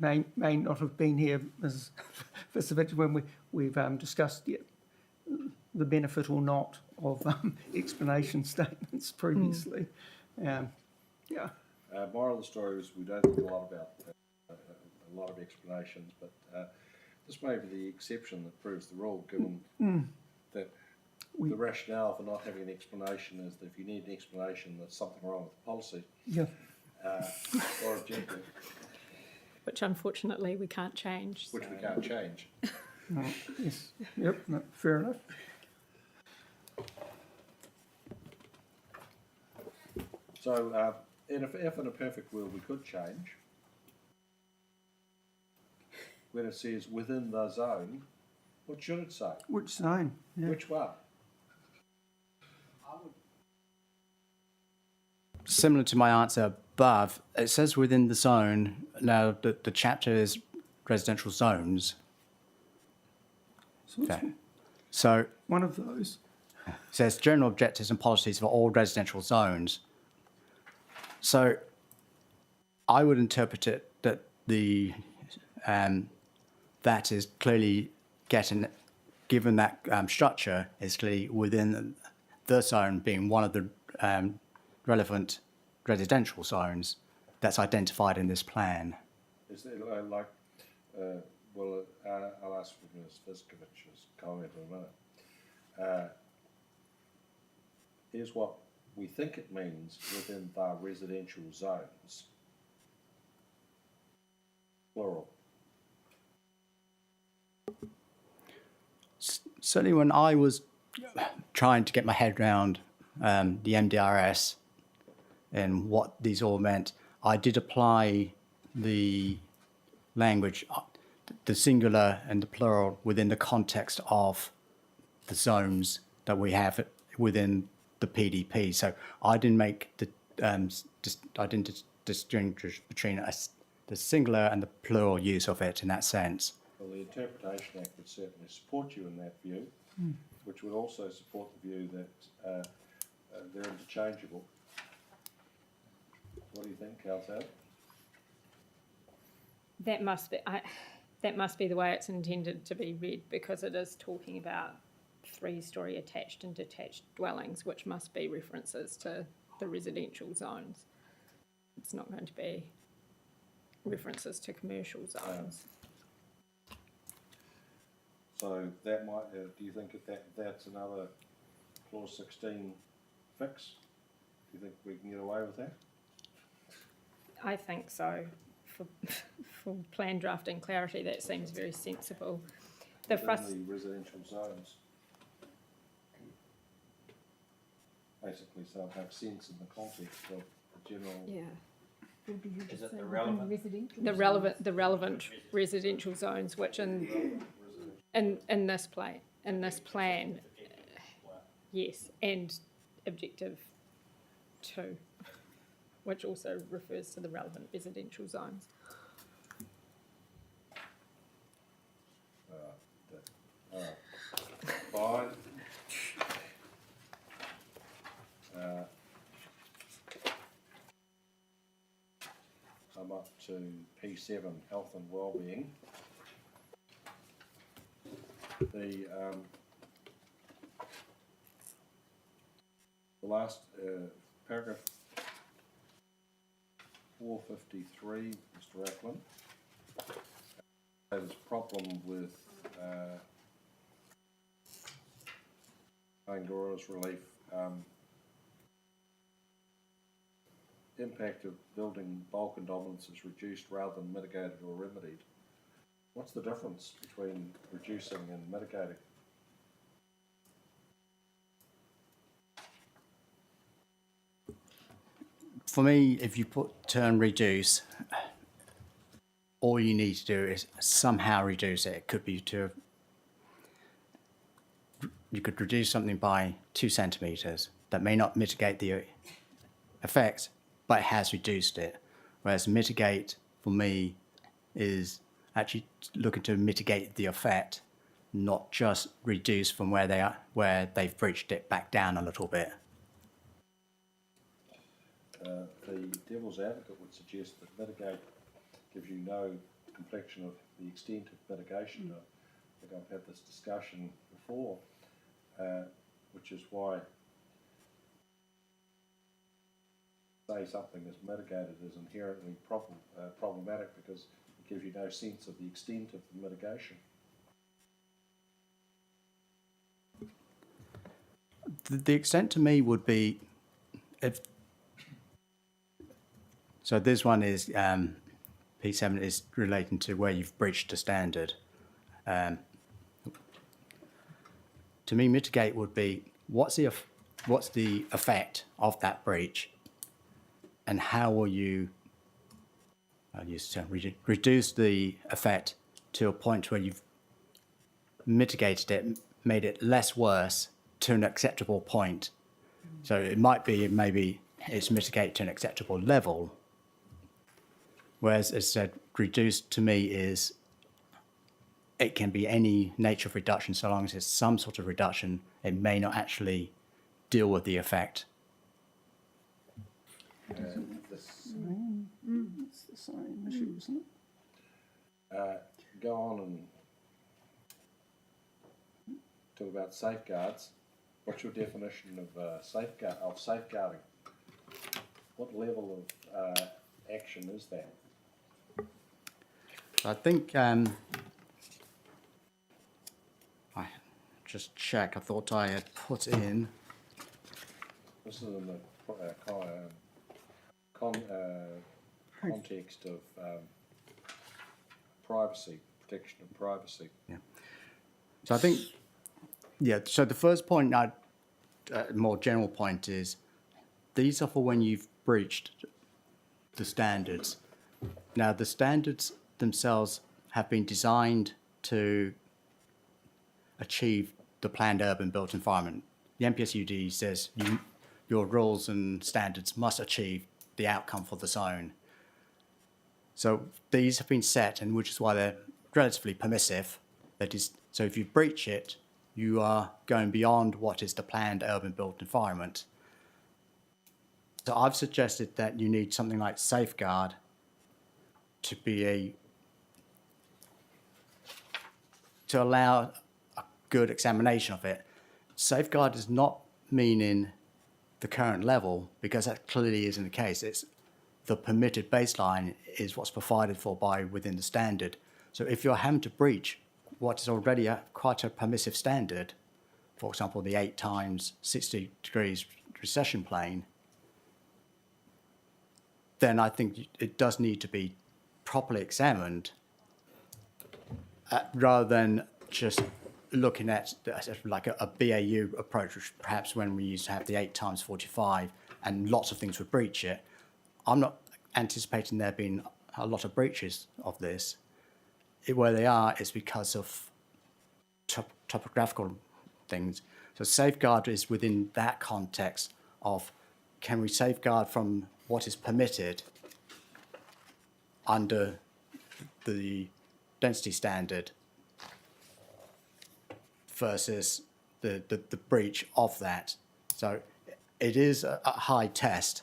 May not have been here, Ms. Visovich, when we've discussed the benefit or not of explanation statements previously. Moral of the story is we don't think a lot about a lot of explanations, but this may be the exception that proves the rule, given that the rationale for not having an explanation is that if you need an explanation, there's something wrong with the policy or objective. Which unfortunately we can't change. Which we can't change. Yes, yep, no, fair enough. So, and if in a perfect world we could change, when it says within the zone, what should it say? Which zone? Yeah. Which one? Similar to my answer above, it says within the zone. Now, the chapter is residential zones. So it's Okay. So one of those. it says general objectives and policies for all residential zones. So I would interpret it that that is clearly given that structure is clearly within the zone being one of the relevant residential zones that's identified in this plan. Is there I'll ask for Ms. Viscovich's comment in a minute. Here's what we think it means within the residential zones. Plural. Certainly when I was trying to get my head around the MDRS and what these all meant, I did apply the language, the singular and the plural, within the context of the zones that we have within the PDP. So I didn't make I didn't distinguish between the singular and the plural use of it in that sense. Well, the Interpretation Act would certainly support you in that view, which would also support the view that they're interchangeable. What do you think, Councillor? That must be the way it's intended to be read, because it is talking about 3-storey attached and detached dwellings, which must be references to the residential zones. It's not going to be references to commercial zones. So that might, do you think that's another clause 16 fix? Do you think we can get away with that? I think so. For plan drafting clarity, that seems very sensible. Within the residential zones. Basically, so it makes sense in the context of the general. Yeah. Is it the relevant? The relevant residential zones, which in this plan, yes, and objective 2, which also refers to the relevant residential zones. Fine. I'm up to P7, health and wellbeing. The last paragraph 453, Mr. Ackland, has a problem with Angara's relief. Impact of building bulk and dominance is reduced rather than mitigated or remedied. What's the difference between reducing and mitigating? For me, if you put term reduce, all you need to do is somehow reduce it. It could be you could reduce something by 2 centimetres. That may not mitigate the effect, but it has reduced it. Whereas mitigate, for me, is actually looking to mitigate the effect, not just reduce from where they are, where they've breached it back down a little bit. The devil's advocate would suggest that mitigate gives you no complexion of the extent of mitigation. I think I've had this discussion before, which is why say something is mitigated is inherently problematic, because it gives you no sense of the extent of the mitigation. The extent to me would be if. So this one is P7 is relating to where you've breached the standard. To me, mitigate would be what's the effect of that breach, and how will you reduce the effect to a point where you've mitigated it, made it less worse to an acceptable point. So it might be maybe it's mitigated to an acceptable level, whereas as I said, reduced to me is it can be any nature of reduction so long as it's some sort of reduction. It may not actually deal with the effect. It's the same issue, isn't it? Go on and talk about safeguards. What's your definition of safeguarding? What level of action is that? I think I just check. I thought I had put in. This is in the context of privacy, protection of privacy. Yeah. So I think, yeah. So the first point, more general point is, these are for when you've breached the standards. Now the standards themselves have been designed to achieve the planned urban built environment. The MPSUD says your rules and standards must achieve the outcome for the zone. So these have been set, and which is why they're relatively permissive. That is, so if you breach it, you are going beyond what is the planned urban built environment. So I've suggested that you need something like safeguard to allow a good examination of it. Safeguard does not mean in the current level, because that clearly isn't the case. It's the permitted baseline is what's provided for by within the standard. So if you're having to breach what is already quite a permissive standard, for example, the 8 times 60 degrees recession plane, then I think it does need to be properly examined rather than just looking at like a BAU approach, which perhaps when we used to have the 8 times 45 and lots of things would breach it. I'm not anticipating there being a lot of breaches of this. Where they are is because of topographical things. So safeguard is within that context of, can we safeguard from what is permitted under the density standard versus the breach of that. So it is a high test,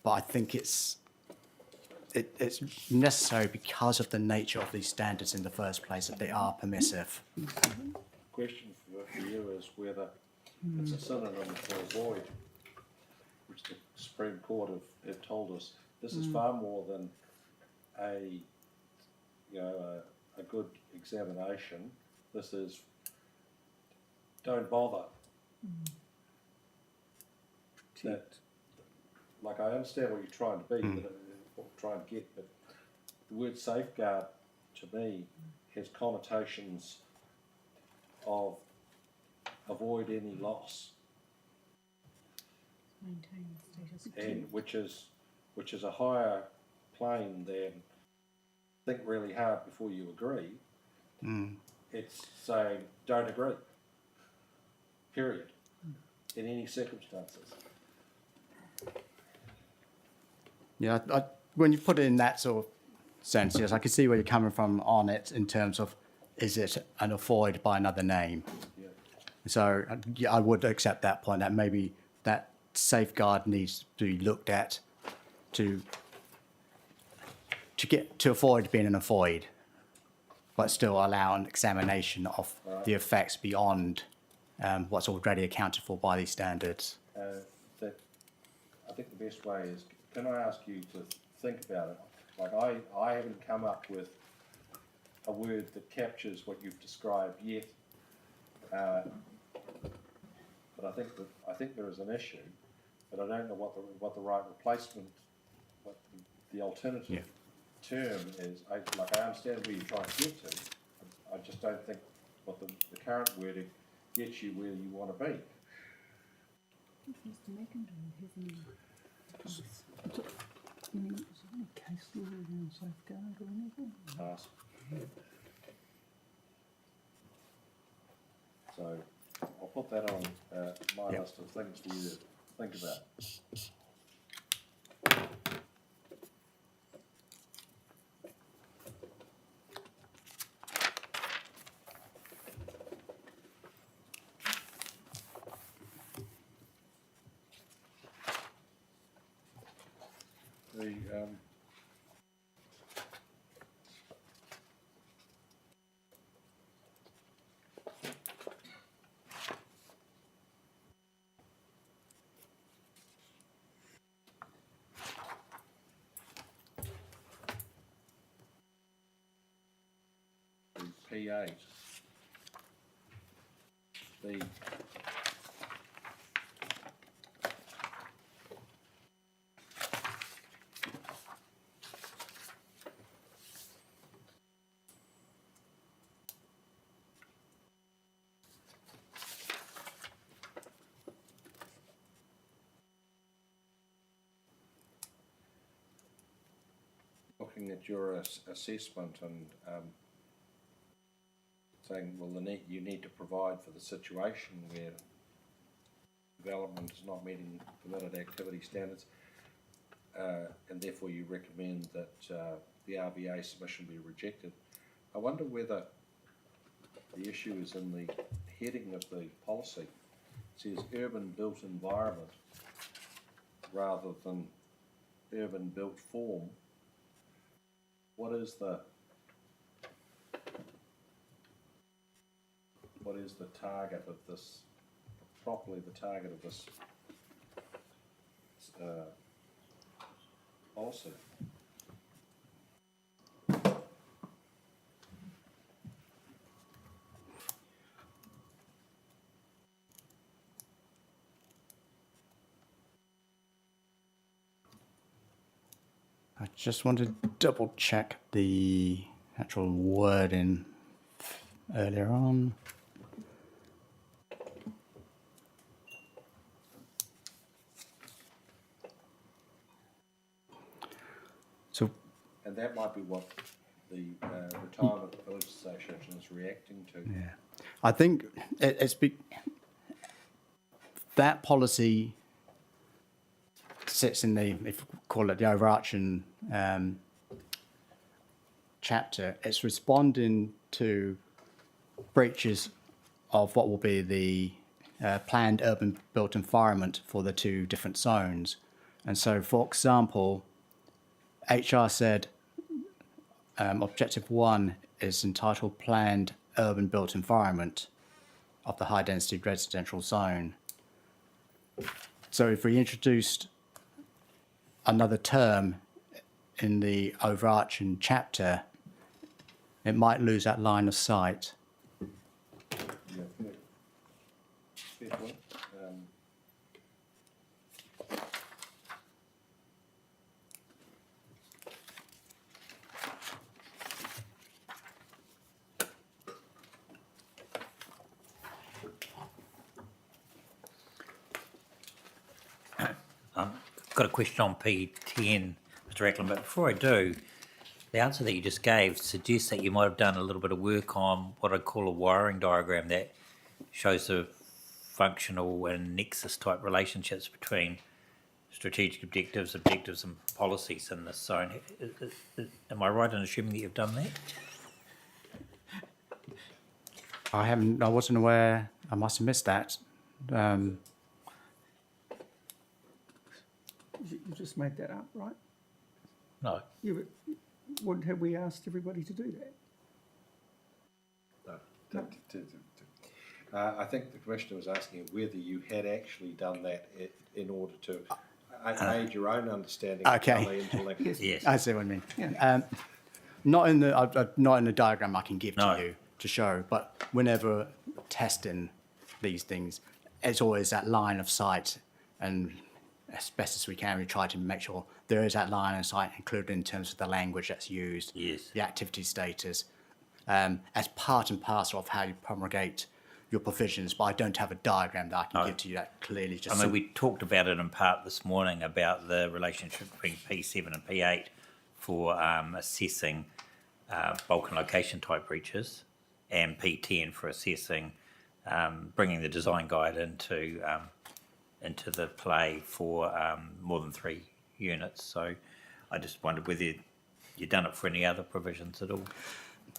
but I think it's necessary because of the nature of these standards in the first place, that they are permissive. Question for you is whether it's a synonym for avoid, which the Supreme Court have told us. This is far more than a good examination. This is don't bother. That, like, I understand what you're trying to be, trying to get, but the word safeguard to me has connotations of avoid any loss, Maintain the status quo. and which is a higher plane than think really hard before you agree. It's saying don't agree, period, in any circumstances. Yeah, when you put it in that sort of sense, yes, I can see where you're coming from on it in terms of, is it an avoid by another name? Yeah. So yeah, I would accept that point, that maybe that safeguard needs to be looked at to avoid being an avoid, but still allow an examination of the effects beyond what's already accounted for by these standards. That I think the best way is, can I ask you to think about it? Like, I haven't come up with a word that captures what you've described yet, but I think there is an issue, but I don't know what the right replacement, what the alternative term is. I understand where you're trying to get to. I just don't think what the current wording gets you where you want to be. Any case law around safeguard or anything? Pass. So I'll put that on my Yep. list of things for you to think about. The P8, the looking at your assessment and saying, well, you need to provide for the situation where development is not meeting permitted activity standards, and therefore you recommend that the RBA submission be rejected. I wonder whether the issue is in the heading of the policy. It says urban built environment rather than urban built form. What is the target of this, properly the target of this policy? I just want to double check the actual wording earlier on. So, And that might be what the Retirement Village Association is reacting to. yeah, I think that policy sits in the, if we call it the overarching chapter. It's responding to breaches of what will be the planned urban built environment for the two different zones. And so, for example, HR said Objective 1 is entitled Planned Urban Built Environment of the High Density Residential Zone. So if we introduced another term in the overarching chapter, it might lose that line of sight. Yeah, fair point. Got a question on P10, Mr. Ackland, but before I do, the answer that you just gave suggests that you might have done a little bit of work on what I'd call a wiring diagram that shows the functional and nexus type relationships between strategic objectives and policies in this zone. Am I right in assuming that you've done that? I wasn't aware, I must have missed that. You just made that up, right? No. Yeah, but wouldn't have we asked everybody to do that? No. I think the Commissioner was asking whether you had actually done that in order to aid your own understanding of how they interlink. Yes. I see what I mean. Yeah. Not in the diagram I can give No. to you to show, but whenever testing these things, it's always that line of sight, and as best as we can, we try to make sure there is that line of sight included in terms of the language that's used, Yes. the activity status, as part and parcel of how you promulgate your provisions, but I don't have a diagram that I can give to you that clearly. Just I mean, we talked about it in part this morning about the relationship between P7 and P8 for assessing bulk and location type breaches, and P10 for assessing bringing the design guide into the play for more than 3 units. So I just wondered whether you've done it for any other provisions at all.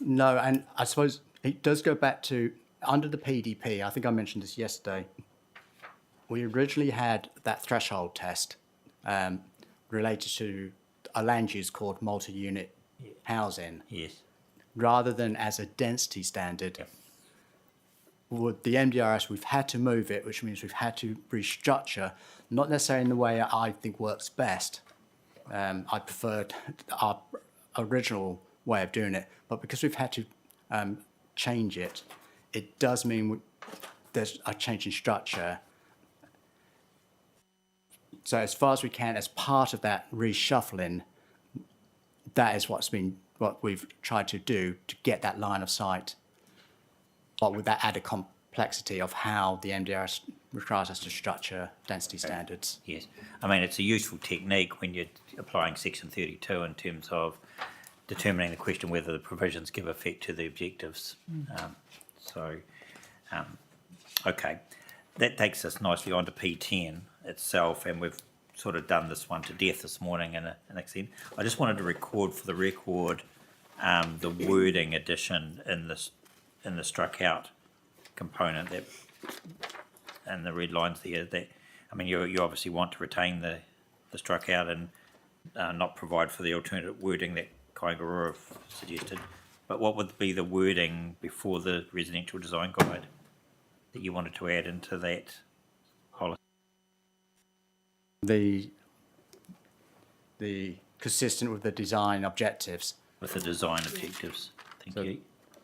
No, and I suppose it does go back to under the PDP. I think I mentioned this yesterday. We originally had that threshold test related to a land use called multi-unit housing, Yes. rather than as a density standard. Yep. With the MDRS, we've had to move it, which means we've had to restructure, not necessarily in the way I think works best. I preferred our original way of doing it, but because we've had to change it, it does mean there's a change in structure. So as far as we can, as part of that reshuffling, that is what we've tried to do to get that line of sight, but with that added complexity of how the MDRS requires us to structure density standards. Yes. I mean, it's a useful technique when you're applying Section 32 in terms of determining the question whether the provisions give effect to the objectives. Okay. That takes us nicely on to P10 itself, and we've sort of done this one to death this morning in an extent. I just wanted to record for the record the wording addition in the struck out component that, and the red lines there. That, I mean, you obviously want to retain the struck out and not provide for the alternative wording that Kaigurua suggested. But what would be the wording before the residential design guide that you wanted to add into that policy? The consistent with the design objectives. With the design objectives. Thank you.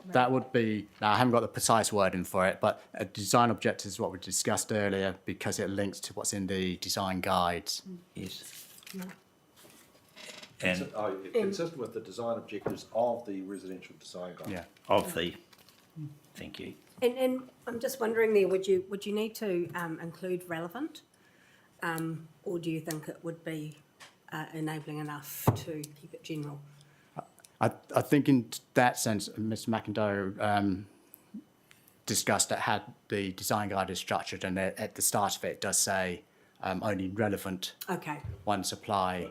That would be, now I haven't got the precise wording for it, but a design objective is what we discussed earlier because it links to what's in the design guides. Yes. And Consistent with the design objectives of the residential design guide. Yeah. of the, thank you. And I'm just wondering there, would you need to include relevant? Or do you think it would be enabling enough to keep it general? I think in that sense, Mr. McIndoe discussed how the design guide is structured, and at the start of it does say only relevant Okay. ones apply.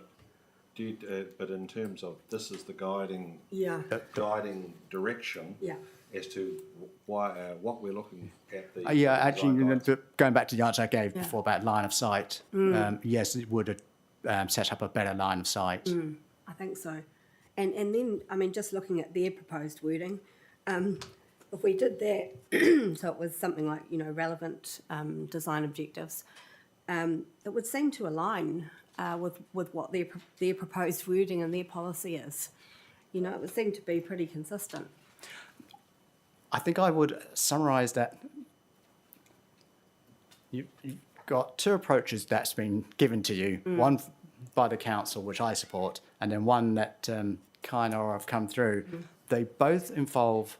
But in terms of, this is the guiding direction Yeah. as to why, what we're looking at the. Yeah, design actually, guides. going back to the answer I gave Yeah. before about line of sight, yes, it would set up a better line of sight. I think so. And then, I mean, just looking at their proposed wording, if we did that, so it was something like, relevant design objectives, it would seem to align with what their proposed wording and their policy is. It would seem to be pretty consistent. I think I would summarise that you've got two approaches that's been given to you, one by the council, which I support, and then one that kind of have come through. They both involve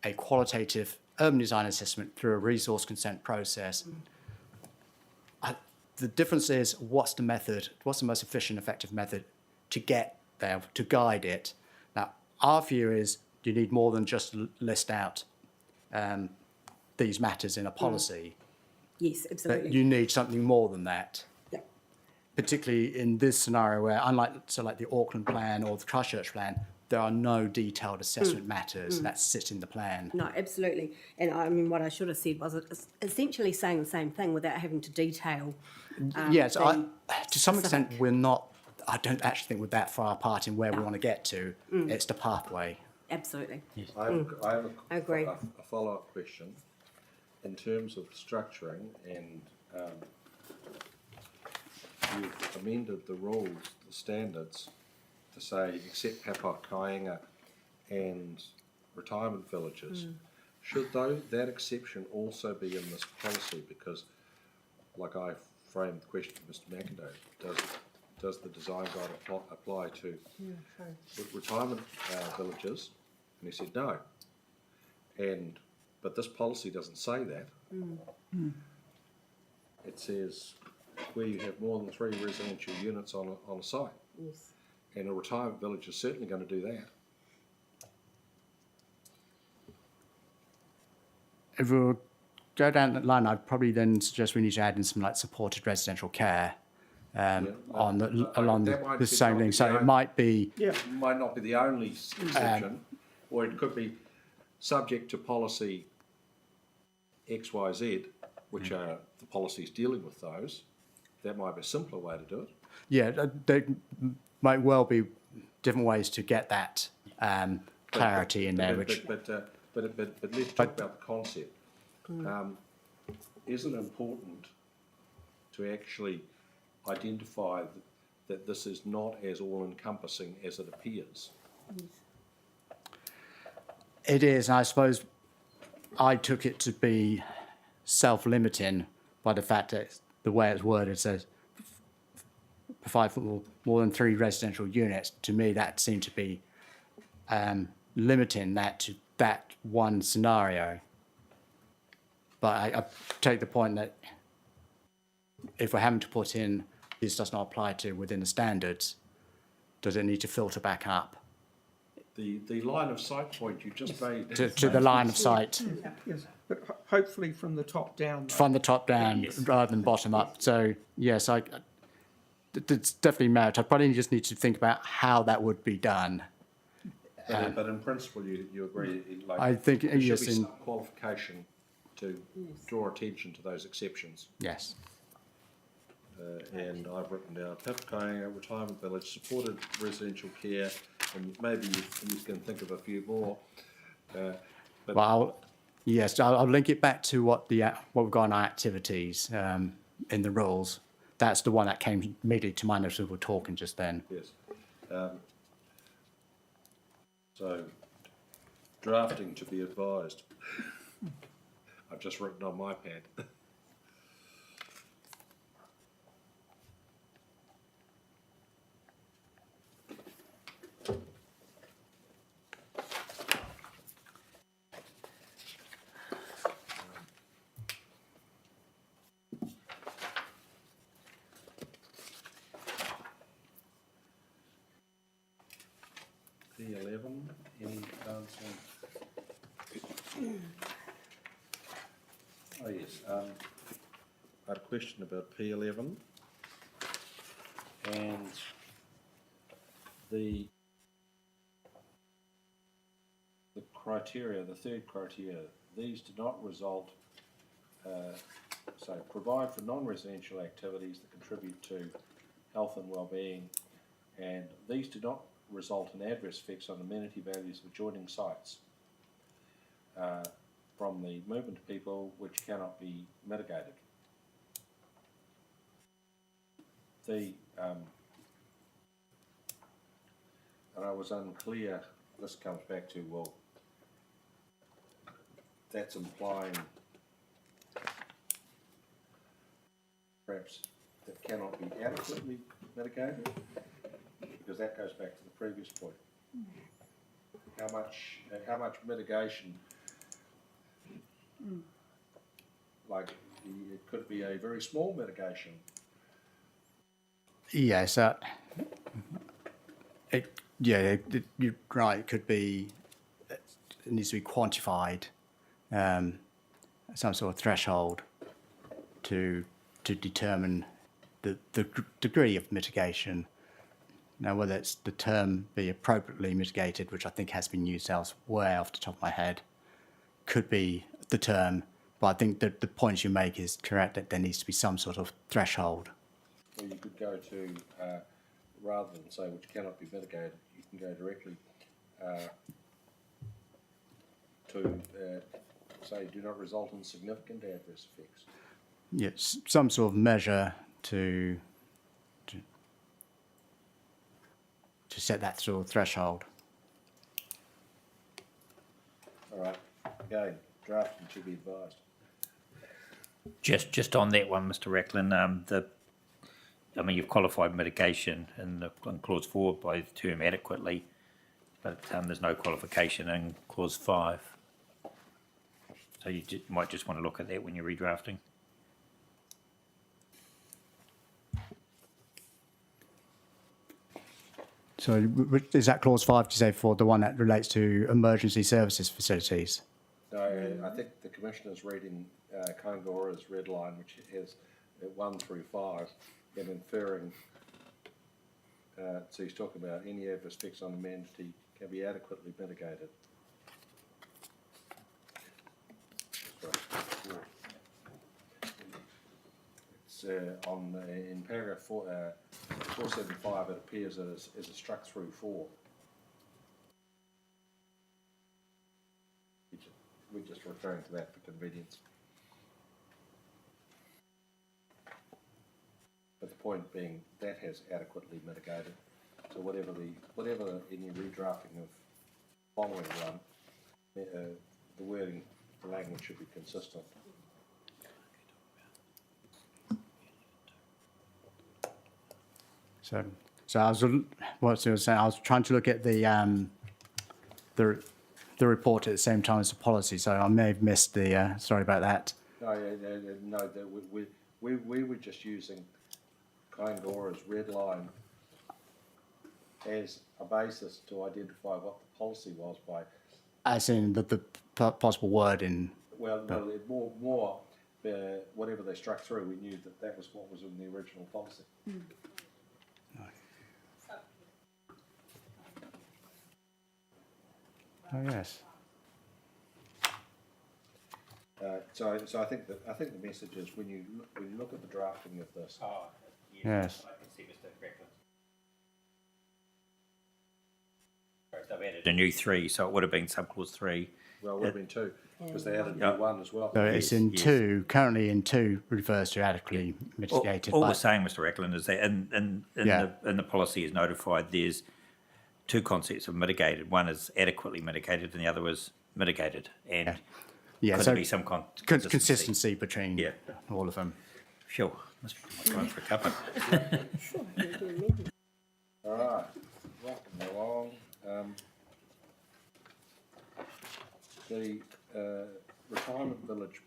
a qualitative urban design assessment through a resource consent process. The difference is what's the most efficient, effective method to get there, to guide it. Now, our view is you need more than just list out these matters in a policy. Yes, absolutely. You need something more than that. Yeah. Particularly in this scenario where, unlike like the Auckland plan or the Christchurch plan, there are no detailed assessment matters that sit in the plan. No, absolutely. And I mean, what I should have said was it's essentially saying the same thing without having to detail. Yes, the to some extent, specific. I don't actually think we're that far apart in where we want to get to. It's the pathway. Absolutely. I have I agree. a follow-up question in terms of structuring, and you've amended the rules, the standards, to say except Papua Kainga and retirement villages. Should that exception also be in this policy? Because, like I framed the question to Mr. McIndoe, does the design guide apply to retirement villages? And he said no. And But this policy doesn't say that. It says where you have more than 3 residential units on a site. Yes. And a retirement village is certainly going to do that. If we go down that line, I'd probably then suggest we need to add in some like supported residential care along the same thing. So it might be Might not be the only exception, or it could be subject to policy XYZ, which are the policies dealing with those. That might be a simpler way to do it. yeah, there might well be different ways to get that clarity in there. But let's talk about the concept. Is it important to actually identify that this is not as all-encompassing as it appears? It is, and I suppose I took it to be self-limiting by the fact that the way it's worded says provide for more than 3 residential units. To me, that seemed to be limiting that to that one scenario. But I take the point that if we're having to put in this does not apply to within the standards, does it need to filter back up The line of sight point you just made. to the line of sight Yes, but hopefully from the top down. Though. from the top down rather than bottom up? So yes, it's definitely merit. I probably just need to think about how that would be done. But in principle, you agree, like, I think, there should yes, be in- some qualification to draw attention to those exceptions. Yes. And I've written down Papakainga Retirement Village, supported residential care, and maybe you can think of a few more. Well, I'll link it back to what we've got in our activities in the rules. That's the one that came immediately to mind as we were talking just then. Yes. So, drafting to be advised. I've just written on my pad. P11, any comments on? Oh, yes, I had a question about P11 and the criteria, the third criteria. These do not result, provide for non-residential activities that contribute to health and well-being, and these do not result in adverse effects on amenity values of adjoining sites from the movement of people which cannot be mitigated. And I was unclear, this comes back to, well, that's implying perhaps that cannot be adequately mitigated, because that goes back to the previous point. How much mitigation, like it could be a very small mitigation. Yes, you're right. It could be. It needs to be quantified, some sort of threshold to determine the degree of mitigation. Now, whether it's the term be appropriately mitigated, which I think has been used elsewhere off the top of my head, could be the term. But I think that the point you make is correct, that there needs to be some sort of threshold. Or you could go to, rather than say which cannot be mitigated, you can go directly to say do not result in significant adverse effects. Yes, some sort of measure to set that sort of threshold. All right, again, drafting to be advised. Just on that one, Mr. Racklin, you've qualified mitigation in clause 4 by the term adequately, but there's no qualification in clause 5. So you might just want to look at that when you're redrafting. So is that clause 5 to say for the one that relates to emergency services facilities? No, I think the Commissioner's reading Kaingora's red line, which has 1 through 5, and inferring, so he's talking about any adverse effects on amenity can be adequately mitigated. It's in paragraph 475, it appears as a struck through 4. We're just referring to that for convenience. But the point being that has adequately mitigated. So whatever in your redrafting of following one, the wording, the language should be consistent. So I was what I was saying. I was trying to look at the report at the same time as the policy. So I may have missed the. Sorry about that. No, that we were just using Kaingora's red line as a basis to identify what the policy was by. As in the possible word in. Well, more whatever they struck through, we knew that was what was in the original policy. Oh yes. So I think the message is when you look at the drafting of this. Yes. I can see Mr. Reckland. They've added a new 3, so it would have been subclause 3. Well, it would have been 2 because they added a new 1 as well. So it's in yes. 2. Currently in 2 refers to adequately mitigated. All but we're saying, Mr. Reckland, is that in the policy is notified there's 2 concepts of mitigated. One is adequately mitigated and the other was mitigated. And yeah, could so there be some consistency between all of them. Sure. Must be time for a cuppa. All right, rocking along. The retirement village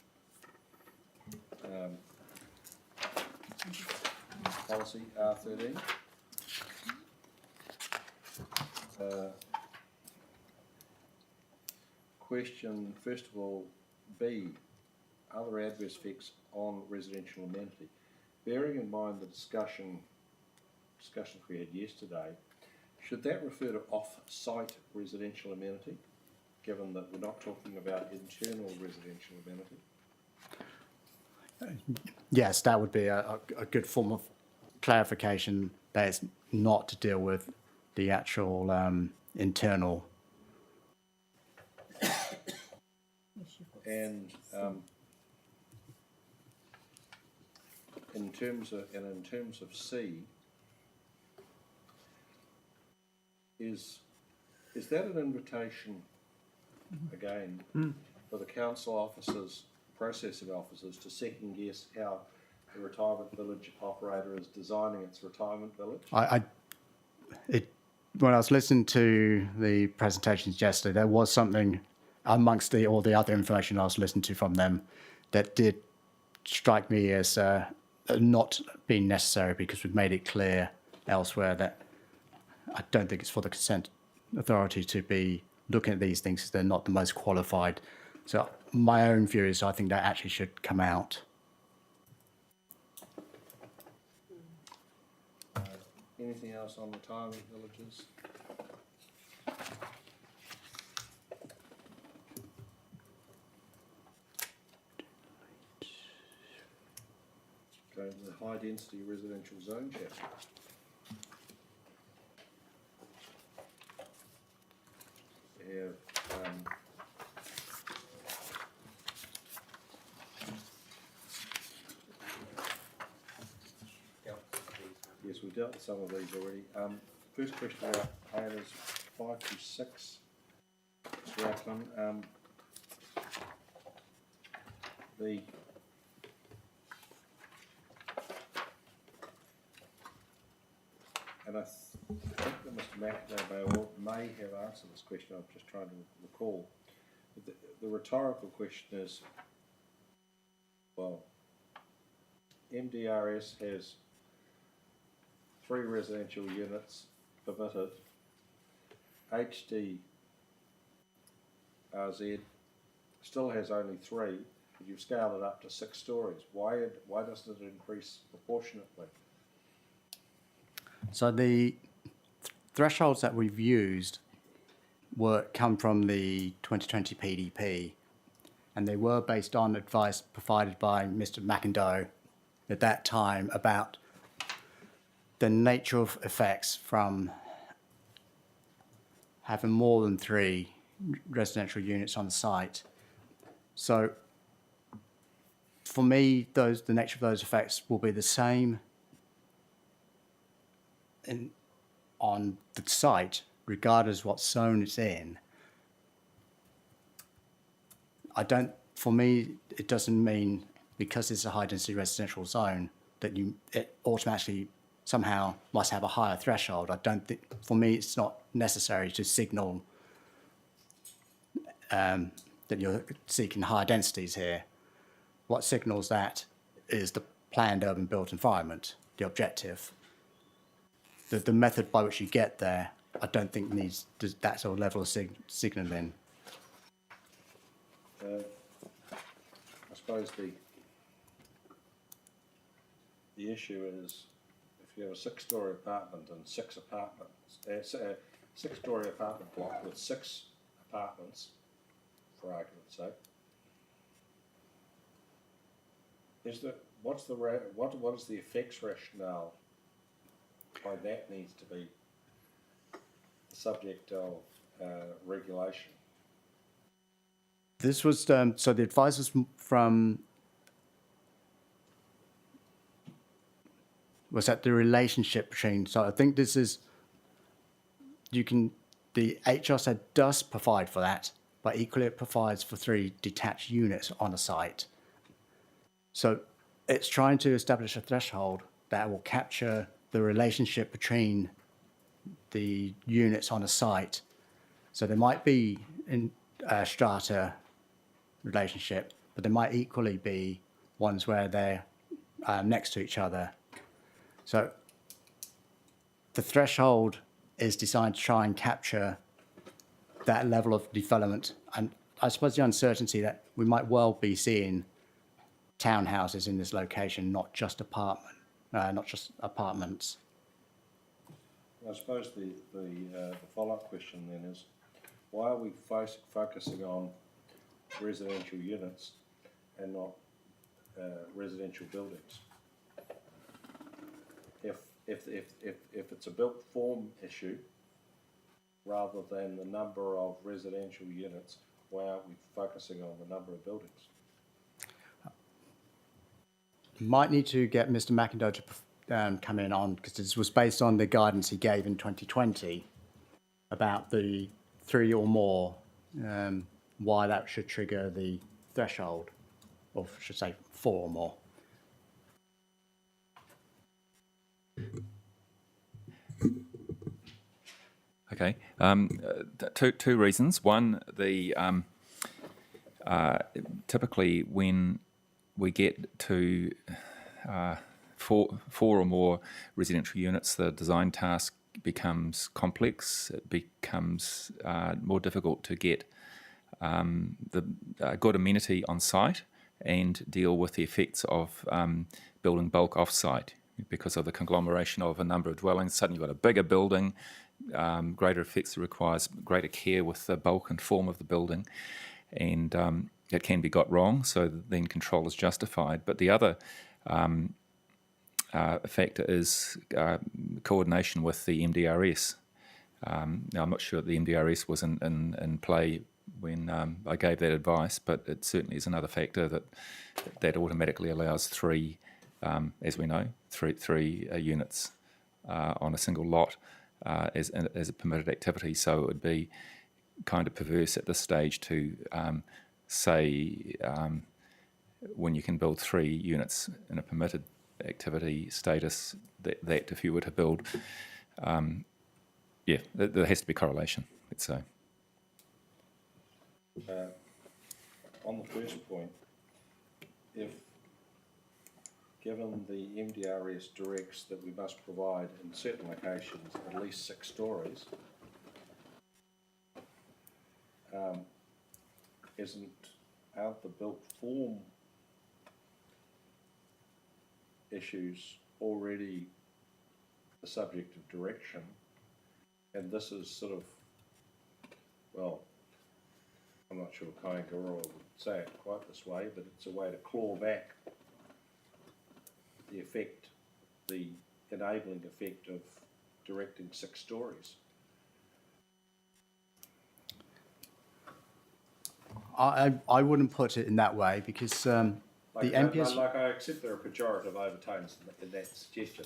policy R13. Question, first of all, B, other adverse effects on residential amenity. Bearing in mind the discussions we had yesterday, should that refer to off-site residential amenity, given that we're not talking about internal residential amenity? Yes, that would be a good form of clarification that it's not to deal with the actual internal. And in terms of C, is that an invitation again for the council officers, processing officers, to second guess how the retirement village operator is designing its retirement village? When I was listening to the presentations yesterday, there was something amongst all the other information I was listening to from them that did strike me as not being necessary, because we've made it clear elsewhere that I don't think it's for the consent authority to be looking at these things, because they're not the most qualified. So my own view is I think that actually should come out. Anything else on retirement villages? Go to the high density residential zone chapter. We have yes, we've dealt with some of these already. First question I had is 5 to 6. Mr. Rathman, and I think that Mr. McIntyre may have answered this question. I'm just trying to recall. The rhetorical question is, well, MDRS has 3 residential units permitted. HDRZ still has only 3, but you've scaled it up to 6 stories. Why doesn't it increase proportionately? So the thresholds that we've used come from the 2020 PDP, and they were based on advice provided by Mr. McIndoe at that time about the nature of effects from having more than 3 residential units on the site. So for me, the nature of those effects will be the same on the site, regardless what zone it's in. For me, it doesn't mean because it's a high density residential zone that it automatically somehow must have a higher threshold. I don't think, for me, it's not necessary to signal that you're seeking higher densities here. What signals that is the planned urban built environment, the objective. The method by which you get there, I don't think needs that sort of level of signalling. I suppose the issue is if you have a 6-story apartment and 6 apartments, a 6-story apartment block with 6 apartments, for argument's sake, what is the effects rationale why that needs to be the subject of regulation? This was, so the advice was was that the relationship between, so I think this is, the HRZ does provide for that, but equally it provides for 3 detached units on a site. So it's trying to establish a threshold that will capture the relationship between the units on a site. So there might be a strata relationship, but there might equally be ones where they're next to each other. So the threshold is designed to try and capture that level of development. And I suppose the uncertainty that we might well be seeing townhouses in this location, not just apartments. I suppose the follow-up question then is, why are we focusing on residential units and not residential buildings? If it's a built form issue rather than the number of residential units, why aren't we focusing on the number of buildings? Might need to get Mr. McIndoe to come in on, because this was based on the guidance he gave in 2020 about the 3 or more, why that should trigger the threshold, or I should say 4 or more. Okay, two reasons. One, typically when we get to 4 or more residential units, the design task becomes complex. It becomes more difficult to get the good amenity on site and deal with the effects of building bulk off-site because of the conglomeration of a number of dwellings. Suddenly you've got a bigger building, greater effects that requires greater care with the bulk and form of the building, and it can be got wrong, so then control is justified. But the other factor is coordination with the MDRS. Now, I'm not sure that the MDRS was in play when I gave that advice, but it certainly is another factor that automatically allows 3, as we know, three units on a single lot as a permitted activity. So it would be kind of perverse at this stage to say when you can build 3 units in a permitted activity status, that if you were to build, there has to be correlation, let's say. on the first point, if, given the MDRS directs that we must provide in certain locations at least 6 stories, aren't the built form issues already the subject of direction? And this is sort of, well, I'm not sure Kaingara would say it quite this way, but it's a way to claw back the effect, the enabling effect of directing 6 stories. I wouldn't put it in that way because the MPS. Like I accept there are pejorative overtones in that suggestion,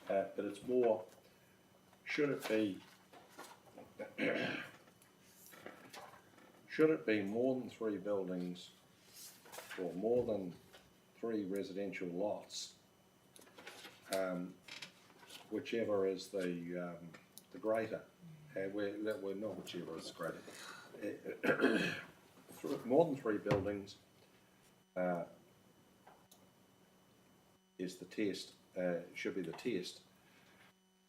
but it's more, should it be more than 3 buildings or more than 3 residential lots, whichever is the greater, we're not whichever is greater. More than 3 buildings is the test, should be the test,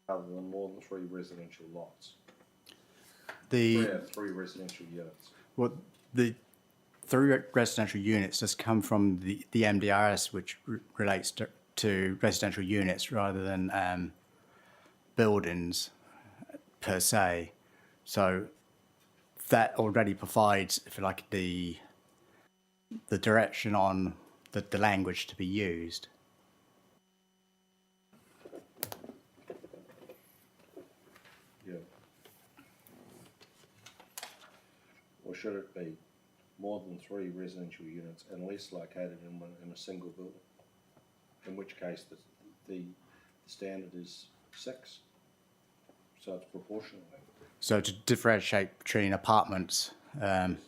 other than more than 3 residential lots. The 3 residential units. Well, the 3 residential units just come from the MDRS, which relates to residential units rather than buildings per se. So that already provides, if you like, the direction on the language to be used. Yeah. Or should it be more than 3 residential units unless located in a single building? In which case the standard is 6, so it's proportional. So to differentiate between apartments and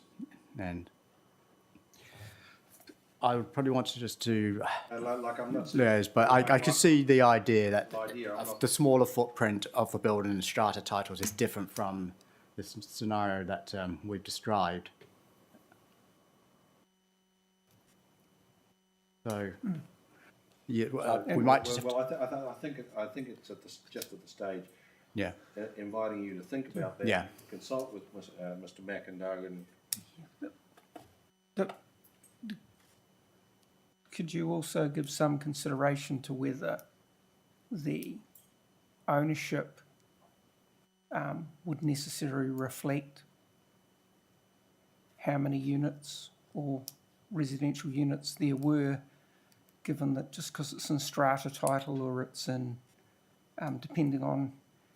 I would probably want to just to Like I'm not. yes, but I could see the idea that Idea, I'm not- the smaller footprint of the building and strata titles is different from this scenario that we've described. So, yeah, we might just have Well, I think it's just at the stage yeah. inviting you to think about that. Yeah. Consult with Mr. McIndoe. Could you also give some consideration to whether the ownership would necessarily reflect how many units or residential units there were, given that just because it's in strata title or it's in, depending on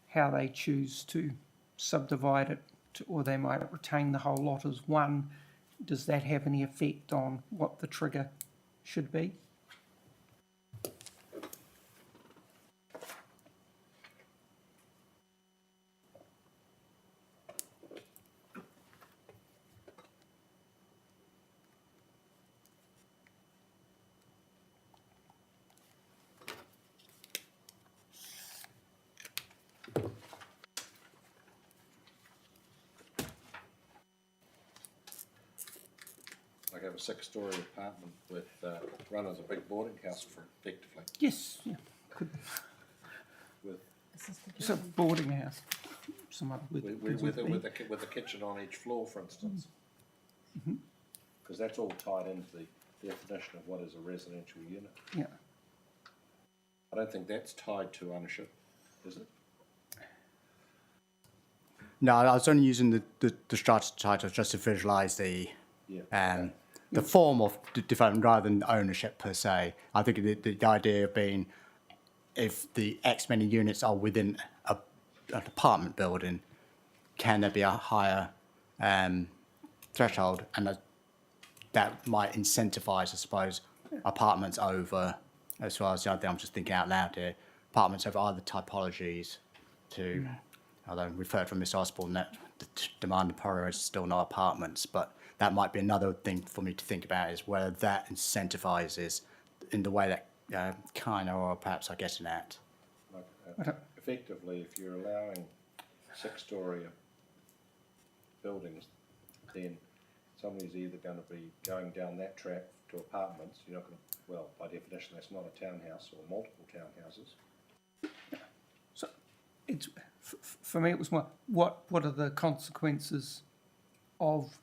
how they choose to subdivide it, or they might retain the whole lot as one, does that have any effect on what the trigger should be? Like have a 6-story apartment with run as a big boarding house for effectively. Yes, yeah, could. With It's a boarding house. Some other with a kitchen on each floor, for instance. Because that's all tied into the definition of what is a residential unit. Yeah. I don't think that's tied to ownership, is it? No, I was only using the strata title just to visualise the Yeah. the form of development rather than ownership per se. I think the idea of being, if the X many units are within an apartment building, can there be a higher threshold? And that might incentivise, I suppose, apartments over, as far as the other thing I'm just thinking out loud here, apartments over other typologies to, although we've heard from Ms. Osborne that the demand in Porirua is still not apartments, but that might be another thing for me to think about, is whether that incentivises in the way that kind of, or perhaps I'm getting at. Like, effectively, if you're allowing 6-story buildings, then somebody's either going to be going down that track to apartments, you're not going to, well, by definition, that's not a townhouse or multiple townhouses. So it's, for me, it was more, what are the consequences of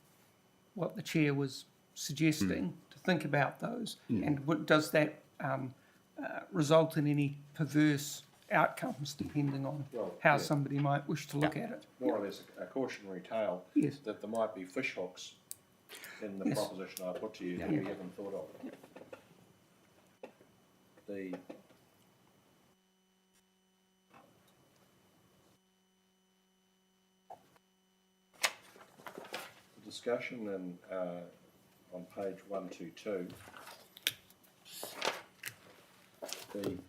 what the chair was suggesting, to think about those, and does that result in any perverse outcomes depending on Well, how yeah. somebody might wish to look at it? More or less a cautionary tale Yes. that there might be fish hooks in the Yes. proposition I put to you that we haven't thought of. The discussion in, on page 122, and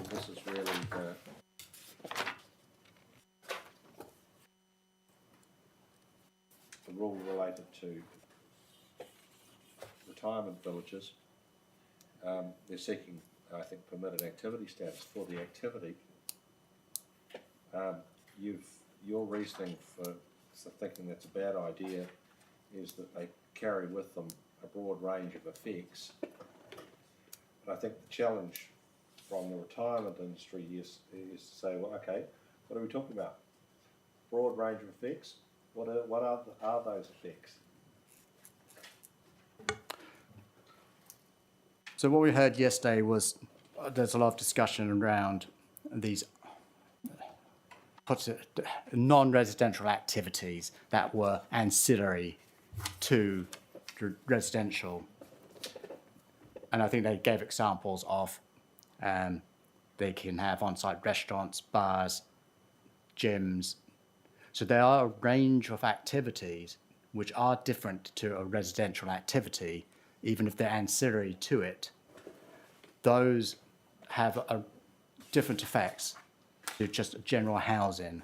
this is really the rule related to retirement villages. They're seeking, I think, permitted activity status for the activity. Your reasoning for thinking that's a bad idea is that they carry with them a broad range of effects. And I think the challenge from the retirement industry is to say, well, okay, what are we talking about? Broad range of effects? What are those effects? So what we heard yesterday was there's a lot of discussion around these non-residential activities that were ancillary to residential. And I think they gave examples of they can have on-site restaurants, bars, gyms. So there are a range of activities which are different to a residential activity, even if they're ancillary to it. Those have different effects to just general housing,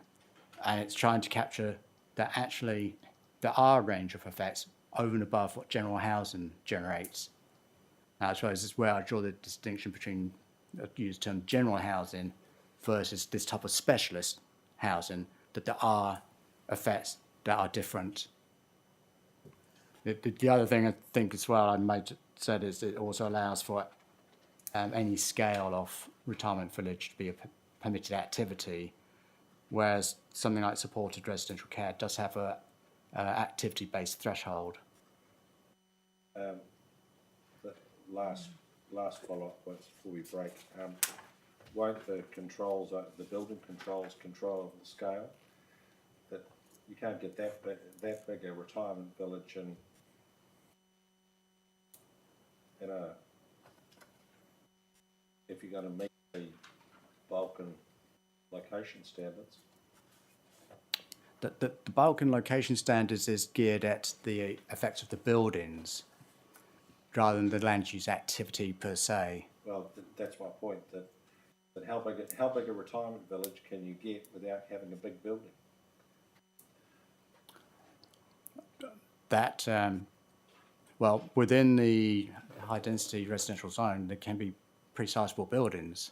and it's trying to capture that actually there are a range of effects over and above what general housing generates. Now, I suppose it's where I draw the distinction between, use the term general housing versus this type of specialist housing, that there are effects that are different. The other thing I think as well I might have said is it also allows for any scale of retirement village to be a permitted activity, whereas something like supported residential care does have a activity-based threshold. The last follow-up points before we break. Won't the controls, the building controls, control of the scale? That you can't get that big a retirement village in a, if you're going to meet the Balkan location standards. The Balkan location standards is geared at the effects of the buildings rather than the land use activity per se. Well, that's my point, that how big a retirement village can you get without having a big building? That, well, within the high density residential zone, there can be pretty sizable buildings,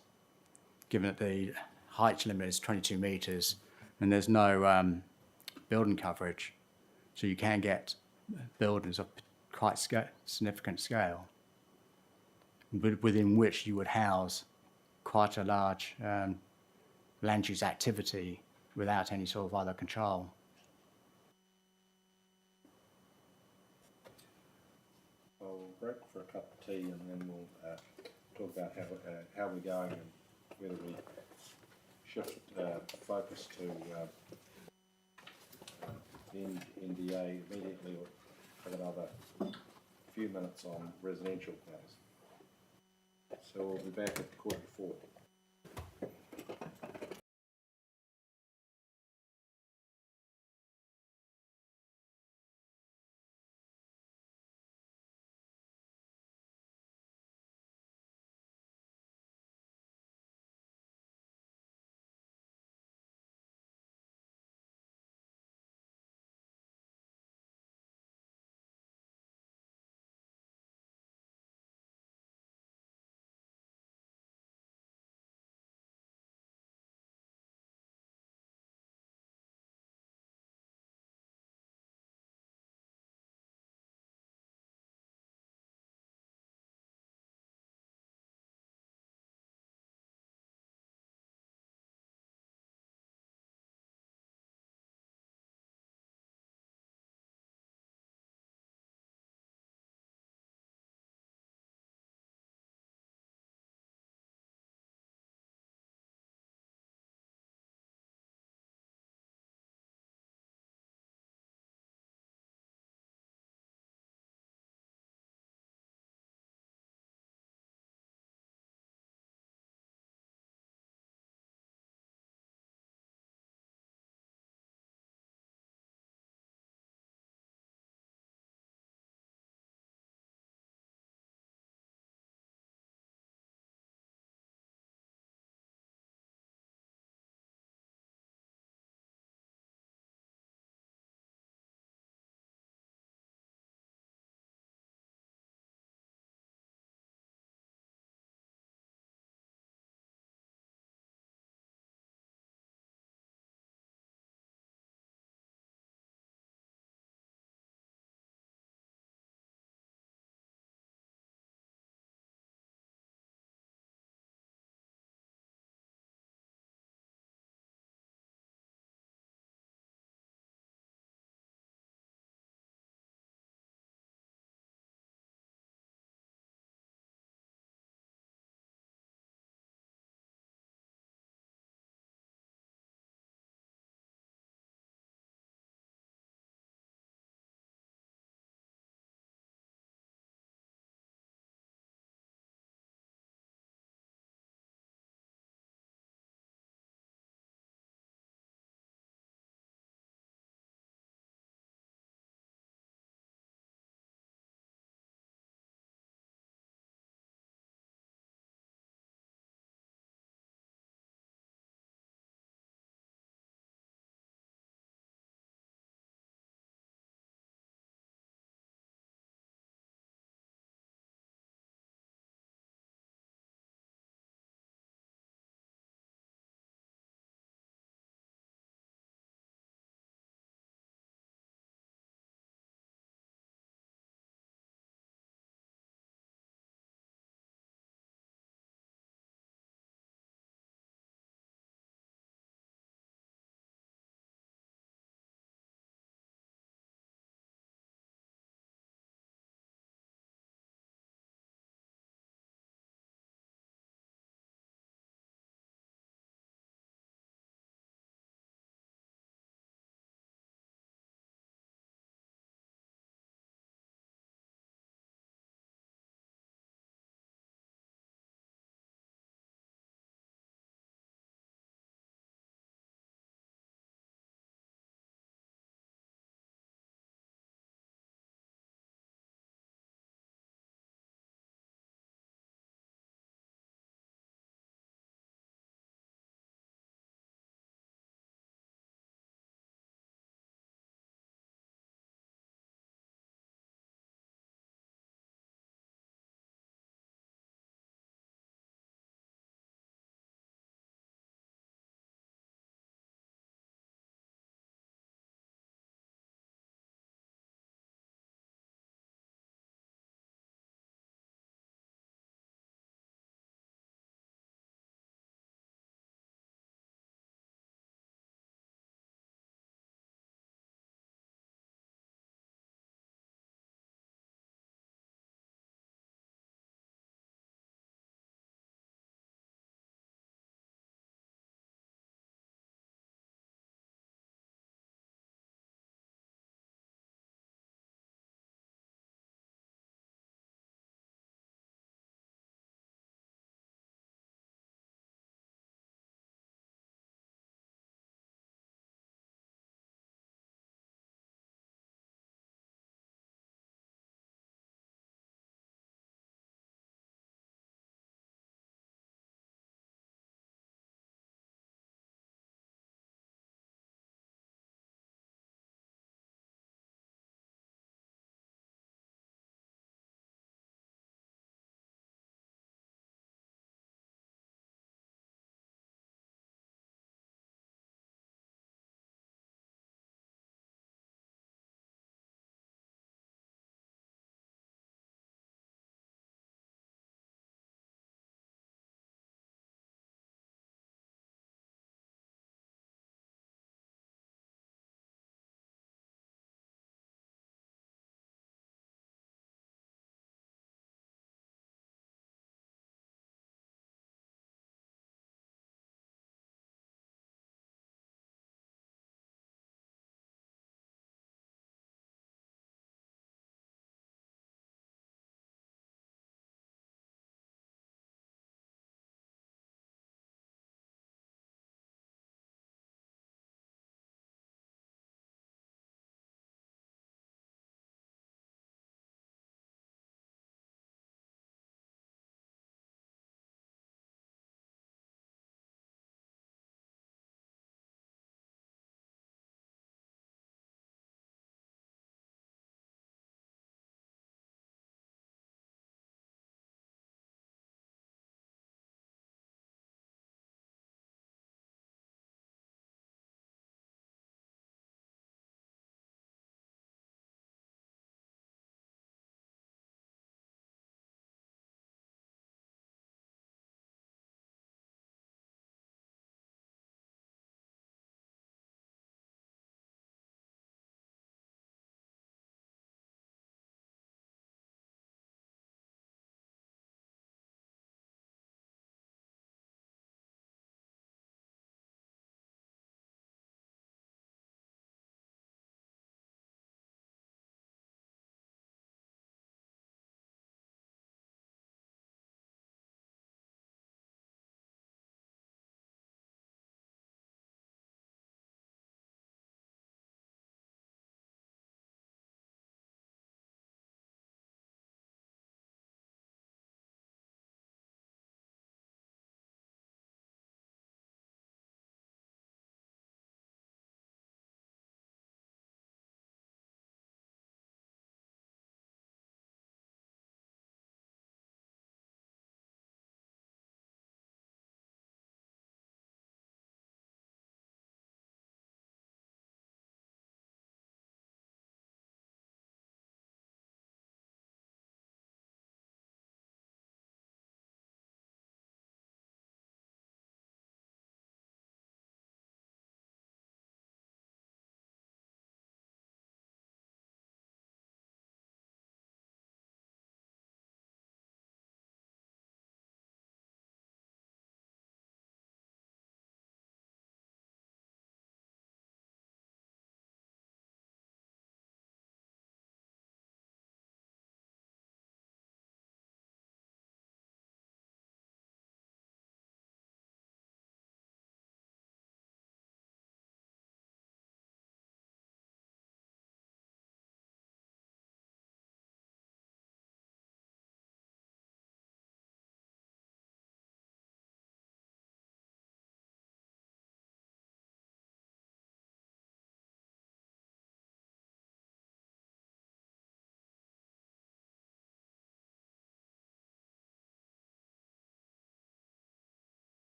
given that the height limit is 22 metres and there's no building coverage. So you can get buildings of quite significant scale, within which you would house quite a large land use activity without any sort of other control. I'll break for a cup of tea and then we'll talk about how we're going and whether we shift focus to NDA immediately or have another few minutes on residential matters. So we'll be back at 4:45.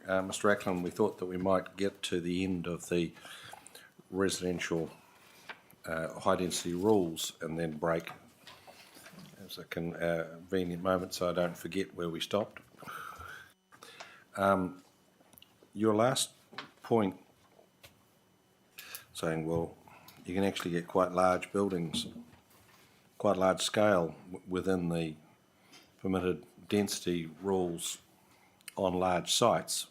Mr. Ackland, we thought that we might get to the end of the residential high-density rules and then break as a convenient moment so I don't forget where we stopped. Your last point saying, well, you can actually get quite large buildings, quite large scale within the permitted density rules on large sites,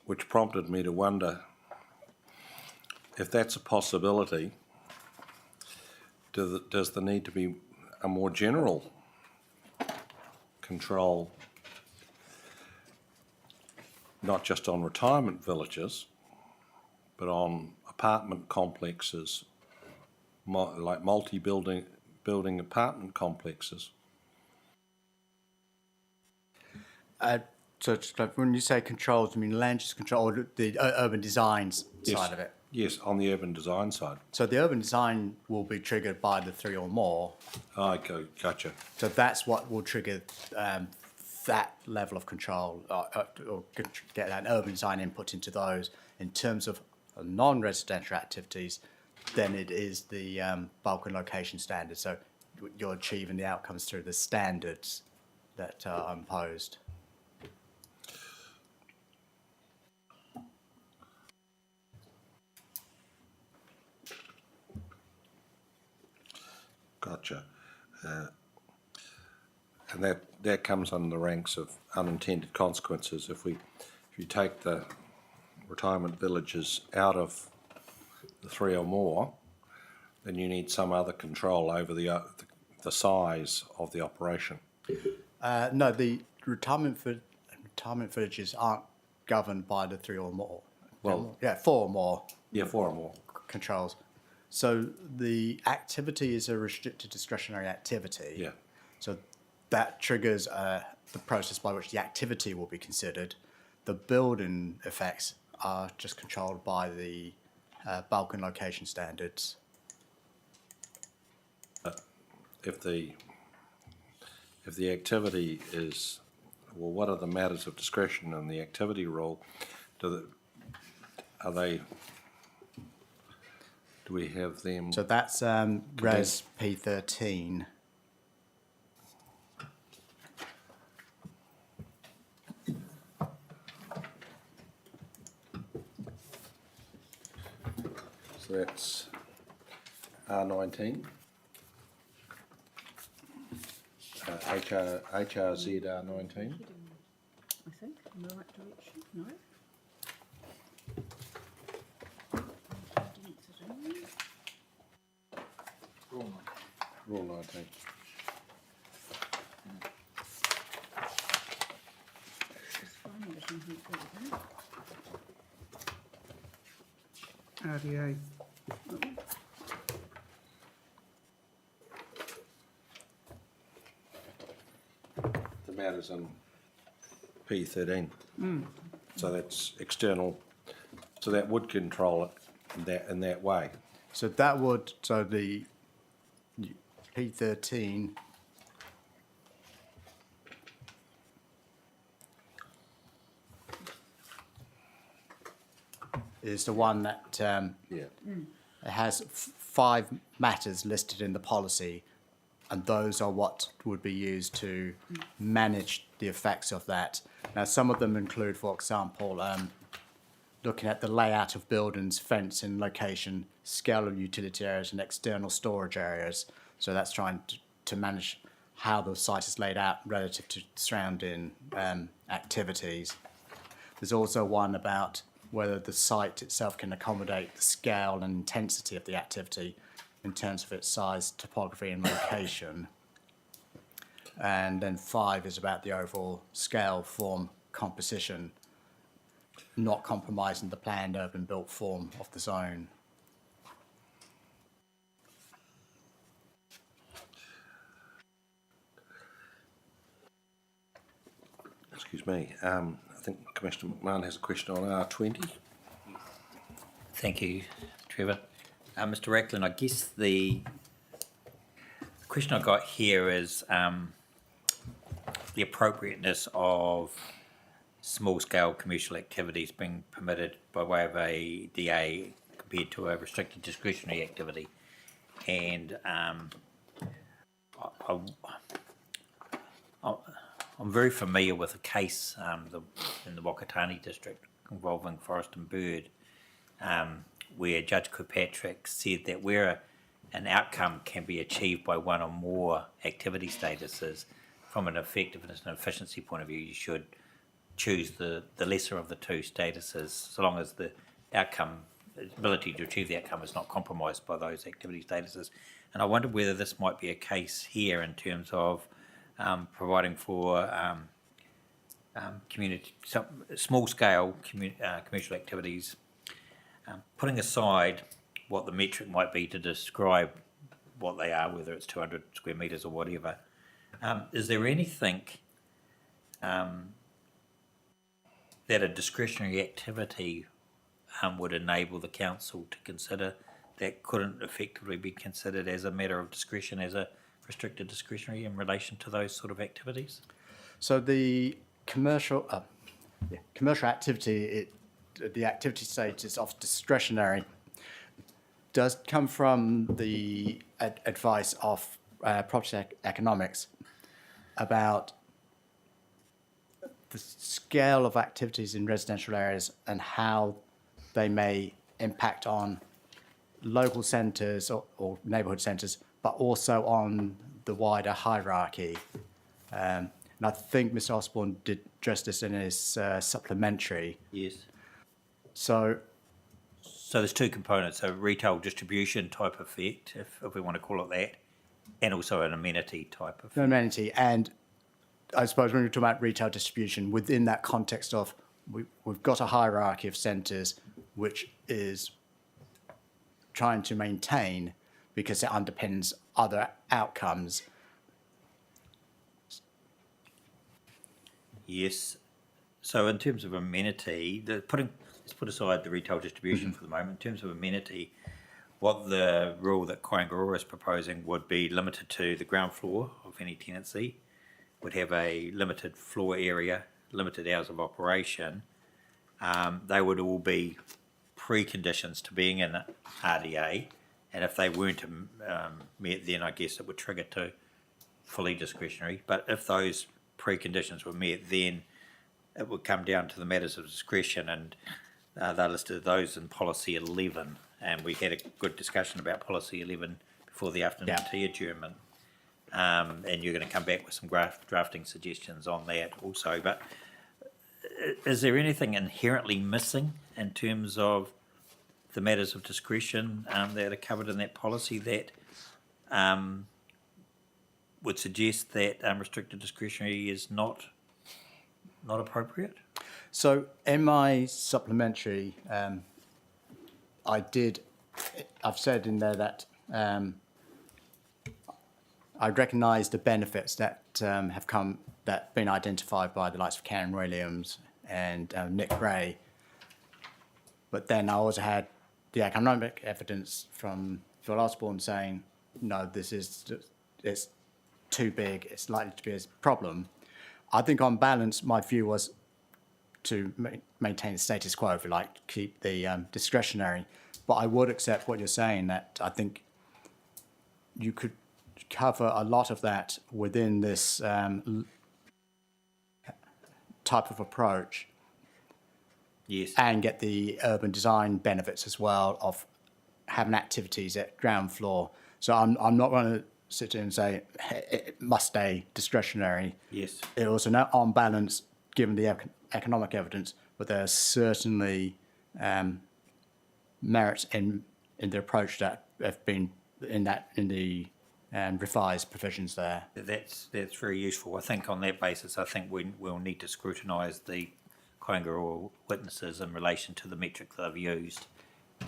which prompted me to wonder if that's a possibility, does there need to be a more general control, not just on retirement villages, but on apartment complexes, like multi-building apartment complexes? So it's like when you say controls, you mean land use control or the urban design side of it? Yes, on the urban design side. So the urban design will be triggered by the 3 or more. Okay, gotcha. So that's what will trigger that level of control or get an urban design input into those. In terms of non-residential activities, then it is the bulk and location standards. So you're achieving the outcomes through the standards that are imposed. Gotcha. And that comes under the ranks of unintended consequences. If you take the retirement villages out of the 3 or more, then you need some other control over the size of the operation. No, the retirement villages aren't governed by the 3 or more. Well, 4 or more. Yeah, 4 or more. Controls. So the activity is a restricted discretionary activity. Yeah. So that triggers the process by which the activity will be considered. The building effects are just controlled by the bulk and location standards. If the activity is, well, what are the matters of discretion in the activity rule? Do we have them? So that's Res P13. So that's R19. HRZ R19. I think, in the right direction, no? Rule 19. RDA. The matters in P13. So that's external. So that would control it in that way. So that would, so the P13 is the one that Yeah. it has 5 matters listed in the policy, and those are what would be used to manage the effects of that. Now, some of them include, for example, looking at the layout of buildings, fence and location, scale of utility areas and external storage areas. So that's trying to manage how the site is laid out relative to surrounding activities. There's also one about whether the site itself can accommodate the scale and intensity of the activity in terms of its size, topography and location. And then 5 is about the overall scale, form, composition, not compromising the planned urban built form of the zone. Excuse me. I think Commissioner McMahon has a question on R20. Thank you, Trevor. Mr. Racklin, I guess the question I got here is the the appropriateness of small-scale commercial activities being permitted by way of a DA compared to a restricted discretionary activity. And I'm very familiar with a case in the Wakatani district involving Forest and Bird, where Judge Kirkpatrick said that where an outcome can be achieved by one or more activity statuses, from an effectiveness and efficiency point of view, you should choose the lesser of the two statuses, so long as the outcome, ability to achieve the outcome is not compromised by those activity statuses. And I wonder whether this might be a case here in terms of providing for small-scale commercial activities, putting aside what the metric might be to describe what they are, whether it's 200 square metres or whatever. Is there anything that a discretionary activity would enable the council to consider that couldn't effectively be considered as a matter of discretion, as a restricted discretionary in relation to those sort of activities? So the commercial activity, the activity status of discretionary does come from the advice of property economics about the scale of activities in residential areas and how they may impact on local centres or neighbourhood centres, but also on the wider hierarchy. And I think Mr. Osborne did address this in his supplementary. Yes. So there's two components, a retail distribution type effect, if we want to call it that, and also an amenity type effect. amenity, and I suppose when we're talking about retail distribution, within that context of we've got a hierarchy of centres which is trying to maintain because it underpins other outcomes. Yes. So in terms of amenity, let's put aside the retail distribution for the moment. In terms of amenity, what the rule that Porirua is proposing would be limited to the ground floor of any tenancy, would have a limited floor area, limited hours of operation. They would all be preconditions to being in RDA, and if they weren't met, then I guess it would trigger to fully discretionary. But if those preconditions were met, then it would come down to the matters of discretion, and they listed those in policy 11, and we had a good discussion about policy 11 before the afternoon tea adjournment. And you're going to come back with some drafting suggestions on that also. But is there anything inherently missing in terms of the matters of discretion that are covered in that policy that would suggest that restricted discretionary is not appropriate? So in my supplementary, I've said in there that I recognise the benefits that have been identified by the likes of Karen Williams and Nick Gray. But then I also had the economic evidence from Phil Osborne saying, no, it's too big, it's likely to be a problem. I think on balance, my view was to maintain the status quo, if you like, keep the discretionary. But I would accept what you're saying, that I think you could cover a lot of that within this type of approach. Yes. And get the urban design benefits as well of having activities at ground floor. So I'm not going to sit here and say it must stay discretionary. Yes. It also, now on balance, given the economic evidence, but there are certainly merits in the approach that have been in the revised provisions there. That's very useful. I think on that basis, I think we'll need to scrutinise the Porirua witnesses in relation to the metric they've used, in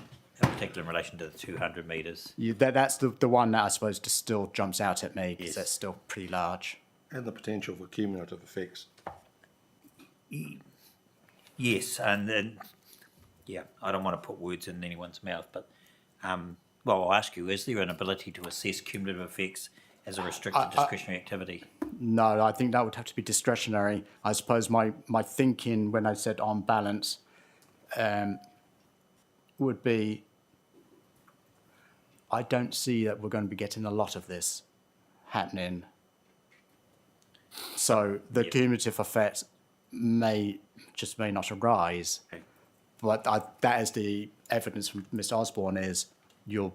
particular in relation to the 200 metres. That's the one that I suppose just still jumps out at me, because Yes. that's still pretty large. And the potential for cumulative effects. Yes, and yeah, I don't want to put words in anyone's mouth, but well, I'll ask you: is there an ability to assess cumulative effects as a restricted discretionary activity? No, I think that would have to be discretionary. I suppose my thinking when I said on balance would be, I don't see that we're going to be getting a lot of this happening. So the cumulative effect may not arise. Okay. But that is the evidence from Mr. Osborne is you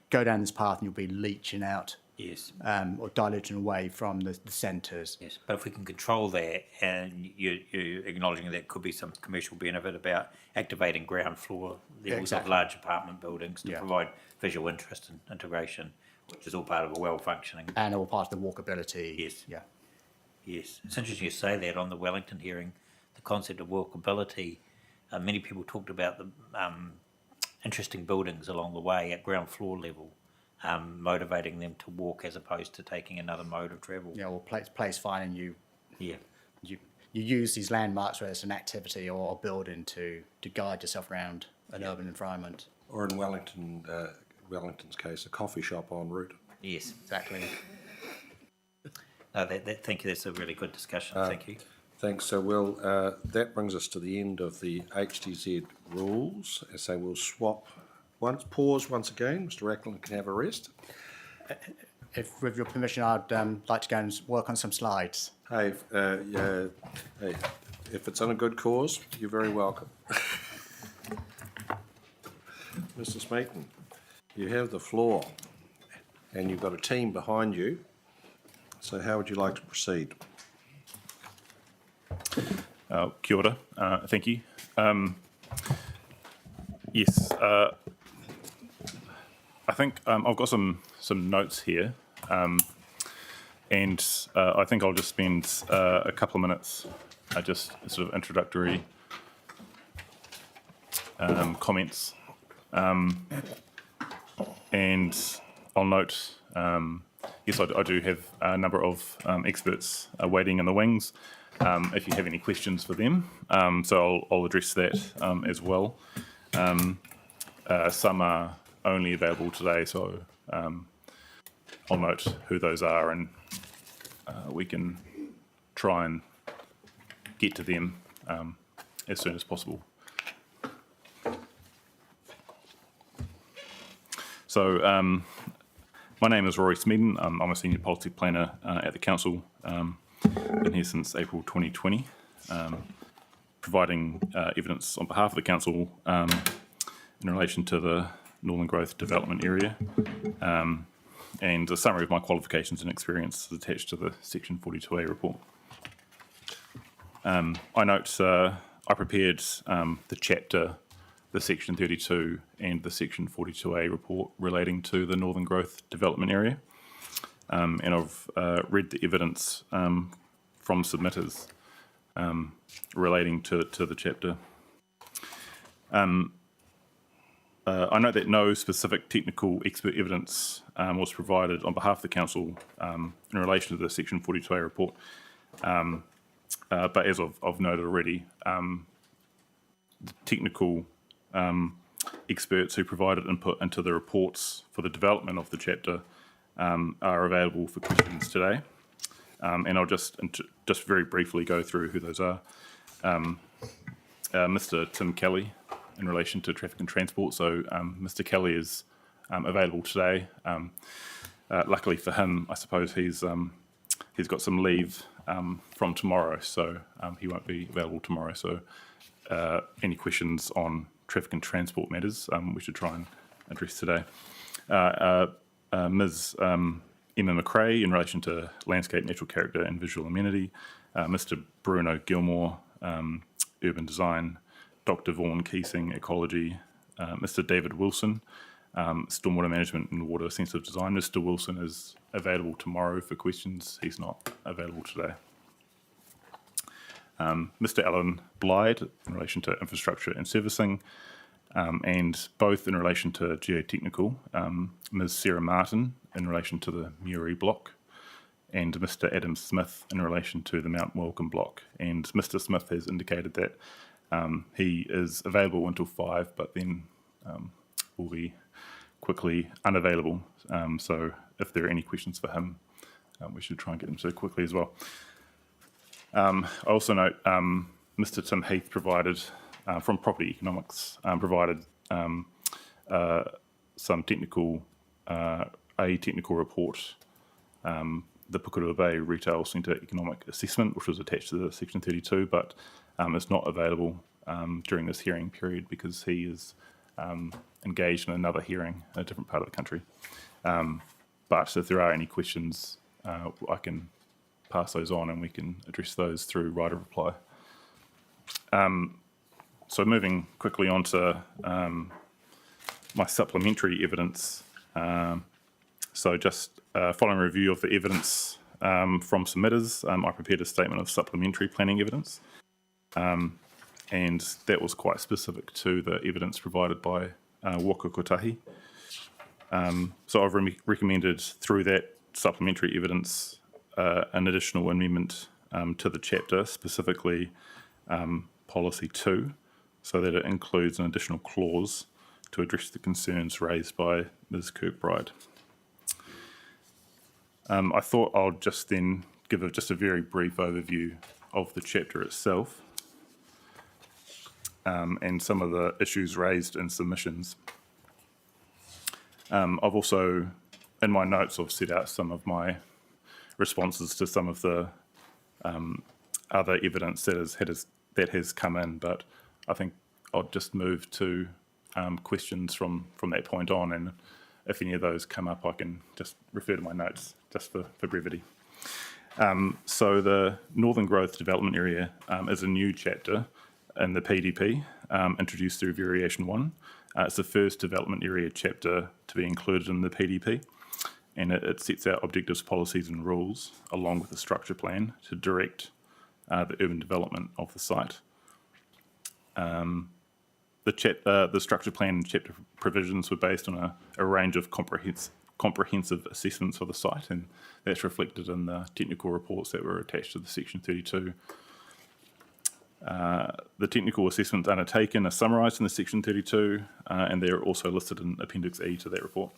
go down this path and you'll be leaching out Yes. or diluting away from the centres. Yes, but if we can control that, and you're acknowledging there could be some commercial benefit about activating ground floor levels Exactly. of large apartment buildings to Yeah. provide visual interest and integration, which is all part of a well-functioning. And all part of the walkability. Yes. Yeah. Yes, it's interesting you say that on the Wellington hearing, the concept of walkability. Many people talked about the interesting buildings along the way at ground floor level, motivating them to walk as opposed to taking another mode of travel. Yeah, or place finding Yeah. you use these landmarks where it's an activity or a building to guide yourself around an urban environment. Or in Wellington's case, a coffee shop en route. Yes. Exactly. No, thank you. That's a really good discussion. Thank you. Thanks. So that brings us to the end of the HDZ rules. So we'll pause once again. Mr. Ackland can have a rest. If, with your permission, I'd like to go and work on some slides. Hey, if it's on a good cause, you're very welcome. Mr. Smeaton, you have the floor, and you've got a team behind you. So how would you like to proceed? Kia ora. Thank you. Yes, I think I've got some notes here, and I think I'll just spend a couple of minutes just sort of introductory comments, and I'll note. Yes, I do have a number of experts waiting in the wings. If you have any questions for them, so I'll address that as well. Some are only available today, so I'll note who those are, and we can try and get to them as soon as possible. So my name is Rory Smeaton. I'm a senior policy planner at the council. Been here since April 2020, providing evidence on behalf of the council in relation to the Northern Growth Development Area, and a summary of my qualifications and experience is attached to the Section 42A report. I note I prepared the chapter, the Section 32 and the Section 42A report relating to the Northern Growth Development Area. And I've read the evidence from submitters relating to the chapter. I note that no specific technical expert evidence was provided on behalf of the council in relation to the Section 42A report. But as I've noted already, the technical experts who provided input into the reports for the development of the chapter are available for questions today, and I'll just very briefly go through who those are. Mr. Tim Kelly, in relation to traffic and transport. So Mr. Kelly is available today. Luckily for him, I suppose he's got some leave from tomorrow, so he won't be available tomorrow. So any questions on traffic and transport matters, we should try and address today. Ms. Emma McRae, in relation to landscape, natural character and visual amenity. Mr. Bruno Gilmore, urban design. Dr. Vaughan Keesing, ecology. Mr. David Wilson, stormwater management and water sensitive design. Mr. Wilson is available tomorrow for questions. He's not available today. Mr. Alan Blyde, in relation to infrastructure and servicing, and both in relation to geotechnical, Ms. Sarah Martin, in relation to the Muri block, and Mr. Adam Smith, in relation to the Mount Welcome block. And Mr. Smith has indicated that he is available until 5, but then will be quickly unavailable. So if there are any questions for him, we should try and get them to quickly as well. I also note Mr. Tim Heath provided, from Property Economics, provided some technical, a technical report, the Porirua Bay Retail Centre Economic Assessment, which was attached to the Section 32, but it's not available during this hearing period because he is engaged in another hearing in a different part of the country. But if there are any questions, I can pass those on and we can address those through right of reply. So moving quickly on to my supplementary evidence. So just following review of the evidence from submitters, I prepared a statement of supplementary planning evidence. And that was quite specific to the evidence provided by Waka Kotahi. So I've recommended through that supplementary evidence an additional amendment to the chapter, specifically Policy 2, so that it includes an additional clause to address the concerns raised by Ms. Kirkbride. I thought I'll just then give just a very brief overview of the chapter itself and some of the issues raised in submissions. I've also, in my notes, I've set out some of my responses to some of the other evidence that has come in, but I think I'll just move to questions from that point on, and if any of those come up, I can just refer to my notes just for brevity. So the Northern Growth Development Area is a new chapter in the PDP, introduced through Variation 1. It's the first development area chapter to be included in the PDP, and it sets out objectives, policies and rules, along with a structure plan to direct the urban development of the site. The structure plan and chapter provisions were based on a range of comprehensive assessments of the site, and that's reflected in the technical reports that were attached to the Section 32. The technical assessments undertaken are summarised in the Section 32, and they're also listed in Appendix E to that report.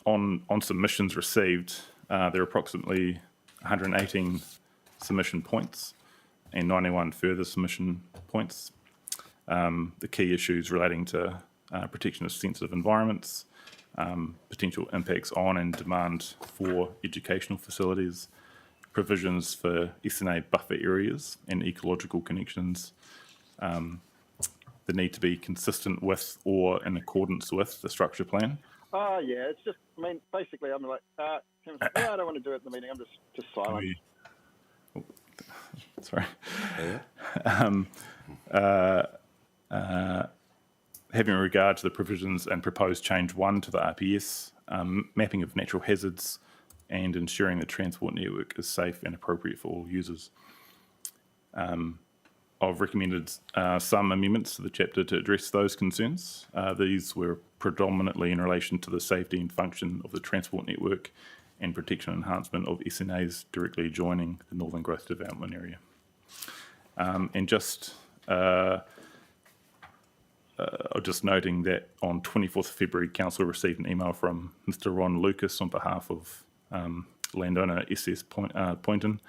On submissions received, there are approximately 118 submission points and 91 further submission points. The key issues relating to protection of sensitive environments, potential impacts on and demand for educational facilities, provisions for SNA buffer areas and ecological connections, the need to be consistent with or in accordance with the structure plan. Yeah, it's just, I mean, basically I'm like, I don't want to do it in the meeting, I'm just silent. Sorry. Yeah. Having regard to the provisions and proposed change 1 to the RPS, mapping of natural hazards, and ensuring the transport network is safe and appropriate for all users. I've recommended some amendments to the chapter to address those concerns. These were predominantly in relation to the safety and function of the transport network and protection enhancement of SNAs directly adjoining the Northern Growth Development Area. And just noting that on 24th February, Council received an email from Mr. Ron Lucas on behalf of landowner SS Poynton,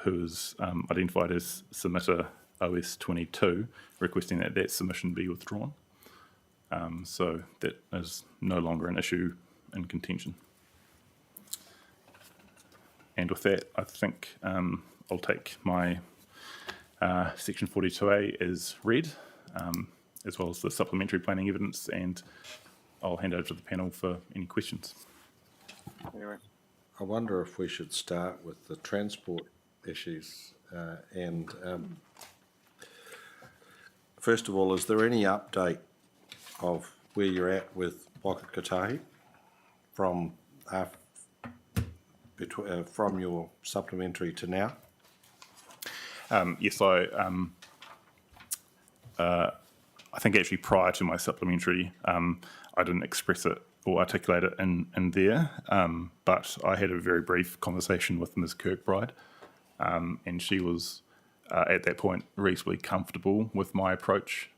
who is identified as submitter OS 22, requesting that that submission be withdrawn. So that is no longer an issue in contention. And with that, I think I'll take my Section 42A as read, as well as the supplementary planning evidence, and I'll hand over to the panel for any questions. Anyway. I wonder if we should start with the transport issues. First of all, is there any update of where you're at with Waka Kotahi from your supplementary to now? Yes, I think actually prior to my supplementary, I didn't express it or articulate it in there, but I had a very brief conversation with Ms. Kirkbride, and she was at that point reasonably comfortable with my approach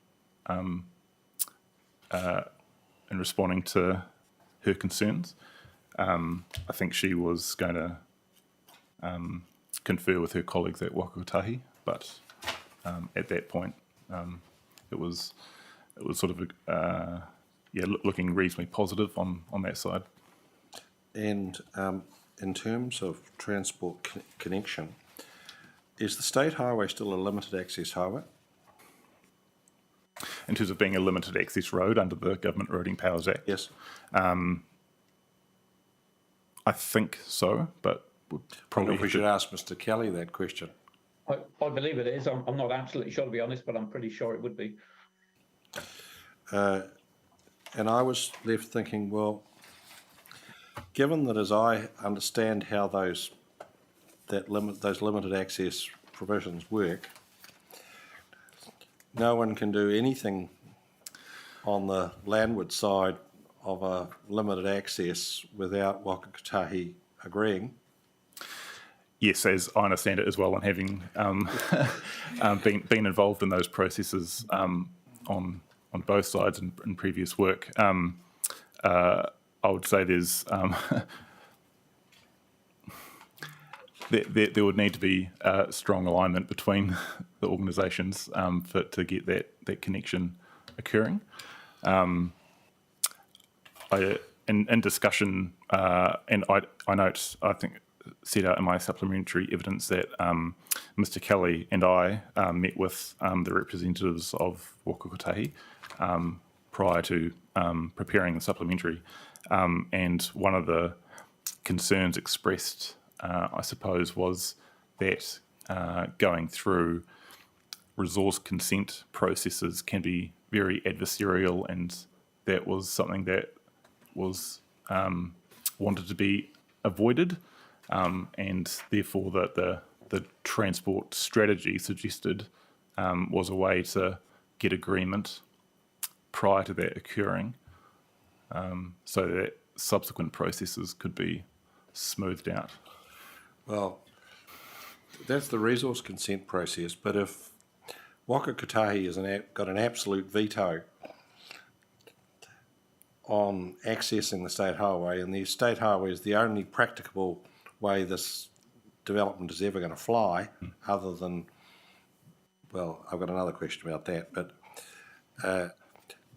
in responding to her concerns. I think she was going to confer with her colleagues at Waka Kotahi, but at that point, it was sort of looking reasonably positive on that side. And in terms of transport connection, is the state highway still a limited access highway? In terms of being a limited access road under the Government Roading Powers Act? Yes. I think so, but we'll Probably probably we should ask Mr. Kelly that question. I believe it is. I'm not absolutely sure, to be honest, but I'm pretty sure it would be. And I was left thinking, well, given that as I understand how those limited access provisions work, no one can do anything on the landward side of a limited access without Waka Kotahi agreeing. Yes, as I understand it as well, and having been involved in those processes on both sides in previous work, I would say there's there would need to be strong alignment between the organisations to get that connection occurring. In discussion, and I note, I think, set out in my supplementary evidence that Mr. Kelly and I met with the representatives of Waka Kotahi prior to preparing the supplementary, and one of the concerns expressed, I suppose, was that going through resource consent processes can be very adversarial, and that was something that was wanted to be avoided, and therefore that the transport strategy suggested was a way to get agreement prior to that occurring, so that subsequent processes could be smoothed out. Well, that's the resource consent process, but if Waka Kotahi has got an absolute veto on accessing the state highway, and the state highway is the only practicable way this development is ever going to fly, other than, well, I've got another question about that, but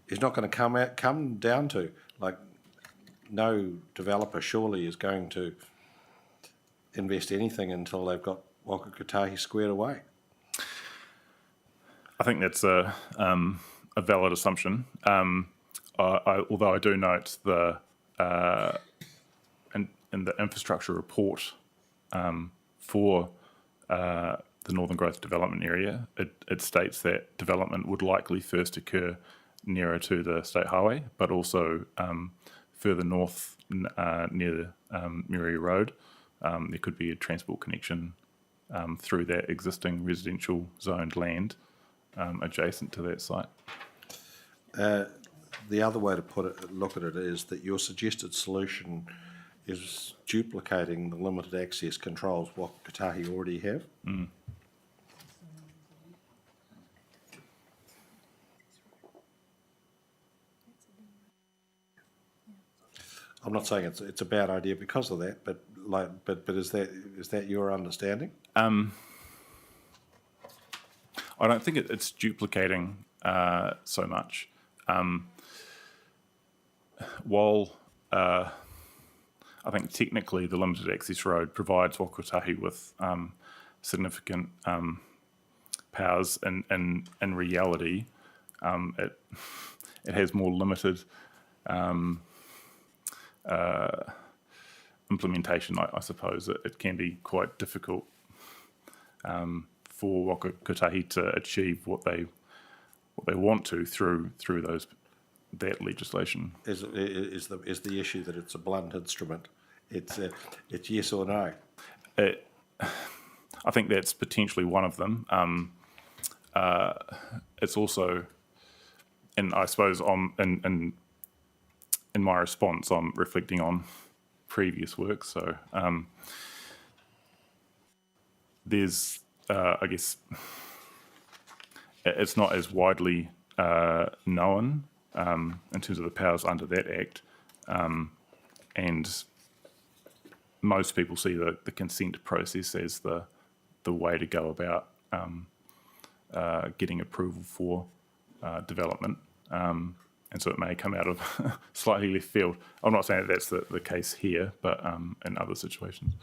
it's not going to come down to, like, no developer surely is going to invest anything until they've got Waka Kotahi squared away. I think that's a valid assumption. Although I do note in the infrastructure report for the Northern Growth Development Area, it states that development would likely first occur nearer to the state highway, but also further north near Murray Road. There could be a transport connection through that existing residential zoned land adjacent to that site. The other way to look at it is that your suggested solution is duplicating the limited access controls Waka Kotahi already have. Mm. I'm not saying it's a bad idea because of that, but is that your understanding? I don't think it's duplicating so much. While I think technically the limited access road provides Waka Kotahi with significant powers, in reality, it has more limited implementation. I suppose it can be quite difficult for Waka Kotahi to achieve what they want to through that legislation. Is the issue that it's a blunt instrument? It's yes or no. I think that's potentially one of them. It's also, and I suppose in my response, I'm reflecting on previous work. So there's, I guess, it's not as widely known in terms of the powers under that Act. And most people see the consent process as the way to go about getting approval for development. And so it may come out of slightly left field. I'm not saying that that's the case here, but in other situations.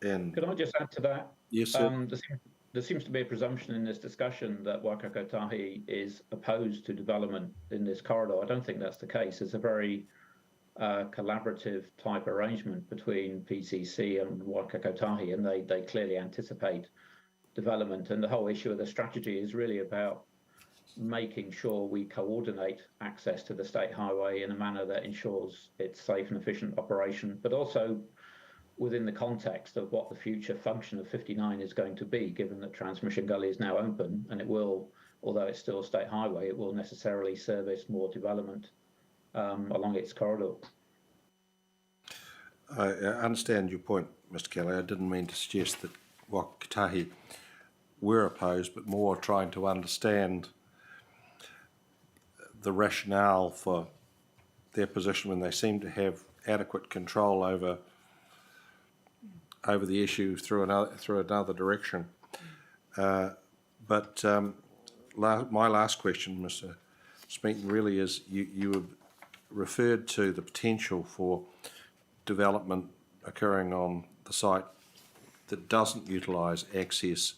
And Could I just add to that? yes, sir. There seems to be a presumption in this discussion that Waikakotahi is opposed to development in this corridor. I don't think that's the case. It's a very collaborative type arrangement between PCC and Waikakotahi, and they clearly anticipate development. And the whole issue of the strategy is really about making sure we coordinate access to the state highway in a manner that ensures its safe and efficient operation, but also within the context of what the future function of 59 is going to be, given that Transmission Gully is now open, and it will, although it's still a state highway, it will necessarily service more development along its corridor. I understand your point, Mr. Kelly. I didn't mean to suggest that Waikakotahi were opposed, but more trying to understand the rationale for their position when they seem to have adequate control over the issue through another direction. But my last question, Mr. Smeaton, really is you have referred to the potential for development occurring on the site that doesn't utilise access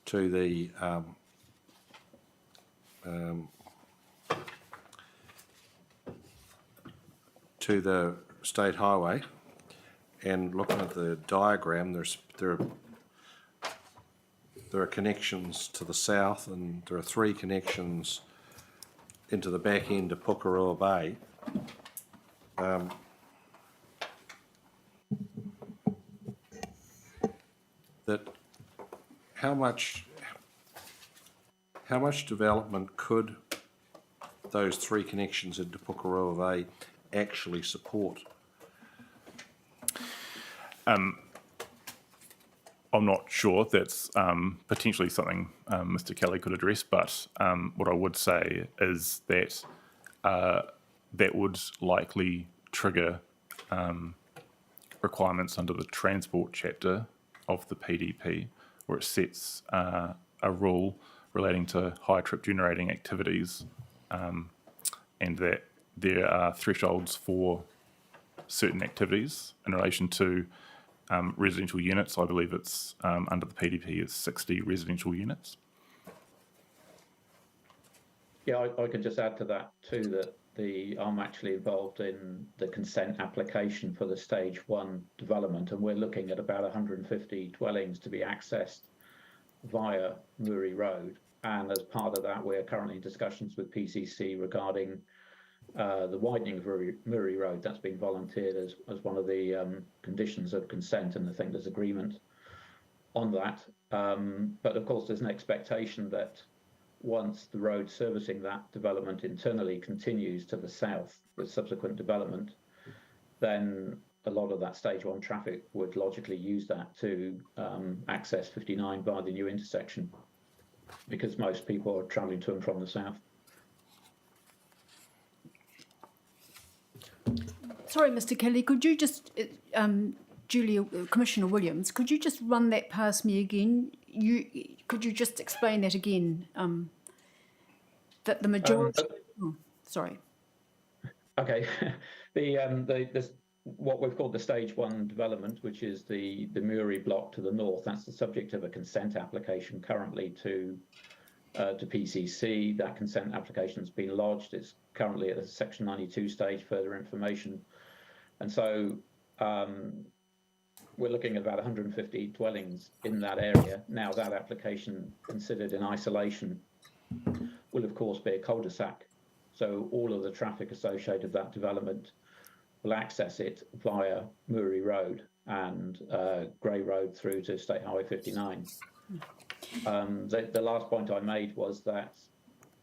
to the state highway. And looking at the diagram, there are connections to the south, and there are 3 connections into the back end of Porirua Bay. That how much development could those 3 connections into Porirua Bay actually support? I'm not sure. That's potentially something Mr. Kelly could address, but what I would say is that that would likely trigger requirements under the transport chapter of the PDP, where it sets a rule relating to high trip generating activities, and that there are thresholds for certain activities in relation to residential units. I believe it's under the PDP is 60 residential units. Yeah, I could just add to that too that I'm actually involved in the consent application for the stage 1 development, and we're looking at about 150 dwellings to be accessed via Muri Road. And as part of that, we're currently in discussions with PCC regarding the widening of Muri Road. That's been volunteered as one of the conditions of consent, and I think there's agreement on that. But of course, there's an expectation that once the road servicing that development internally continues to the south with subsequent development, then a lot of that stage 1 traffic would logically use that to access 59 via the new intersection, because most people are travelling to and from the south. Sorry, Mr. Kelly, could you just, Julia, Commissioner Williams, could you just run that past me again? Could you just explain that again? That the majority. Sorry. Okay, what we've called the stage 1 development, which is the Muri block to the north, that's the subject of a consent application currently to PCC. That consent application has been lodged. It's currently at a Section 92 stage, further information. And so we're looking at about 150 dwellings in that area. Now, that application considered in isolation will, of course, be a cul-de-sac. So all of the traffic associated with that development will access it via Muri Road and Grey Road through to State Highway 59. The last point I made was that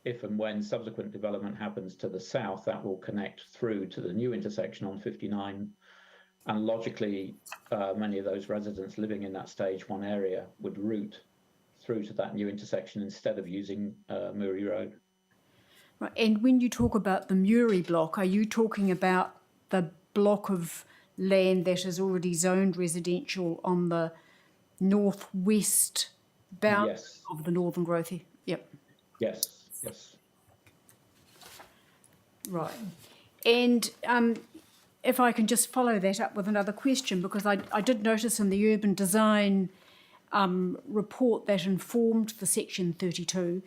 if and when subsequent development happens to the south, that will connect through to the new intersection on 59. And logically, many of those residents living in that stage 1 area would route through to that new intersection instead of using Muri Road. Right, and when you talk about the Muri block, are you talking about the block of land that is already zoned residential on the northwest boundary Yes. of the northern growth? Yep, Yes. Yes. right. And if I can just follow that up with another question, because I did notice in the urban design report that informed the section 32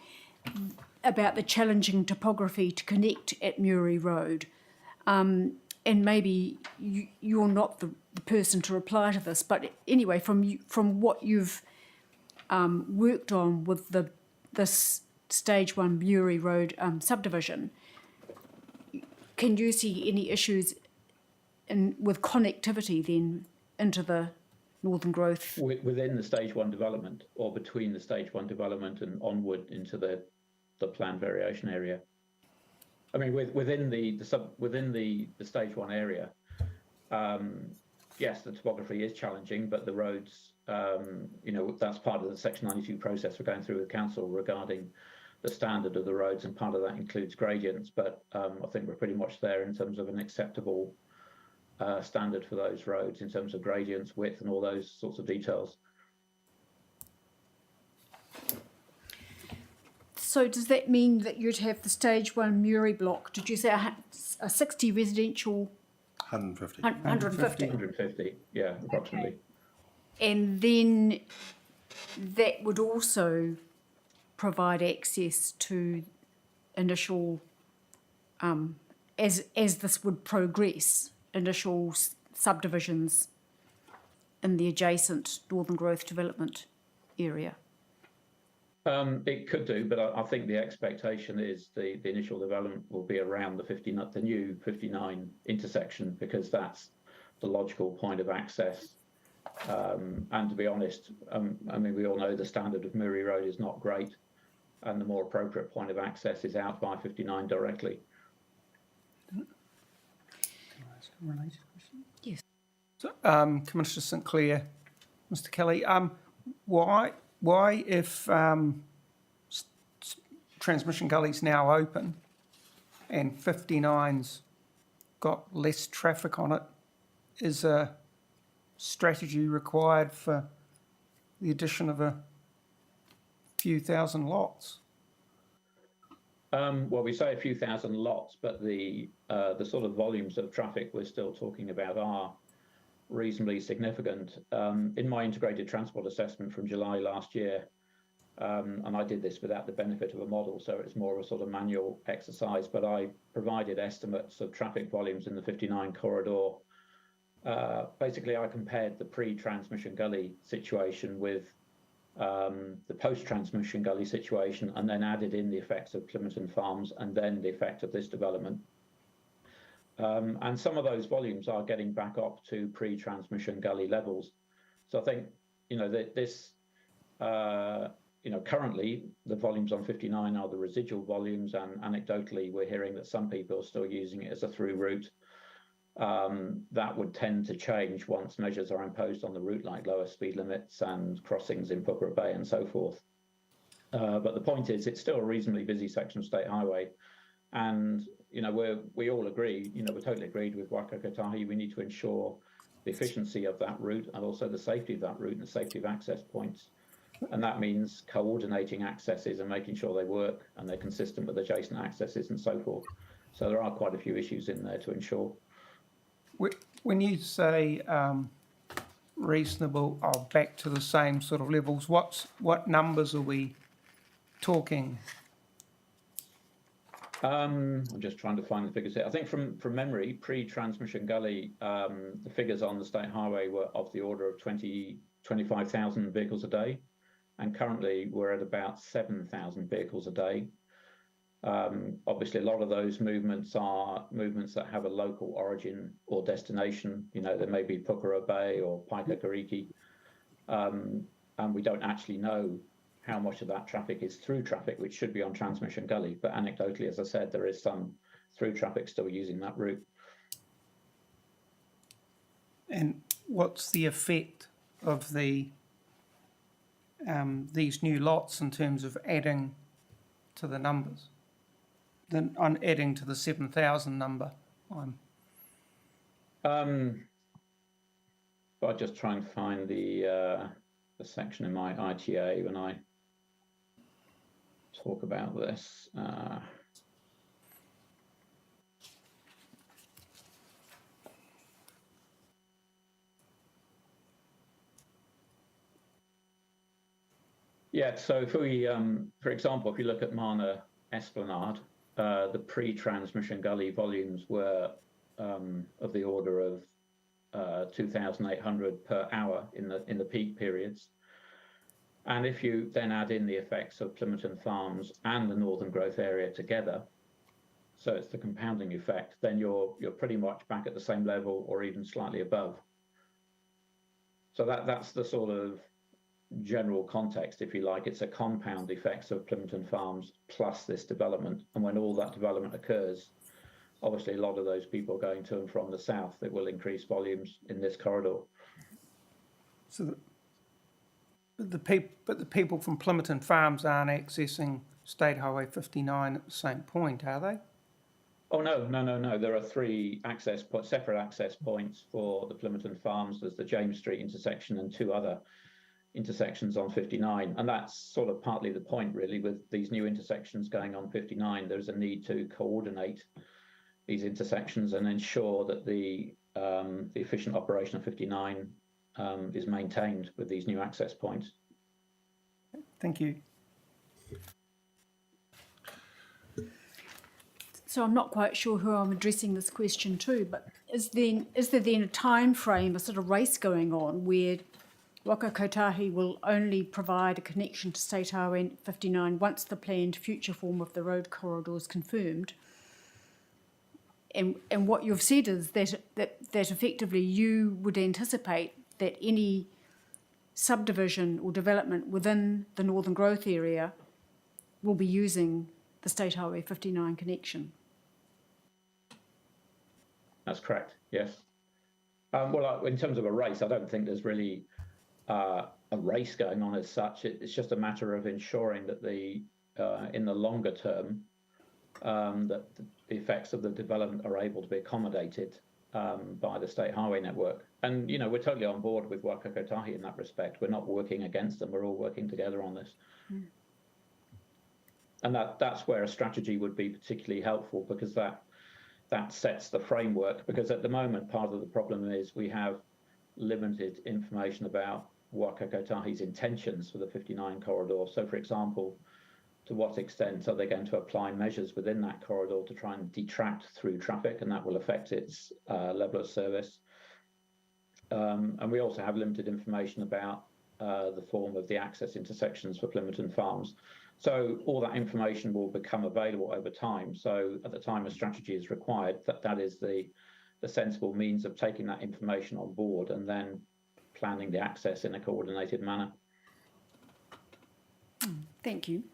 about the challenging topography to connect at Muri Road. And maybe you're not the person to reply to this, but anyway, from what you've worked on with this Stage 1 Muri Road subdivision, can you see any issues with connectivity then into the northern growth? Within the stage 1 development, or between the stage 1 development and onward into the planned variation area? I mean, within the stage 1 area, yes, the topography is challenging, but the roads, that's part of the Section 92 process we're going through with council regarding the standard of the roads, and part of that includes gradients. But I think we're pretty much there in terms of an acceptable standard for those roads in terms of gradients, width, and all those sorts of details. So does that mean that you'd have the Stage 1 Muri block, did you say a 60 residential? 150. 150. 150, yeah, approximately. And then that would also provide access to initial, as this would progress, initial subdivisions in the adjacent Northern Growth Development area? It could do, but I think the expectation is the initial development will be around the new 59 intersection, because that's the logical point of access. And to be honest, I mean, we all know the standard of Muri Road is not great, and the more appropriate point of access is out by 59 directly. Can I ask a related question? Yes. So, Commissioner St Clair, Mr Kelly, why if Transmission Gully's now open and 59's got less traffic on it, is a strategy required for the addition of a few thousand lots? Well, we say a few thousand lots, but the sort of volumes of traffic we're still talking about are reasonably significant. In my integrated transport assessment from July last year, and I did this without the benefit of a model, so it's more of a sort of manual exercise, but I provided estimates of traffic volumes in the 59 corridor. Basically, I compared the pre-Transmission Gully situation with the post-Transmission Gully situation, and then added in the effects of Clementon Farms and then the effect of this development. And some of those volumes are getting back up to pre-Transmission Gully levels. So I think, that this, currently the volumes on 59 are the residual volumes, and anecdotally we're hearing that some people are still using it as a through route. That would tend to change once measures are imposed on the route, like lower speed limits and crossings in Porirua Bay and so forth. But the point is, it's still a reasonably busy section of State Highway. And, we all agree, we're totally agreed with Wakakatahi. We need to ensure the efficiency of that route and also the safety of that route and the safety of access points. And that means coordinating accesses and making sure they work and they're consistent with adjacent accesses and so forth. So there are quite a few issues in there to ensure. When you say reasonable or back to the same sort of levels, what numbers are we talking? I'm just trying to find the figures here. I think from memory, pre-Transmission Gully, the figures on the State Highway were of the order of 25,000 vehicles a day, and currently we're at about 7,000 vehicles a day. Obviously, a lot of those movements are movements that have a local origin or destination. There may be Porirua Bay or Paikakariki, and we don't actually know how much of that traffic is through traffic, which should be on Transmission Gully. But anecdotally, as I said, there is some through traffic still using that route. And what's the effect of these new lots in terms of adding to the numbers? on adding to the 7,000 number. I'll just try and find the section in my ITA when I talk about this. Yeah, so if we, for example, if you look at Mana Esplanade, the pre-transmission gully volumes were of the order of 2,800 per hour in the peak periods. And if you then add in the effects of Plimmerton Farms and the Northern Growth Area together, so it's the compounding effect, then you're pretty much back at the same level or even slightly above. So that's the sort of general context, if you like. It's a compound effects of Plimmerton Farms plus this development. And when all that development occurs, obviously a lot of those people going to and from the south, it will increase volumes in this corridor. So, but the people from Plimmerton Farms aren't accessing State Highway 59 at the same point, are they? Oh, no. There are three separate access points for the Plimmerton Farms. There's the James Street intersection and two other intersections on 59. And that's sort of partly the point, really, with these new intersections going on 59. There's a need to coordinate these intersections and ensure that the efficient operation of 59 is maintained with these new access points. Thank you. So I'm not quite sure who I'm addressing this question to, but is there then a time frame, a sort of race going on where Waka Kotahi will only provide a connection to State Highway 59 once the planned future form of the road corridor is confirmed? And what you've said is that effectively you would anticipate that any subdivision or development within the Northern Growth Area will be using the State Highway 59 connection. That's correct, yes. Well, in terms of a race, I don't think there's really a race going on as such. It's just a matter of ensuring that in the longer term, that the effects of the development are able to be accommodated by the state highway network. And, we're totally on board with Waka Kotahi in that respect. We're not working against them. We're all working together on this. Mm. And that's where a strategy would be particularly helpful, because that sets the framework. Because at the moment, part of the problem is we have limited information about Waka Kotahi's intentions for the 59 corridor. So, for example, to what extent are they going to apply measures within that corridor to try and detract through traffic, and that will affect its level of service. And we also have limited information about the form of the access intersections for Plimmerton Farms. So all that information will become available over time. So at the time a strategy is required, that is the sensible means of taking that information on board and then planning the access in a coordinated manner. Thank you.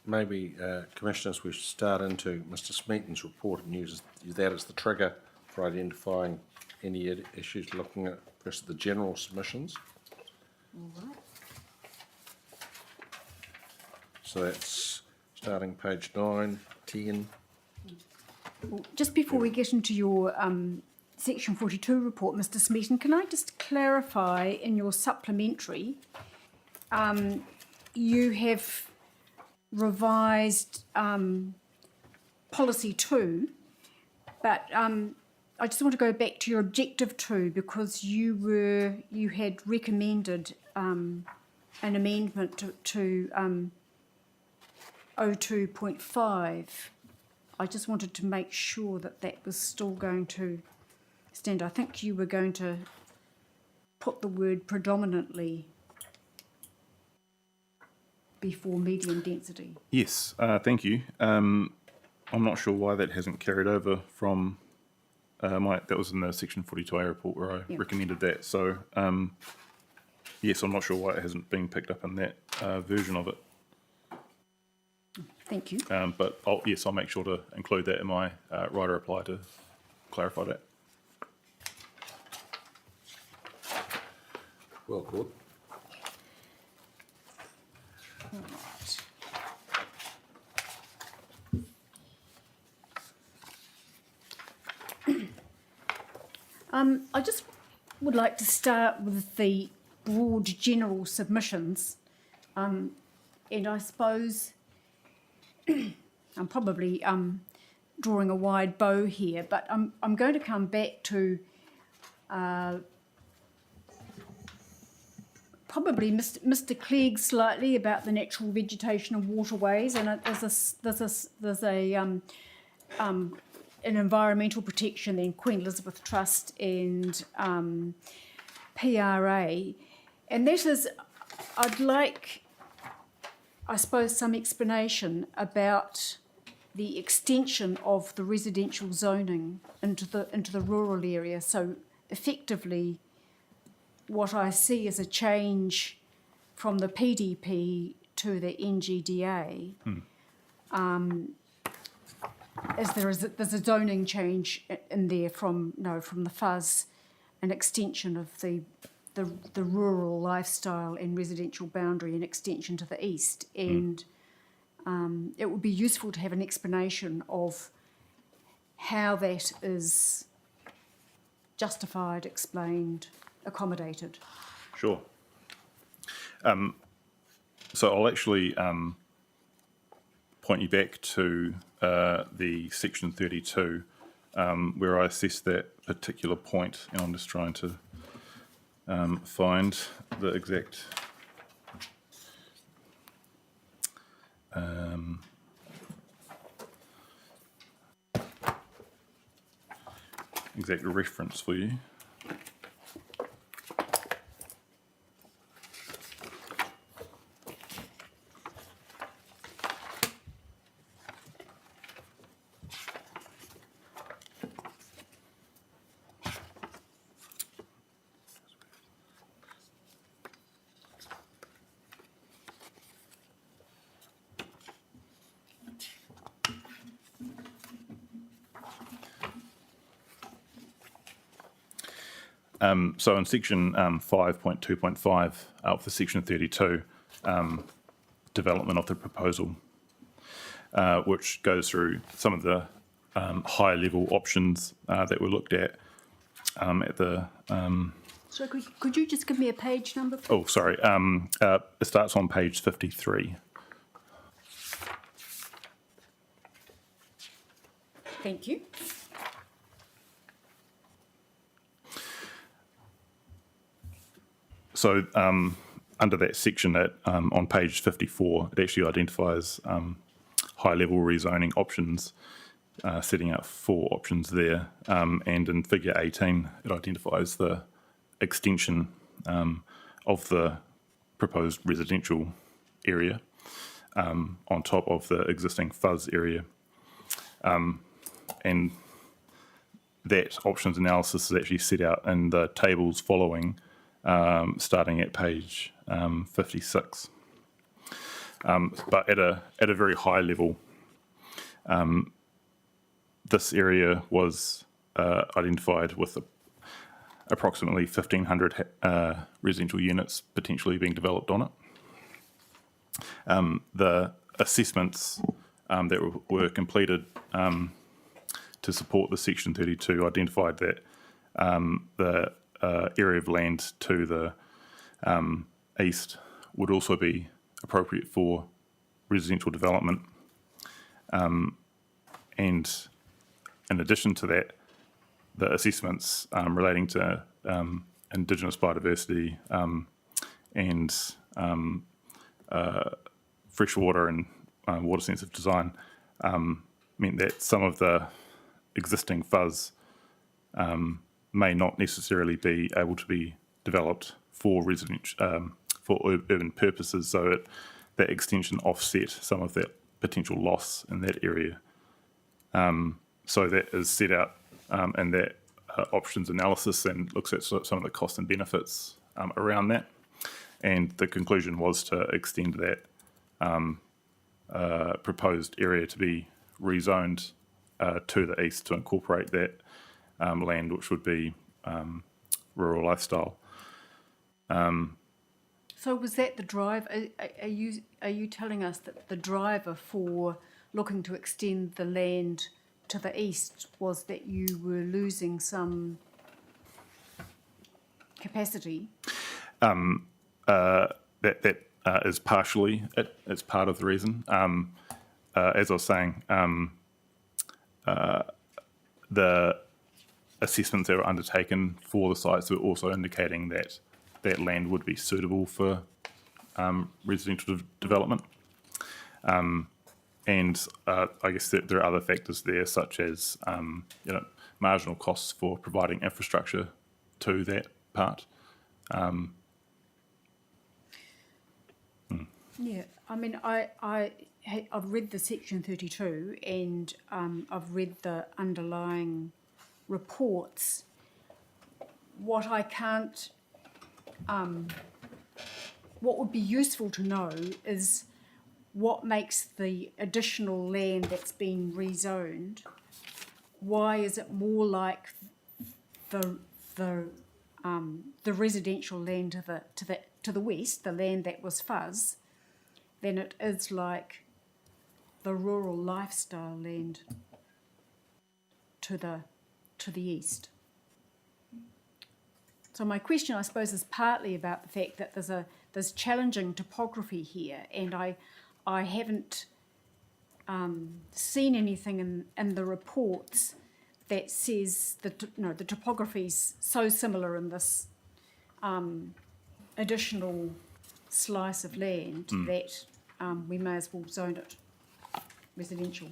Maybe, Commissioners, we should start into Mr. Smeaton's report and use that as the trigger for identifying any issues, looking at first the general submissions. All right. So that's starting page 9, 10. Well, just before we get into your Section 42 report, Mr. Smeaton, can I just clarify in your supplementary, you have revised policy 2, but I just want to go back to your objective 2, because you had recommended an amendment to 02.5. I just wanted to make sure that was still going to stand. I think you were going to put the word predominantly before medium density. Yes, thank you. I'm not sure why that hasn't carried over from that was in the Section 42A report where I recommended that. So, yes, I'm not sure why it hasn't been picked up in that version of it. Thank you. But I'll make sure to include that in my writer reply to clarify that. Well, good. I just would like to start with the broad general submissions. And I suppose I'm probably drawing a wide bow here, but I'm going to come back to probably Mr. Clegg slightly about the natural vegetation and waterways, and there's an environmental protection, then Queen Elizabeth Trust and PRA, and that is, I'd like, I suppose, some explanation about the extension of the residential zoning into the rural area. So effectively, what I see is a change from the PDP to the NGDA. As there's a zoning change in there from the fuzz, an extension of the rural lifestyle and residential boundary, an extension to the east, and it would be useful to have an explanation of how that is justified, explained, accommodated. Sure. So I'll actually point you back to the section 32, where I assessed that particular point, and I'm just trying to find the exact exact reference for you. So in section 5.2.5 of the section 32, development of the proposal, which goes through some of the high level options that were looked at the. So could you just give me a page number, please? Oh, sorry. It starts on page 53. Thank you. So under that section on page 54, it actually identifies high-level rezoning options, setting out 4 options there. And in figure 18, it identifies the extension of the proposed residential area on top of the existing fuzz area. And that options analysis is actually set out in the tables following, starting at page 56. But at a very high level, this area was identified with approximately 1,500 residential units potentially being developed on it. The assessments that were completed to support the section 32 identified that the area of land to the east would also be appropriate for residential development. And in addition to that, the assessments relating to Indigenous biodiversity and freshwater and water sensitive design meant that some of the existing fuzz may not necessarily be able to be developed for urban purposes, so that extension offset some of that potential loss in that area. So that is set out in that options analysis and looks at some of the costs and benefits around that. And the conclusion was to extend that proposed area to be rezoned to the east to incorporate that land, which would be rural lifestyle. So was that the drive? Are you telling us that the driver for looking to extend the land to the east was that you were losing some capacity? That is partially it's part of the reason. As I was saying, the assessments that were undertaken for the sites were also indicating that that land would be suitable for residential development. And I guess that there are other factors there, such as marginal costs for providing infrastructure to that part. Yeah, I mean, I've read the Section 32 and I've read the underlying reports. What I can't, what would be useful to know is what makes the additional land that's been rezoned, why is it more like the residential land to the west, the land that was fuzz, than it is like the rural lifestyle land to the east. So my question, I suppose, is partly about the fact that there's challenging topography here, and I haven't seen anything in the reports that says that the topography's so similar in this additional slice of land that we may as well zone it residential.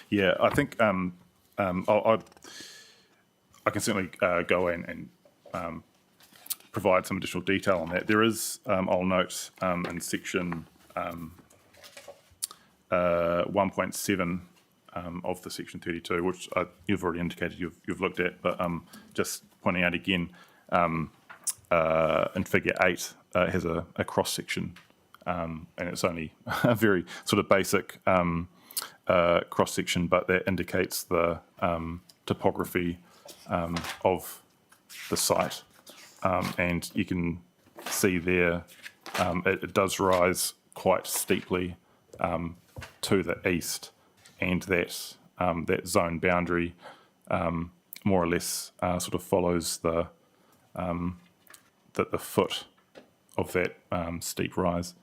Yeah, I think I can certainly go in and provide some additional detail on that. There is, I'll note, in section 1.7 of the section 32, which you've already indicated you've looked at, but just pointing out again, in figure 8, it has a cross section, and it's only a very sort of basic cross section, but that indicates the topography of the site, and you can see there it does rise quite steeply to the east, and that that zone boundary more or less sort of follows the foot of that steep rise.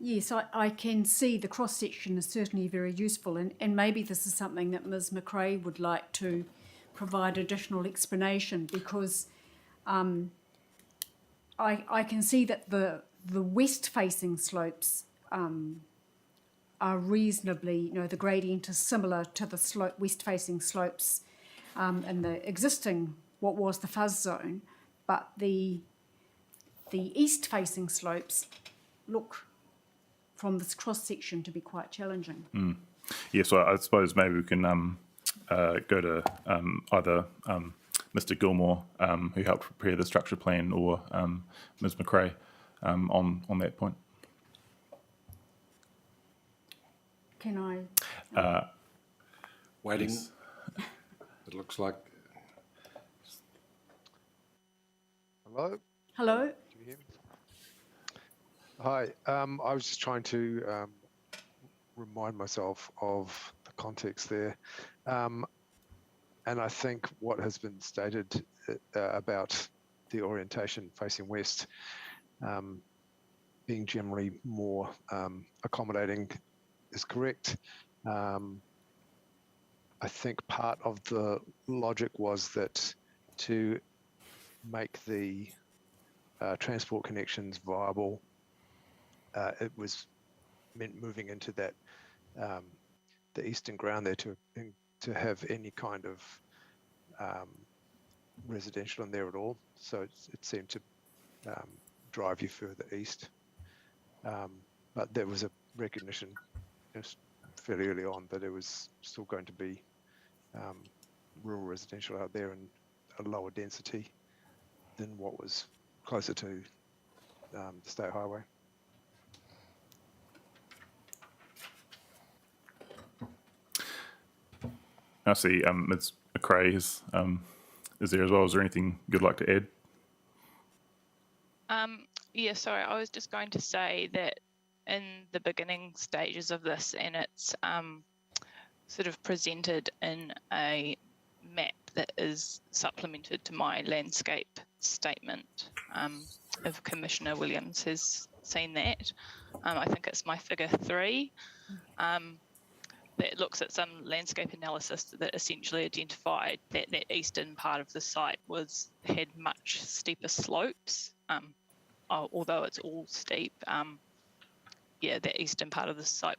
Yes, I can see the cross-section is certainly very useful, and maybe this is something that Ms McRae would like to provide additional explanation, because I can see that the west-facing slopes are reasonably, the gradient is similar to the west-facing slopes in the existing, what was the fuzz zone, but the east-facing slopes look from this cross-section to be quite challenging. Yeah, so I suppose maybe we can go to either Mr Gilmore, who helped prepare the structure plan, or Ms McRae on that point. Can I? Waiting. Yes. It looks like. Hello? Hello? Can you hear me? Hi. I was just trying to remind myself of the context there. And I think what has been stated about the orientation facing west being generally more accommodating is correct. I think part of the logic was that to make the transport connections viable, it was meant moving into that the eastern ground there to have any kind of residential in there at all. So it seemed to drive you further east. But there was a recognition fairly early on that it was still going to be rural residential out there and a lower density than what was closer to the state highway. I see Ms McRae is there as well. Is there anything you'd like to add? Yeah, sorry, I was just going to say that in the beginning stages of this, and it's sort of presented in a map that is supplemented to my landscape statement. If Commissioner Williams has seen that, I think it's my figure 3. That looks at some landscape analysis that essentially identified that that eastern part of the site had much steeper slopes. Although it's all steep, that eastern part of the site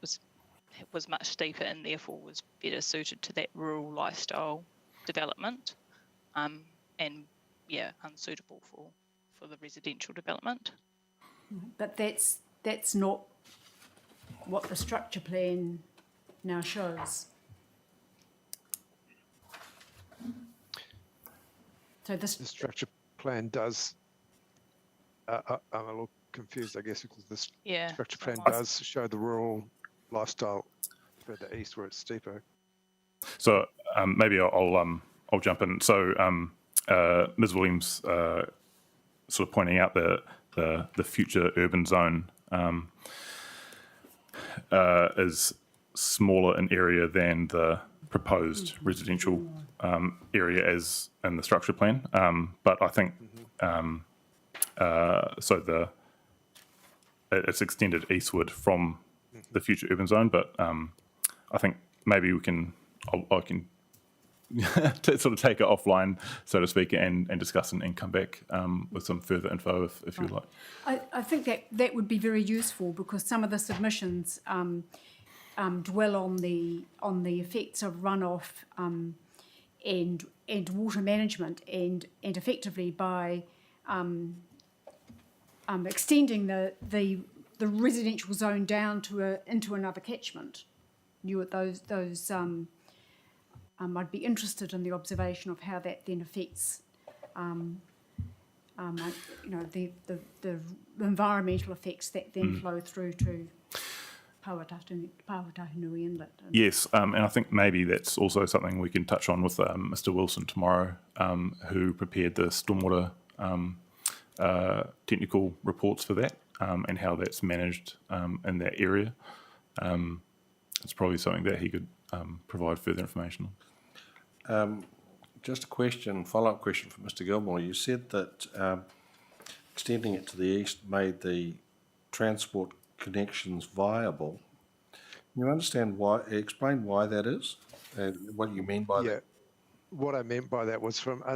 was much steeper and therefore was better suited to that rural lifestyle development, and unsuitable for the residential development. But that's not what the structure plan now shows. So The structure plan does. I'm a little confused, I guess, because the structure plan does show the rural lifestyle further east where it's steeper. So maybe I'll jump in. So Ms. Williams sort of pointing out the future urban zone is smaller in area than the proposed residential area as in the structure plan. But I think it's extended eastward from the future urban zone. But I think maybe I can sort of take it offline, so to speak, and discuss and come back with some further info if you'd like. I think that would be very useful, because some of the submissions dwell on the effects of runoff and water management, and effectively by extending the residential zone down into another catchment. I'd be interested in the observation of how that then affects, the environmental effects that then flow through to Pāwatahinui Inlet. Yes, and I think maybe that's also something we can touch on with Mr. Wilson tomorrow, who prepared the stormwater technical reports for that, and how that's managed in that area. It's probably something that he could provide further information on. Just a follow-up question for Mr. Gilmore. You said that extending it to the east made the transport connections viable. Can you explain why that is, and what you mean by that? What I meant by that was I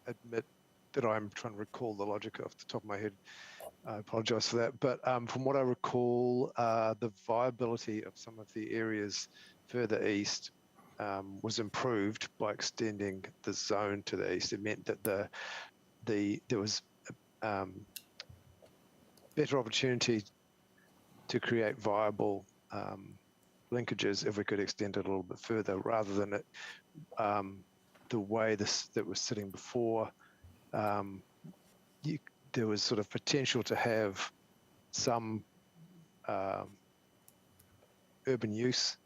admit that I'm trying to recall the logic off the top of my head. I apologise for that. But from what I recall, the viability of some of the areas further east was improved by extending the zone to the east. It meant that there was better opportunity to create viable linkages if we could extend it a little bit further, rather than the way that was sitting before. There was sort of potential to have some urban use,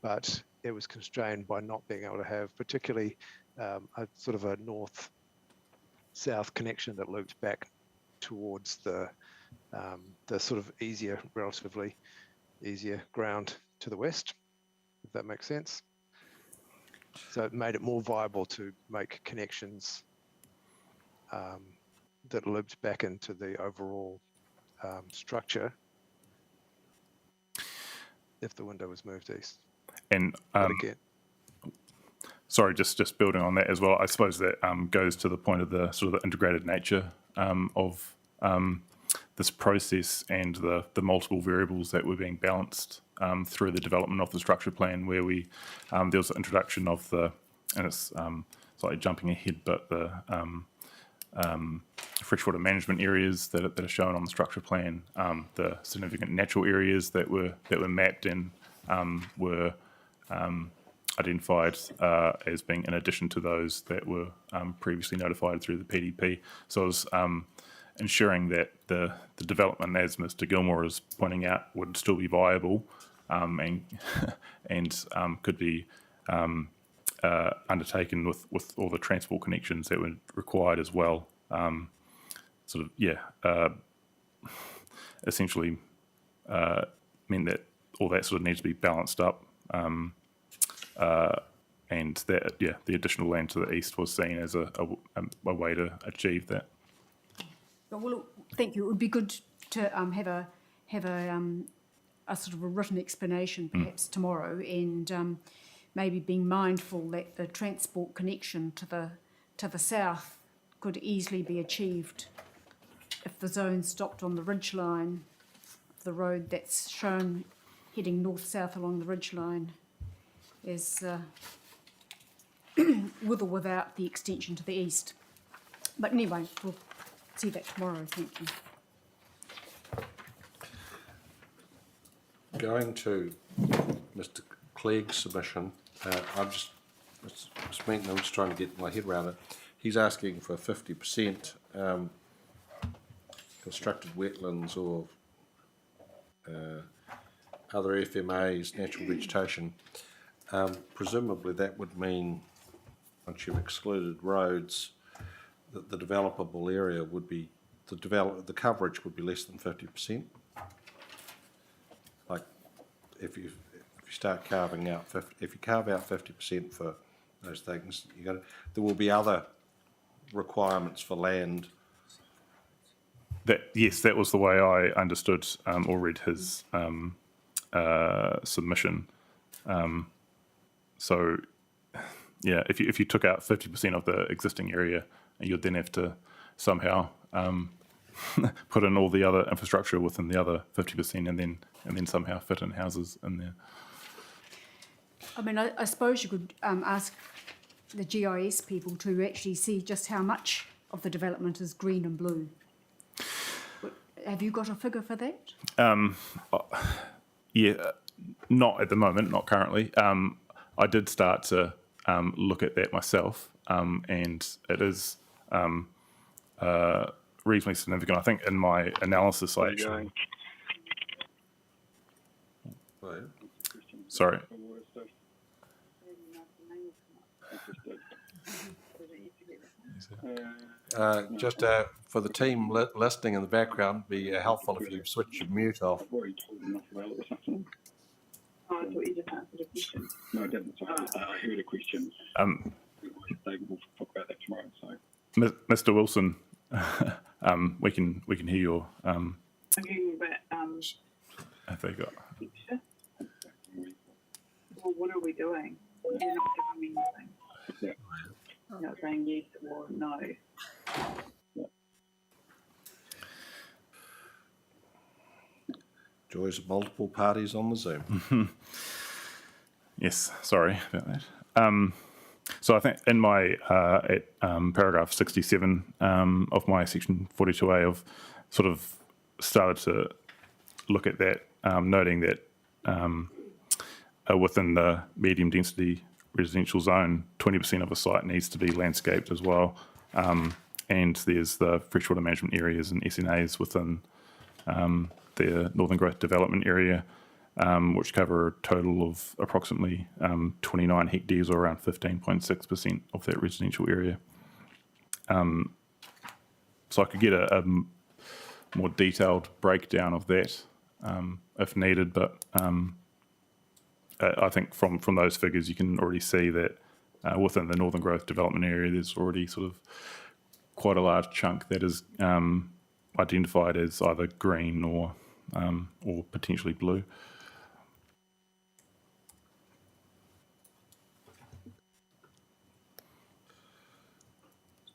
but it was constrained by not being able to have particularly a sort of a north-south connection that looped back towards the sort of relatively easier ground to the west, if that makes sense. So it made it more viable to make connections that looped back into the overall structure if the window was moved east. And again, sorry, just building on that as well, I suppose that goes to the point of the sort of the integrated nature of this process and the multiple variables that were being balanced through the development of the structure plan, where there was the introduction of and it's slightly jumping ahead, but the freshwater management areas that are shown on the structure plan, the significant natural areas that were mapped and were identified as being in addition to those that were previously notified through the PDP. So it was ensuring that the development, as Mr. Gilmore is pointing out, would still be viable and could be undertaken with all the transport connections that were required as well. Essentially meant that all that sort of needs to be balanced up, and that, the additional land to the east was seen as a way to achieve that. Well, look, thank you. It would be good to have a sort of a written explanation perhaps tomorrow, and maybe being mindful that the transport connection to the south could easily be achieved if the zone stopped on the ridgeline of the road that's shown heading north-south along the ridgeline, is with or without the extension to the east. But anyway, we'll see that tomorrow. Thank you. Going to Mr. Clegg's submission, I'm just trying to get my head around it. He's asking for 50% constructed wetlands or other FMAs, natural vegetation. Presumably that would mean, once you've excluded roads, that the developable area would be, the coverage would be less than 50%. Like if you start carving out, if you carve out 50% for those things, there will be other requirements for land. Yes, that was the way I understood or read his submission. So, if you took out 50% of the existing area, you'd then have to somehow put in all the other infrastructure within the other 50%, and then somehow fit in houses in there. I mean, I suppose you could ask the GIS people to actually see just how much of the development is green and blue. Have you got a figure for that? Not at the moment, not currently. I did start to look at that myself, and it is reasonably significant. I think in my analysis, I actually... Sorry. Just for the team listening in the background, be helpful if you switch your mute off. I thought you just answered a question. No, I didn't. Sorry. I heard a question. We'll talk about that tomorrow. So, Mr. Wilson, we can hear your. Okay, but have they got? Well, what are we doing? You're not giving me anything. Yeah. You're not saying yes or no. Yeah. Joys of multiple parties on the Zoom. Yes, sorry about that. So I think in my at paragraph 67 of my section 42A, I've sort of started to look at that, noting that within the medium density residential zone, 20% of a site needs to be landscaped as well. And there's the freshwater management areas and SNAs within the Northern Growth Development Area, which cover a total of approximately 29 hectares, or around 15.6% of that residential area. So I could get a more detailed breakdown of that if needed, but I think from those figures you can already see that within the Northern Growth Development Area there's already sort of quite a large chunk that is identified as either green or potentially blue.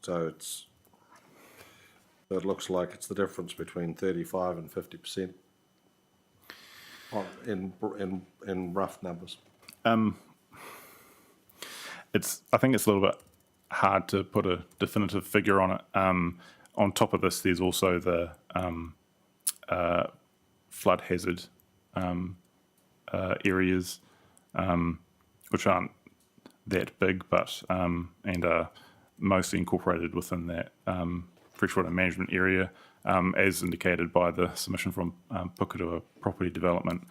So it looks like it's the difference between 35 and 50% in rough numbers. I think it's a little bit hard to put a definitive figure on it. On top of this, there's also the flood hazard areas, which aren't that big, but and are mostly incorporated within that freshwater management area, as indicated by the submission from Porirua Property Development.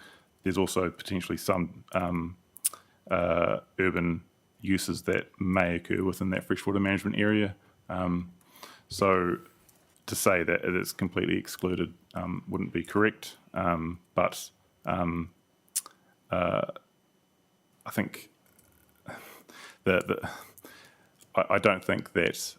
There's also potentially some urban uses that may occur within that freshwater management area. So to say that it is completely excluded wouldn't be correct, but I think I don't think that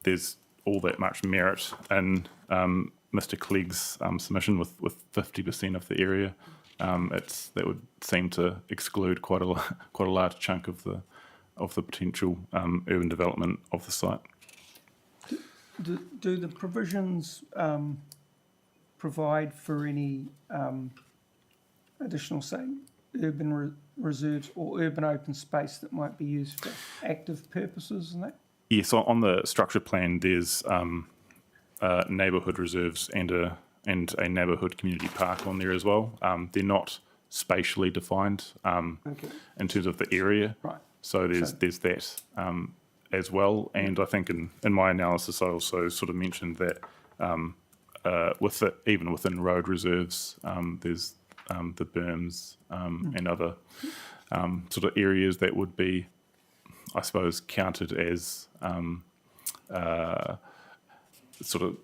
there's all that much merit in Mr. Clegg's submission with 50% of the area. That would seem to exclude quite a large chunk of the potential urban development of the site. Do the provisions provide for any additional, say, urban reserves or urban open space that might be used for active purposes and that? Yes, on the structure plan, there's neighbourhood reserves and a neighbourhood community park on there as well. They're not spatially defined in terms of the area. Right. So there's that as well. And I think in my analysis, I also sort of mentioned that even within road reserves, there's the berms and other sort of areas that would be, I suppose, counted as sort of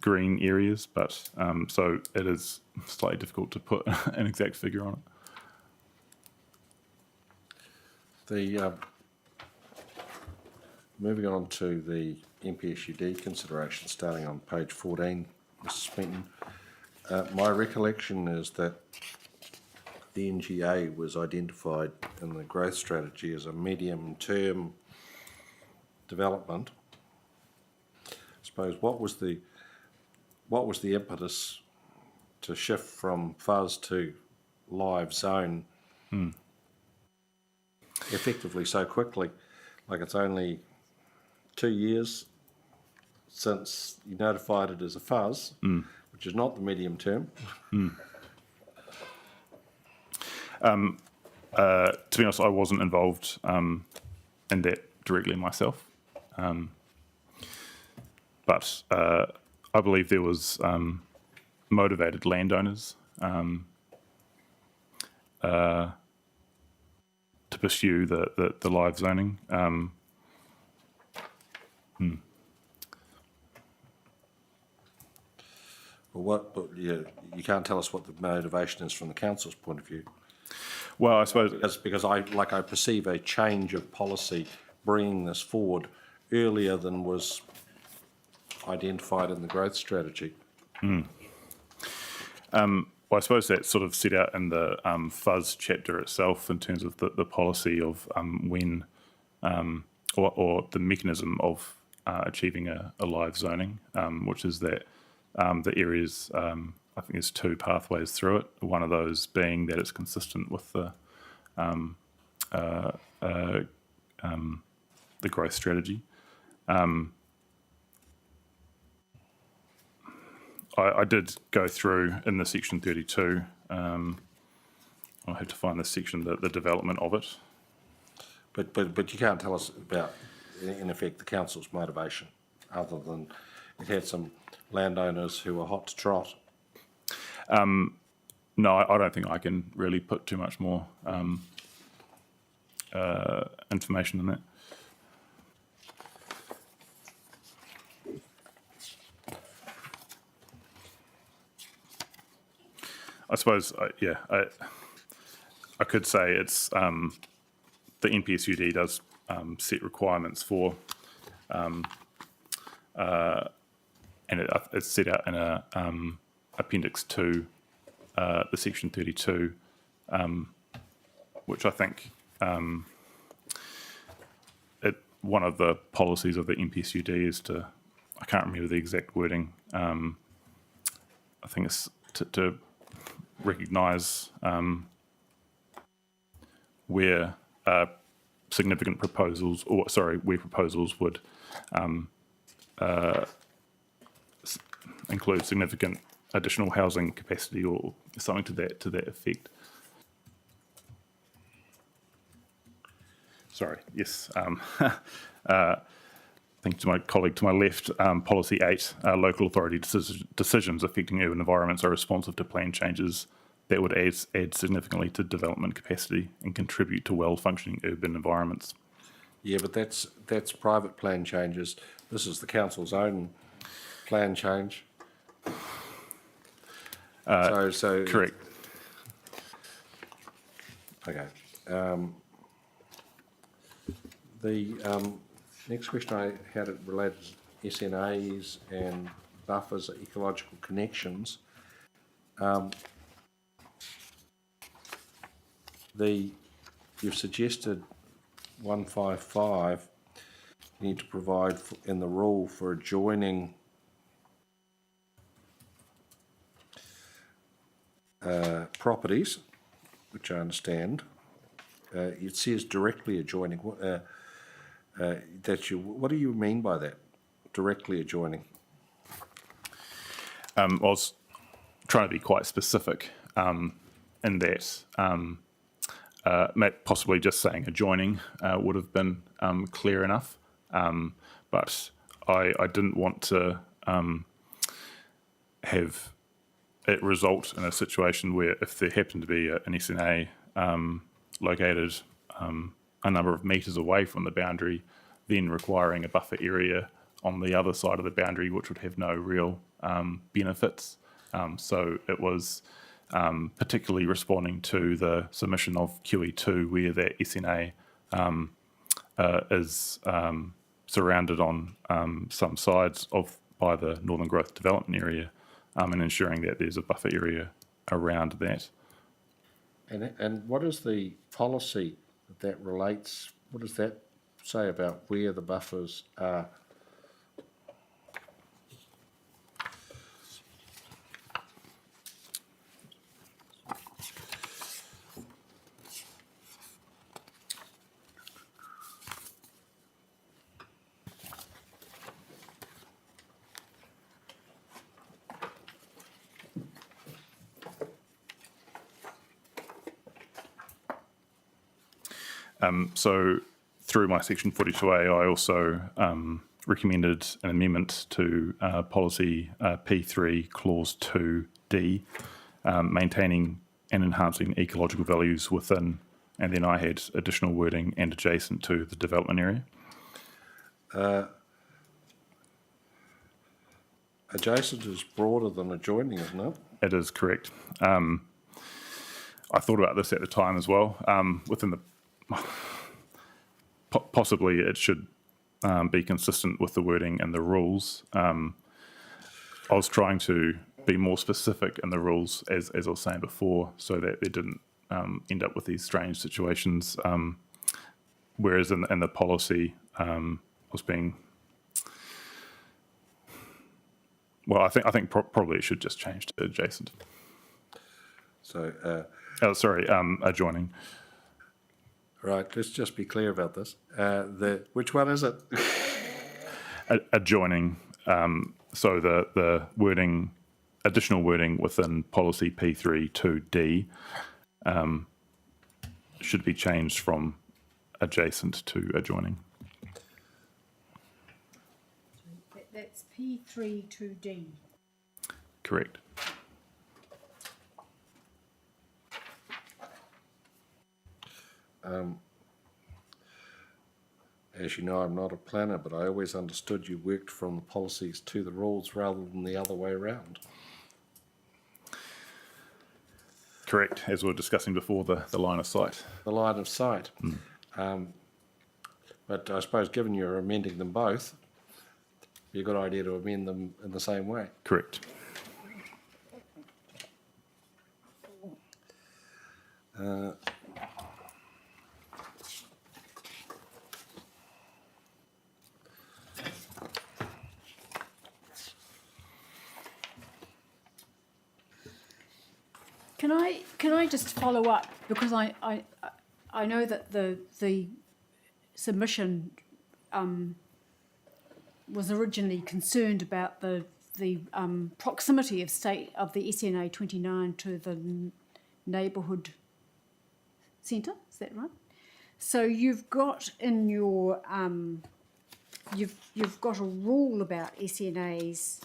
green areas, but so it is slightly difficult to put an exact figure on it. Moving on to the MPSUD consideration, starting on page 14, Mr. Smeaton. My recollection is that the NGA was identified in the growth strategy as a medium-term development. I suppose what was the impetus to shift from fuzz to live zone effectively so quickly? Like, it's only 2 years since you notified it as a fuzz, which is not the medium term. To be honest, I wasn't involved in that directly myself, but I believe there was motivated landowners to pursue the live zoning. Well, you can't tell us what the motivation is from the council's point of view. Well, I suppose because I perceive a change of policy bringing this forward earlier than was identified in the growth strategy. Well, I suppose that's sort of set out in the fuzz chapter itself in terms of the policy of when or the mechanism of achieving a live zoning, which is that the areas, I think there's 2 pathways through it. One of those being that it's consistent with the growth strategy. I did go through in the section 32. I had to find the section, the development of it. But you can't tell us about, in effect, the council's motivation, other than it had some landowners who were hot to trot. No, I don't think I can really put too much more information in that. I suppose, I could say it's the NPSUD does set requirements for, and it's set out in a Appendix 2, the Section 32, which I think one of the policies of the NPSUD is to, I can't remember the exact wording, I think it's to recognise where significant proposals, where proposals would include significant additional housing capacity or something to that effect. Sorry, yes. Thank you to my colleague to my left. Policy 8, local authority decisions affecting urban environments are responsive to plan changes that would add significantly to development capacity and contribute to well-functioning urban environments. Yeah, but that's private plan changes. This is the council's own plan change. So correct. Okay. The next question I had, it related to SNAs and buffers, ecological connections. You've suggested 155, you need to provide in the rule for adjoining properties, which I understand. It says directly adjoining. What do you mean by that? Directly adjoining. I was trying to be quite specific in that. Possibly just saying adjoining would have been clear enough, but I didn't want to have it result in a situation where if there happened to be an SNA located a number of metres away from the boundary, then requiring a buffer area on the other side of the boundary, which would have no real benefits. So it was particularly responding to the submission of QE2, where that SNA is surrounded on some sides by the Northern Growth Development Area, and ensuring that there's a buffer area around that. And what is the policy that relates? What does that say about where the buffers are? So through my section 42A, I also recommended an amendment to policy P3 clause 2D, maintaining and enhancing ecological values within, and then I had additional wording and adjacent to the development area. Adjacent is broader than adjoining, isn't it? It is correct. I thought about this at the time as well. Within the possibly it should be consistent with the wording and the rules. I was trying to be more specific in the rules, as I was saying before, so that they didn't end up with these strange situations. Whereas in the policy, I was being well. I think probably it should just change to adjacent. So, adjoining. Right, let's just be clear about this. Which one is it? Adjoining. So the wording, additional wording within policy P3 2D should be changed from adjacent to adjoining. That's P3 2D. Correct. As you know, I'm not a planner, but I always understood you worked from the policies to the rules rather than the other way around. Correct, as we were discussing before, the line of sight. The line of sight. But I suppose given you're amending them both, it'd be a good idea to amend them in the same way. Correct. Can I just follow up, because I know that the submission was originally concerned about the proximity of the SNA 29 to the neighbourhood centre. Is that right? So you've got in your you've got a rule about SNAs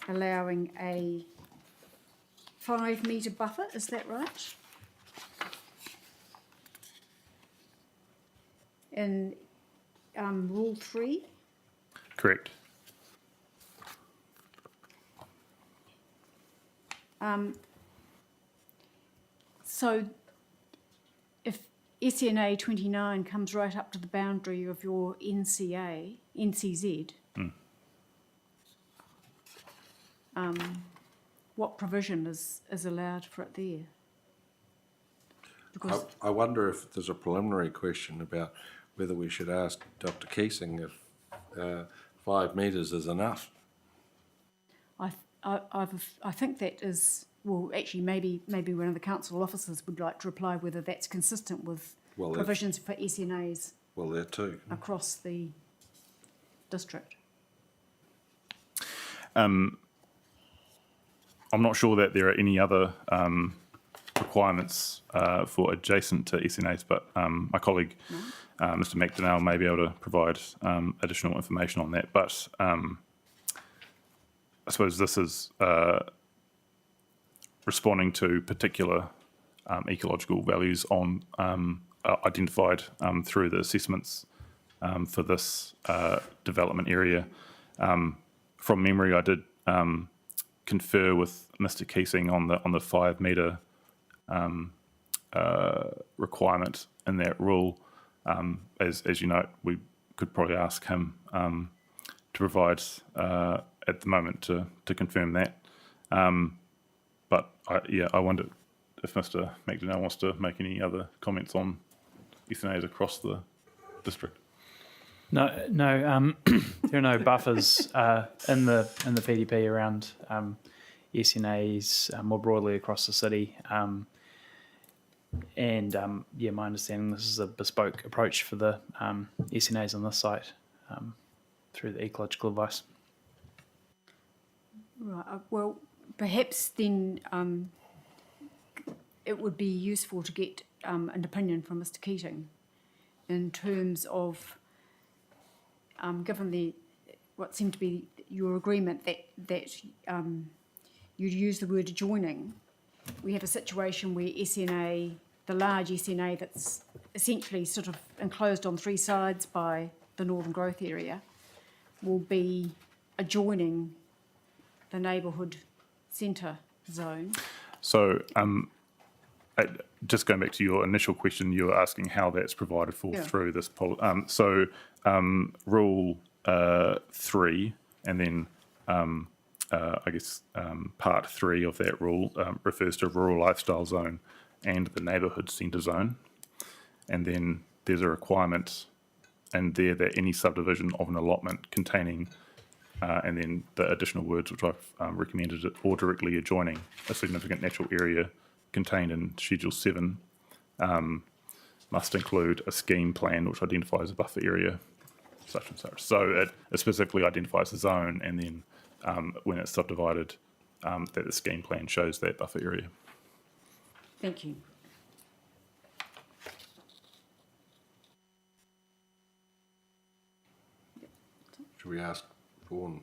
allowing a 5 metre buffer. Is that right? In Rule 3? Correct. So SNA 29 comes right up to the boundary of your NCZ. What provision is allowed for it there? Because I wonder if there's a preliminary question about whether we should ask Dr. Keesing if 5 metres is enough. I think that is, well, actually, maybe one of the council officers would like to reply whether that's consistent with provisions for SNAs Well, there too. across the district. I'm not sure that there are any other requirements for adjacent to SNAs, but my colleague, Mr. McDonnell, may be able to provide additional information on that. But I suppose this is responding to particular ecological values on identified through the assessments for this development area. From memory, I did confer with Mr. Keesing on the 5 metre requirement in that rule. As you know, we could probably ask him to provide at the moment to confirm that. But I wonder if Mr. McDonnell wants to make any other comments on SNAs across the district. No, there are no buffers in the PDP around SNAs more broadly across the city. My understanding this is a bespoke approach for the SNAs on this site through the ecological advice. Right. Well, perhaps then it would be useful to get an opinion from Mr. Keating in terms of, given what seemed to be your agreement that you'd use the word adjoining, we have a situation where SNA, the large SNA that's essentially sort of enclosed on 3 sides by the Northern Growth Area, will be adjoining the neighbourhood centre zone. So just going back to your initial question, you were asking how that's provided for through this policy. Rule 3 and then part 3 of that rule refers to rural lifestyle zone and the neighbourhood centre zone. And then there's a requirement in there that any subdivision of an allotment containing, and then the additional words which I've recommended, or directly adjoining a significant natural area contained in Schedule 7 must include a scheme plan which identifies a buffer area, such and such. So it specifically identifies the zone, and then when it's subdivided, that the scheme plan shows that buffer area. Thank you. Should we ask Vaughan?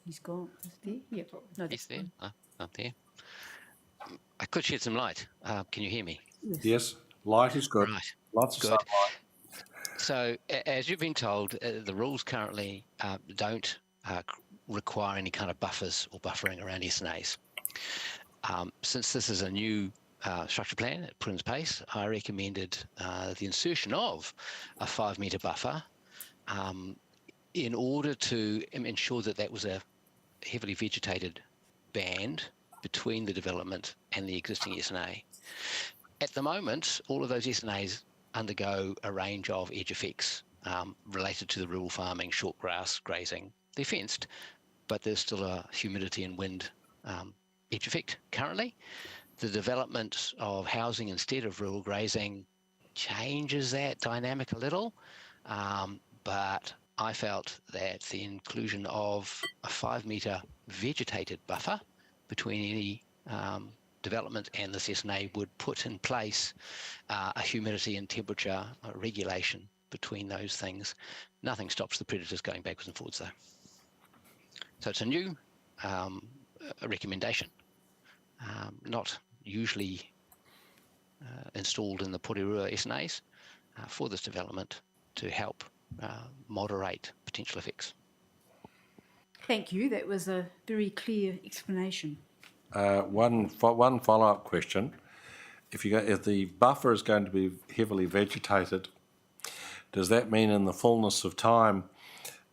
He's gone. Is he there? Yep. No, He's there. Up there. I could shed some light. Can you hear me? Yes. Light is good. Right. Lots of sunlight. So, as you've been told, the rules currently don't require any kind of buffers or buffering around SNAs. Since this is a new structure plan put in place, I recommended the insertion of a 5 metre buffer in order to ensure that that was a heavily vegetated band between the development and the existing SNA. At the moment, all of those SNAs undergo a range of edge effects related to the rural farming, short grass, grazing. They're fenced, but there's still a humidity and wind edge effect currently. The development of housing instead of rural grazing changes that dynamic a little, but I felt that the inclusion of a 5 metre vegetated buffer between any development and this SNA would put in place a humidity and temperature regulation between those things. Nothing stops the predators going backwards and forwards though. So it's a new recommendation, not usually installed in the Porirua SNAs for this development to help moderate potential effects. Thank you. That was a very clear explanation. One follow-up question. if the buffer is going to be heavily vegetated, does that mean in the fullness of time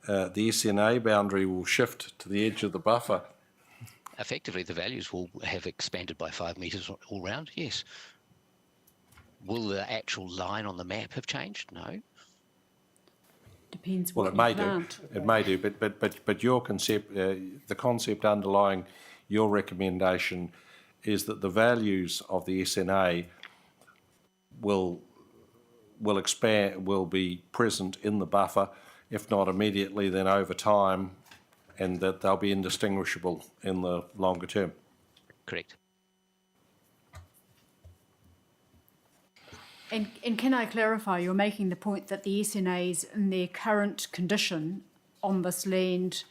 the SNA boundary will shift to the edge of the buffer? Effectively, the values will have expanded by 5 metres all round, yes. Will the actual line on the map have changed? No. Depends Well, what it may you plant. do. It may do, but your concept, the concept underlying your recommendation is that the values of the SNA will expand, will be present in the buffer, if not immediately, then over time, and that they'll be indistinguishable in the longer term. Correct. And can I clarify, you're making the point that the SNAs in their current condition on this land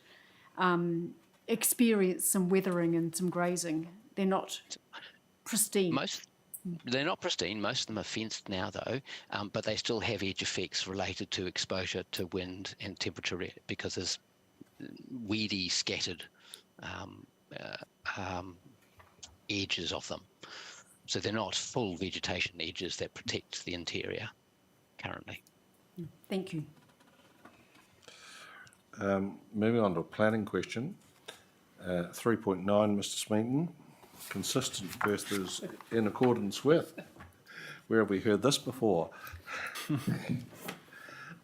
experience some weathering and some grazing. They're not pristine. They're not pristine. Most of them are fenced now, though, but they still have edge effects related to exposure to wind and temperature because there's weedy, scattered edges of them. So they're not full vegetation edges that protect the interior currently. Thank you. Moving on to a planning question. 3.9, Mr. Smeaton. Consistent versus in accordance with. Where have we heard this before?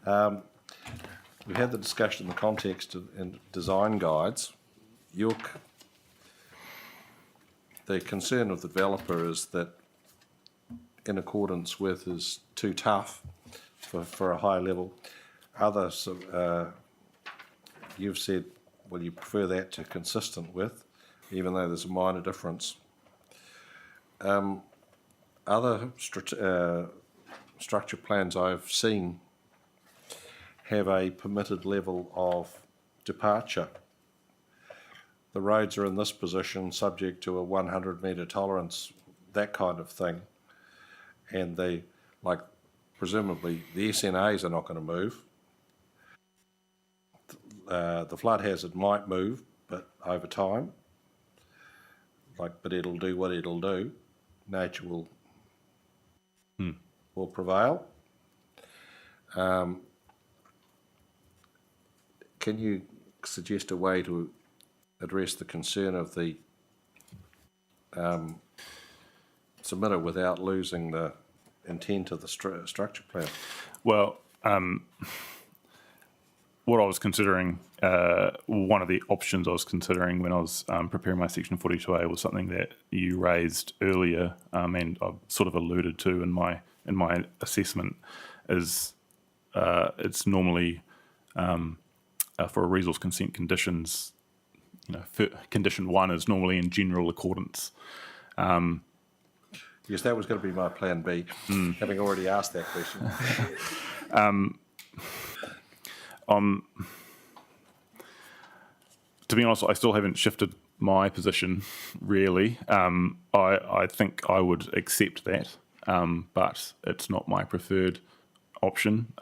We had the discussion in the context of in design guides. The concern of the developer is that in accordance with is too tough for a high level. Others, you've said, well, you prefer that to consistent with, even though there's a minor difference. Other structure plans I've seen have a permitted level of departure. The roads are in this position subject to a 100 metre tolerance, that kind of thing. And they, like, presumably the SNAs are not going to move. The flood hazard might move, but over time, but it'll do what it'll do. Nature will prevail. Can you suggest a way to address the concern of the submitter without losing the intent of the structure plan? Well, what I was considering, one of the options I was considering when I was preparing my section 42A was something that you raised earlier, and I've sort of alluded to in my assessment, is it's normally for a resource consent conditions. Condition 1 is normally in general accordance. Yes, that was going to be my plan B, having already asked that question. To be honest, I still haven't shifted my position, really. I think I would accept that, but it's not my preferred option.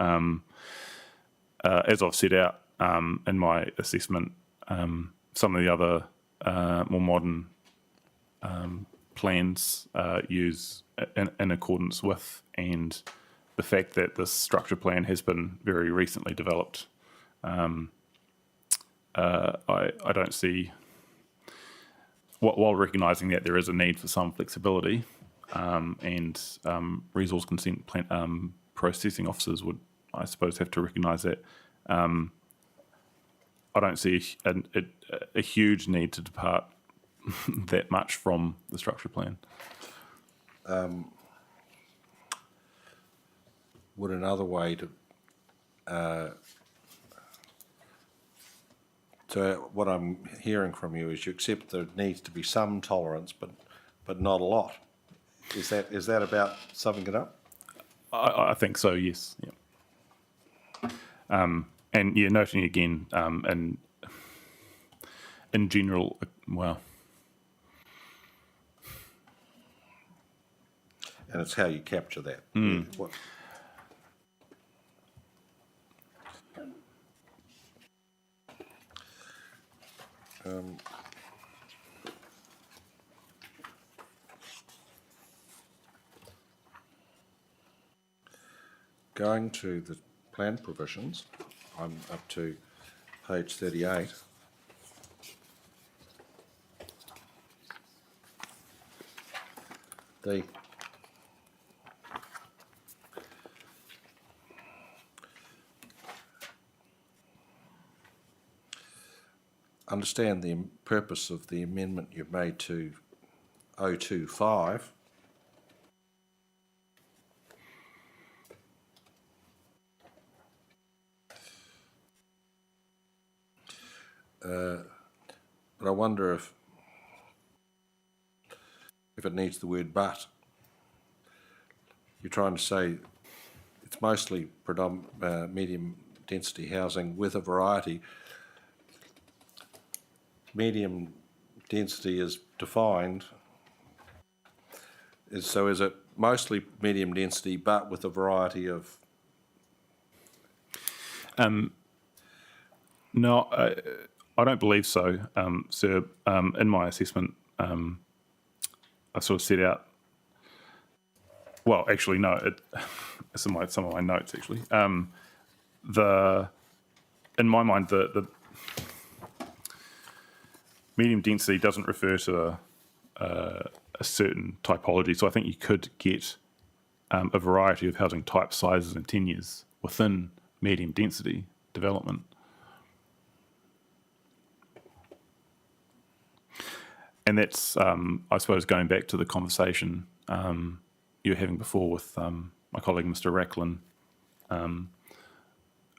As I've set out in my assessment, some of the other more modern plans use in accordance with, and the fact that this structure plan has been very recently developed, I don't see, while recognising that there is a need for some flexibility, and resource consent plan, processing officers would, I suppose, have to recognise that. I don't see a huge need to depart that much from the structure plan. Would another way to so what I'm hearing from you is you accept there needs to be some tolerance, but not a lot. Is that about summing it up? I think so, yes. Yeah. And yeah, noting again, in general, well. And it's how you capture that. What? going to the plan provisions, I'm up to page 38. The understand the purpose of the amendment you've made to 025. But I wonder if it needs the word but. You're trying to say it's mostly medium density housing with a variety. Medium density is defined. So is it mostly medium density but with a variety of? No, I don't believe so, sir. In my assessment, I sort of set out. Well, actually, no. It's in some of my notes. Actually, in my mind, the medium density doesn't refer to a certain typology. So I think you could get a variety of housing types, sizes, and tenures within medium density development. And that's, I suppose, going back to the conversation you were having before with my colleague, Mr. Racklin,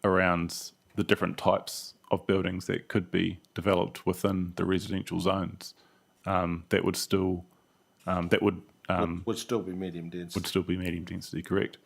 around the different types of buildings that could be developed within the residential zones. That would still, would still be medium density. Would still be medium density, correct?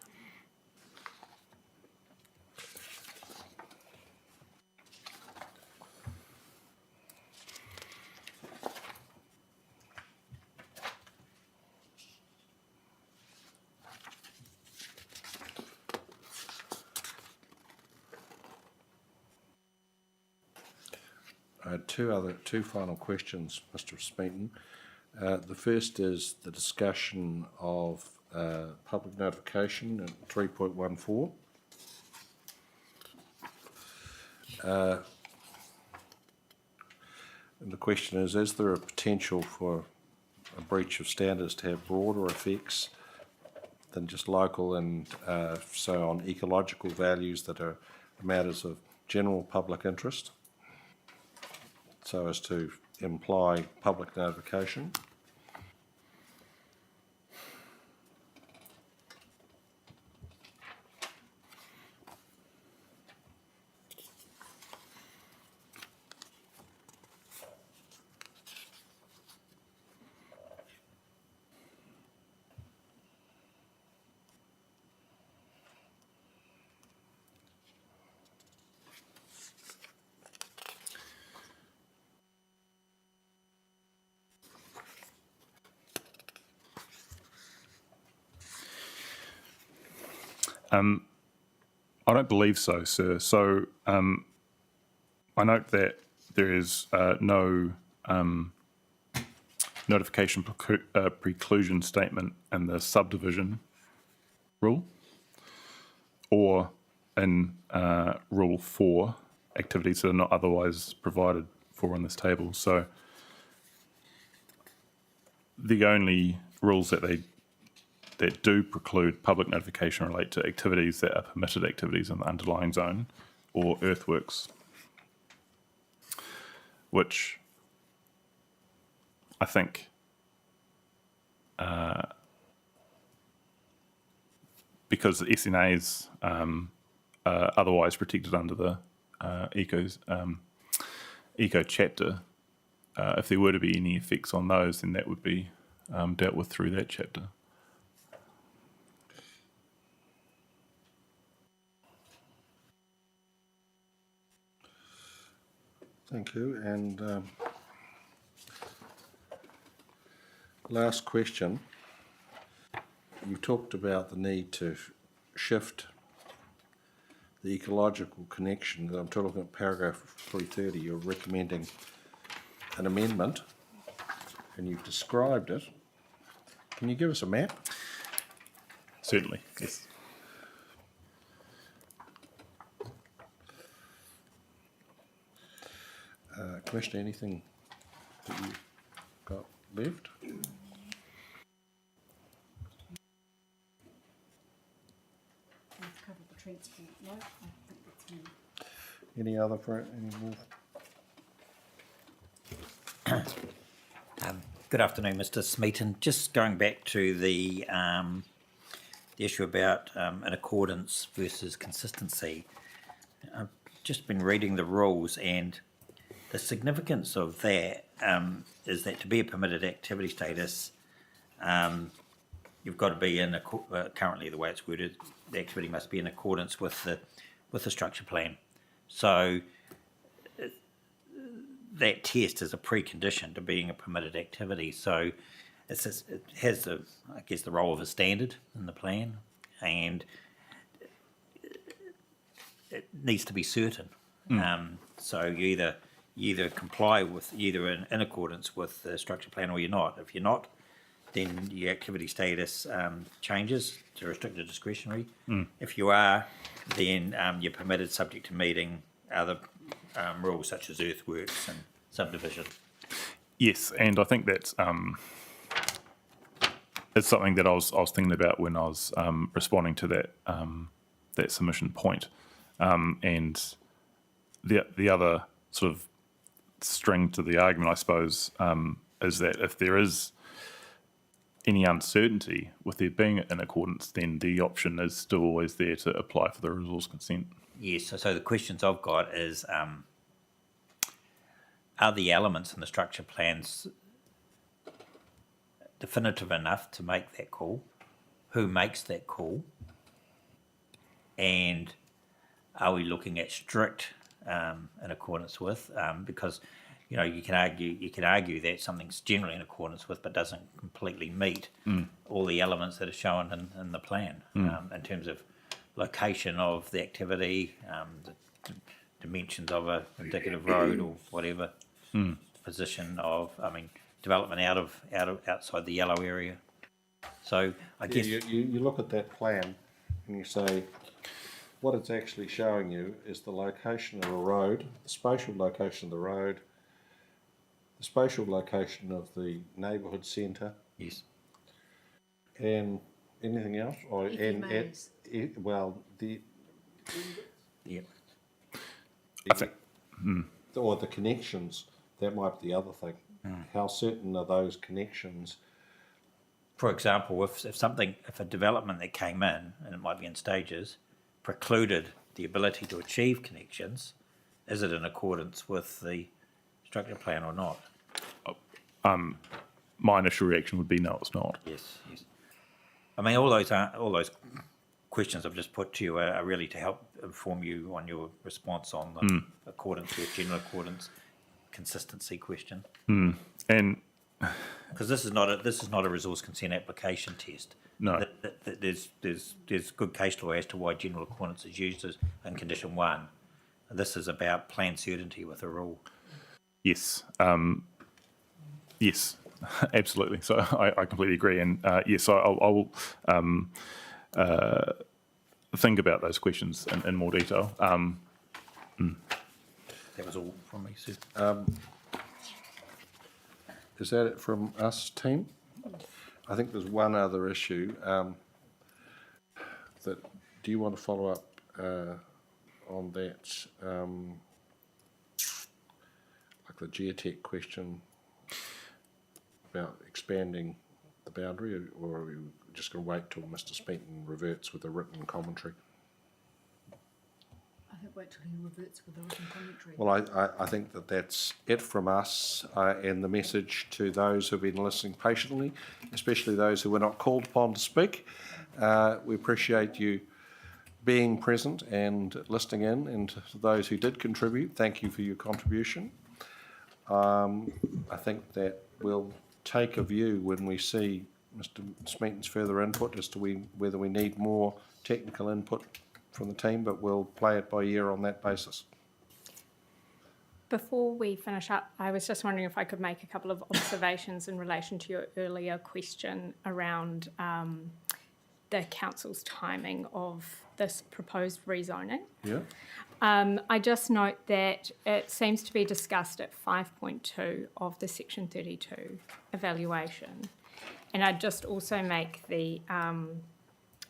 I had two final questions, Mr. Smeaton. The first is the discussion of public notification at 3.14. And the question is there a potential for a breach of standards to have broader effects than just local and so on ecological values that are matters of general public interest, so as to imply public notification? I don't believe so, sir. So I note that there is no notification preclusion statement in the subdivision rule or in Rule 4, activities that are not otherwise provided for in this table. So the only rules that do preclude public notification relate to activities that are permitted activities in the underlying zone or earthworks, which I think because the SNAs are otherwise protected under the eco chapter, if there were to be any effects on those, then that would be dealt with through that chapter. Thank you. And last question. You talked about the need to shift the ecological connection. I'm looking at paragraph 330. You're recommending an amendment, and you've described it. Can you give us a map? Certainly, yes. Commissioner, anything that you've got left? Any other, any more? Good afternoon, Mr. Smeaton. Just going back to the issue about in accordance versus consistency. I've just been reading the rules, and the significance of that is that to be a permitted activity status, you've got to be in currently the way it's worded, the activity must be in accordance with the structure plan. So that test is a precondition to being a permitted activity. So it has I guess the role of a standard in the plan, and it needs to be certain. So you either comply with in accordance with the structure plan, or you're not. If you're not, then your activity status changes to restricted discretionary. If you are, then you're permitted subject to meeting other rules such as earthworks and subdivision. Yes, and I think that's it's something that I was thinking about when I was responding to that submission point, and the other sort of string to the argument, I suppose, is that if there is any uncertainty with there being in accordance, then the option is still always there to apply for the resource consent. Yes, so the questions I've got is, are the elements in the structure plans definitive enough to make that call? Who makes that call? And are we looking at strict in accordance with? Because you can argue that something's generally in accordance with, but doesn't completely meet all the elements that are shown in the plan in terms of location of the activity, the dimensions of a indicative road or whatever, position of, development outside the yellow area. So I guess you look at that plan and you say, what it's actually showing you is the location of a road, the spatial location of the road, the spatial location of the neighbourhood centre. Yes. And anything else? Or I think, or the connections. That might be the other thing. How certain are those connections? For example, if a development that came in, and it might be in stages, precluded the ability to achieve connections, is it in accordance with the structure plan or not? my initial reaction would be no, it's not. Yes. All those questions I've just put to you are really to help inform you on your response on the accordance with general accordance consistency question. And because this is not a resource consent application test. No. There's good case law as to why general accordance is used in condition 1. This is about plan certainty with a rule. Yes. Yes, absolutely. So I completely agree. And yes, I will think about those questions in more detail. That was all from me, Sue. Is that it from us, team? I think there's one other issue that, do you want to follow up on that, like the geotech question about expanding the boundary, or are we just going to wait till Mr. Smeaton reverts with a written commentary? I think wait till he reverts with a written commentary. Well, I think that's it from us, and the message to those who've been listening patiently, especially those who were not called upon to speak. We appreciate you being present and listening in, and to those who did contribute, thank you for your contribution. I think that we'll take a view when we see Mr. Smeaton's further input as to whether we need more technical input from the team, but we'll play it by ear on that basis. Before we finish up, I was just wondering if I could make a couple of observations in relation to your earlier question around the council's timing of this proposed rezoning. Yeah. I just note that it seems to be discussed at 5.2 of the Section 32 evaluation. And I'd just also make the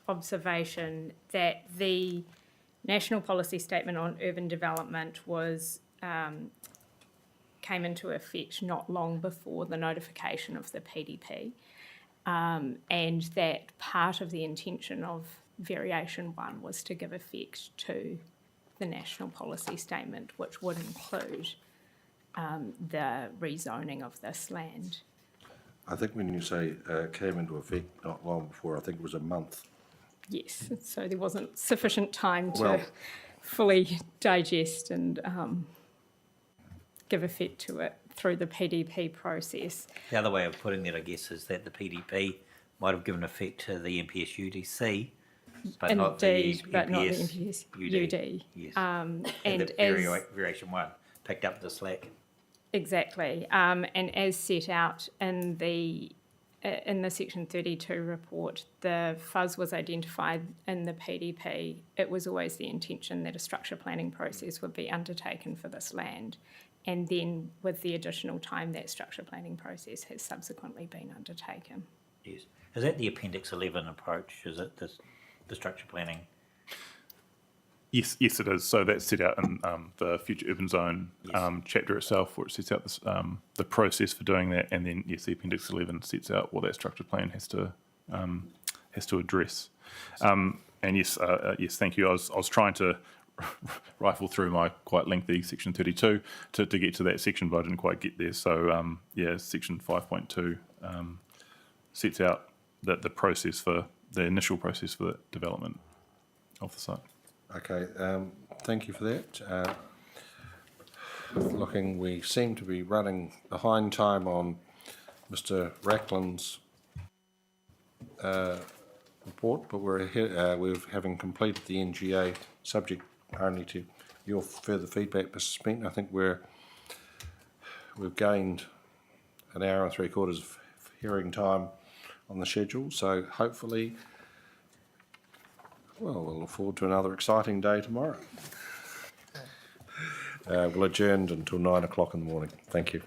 observation that the National Policy Statement on Urban Development was came into effect not long before the notification of the PDP, and that part of the intention of Variation 1 was to give effect to the National Policy Statement, which would include the rezoning of this land. I think when you say came into effect not long before, I think it was a month. Yes, so there wasn't sufficient time to Well, fully digest and give effect to it through the PDP process. The other way of putting it, I guess, is that the PDP might have given effect to the MPS UDC, but not the Indeed, but not the MPS MPS UD. Yes. And the as Variation 1 picked up the slack. exactly, and as set out in the Section 32 report, the fuzz was identified in the PDP. It was always the intention that a structure planning process would be undertaken for this land. And then with the additional time, that structure planning process has subsequently been undertaken. Yes. Is that the Appendix 11 approach? Is it the structure planning? Yes, it is. So that's set out in the Future Urban Zone chapter itself, where it sets out this, the process for doing that, and then yes, the Appendix 11 sets out what that structure plan has to address. And yes, thank you. I was trying to rifle through my quite lengthy Section 32 to get to that section, but I didn't quite get there. So Section 5.2 sets out the process for the initial process for the development of the site. Okay, thank you for that. We seem to be running behind time on Mr. Racklin's report, but we're having completed the NGA, subject only to your further feedback, Mr. Smeaton. I think we've gained an hour and 3/4 of hearing time on the schedule, so hopefully, we'll look forward to another exciting day tomorrow. We'll adjourn until 9 o'clock in the morning. Thank you.